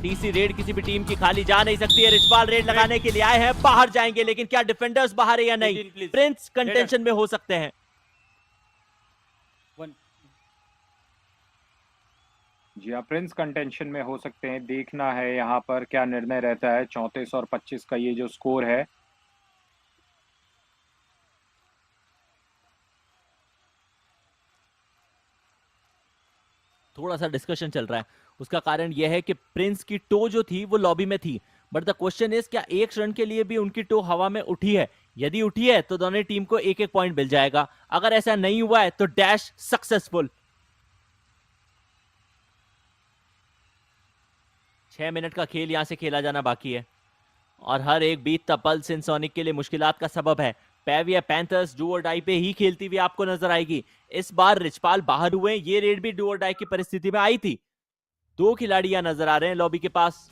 टीसी रेड किसी भी टीम की खाली जा नहीं सकती है। रिचपाल रेड लगाने के लिए आए हैं, बाहर जाएंगे, लेकिन क्या डिफेंडर्स बाहर है या नहीं? प्रिंस कंटेंशन में हो सकते हैं। जी हाँ, प्रिंस कंटेंशन में हो सकते हैं। देखना है यहाँ पर क्या निर्णय रहता है। 34 और 25 का ये जो स्कोर है, थोड़ा सा डिस्कशन चल रहा है। उसका कारण यह है कि प्रिंस की टो जो थी वो लॉबी में थी, बट द क्वेश्चन इज क्या एक रन के लिए भी उनकी टो हवा में उठी है? यदि उठी है तो दोनों टीम को 1-1 पॉइंट मिल जाएगा। अगर ऐसा नहीं हुआ है तो डैश सक्सेसफुल। 6 मिनट का खेल यहां से खेला जाना बाकी है और हर एक बीतता पल सिंसोनिक के लिए मुश्किलात का सबब है। पेविया पैंथर्स डू और डाई पे ही खेलती हुई आपको नजर आएगी। इस बार रिचपाल बाहर हुए, ये रेड भी डू और डाई की परिस्थिति में आई थी। 2 खिलाड़ी यहां नजर आ रहे हैं लॉबी के पास।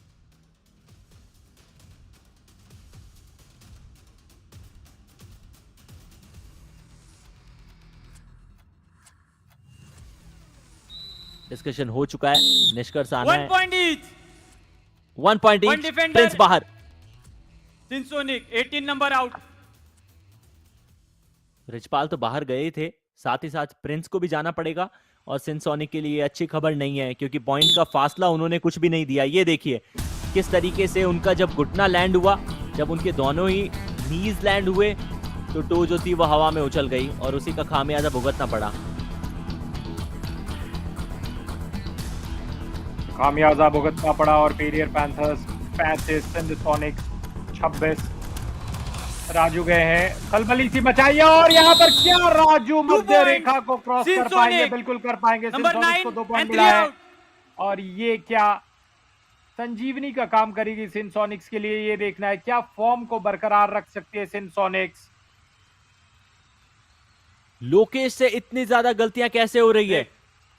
डिस्कशन हो चुका है, निष्कर्ष आना है। 1 point each. 1 point One each, defender. Prince बाहर। Sinsonic 18 number out. रिचपाल तो बाहर गए थे, साथ ही साथ प्रिंस को भी जाना पड़ेगा और सिनसोनिक के लिए अच्छी खबर नहीं है क्योंकि पॉइंट का फासला उन्होंने कुछ भी नहीं दिया। ये देखिए किस तरीके से उनका जब घुटना लैंड हुआ, जब उनके दोनों ही नीज लैंड हुए तो टो जो थी वो हवा में उछल गई और उसी का खामियाजा भुगतना पड़ा। खामियाजा भुगतना पड़ा और पेरियर पैंथर्स 35, सिंसोनिक 26। राजू गए हैं, खलबली सी मचाई है और यहाँ पर क्या राजू मध्य रेखा को क्रॉस कर पाएंगे? बिल्कुल कर पाएंगे। सिंसोनिक को 2 पॉइंट मिला है और ये क्या संजीवनी का काम करेगी सिंसोनिक्स के लिए, ये देखना है क्या फॉर्म को बरकरार रख सकती है सिंसोनिक्स। लोकेश से इतनी ज्यादा गलतियां कैसे हो रही है?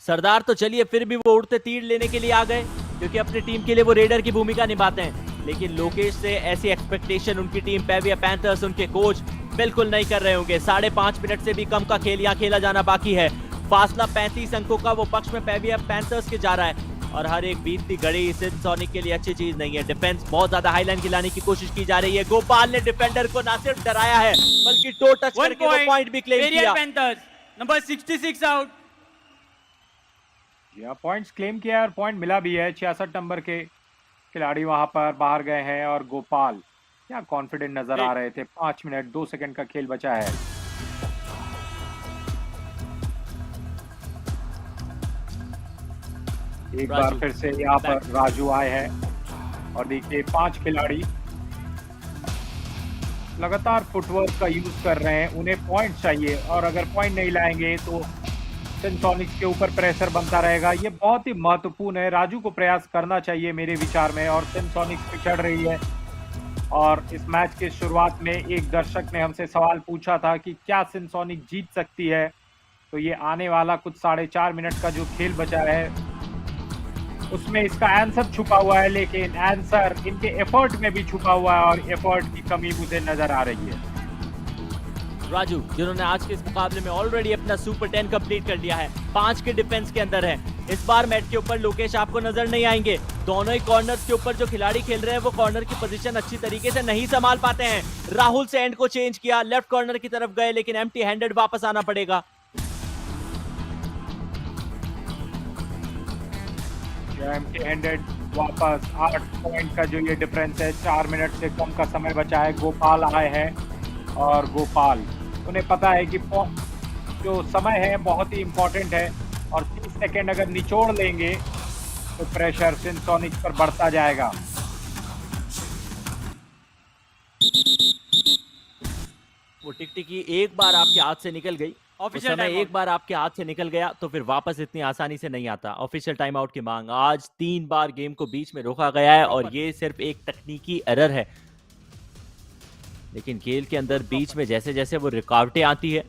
सरदार तो चलिए फिर भी वो उड़ते तीर लेने के लिए आ गए क्योंकि अपनी टीम के लिए वो रेडर की भूमिका निभाते हैं, लेकिन लोकेश से ऐसी एक्सपेक्टेशन उनकी टीम पेविया पैंथर्स, उनके कोच बिल्कुल नहीं कर रहे होंगे। 5.5 मिनट से भी कम का खेल यहाँ खेला जाना बाकी है। फासला 35 अंकों का वो पक्ष में पेविया पैंथर्स के जा रहा है और हर एक बीतती घड़ी सिंसोनिक के लिए अच्छी चीज नहीं है। डिफेंस बहुत ज्यादा हाईलाइन की लाने की कोशिश की जा रही है। गोपाल ने डिफेंडर को ना सिर्फ डराया है बल्कि टो टच करके वो पॉइंट भी क्लेम किया। Number 66 out. पॉइंट्स क्लेम किया और पॉइंट मिला भी है। 66 नंबर के खिलाड़ी वहां पर बाहर गए हैं और गोपाल क्या कॉन्फिडेंट नजर आ रहे थे। 5 मिनट 2 सेकंड का खेल बचा है। एक बार फिर से यहाँ पर राजू आए हैं और देखिए 5 खिलाड़ी लगातार फुटवर्क का यूज कर रहे हैं। उन्हें पॉइंट चाहिए और अगर पॉइंट नहीं लाएंगे तो सिंसोनिक्स के ऊपर प्रेशर बनता रहेगा। ये बहुत ही महत्वपूर्ण है। राजू को प्रयास करना चाहिए मेरे विचार में और सिंसोनिक्स पे चढ़ रही है। और इस मैच के शुरुआत में एक दर्शक ने हमसे सवाल पूछा था कि क्या सिंसोनिक जीत सकती है, तो ये आने वाला कुछ 4.5 मिनट का जो खेल बचा है उसमें इसका आंसर छुपा हुआ है, लेकिन आंसर इनके एफर्ट में भी छुपा हुआ है और एफर्ट की कमी मुझे नजर आ रही है। राजू जिन्होंने आज के इस मुकाबले में ऑलरेडी अपना सुपर 10 कंप्लीट कर लिया है, 5 के डिफेंस के अंदर है। इस बार मैच के ऊपर लोकेश आपको नजर नहीं आएंगे। दोनों ही कॉर्नर्स के ऊपर जो खिलाड़ी खेल रहे हैं वो कॉर्नर की पोजीशन अच्छी तरीके से नहीं संभाल पाते हैं। राहुल से एंड को चेंज किया, लेफ्ट कॉर्नर की तरफ गए लेकिन एम्प्टी हैंडेड वापस आना पड़ेगा। एम्प्टी हैंडेड वापस। 8 पॉइंट का जो ये डिफरेंस है, 4 मिनट से कम का समय बचा है। गोपाल आए हैं और गोपाल उन्हें पता है कि जो समय है बहुत ही इंपॉर्टेंट है और 30 सेकेंड अगर निचोड़ लेंगे तो प्रेशर सिंसोनिक पर बढ़ता जाएगा। वो टिकटिकी एक बार आपके हाथ से निकल गई, समय एक बार आपके हाथ से निकल गया तो फिर वापस इतनी आसानी से नहीं आता। ऑफिशियल टाइम आउट की मांग। आज 3 बार गेम को बीच में रोका गया है और ये सिर्फ एक तकनीकी एरर है, लेकिन खेल के अंदर बीच में जैसे जैसे वो रुकावटें आती है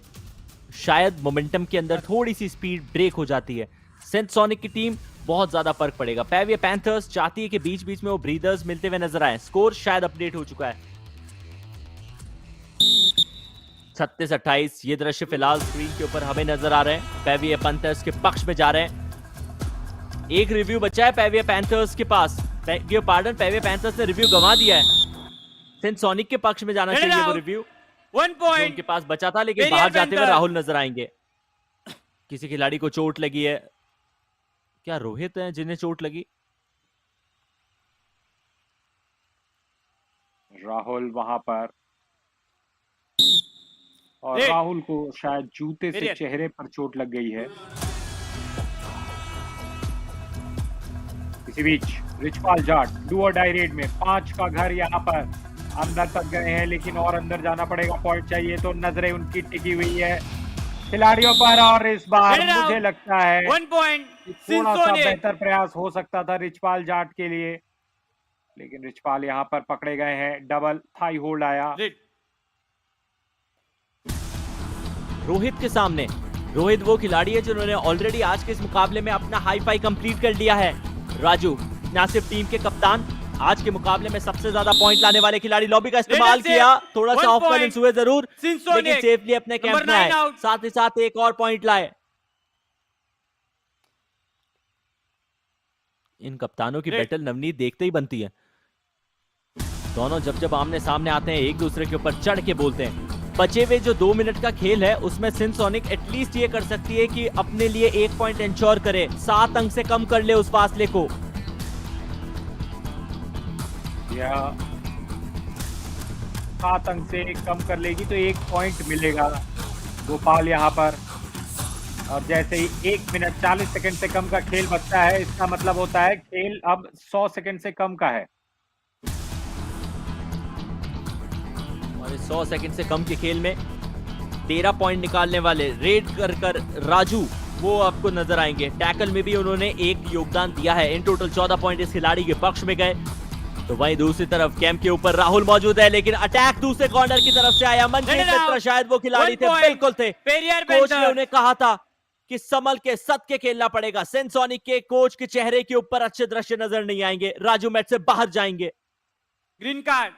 शायद मोमेंटम के अंदर थोड़ी सी स्पीड ब्रेक हो जाती है। सिंसोनिक की टीम बहुत ज्यादा फर्क पड़ेगा। पेविया पैंथर्स चाहती है कि बीच बीच में वो ब्रीदर्स मिलते हुए नजर आए। स्कोर शायद अपडेट हो चुका है। 36-28 ये दृश्य फिलहाल स्क्रीन के ऊपर हमें नजर आ रहे हैं। पेविया पैंथर्स के पक्ष में जा रहे हैं। एक रिव्यू बचा है पेविया पैंथर्स के पास। पेविया पैंथर्स ने रिव्यू गंवा दिया है। सिंसोनिक के पक्ष में जाना चाहिए वो रिव्यू। 1 पॉइंट उनके पास बचा था, लेकिन बाहर जाते हुए राहुल नजर आएंगे। किसी खिलाड़ी को चोट लगी है क्या? रोहित हैं जिन्हें चोट लगी। राहुल वहां पर और राहुल को शायद जूते से चेहरे पर चोट लग गई है। इसी बीच रिचपाल जाट डू और डाई रेड में 5 का घर यहाँ पर अंदर तक गए हैं, लेकिन और अंदर जाना पड़ेगा। पॉइंट चाहिए तो नजरें उनकी टिकी हुई है खिलाड़ियों पर और इस बार मुझे लगता है 1 पॉइंट थोड़ा सा बेहतर प्रयास हो सकता था रिचपाल जाट के लिए, लेकिन रिचपाल यहाँ पर पकड़े गए हैं। डबल थाई होल्ड आया रोहित के सामने। रोहित वो खिलाड़ी है जिन्होंने ऑलरेडी आज के इस मुकाबले में अपना हाई फाई कंप्लीट कर लिया है। राजू ना सिर्फ टीम के कप्तान, आज के मुकाबले में सबसे ज्यादा पॉइंट लाने वाले खिलाड़ी। लॉबी का इस्तेमाल किया, थोड़ा सा ऑफ बैलेंस हुए जरूर, लेकिन सेफली अपने कैंप में आए, साथ ही साथ एक और पॉइंट लाए। इन कप्तानों की बैटल नवनीत देखते ही बनती है। दोनों जब आमने सामने आते हैं एक दूसरे के ऊपर चढ़ के बोलते हैं। बचे हुए जो 2 मिनट का खेल है उसमें सिनसोनिक एटलीस्ट ये कर सकती है कि अपने लिए 1 पॉइंट इंश्योर करे, 7 अंक से कम कर ले उस फासले को। 7 अंक से कम कर लेगी तो 1 पॉइंट मिलेगा गोपाल यहाँ पर। और जैसे ही 1 मिनट 40 सेकंड से कम का खेल बचता है, इसका मतलब होता है खेल अब 100 सेकंड से कम का है। और इस 100 सेकंड से कम के खेल में 13 पॉइंट निकालने वाले रेड कर राजू वो आपको नजर आएंगे। टैकल में भी उन्होंने एक योगदान दिया है। इन टोटल 14 पॉइंट इस खिलाड़ी के पक्ष में गए। तो वहीं दूसरी तरफ कैंप के ऊपर राहुल मौजूद है, लेकिन अटैक दूसरे कॉर्नर की तरफ से आया। मनजीत मित्रा शायद वो खिलाड़ी थे, बिल्कुल थे। कोच ने उन्हें कहा था कि संभल के सद के खेलना पड़ेगा। सिनसोनिक के कोच के चेहरे के ऊपर अच्छे दृश्य नजर नहीं आएंगे। राजू मैच से बाहर जाएंगे। Green card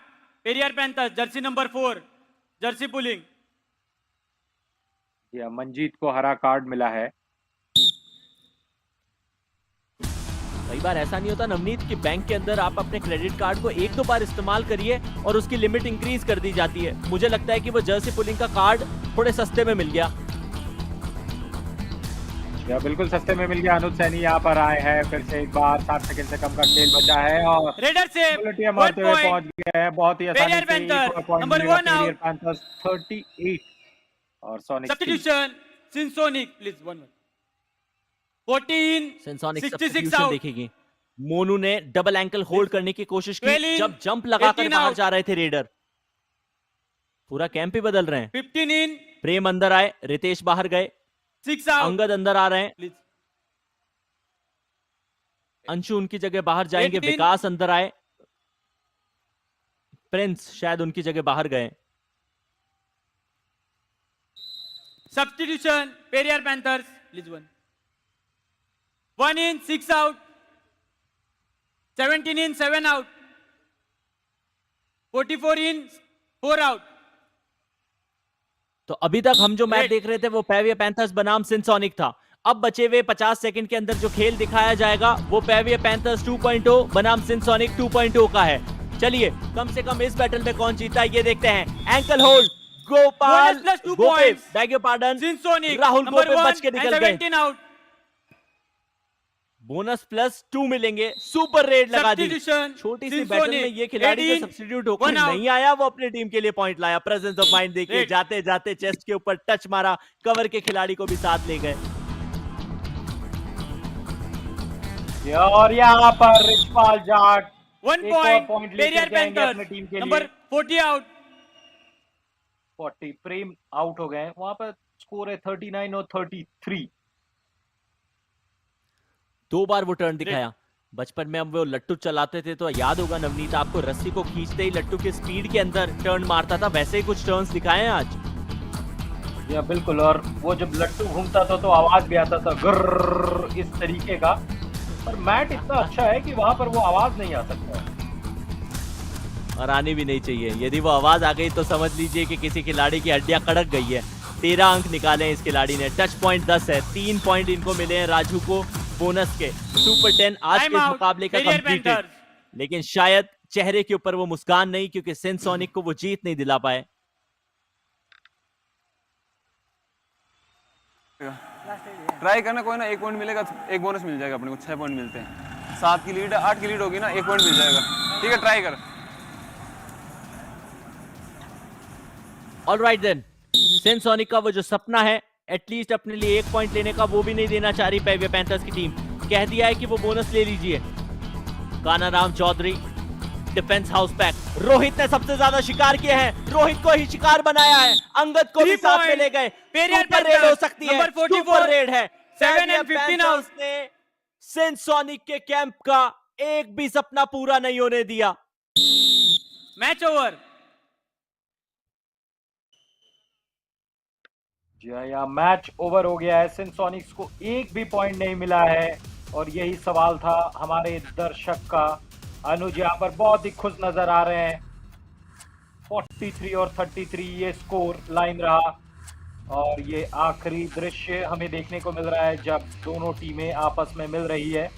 Periyar panthers, Jersey number 4, Jersey pulling. Manjeet को हरा कार्ड मिला है। कई बार ऐसा नहीं होता नवनीत कि बैंक के अंदर आप अपने क्रेडिट कार्ड को 1-2 बार इस्तेमाल करिए और उसकी लिमिट इंक्रीज कर दी जाती है। मुझे लगता है कि वो जर्सी पुलिंग का कार्ड थोड़े सस्ते में मिल गया। बिल्कुल सस्ते में मिल गया। अनुज सैनी यहाँ पर आए हैं फिर से एक बार। 7 सेकंड से कम का खेल बचा है और रेडर से मारते हुए पहुंच गए हैं बहुत ही आसानी से। नंबर 1 आउट, पैंथर्स 38 और सोनिक सब्स्टिट्यूशन सिनसोनिक प्लीज 1 14 सिनसोनिक 66 आउट देखेगी। मोनू ने डबल एंकल होल्ड करने की कोशिश की जब जंप लगाकर बाहर जा रहे थे रेडर। पूरा कैंप ही बदल रहे हैं। 15 इन, प्रेम अंदर आए, रितेश बाहर गए, 6 आउट, अंगद अंदर आ रहे हैं, अंशु उनकी जगह बाहर जाएंगे, विकास अंदर आए, प्रिंस शायद उनकी जगह बाहर गए। Substitution Periyar panthers please 1 in 6 out, 17 in 7 out, 44 in 4 out. तो अभी तक हम जो मैच देख रहे थे वो पेविया पैंथर्स बनाम सिनसोनिक था। अब बचे हुए 50 सेकंड के अंदर जो खेल दिखाया जाएगा वो पेविया पैंथर्स 2.0 बनाम सिनसोनिक 2.0 का है। चलिए कम से कम इस बैटल में कौन जीता है ये देखते हैं। Ankle hold Gopal, beg your pardon, Sinsonic Rahul Gope बच के निकल गए। 17 आउट, बोनस +2 मिलेंगे। सुपर रेड लगा दी। छोटी सी बैटल में ये खिलाड़ी जो सब्स्टिट्यूट होकर नहीं आया वो अपनी टीम के लिए पॉइंट लाया। प्रेजेंस ऑफ माइंड देखिए, जाते जाते चेस्ट के ऊपर टच मारा, कवर के खिलाड़ी को भी साथ ले गए। और यहाँ पर Richpal Jat 1 point Periyar panthers team के नंबर 40 आउट, 40 प्रेम आउट हो गए। वहां पर स्कोर है 39 और 33। 2 बार वो टर्न दिखाया। बचपन में हम वो लट्टू चलाते थे तो याद होगा नवनीत आपको, रस्सी को खींचते ही लट्टू की स्पीड के अंदर टर्न मारता था। वैसे ही कुछ टर्न्स दिखाए हैं आज। या बिल्कुल। और वो जब लट्टू घूमता था तो आवाज भी आता था गर्र इस तरीके का। पर मैट इतना अच्छा है कि वहां पर वो आवाज नहीं आ सकता और आनी भी नहीं चाहिए। यदि वो आवाज आ गई तो समझ लीजिए कि किसी खिलाड़ी की हड्डियां कड़क गई है। 13 अंक निकाले हैं इस खिलाड़ी ने। टच पॉइंट 10 है, 3 पॉइंट इनको मिले हैं राजू को बोनस के। सुपर 10 आज के इस मुकाबले का कंप्लीटेड। लेकिन शायद चेहरे के ऊपर वो मुस्कान नहीं, क्योंकि सिनसोनिक को वो जीत नहीं दिला पाए। ट्राई करना, कोई ना 1 पॉइंट मिलेगा, 1 बोनस मिल जाएगा अपने को। 6 पॉइंट मिलते हैं। 7 की लीड है, 8 की लीड होगी ना, 1 पॉइंट मिल जाएगा। ठीक है, ट्राई कर। ऑलराइट देन, सिनसोनिक का वो जो सपना है एटलीस्ट अपने लिए 1 पॉइंट लेने का, वो भी नहीं देना चाह रही पेविया पैंथर्स की टीम। कह दिया है कि वो बोनस ले लीजिए। Kanaram Chaudhary defence house pack. Rohit ने सबसे ज्यादा शिकार किए हैं, रोहित को ही शिकार बनाया है। अंगद को भी साथ में ले गए। सुपर रेड हो सकती है, सुपर रेड है। 7 and 15 आउट ने सिनसोनिक के कैंप का एक भी सपना पूरा नहीं होने दिया। Match over. जी हाँ, मैच ओवर हो गया है। सिनसोनिक्स को एक भी पॉइंट नहीं मिला है और यही सवाल था हमारे दर्शक का। अनुज यहाँ पर बहुत ही खुश नजर आ रहे हैं। 43 और 33 ये स्कोर लाइन रहा और ये आखिरी दृश्य हमें देखने को मिल रहा है जब दोनों टीमें आपस में मिल रही है।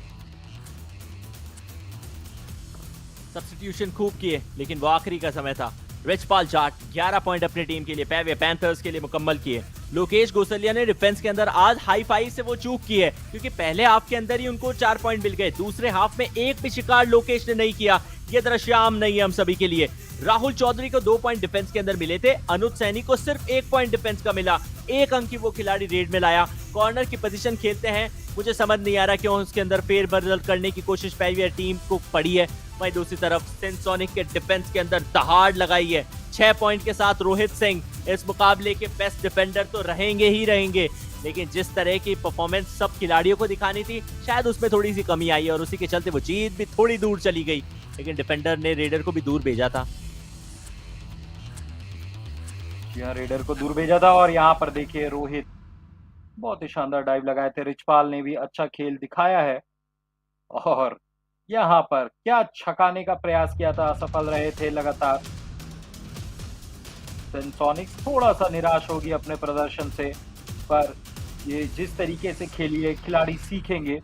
सब्स्टिट्यूशन खूब किए, लेकिन वो आखिरी का समय था। रिचपाल जाट 11 पॉइंट अपनी टीम के लिए पेवे पैंथर्स के लिए मुकम्मल किए। लोकेश गोसलिया ने डिफेंस के अंदर आज हाई फाइव से वो चूक की है, क्योंकि पहले हाफ के अंदर ही उनको 4 पॉइंट मिल गए। दूसरे हाफ में एक भी शिकार लोकेश ने नहीं किया। ये दृश्य आम नहीं है हम सभी के लिए। राहुल चौधरी को 2 पॉइंट डिफेंस के अंदर मिले थे, अनुज सैनी को सिर्फ 1 पॉइंट डिफेंस का मिला। 1 अंक की वो खिलाड़ी रेड में लाया। कॉर्नर की पोजीशन खेलते हैं, मुझे समझ नहीं आ रहा क्यों उसके अंदर फेरबदल करने की कोशिश पेवे टीम को पड़ी है। वहीं दूसरी तरफ सेंसोनिक के डिफेंस के अंदर दहाड़ लगाई है। 6 पॉइंट के साथ रोहित सिंह इस मुकाबले के बेस्ट डिफेंडर तो रहेंगे ही रहेंगे, लेकिन जिस तरह की परफॉर्मेंस सब खिलाड़ियों को दिखानी थी, शायद उसमें थोड़ी सी कमी आई है और उसी के चलते वो जीत भी थोड़ी दूर चली गई। लेकिन डिफेंडर ने रेडर को भी दूर भेजा था। यहाँ रेडर को दूर भेजा था और यहाँ पर देखिए रोहित बहुत ही शानदार डाइव लगाए थे। रिचपाल ने भी अच्छा खेल दिखाया है और यहाँ पर क्या छकाने का प्रयास किया था, असफल रहे थे लगातार। सेंसोनिक्स थोड़ा सा निराश होगी अपने प्रदर्शन से, पर ये जिस तरीके से खेली है खिलाड़ी सीखेंगे।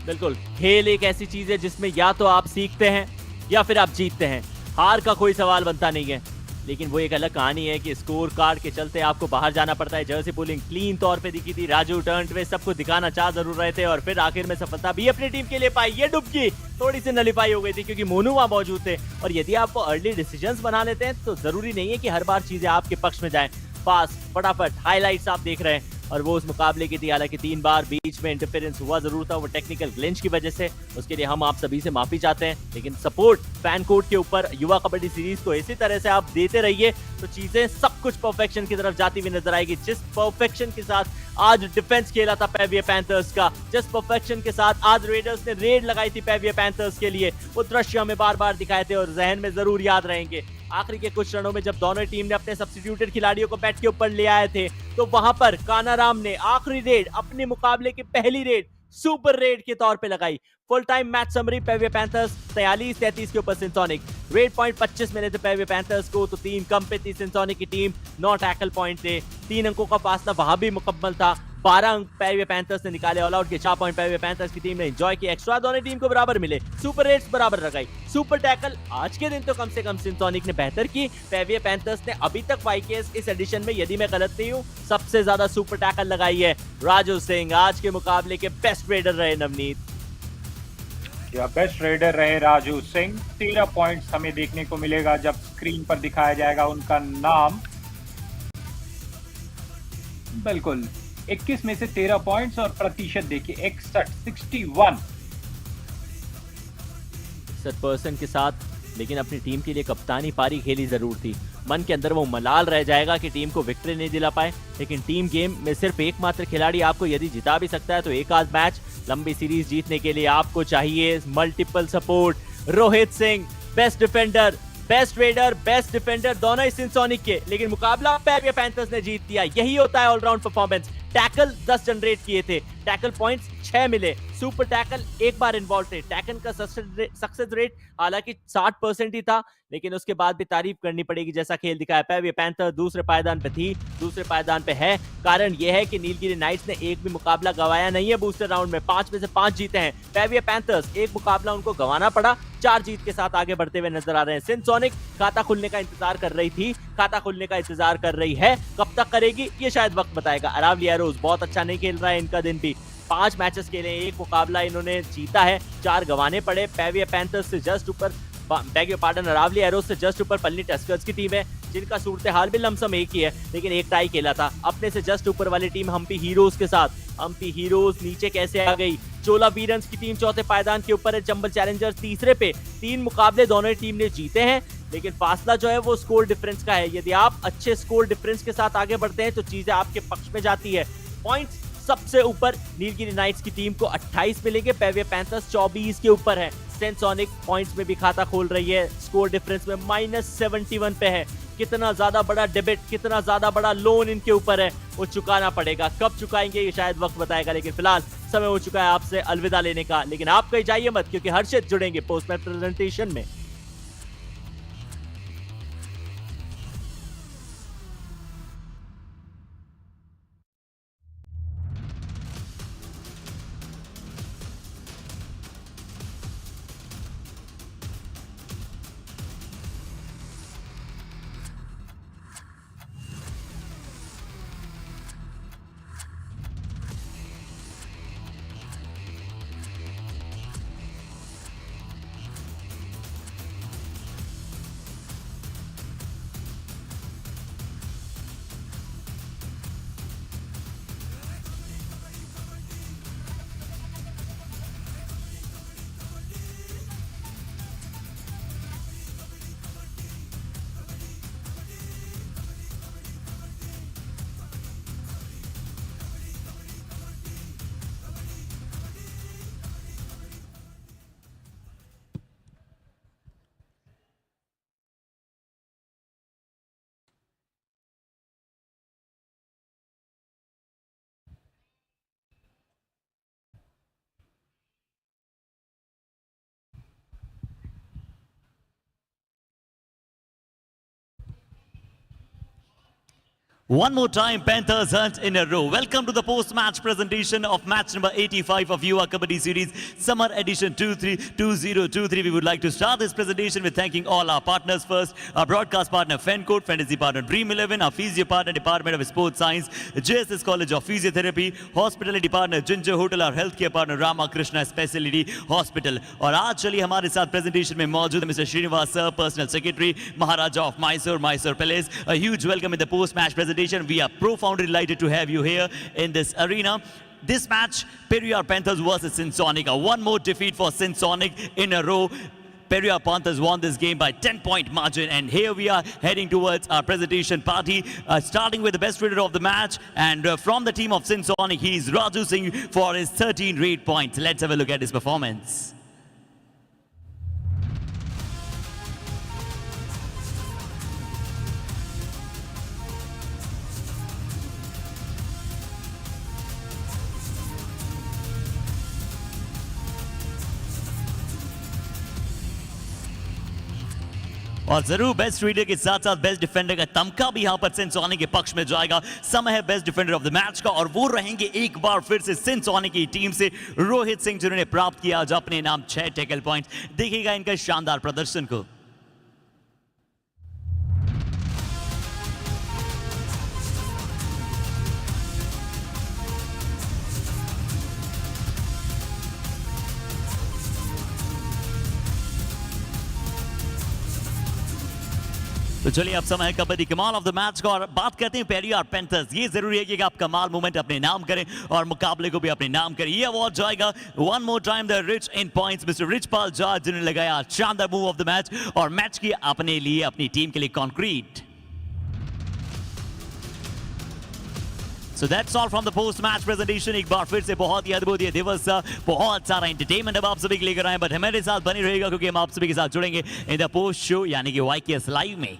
बिल्कुल, खेल एक ऐसी चीज है जिसमें या तो आप सीखते हैं या फिर आप जीतते हैं। हार का कोई सवाल बनता नहीं है, लेकिन वो एक अलग कहानी है कि स्कोर कार्ड के चलते आपको बाहर जाना पड़ता है। जर्सी पुलिंग क्लीन तौर पे दिखी थी, राजू टर्न पे सबको दिखाना चाह जरूर रहे थे और फिर आखिर में सफलता भी अपनी टीम के लिए पाई। ये डुबकी थोड़ी सी नलीफाई हो गई थी क्योंकि मोनू वहां मौजूद थे, और यदि आप अर्ली डिसीजंस बना लेते हैं तो जरूरी नहीं है कि हर बार चीजें आपके पक्ष में जाएं। पास फटाफट हाईलाइट्स आप देख रहे हैं, और वो उस मुकाबले की थी। हालांकि 3 बार बीच में इंटरफेरेंस हुआ जरूर था, वो टेक्निकल ग्लिच की वजह से, उसके लिए हम आप सभी से माफी चाहते हैं। लेकिन सपोर्ट फैन कोड के ऊपर युवा कबड्डी सीरीज को इसी तरह से आप देते रहिए तो चीजें सब कुछ परफेक्शन की तरफ जाती हुई नजर आएगी। जिस परफेक्शन के साथ आज डिफेंस खेला था पेवे पैंथर्स का, जिस परफेक्शन के साथ आज रेडर्स ने रेड लगाई थी पेवे पैंथर्स के लिए, वो दृश्य हमें बार बार दिखाए थे और जहन में जरूर याद रहेंगे। आखिरी के कुछ क्षणों में जब दोनों टीम ने अपने सब्स्टिट्यूटेड खिलाड़ियों को बैट के ऊपर ले आए थे, तो वहां पर कानाराम ने आखिरी रेड, अपने मुकाबले की पहली रेड, सुपर रेड के तौर पे लगाई। Full time match summary Periyar Panthers 43-33 के ऊपर सेंसोनिक। रेड पॉइंट 25 मिले थे पेवे पैंथर्स को, तो 3 कम पे थी सेंसोनिक की टीम। 9 टैकल पॉइंट थे, 3 अंकों का फासला वहां भी मुकम्मल था। 12 अंक पेवे पैंथर्स ने निकाले ऑल आउट के। 4 पॉइंट पेवे पैंथर्स की टीम ने एंजॉय किया। एक्स्ट्रा दोनों टीम को बराबर मिले। सुपर रेट्स बराबर लगाई। सुपर टैकल आज के दिन तो कम से कम सेंसोनिक ने बेहतर की। पेवे पैंथर्स ने अभी तक वाईकेएस इस एडिशन में, यदि मैं गलत नहीं हूं, सबसे ज्यादा सुपर टैकल लगाई है। राजू सिंह आज के मुकाबले के बेस्ट रेडर रहे। नवनीत, या बेस्ट रेडर रहे राजू सिंह। 13 पॉइंट्स हमें देखने को मिलेगा जब स्क्रीन पर दिखाया जाएगा उनका नाम। बिल्कुल 21 में से 13 पॉइंट्स और प्रतिशत देखिए 61 61% के साथ, लेकिन अपनी टीम के लिए कप्तानी पारी खेली जरूर थी। मन के अंदर वो मलाल रह जाएगा कि टीम को विक्ट्री नहीं दिला पाए, लेकिन टीम गेम में सिर्फ एकमात्र खिलाड़ी आपको यदि जिता भी सकता है तो एक आध मैच। लंबी सीरीज जीतने के लिए आपको चाहिए multiple support. Rohit Singh best defender, best raider, best defender दोनों ही सेंसोनिक के, लेकिन मुकाबला पेवे पैंथर्स ने जीत दिया। यही होता है ऑलराउंड परफॉर्मेंस। टैकल 10 जनरेट किए थे, टैकल पॉइंट्स 6 मिले, सुपर टैकल एक बार इन्वॉल्व थे। टैकल का सक्सेस रेट हालांकि 60% ही था, लेकिन उसके बाद भी तारीफ करनी पड़ेगी जैसा खेल दिखाया। पेवे पैंथर दूसरे पायदान पे थी, दूसरे पायदान पे है। कारण यह है कि नीलगिरी नाइट्स ने एक भी मुकाबला गवाया नहीं है बूस्टर राउंड में। 5 में से 5 जीते हैं। पेवे पैंथर्स एक मुकाबला उनको गंवाना पड़ा, 4 जीत के साथ आगे बढ़ते हुए नजर आ रहे हैं। सेंसोनिक खाता खुलने का इंतजार कर रही थी, खाता खुलने का इंतजार कर रही है, कब तक करेगी ये शायद वक्त बताएगा। अरावली एरोज बहुत अच्छा नहीं खेल रहा है इनका दिन भी। 5 मैचेस के लिए 1 मुकाबला इन्होंने जीता है, 4 गंवाने पड़े। पेवे पैंथर्स से जस्ट ऊपर, अरावली एरोज से जस्ट ऊपर पलनी टस्कर्स की टीम है, जिनका सूरत हाल भी लमसम एक ही है, लेकिन एक टाई खेला था अपने से जस्ट ऊपर वाली टीम हम्पी हीरोज के साथ। हम्पी हीरोज नीचे कैसे आ गई? चोला वीरन्स की टीम चौथे पायदान के ऊपर है, चंबल चैलेंजर्स तीसरे पे। 3 मुकाबले दोनों टीम ने जीते हैं, लेकिन फासला जो है वो स्कोर डिफरेंस का है। यदि आप अच्छे स्कोर डिफरेंस के साथ आगे बढ़ते हैं तो चीजें आपके पक्ष में जाती है। पॉइंट्स सबसे ऊपर नीलगिरी नाइट्स की टीम को 28 मिलेंगे, पेवे पैंथर्स 24 के ऊपर है। सेंसोनिक पॉइंट्स में भी खाता खोल रही है, स्कोर डिफरेंस में -71 पे है। कितना ज्यादा बड़ा डेबिट, कितना ज्यादा बड़ा लोन इनके ऊपर है, वो चुकाना पड़ेगा। कब चुकाएंगे ये शायद वक्त बताएगा, लेकिन फिलहाल समय हो चुका है आपसे अलविदा लेने का। लेकिन आप कहीं जाइए मत, क्योंकि हर्षित जुड़ेंगे पोस्ट मैच प्रेजेंटेशन में। One more time, Panthers hunt in a row. Welcome to the post-match presentation of match number 85 of Yuva Kabaddi Series, Summer Edition 2023. We would like to start this presentation with thanking all our partners first. Our broadcast partner, FenCode, Fantasy partner, Dream 11, our physio partner, Department of Sports Science, JSS College of Physiotherapy, hospitality partner, Ginger Hotel, our healthcare partner, Ramakrishna Specialty Hospital. और आज चलिए हमारे साथ presentation में मौजूद Mr. Srinivas Sir, Personal Secretary, Maharaja of Mysore Palace. A huge welcome in the post-match presentation. We are profoundly delighted to have you here in this arena. This match, Periyar Panthers versus Sinsonic. One more defeat for Sinsonic in a row. Periyar Panthers won this game by 10-point margin, and here we are heading towards our presentation party, starting with the best raider of the match, and from the team of Sinsonic, he is Raju Singh for his 13 raid points. Let's have a look at his performance. और जरूर best reader के साथ साथ best defender का तमका भी यहां पर सिंसोनिक के पक्ष में जाएगा। समय है best defender of the match का, और वो रहेंगे एक बार फिर से सिंसोनिक की टीम से रोहित सिंह, जिन्होंने प्राप्त किया आज अपने नाम 6 टैकल पॉइंट्स। देखिएगा इनका शानदार प्रदर्शन को। तो चलिए अब समय है कबड्डी कमाल ऑफ द मैच का, और बात करते हैं पेरियार पैंथर्स। ये जरूरी है कि आप कमाल मूवमेंट अपने नाम करें और मुकाबले को भी अपने नाम करें। ये अवार्ड जाएगा one more time the rich in points mister Richpal George, जिन्होंने लगाया शानदार मूव ऑफ द मैच और मैच की अपने लिए, अपनी टीम के लिए concrete. So that's all from the post-match presentation. एक बार फिर से बहुत ही अद्भुत ये दिवस, बहुत सारा एंटरटेनमेंट अब आप सभी के लेकर आए, बट हमारे साथ बने रहेगा क्योंकि हम आप सभी के साथ जुड़ेंगे इन द पोस्ट शो यानी कि YKS लाइव में।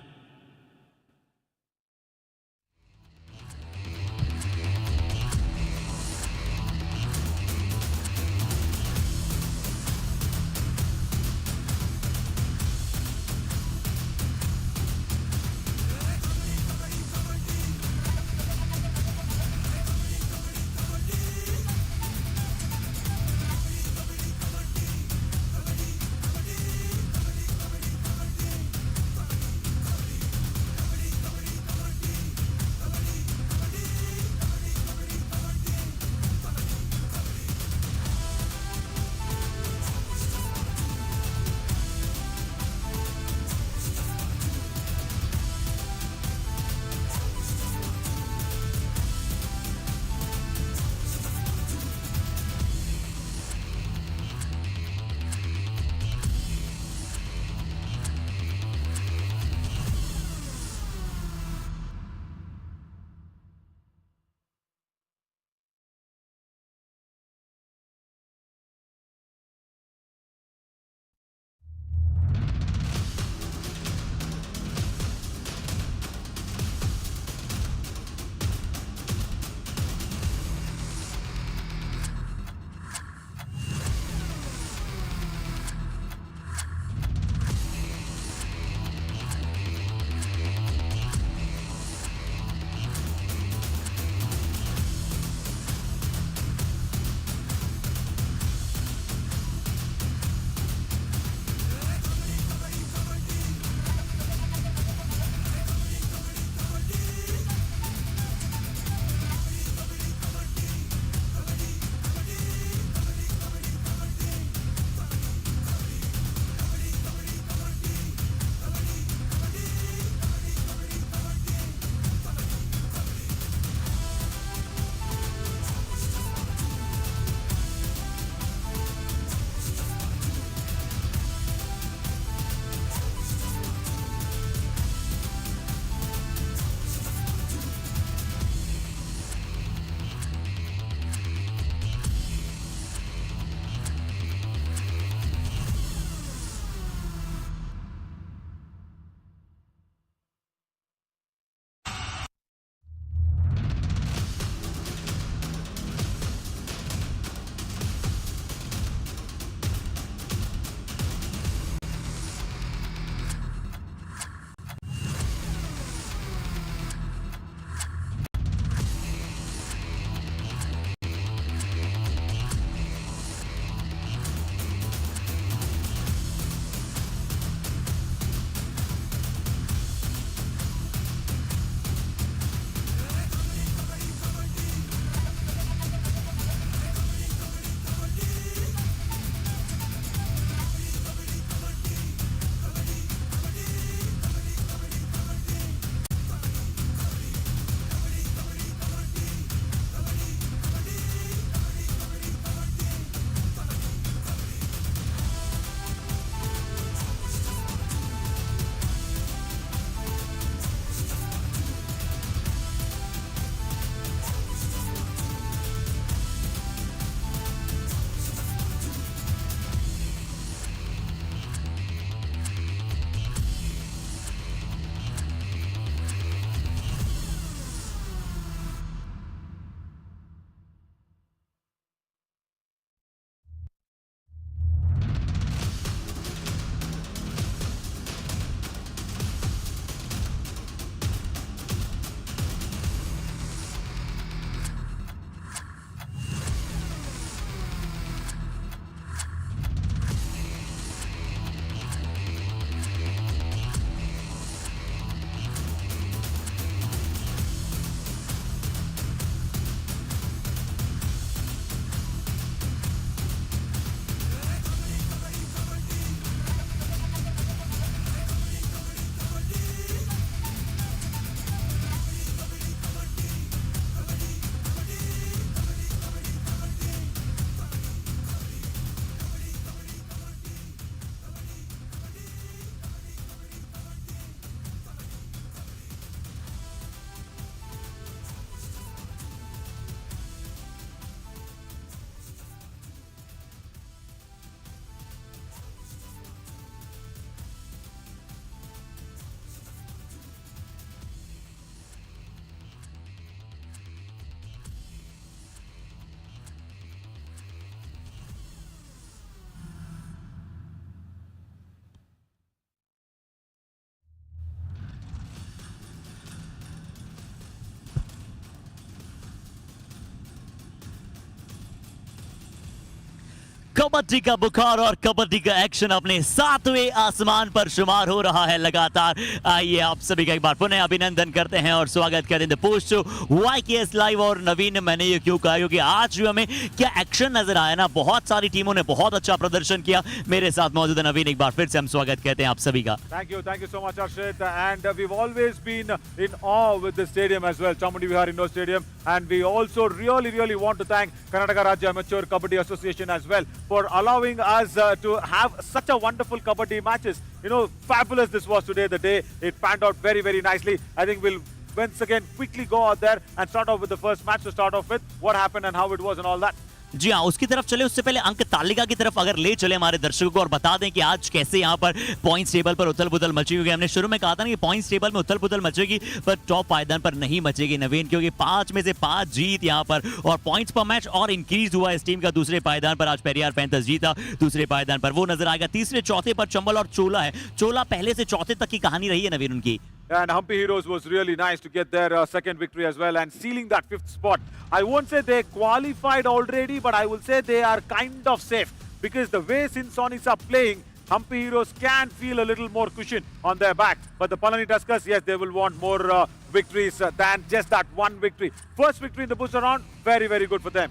कबड्डी का बुखार और कबड्डी का एक्शन अपने 7वें आसमान पर शुमार हो रहा है लगातार। आइए आप सभी का एक बार पुनः अभिनंदन करते हैं और स्वागत करें the post show YKS live. और नवीन, मैंने ये क्यों कहा क्योंकि आज जो हमें क्या एक्शन नजर आया ना, बहुत सारी टीमों ने बहुत अच्छा प्रदर्शन किया। मेरे साथ मौजूद है नवीन, एक बार फिर से हम स्वागत कहते हैं आप सभी का। Thank you so much, Arshit. And we've always been in awe with the stadium as well, Chamundi Vihar Indoor Stadium. And we also really want to thank Karnataka Rajya Amateur Kabaddi Association as well for allowing us to have such a wonderful Kabaddi matches. You know, fabulous this was today, the day. It panned out very nicely. I think we'll once again quickly go out there and start off with the first match to start off with, what happened and how it was and all that. जी हाँ, उसकी तरफ चले उससे पहले अंक तालिका की तरफ अगर ले चले हमारे दर्शकों को और बता दें कि आज कैसे यहाँ पर पॉइंट्स टेबल पर उथल पुथल मची हुई है। हमने शुरू में कहा था ना कि पॉइंट्स टेबल में उथल पुथल मचेगी पर टॉप पायदान पर नहीं मचेगी नवीन, क्योंकि 5 में से 5 जीत यहाँ पर और पॉइंट्स पर मैच और इंक्रीज हुआ इस टीम का। दूसरे पायदान पर आज पेरियार पैंथर्स जीता, दूसरे पायदान पर वो नजर आएगा। तीसरे चौथे पर चंबल और चोला है। चोला पहले से चौथे तक की कहानी रही है नवीन उनकी। And Hampi Heroes was really nice to get their second victory as well and sealing that 5th spot. I won't say they qualified already, but I will say they are kind of safe because the way Sonics are playing, Hampi Heroes can feel a little more cushion on their back. But the Palani Tuskers, yes, they will want more victories than just that one victory. First victory in the booster round, very good for them.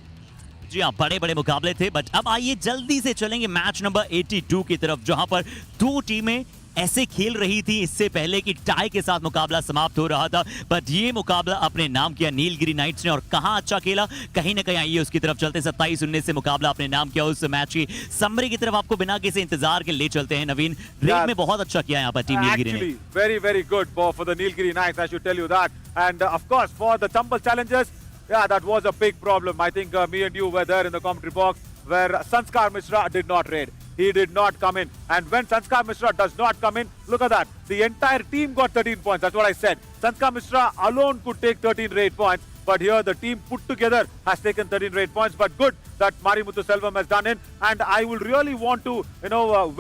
जी हाँ, बड़े बड़े मुकाबले थे। But अब आइए जल्दी से चलेंगे मैच नंबर 82 की तरफ, जहां पर 2 टीमें ऐसे खेल रही थी इससे पहले कि टाई के साथ मुकाबला समाप्त हो रहा था। बट ये मुकाबला अपने नाम किया नीलगिरी नाइट्स ने, और कहां अच्छा खेला कहीं ना कहीं आइए उसकी तरफ चलते। 27-19 से मुकाबला अपने नाम किया उस मैच की समरी की तरफ आपको बिना किसी इंतजार के ले चलते हैं नवीन। रेड में बहुत अच्छा किया यहाँ पर टीम नीलगिरी ने। Very good for the Nilgiri Knights, I should tell you that. And of course for the Tumble challengers, yeah, that was a big problem. I think me and you were there in the commentary box where Sanskar Mishra did not raid. He did not come in. And when Sanskar Mishra does not come in, look at that. The entire team got 13 points. That's what I said. Sanskar Mishra alone could take 13 raid points. But here the team put together has taken 13 raid points. But good that Marimuthu Selvam has done it. And I will really want to,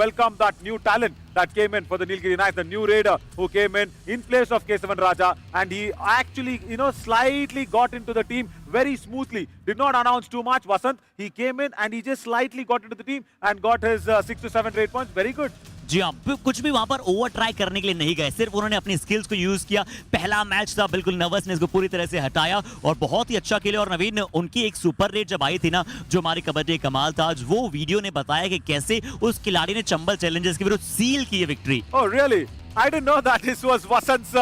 welcome that new talent that came in for the Nilgiri Knights, the new raider who came in place of Kesavan Raja, and he actually, slightly got into the team very smoothly. Did not announce too much, Vasant. He came in and he just slightly got into the team and got his 6 to 7 raid points. Very good. जी हाँ, कुछ भी वहां पर over try करने के लिए नहीं गए, सिर्फ उन्होंने अपनी स्किल्स को यूज किया। पहला मैच था, बिल्कुल नर्वसनेस को पूरी तरह से हटाया और बहुत ही अच्छा खेले। और नवीन, उनकी एक सुपर रेट जब आई थी ना, जो हमारी कबड्डी कमाल था, आज वो वीडियो ने बताया कि कैसे उस खिलाड़ी ने चंबल चैलेंजर्स के विरुद्ध सील की है victory. Oh really? I didn't know that this was Vasant's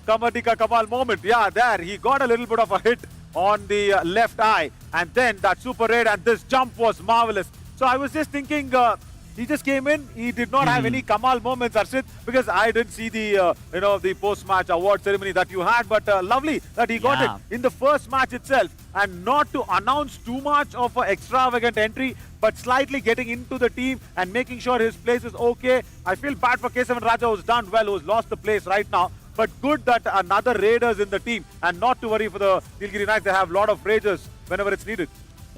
Kabaddi ka Kamal moment. Yeah, there he got a little bit of a hit on the left eye, and then that super raid, and this jump was marvelous. So I was just thinking, he just came in. He did not have any Kamal moments, Arshit, because I didn't see the the post-match award ceremony that you had. But lovely that he got it in the first match itself, and not to announce too much of an extravagant entry, but slightly getting into the team and making sure his place is okay. I feel bad for Kesavan Raja, who's done well, who's lost the place right now. But good that another Raiders in the team, and not to worry for the Nilgiri Knights. They have a lot of Raiders whenever it's needed.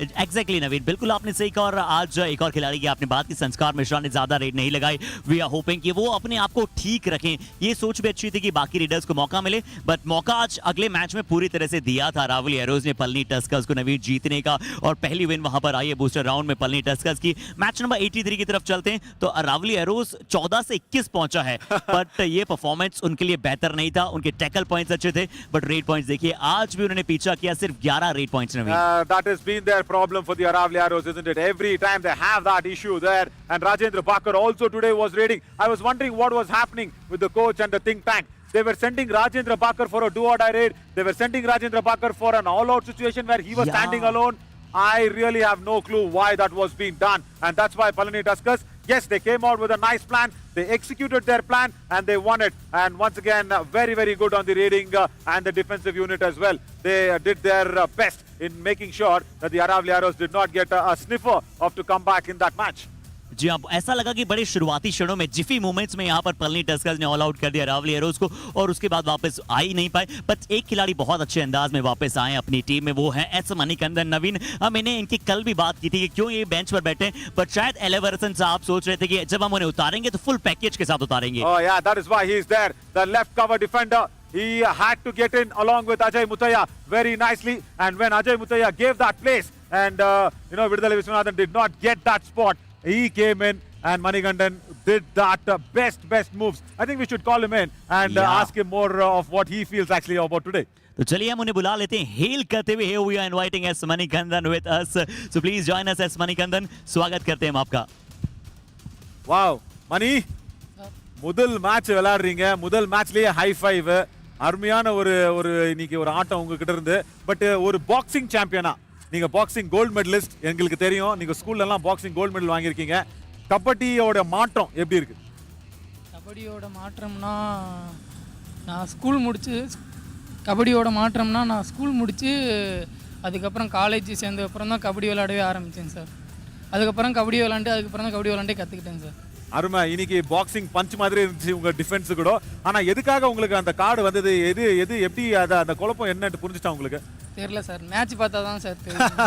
Exactly Naveen, बिल्कुल आपने सही कहा। और आज एक और खिलाड़ी की आपने बात की, संस्कार मिश्रा ने ज्यादा रेड नहीं लगाई। वी आर होपिंग कि वो अपने आप को ठीक रखें। ये सोच भी अच्छी थी कि बाकी रेडर्स को मौका मिले, बट मौका आज अगले मैच में पूरी तरह से दिया था अरावली एरोज ने पलनी टस्कर्स को नवीन जीतने का, और पहली विन वहां पर आई है बूस्टर राउंड में पलनी टस्कर्स की। मैच नंबर 83 की तरफ चलते हैं तो अरावली एरोज 14 से 21 पहुंचा है, बट ये परफॉर्मेंस उनके लिए बेहतर नहीं था। उनके टैकल पॉइंट्स अच्छे थे, बट रेड पॉइंट्स देखिए आज भी उन्होंने पीछा किया, सिर्फ 11 red points Naveen. That has been their problem for the Aravali Arrows, isn't it? Every time they have that issue there. And Rajendra Bakar also today was raiding. I was wondering what was happening with the coach and the think tank. They were sending Rajendra Bakar for a do-or-die raid. They were sending Rajendra Bakar for an all-out situation where he was standing alone. I really have no clue why that was being done. And that's why Palani Tuskers, yes, they came out with a nice plan. They executed their plan and they won it. And once again, very good on the raiding and the defensive unit as well. They did their best in making sure that the Aravali Arrows did not get a sniffer of to come back in that match. जी हाँ, ऐसा लगा कि बड़े शुरुआती क्षणों में Zifi moments में यहाँ पर पलनी टस्कर्स ने ऑल आउट कर दिया अरावली एरोज को, और उसके बाद वापस आ ही नहीं पाए। बट एक खिलाड़ी बहुत अच्छे अंदाज में वापस आए अपनी टीम में, वो है एस मणिकंदन। नवीन, मैंने इनकी कल भी बात की थी कि क्यों ये बेंच पर बैठे, बट शायद एलेवर्सन साहब सोच रहे थे कि जब हम उन्हें उतारेंगे तो फुल पैकेज के साथ उतारेंगे। Oh yeah, that is why he is there, the left cover defender. He had to get in along with Ajay Mutaya very nicely, and when Ajay Mutaya gave that place, and Vidudhai Viswanathan did not get that spot. He came in and Manikandan did that best moves. I think we should call him in and ask him more of what he feels actually about today. तो चलिए हम उन्हें बुला लेते हैं hello करते हुए. Here we are inviting S Manikandan with us. So please join us S Manikandan. स्वागत करते हैं हम आपका. Wow, Mani, முதல் மேட்ச் விளையாடுறீங்க, முதல் மேட்ச்லயே ஹை ஃபைவ். அருமையான ஒரு இன்னைக்கு ஒரு ஆட்டம் உங்ககிட்ட இருந்து. பட் ஒரு பாக்ஸிங் சாம்பியனா, நீங்க பாக்ஸிங் கோல்டு மெடலிஸ்ட், எங்களுக்கு தெரியும். நீங்க ஸ்கூல்ல எல்லாம் பாக்ஸிங் கோல்டு மெடல் வாங்கியிருக்கீங்க. கபடியோட மாற்றம் எப்படி இருக்கு? கபடியோட மாற்றம்னா நான் ஸ்கூல் முடிச்சு கபடியோட மாற்றம்னா நான் ஸ்கூல் முடிச்சு அதுக்கப்புறம் காலேஜ் சேர்ந்த அப்புறம் தான் கபடி விளையாடவே ஆரம்பித்தேன் சார். அதுக்கப்புறம் கபடி விளாண்டு அதுக்கப்புறம் தான் கபடி விளாண்டே கற்றுக்கிட்டேன் சார். அருமை. இன்னைக்கு பாக்ஸிங் பஞ்ச் மாதிரி இருந்துச்சு உங்க டிஃபென்ஸ் கூட. ஆனா எதுக்காக உங்களுக்கு அந்த கார்டு வந்தது? எது எப்படி அந்த குழப்பம் என்னன்னு புரிஞ்சுச்சா உங்களுக்கு? தெரியல சார், மேட்ச் பார்த்தா தான் சார் தெரியும்.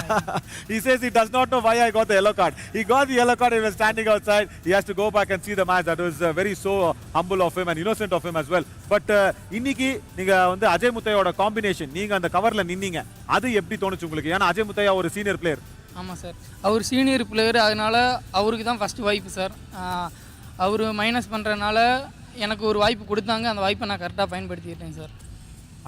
He says he does not know why I got the yellow card. He got the yellow card and was standing outside. He has to go back and see the match. That was very so humble of him and innocent of him as well. But இன்னைக்கு நீங்க வந்து Ajay முத்தையோட combination, நீங்க அந்த கவர்ல நின்னீங்க, அது எப்படி தோணுச்சு உங்களுக்கு? ஏன்னா அஜய் முத்தையா ஒரு சீனியர் பிளேயர். ஆமாம் சார், அவர் சீனியர் பிளேயர், அதனால அவருக்கு தான் ஃபஸ்ட்டு வாய்ப்பு சார். அவர் மைனஸ் பண்ணுறதுனால எனக்கு ஒரு வாய்ப்பு கொடுத்தாங்க, அந்த வாய்ப்பை நான் கரெக்டாக பயன்படுத்திக்கிட்டேன் சார்.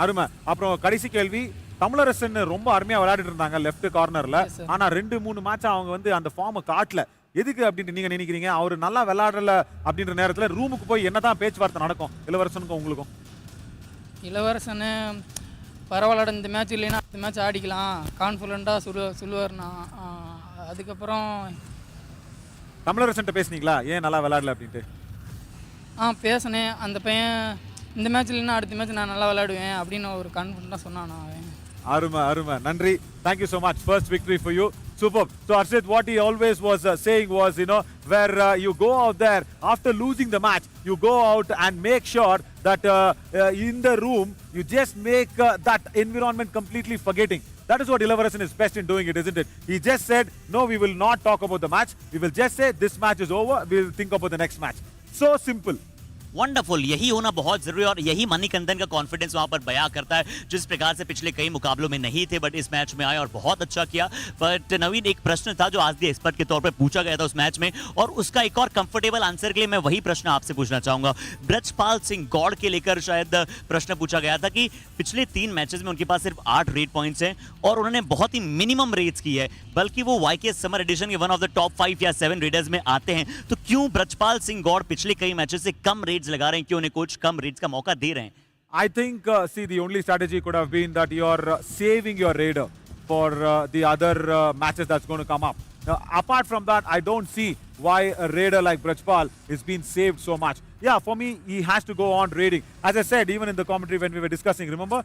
அருமை. அப்புறம் கடைசி கேள்வி, தமிழரசன் ரொம்ப அருமையா விளையாடிட்டு இருந்தாங்க லெஃப்ட் கார்னர்ல. ஆனா 2-3 மேட்ச் அவங்க வந்து அந்த ஃபார்மை காட்டல. எதுக்கு அப்படின்னு நீங்க நினைக்கிறீங்க? அவர் நல்லா விளையாடல அப்படின்ற நேரத்துல ரூமுக்கு போய் என்னதான் பேச்சுவார்த்தை நடக்கும் இளவரசனுக்கும் உங்களுக்கும்? இளவரசனு பரவாயில்ல, இந்த மேட்ச் இல்லைன்னா இந்த மேட்ச் ஆடிக்கலாம் கான்ஃபிடண்ட்டாக சொல்லுவார்ண்ணா. அதுக்கப்புறம் தமிழரசன்ட்ட பேசுனீங்களா ஏன் நல்லா விளையாடல அப்படின்ட்டு? பேசினேன். அந்த பையன் இந்த மேட்ச் இல்லைன்னா அடுத்த மேட்ச் நான் நல்லா விளையாடுவேன் அப்படின்னு ஒரு கான்ஃபிடண்ட்டாக சொன்னான். Aruma, Nandri, thank you so much. First victory for you. Superb. So Arshit, what he always was saying was, where you go out there after losing the match, you go out and make sure that in the room, you just make that environment completely forgetting. That is what Ilavarasan is best in doing it, isn't it? He just said, no, we will not talk about the match. We will just say, this match is over. We will think about the next match. So simple. Wonderful. यही होना बहुत जरूरी है और यही मणिकंदन का confidence वहां पर बयां करता है, जिस प्रकार से पिछले कई मुकाबलों में नहीं थे बट इस मैच में आए और बहुत अच्छा किया. बट नवीन, एक प्रश्न था जो आज दी एक्सपर्ट के तौर पे पूछा गया था उस मैच में, और उसका एक और कंफर्टेबल आंसर के लिए मैं वही प्रश्न आपसे पूछना चाहूंगा. ब्रजपाल सिंह गौड़ के लेकर शायद प्रश्न पूछा गया था कि पिछले 3 मैचेस में उनके पास सिर्फ 8 रेड पॉइंट्स हैं और उन्होंने बहुत ही मिनिमम रेड्स की है, बल्कि वो YKS समर एडिशन के वन ऑफ द टॉप 5 या 7 रेडर्स में आते हैं. तो क्यों ब्रजपाल सिंह गौड़ पिछले कई मैचेस से कम रेड्स लगा रहे हैं? क्यों उन्हें कोच कम रेड्स का मौका दे रहे हैं? I think, see, the only strategy could have been that you're saving your raider for the other matches that's going to come up. Now, apart from that, I don't see why a raider like Brajpal is being saved so much. Yeah, for me, he has to go on raiding. As I said, even in the commentary when we were discussing, remember,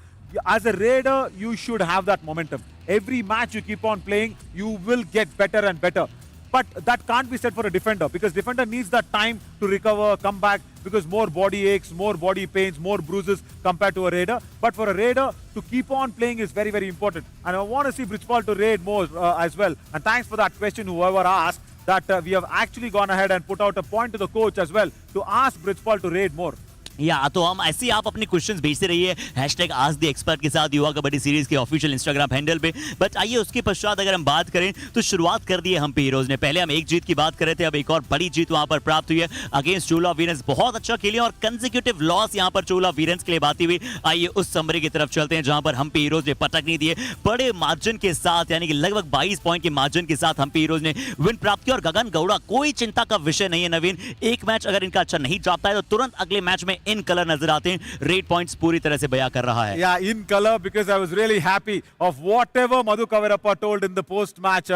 as a raider, you should have that momentum. Every match you keep on playing, you will get better and better. But that can't be said for a defender, because defender needs that time to recover, come back, because more body aches, more body pains, more bruises compared to a raider. But for a raider to keep on playing is very, very important. And I want to see Brajpal to raid more as well. And thanks for that question, whoever asked, that we have actually gone ahead and put out a point to the coach as well to ask Brajpal to raid more. या तो हम ऐसे ही आप अपने questions भेजते रहिए #AskTheExpert के साथ युवा कबड्डी सीरीज के ऑफिशियल इंस्टाग्राम हैंडल पे. बट आइए उसके पश्चात अगर हम बात करें तो शुरुआत कर दी है हम्पी हीरोज ने. पहले हम एक जीत की बात कर रहे थे, अब एक और बड़ी जीत वहां पर प्राप्त हुई है अगेंस्ट चोला वीरेंस. बहुत अच्छा खेले और कंसेक्यूटिव लॉस यहां पर चोला वीरेंस के लिए बाती हुई. आइए उस समरी की तरफ चलते हैं जहां पर हम्पी हीरोज ने पटक नहीं दिए. बड़े मार्जिन के साथ, यानी कि लगभग 22 पॉइंट के मार्जिन के साथ हम्पी हीरोज ने विन प्राप्त किया. और गगन गौड़ा कोई चिंता का विषय नहीं है नवीन. एक मैच अगर इनका अच्छा नहीं जाता है तो तुरंत अगले मैच में इन कलर नजर आते हैं. रेड पॉइंट्स पूरी तरह से बयां कर रहा है. Yeah, in color, because I was really happy of whatever Madhu Kavirappa told in the post-match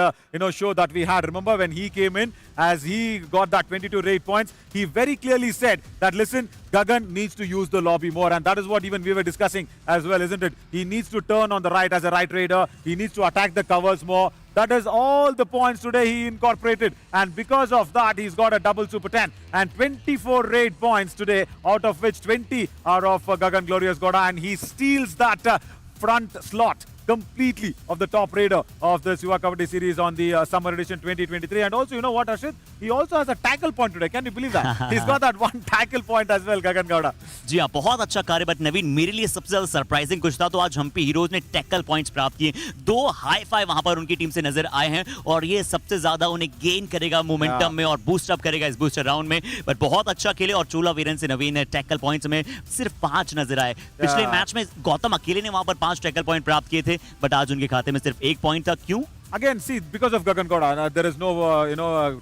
show that we had. Remember when he came in, as he got that 22 raid points, he very clearly said that, listen, Gagan needs to use the lobby more, and that is what even we were discussing as well, isn't it? He needs to turn on the right as a right raider. He needs to attack the covers more. That is all the points today he incorporated, and because of that, he's got a double super 10 and 24 raid points today, out of which 20 are of Gagan Glorious Goda, and he steals that front slot completely of the top raider of this Yuva Kabaddi series on the Summer Edition 2023. And also, you know what, Harshit? He also has a tackle point today. Can you believe that? He's got that one tackle point as well, Gagan Gowda. जी हाँ, बहुत अच्छा कार्य. But नवीन, मेरे लिए सबसे ज्यादा surprising कुछ था तो आज हम्पी हीरोज ने टैकल पॉइंट्स प्राप्त किए. 2 हाई फाइव वहां पर उनकी टीम से नजर आए हैं और ये सबसे ज्यादा उन्हें गेन करेगा मोमेंटम में और बूस्ट अप करेगा इस बूस्टर राउंड में. बट बहुत अच्छा खेले और चोला वीरन से नवीन टैकल पॉइंट्स में सिर्फ 5 नजर आए. पिछले मैच में गौतम अकेले ने वहां पर 5 टैकल पॉइंट प्राप्त किए थे, बट आज उनके खाते में सिर्फ 1 पॉइंट था. क्यों? Again, see, because of Gagan Gowda, there is no,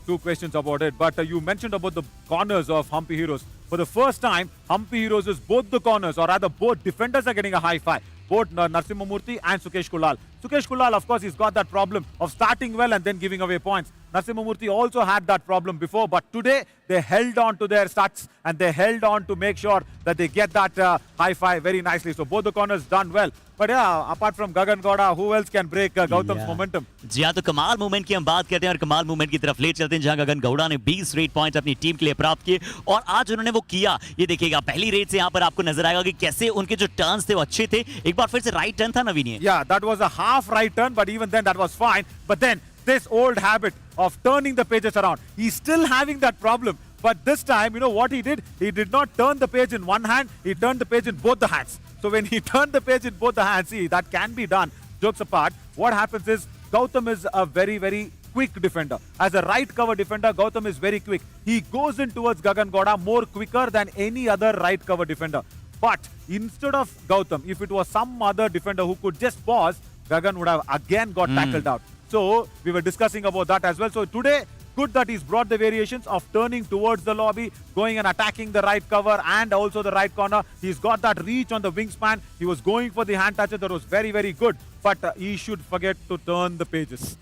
two questions about it. But you mentioned about the corners of Humpy Heroes. For the first time, Humpy Heroes is both the corners, or rather both defenders are getting a high five. Both Narasimhamurthy and Sukesh Kulal. Sukesh Kulal, of course, he's got that problem of starting well and then giving away points. Narasimhamurthy also had that problem before, but today they held on to their stats and they held on to make sure that they get that high five very nicely. So both the corners done well. But yeah, apart from Gagan Gowda, who else can break Gautam's momentum? जी हाँ, तो कमाल movement की हम बात करते हैं और कमाल मूवमेंट की तरफ ले चलते हैं जहां गगन गौड़ा ने 20 स्ट्रेट पॉइंट्स अपनी टीम के लिए प्राप्त किए और आज उन्होंने वो किया. ये देखिएगा पहली रेड से यहाँ पर आपको नजर आएगा कि कैसे उनके जो टर्न्स थे वो अच्छे थे. एक बार फिर से राइट टर्न था नवीन. Yeah, that was a half right turn, but even then that was fine. But then this old habit of turning the pages around, he's still having that problem. But this time, you know what he did? He did not turn the page in one hand, he turned the page in both the hands. So when he turned the page in both the hands, see, that can be done. Jokes apart, what happens is Gautam is a very, very quick defender. As a right cover defender, Gautam is very quick. He goes in towards Gagan Gowda more quicker than any other right cover defender. But instead of Gautam, if it was some other defender who could just pause, Gagan would have again got tackled out. So we were discussing about that as well. So today, good that he's brought the variations of turning towards the lobby, going and attacking the right cover and also the right corner. He's got that reach on the wingspan. He was going for the hand toucher. That was very, very good. But he should forget to turn the pages.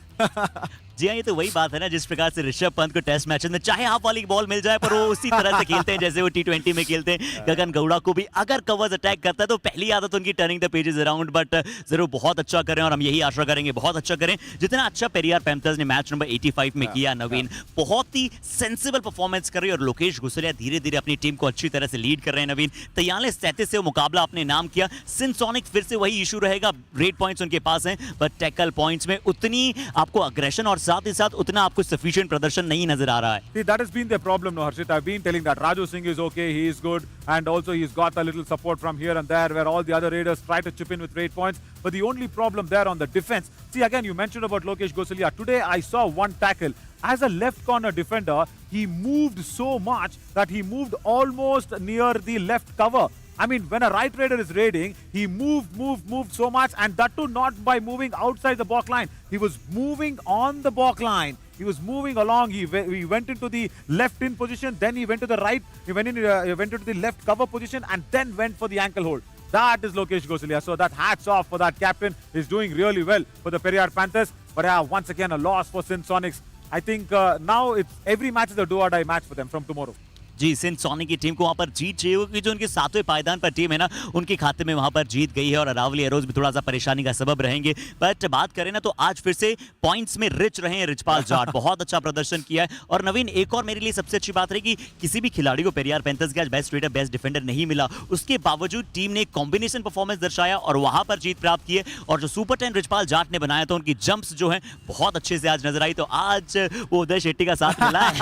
जी हाँ, ये तो वही बात है ना जिस प्रकार से ऋषभ पंत को टेस्ट मैच में चाहे हाफ वाली बॉल मिल जाए पर वो उसी तरह से खेलते हैं जैसे वो T20 में खेलते हैं. गगन गौड़ा को भी अगर कवर्स अटैक करता है तो पहली आदत उनकी turning the pages around. But जरूर बहुत अच्छा करें और हम यही आशा करेंगे बहुत अच्छा करें जितना अच्छा पेरियार पैंथर्स ने मैच नंबर 85 में किया. नवीन बहुत ही सेंसिबल परफॉर्मेंस कर रही है और लोकेश गुसरिया धीरे धीरे अपनी टीम को अच्छी तरह से लीड कर रहे हैं. नवीन 43 से वो मुकाबला अपने नाम किया. सिनसोनिक फिर से वही इशू रहेगा, रेड पॉइंट्स उनके पास हैं बट टैकल पॉइंट्स में उतनी आपको अग्रेशन और साथ ही साथ उतना आपको सफिशिएंट प्रदर्शन नहीं नजर आ रहा है. See, that has been their problem, no, Harshit. I've been telling that Raju Singh is okay, he is good, and also he's got a little support from here and there where all the other raiders try to chip in with raid points. But the only problem there on the defense, see again you mentioned about Lokesh Gosalia. Today I saw one tackle. As a left corner defender, he moved so much that he moved almost near the left cover. I mean, when a right raider is raiding, he moved so much, and that too not by moving outside the balk line. He was moving on the balk line. He was moving along. He went into the left in position, then he went to the right. He went into the left cover position, and then went for the ankle hold. That is Lokesh Gosalia. So that hats off for that captain. He's doing really well for the Periyar Panthers. But yeah, once again a loss for Sinsonics. I think now it's every match is a do or die match for them from tomorrow. जी, सिनसोनिक की team को वहां पर जीत चाहिए क्योंकि जो उनके सातवें पायदान पर टीम है ना उनके खाते में वहां पर जीत गई है और अरावली एरोज भी थोड़ा सा परेशानी का सबब रहेंगे. बट बात करें ना तो आज फिर से पॉइंट्स में रिच रहे हैं रिचपाल जाट. बहुत अच्छा प्रदर्शन किया है. और नवीन एक और मेरे लिए सबसे अच्छी बात रही कि किसी भी खिलाड़ी को पेरियार पैंथर्स के आज बेस्ट रेडर बेस्ट डिफेंडर नहीं मिला. उसके बावजूद टीम ने कॉम्बिनेशन परफॉर्मेंस दर्शाया और वहां पर जीत प्राप्त की है. और जो सुपर 10 रिचपाल जाट ने बनाया था उनकी जंप्स जो है बहुत अच्छे से आज नजर आई. तो आज वो उदय शेट्टी का साथ मिला है.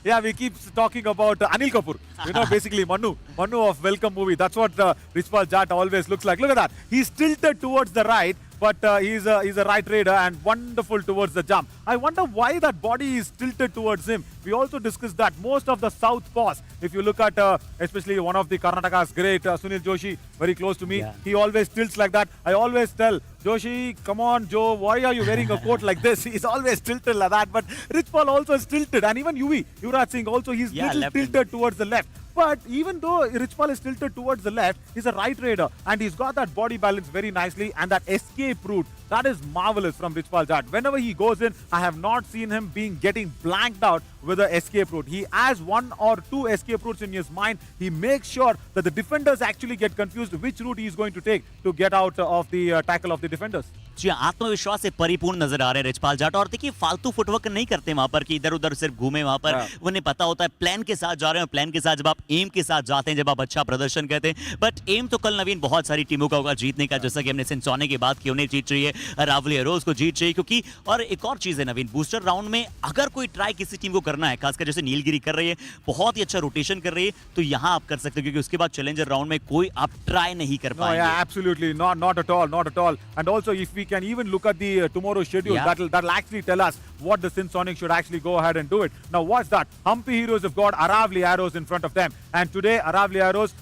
Yeah, we keep talking about Anil Kapoor. You know, basically Manu of Welcome movie. That's what Richpal Jatt always looks like. Look at that. He's tilted towards the right, but he's a right raider and wonderful towards the jump. I wonder why that body is tilted towards him. We also discussed that most of the southpaws, if you look at especially one of the Karnataka's great Sunil Joshi, very close to me, he always tilts like that. I always tell Joshi, come on Joe, why are you wearing a coat like this? He's always tilted like that. But Richpal also is tilted, and even Yuvraj Singh also, he's little tilted towards the left. But even though Richpal is tilted towards the left, he's a right raider and he's got that body balance very nicely, and that escape route, that is marvelous from Richpal Jatt. Whenever he goes in, I have not seen him getting blanked out with the escape route. He has 1 or 2 escape routes in his mind. He makes sure that the defenders actually get confused which route he is going to take to get out of the tackle of the defenders. जी आत्मविश्वास से परिपूर्ण नजर आ रहे हैं रिचपाल जाट, और देखिए फालतू footwork नहीं करते वहां पर कि इधर उधर सिर्फ घूमे, वहां पर उन्हें पता होता है प्लान के साथ जा रहे हैं, प्लान के साथ जब आप एम के साथ जाते हैं, जब आप अच्छा प्रदर्शन करते हैं। बट एम तो कल नवीन बहुत सारी टीमों का होगा जीतने का, जैसा कि हमने सिंसोनिक की बात की, उन्हें जीत चाहिए, अरावली एरोज को जीत चाहिए, क्योंकि और एक और चीज है नवीन, बूस्टर राउंड में अगर कोई ट्राई किसी टीम को करना है, खासकर जैसे नीलगिरी कर रही है, बहुत ही अच्छा रोटेशन कर रही है, तो यहां आप कर सकते हो, क्योंकि उसके बाद चैलेंजर राउंड में कोई आप ट्राई नहीं कर पाएंगे। Yeah, absolutely not at all. And also, if we can even look at the tomorrow schedule, that'll actually tell us what the Sinsonic should actually go ahead and do it. Now, what's that? Humpy Heroes have got Aravali Arrows in front of them, and today Aravali Arrows,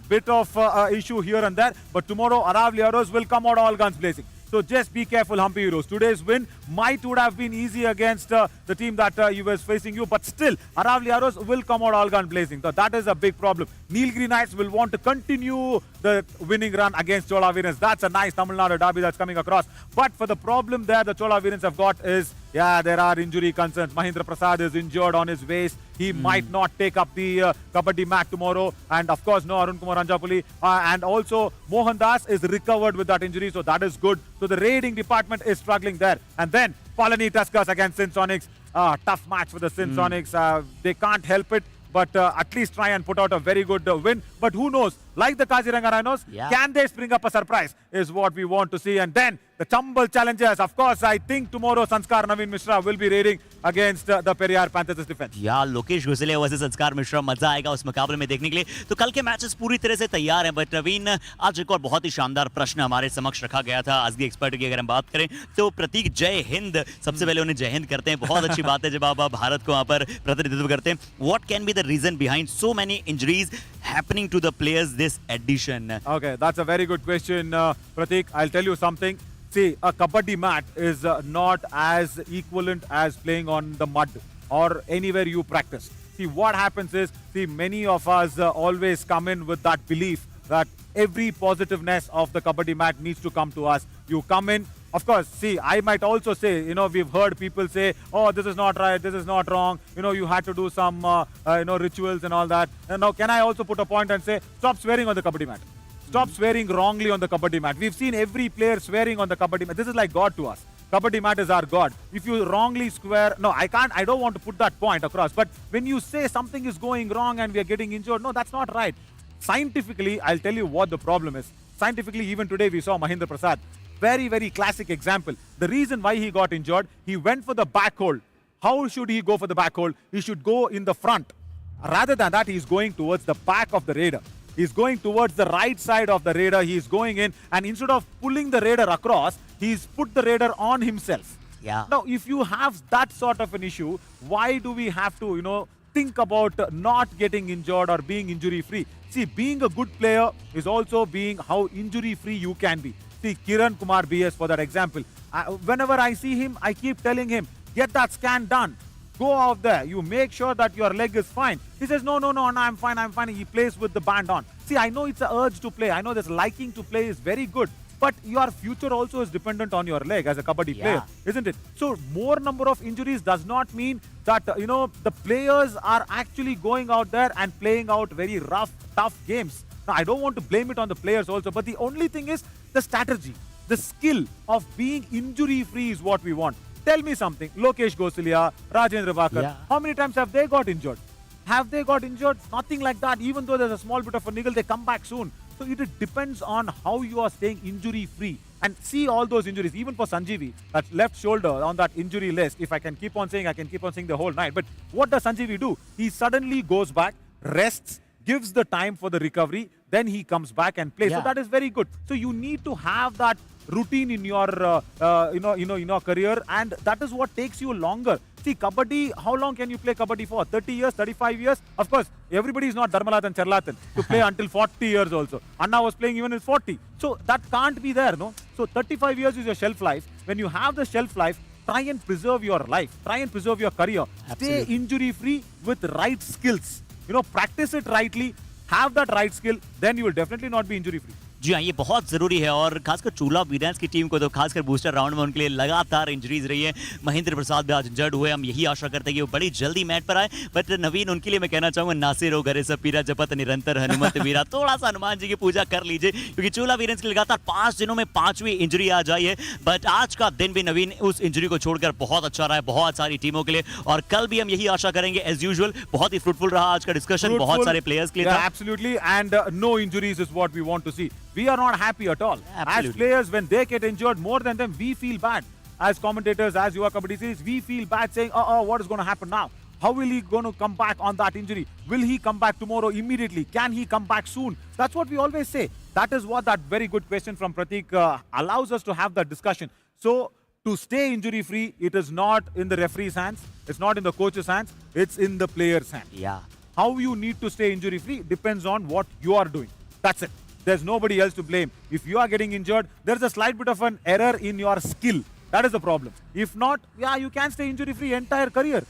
bit of issue here and there, but tomorrow Aravali Arrows will come out all guns blazing. So just be careful, Humpy Heroes. Today's win would have been easy against the team that you was facing you, but still, Aravali Arrows will come out all gun blazing. So that is a big problem. Nilgiri Knights will want to continue the winning run against Chola Virens. That's a nice Tamil Nadu derby that's coming across. But for the problem there the Chola Virens have got is, there are injury concerns. Mahindra Prasad is injured on his waist. He might not take up the Kabaddi mat tomorrow. And of course, no Arun Kumar Anjapuli. And also, Mohan Das is recovered with that injury, so that is good. So the raiding department is struggling there. And then, Palani Tuskers against Sinsonics. Tough match for the Sinsonics. They can't help it, but at least try and put out a very good win. But who knows? Like the Kaziranga Rhinos, can they spring up a surprise is what we want to see. And then the Chambal challengers. Of course, I think tomorrow Sanskar Naveen Mishra will be raiding against the Periyar Panthers defense. Lokesh Gujle versus Sanskar Mishra, मजा आएगा उस मुकाबले में देखने के लिए। तो कल के मैचेस पूरी तरह से तैयार हैं, बट नवीन आज एक और बहुत ही शानदार प्रश्न हमारे समक्ष रखा गया था आज की एक्सपर्ट की अगर हम बात करें तो। प्रतीक जय हिंद, सबसे पहले उन्हें जय हिंद करते हैं, बहुत अच्छी बात है जब आप भारत को वहां पर प्रतिनिधित्व करते हैं। What can be the reason behind so many injuries happening to the players this edition? Okay, that's a very good question, Pratik. I'll tell you something. See, a kabaddi mat is not as equivalent as playing on the mud or anywhere you practice. See, what happens is, many of us always come in with that belief that every positiveness of the kabaddi mat needs to come to us. You come in, of course, I might also say, we've heard people say, oh, this is not right, this is not wrong, you had to do some, rituals and all that. And now, can I also put a point and say, stop swearing on the kabaddi mat. Stop swearing wrongly on the kabaddi mat. We've seen every player swearing on the kabaddi mat. This is like God to us. Kabaddi mat is our God. If you wrongly swear, I don't want to put that point across, but when you say something is going wrong and we are getting injured, no, that's not right. Scientifically, I'll tell you what the problem is. Scientifically, even today we saw Mahindra Prasad. Very, very classic example. The reason why he got injured, he went for the back hold. How should he go for the back hold? He should go in the front. Rather than that, he's going towards the back of the raider. He's going towards the right side of the raider. He's going in, and instead of pulling the raider across, he's put the raider on himself. Now, if you have that sort of an issue, why do we have to, think about not getting injured or being injury-free? See, being a good player is also being how injury-free you can be. See, Kiran Kumar BS for that example. Whenever I see him, I keep telling him, get that scan done. Go out there. You make sure that your leg is fine. He says, no, I'm fine. He plays with the band on. See, I know it's an urge to play. I know this liking to play is very good. But your future also is dependent on your leg as a kabaddi player, isn't it? So, more number of injuries does not mean that, the players are actually going out there and playing out very rough, tough games. Now, I don't want to blame it on the players also, but the only thing is the strategy, the skill of being injury-free is what we want. Tell me something, Lokesh Gosalia, Rajendra Vakar, how many times have they got injured? Have they got injured? Nothing like that. Even though there's a small bit of a niggle, they come back soon. So it depends on how you are staying injury-free. And see all those injuries, even for Sanjeevi, that left shoulder on that injury list. If I can keep on saying, I can keep on saying the whole night. But what does Sanjeevi do? He suddenly goes back, rests, gives the time for the recovery, then he comes back and plays. So that is very good. So you need to have that routine in your in your career, and that is what takes you longer. See, kabaddi, how long can you play kabaddi for? 30 years, 35 years? Of course, everybody is not Dharmalat and Charlatan to play until 40 years also. Anna was playing even at 40. So that can't be there, no? So 35 years is your shelf life. When you have the shelf life, try and preserve your life. Try and preserve your career. Absolutely. Stay injury-free with right skills. Practice it rightly. Have that right skill. Then you will definitely not be injury-free. जी हाँ, ये बहुत ज़रूरी है और खासकर चोला वीरेंस की team को तो खासकर बूस्टर राउंड में उनके लिए लगातार इंजरीज रही है। महेंद्र प्रसाद भी आज इंजर्ड हुए, हम यही आशा करते हैं कि वो बड़ी जल्दी मैच पर आए। बट नवीन, उनके लिए मैं कहना चाहूँगा, नासिर हो घरे सब पीरा जपत निरंतर हनुमत वीरा, थोड़ा सा हनुमान जी की पूजा कर लीजिए, क्योंकि चोला वीरेंस की लगातार 5 दिनों में 5वीं इंजरी आ जाई है। बट आज का दिन भी नवीन उस इंजरी को छोड़कर बहुत अच्छा रहा है बहुत सारी टीमों के लिए, और कल भी हम यही आशा करेंगे एज यूजुअल। बहुत ही फ्रूटफुल रहा आज का डिस्कशन, बहुत सारे प्लेयर्स के लिए था। Absolutely, and no injuries is what we want to see. We are not happy at all. Absolutely. As players, when they get injured, more than them, we feel bad. As commentators, as Yuva Kabaddi series, we feel bad saying, what is going to happen now? How will he going to come back on that injury? Will he come back tomorrow immediately? Can he come back soon? That's what we always say. That is what that very good question from Pratik allows us to have that discussion. So, to stay injury free, it is not in the referee's hands, it's not in the coach's hands, it's in the player's hands. Yeah. How you need to stay injury free depends on what you are doing. That's it. There's nobody else to blame. If you are getting injured, there's a slight bit of an error in your skill. That is the problem. If not, yeah, you can stay injury free entire career.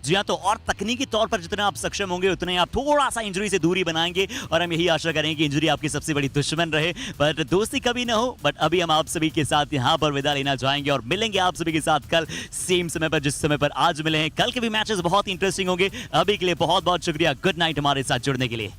जी हाँ, तो और तकनीकी तौर पर जितना आप सक्षम होंगे उतने आप थोड़ा सा इंजरी से दूरी बनाएंगे, और हम यही आशा करेंगे कि इंजरी आपकी सबसे बड़ी दुश्मन रहे, बट दोस्ती कभी ना हो। बट अभी हम आप सभी के साथ यहाँ पर विदा लेना चाहेंगे और मिलेंगे आप सभी के साथ कल सेम समय पर जिस समय पर आज मिले हैं। कल के भी मैचेस बहुत इंटरेस्टिंग होंगे। अभी के लिए बहुत बहुत शुक्रिया, गुड नाइट हमारे साथ जुड़ने के लिए।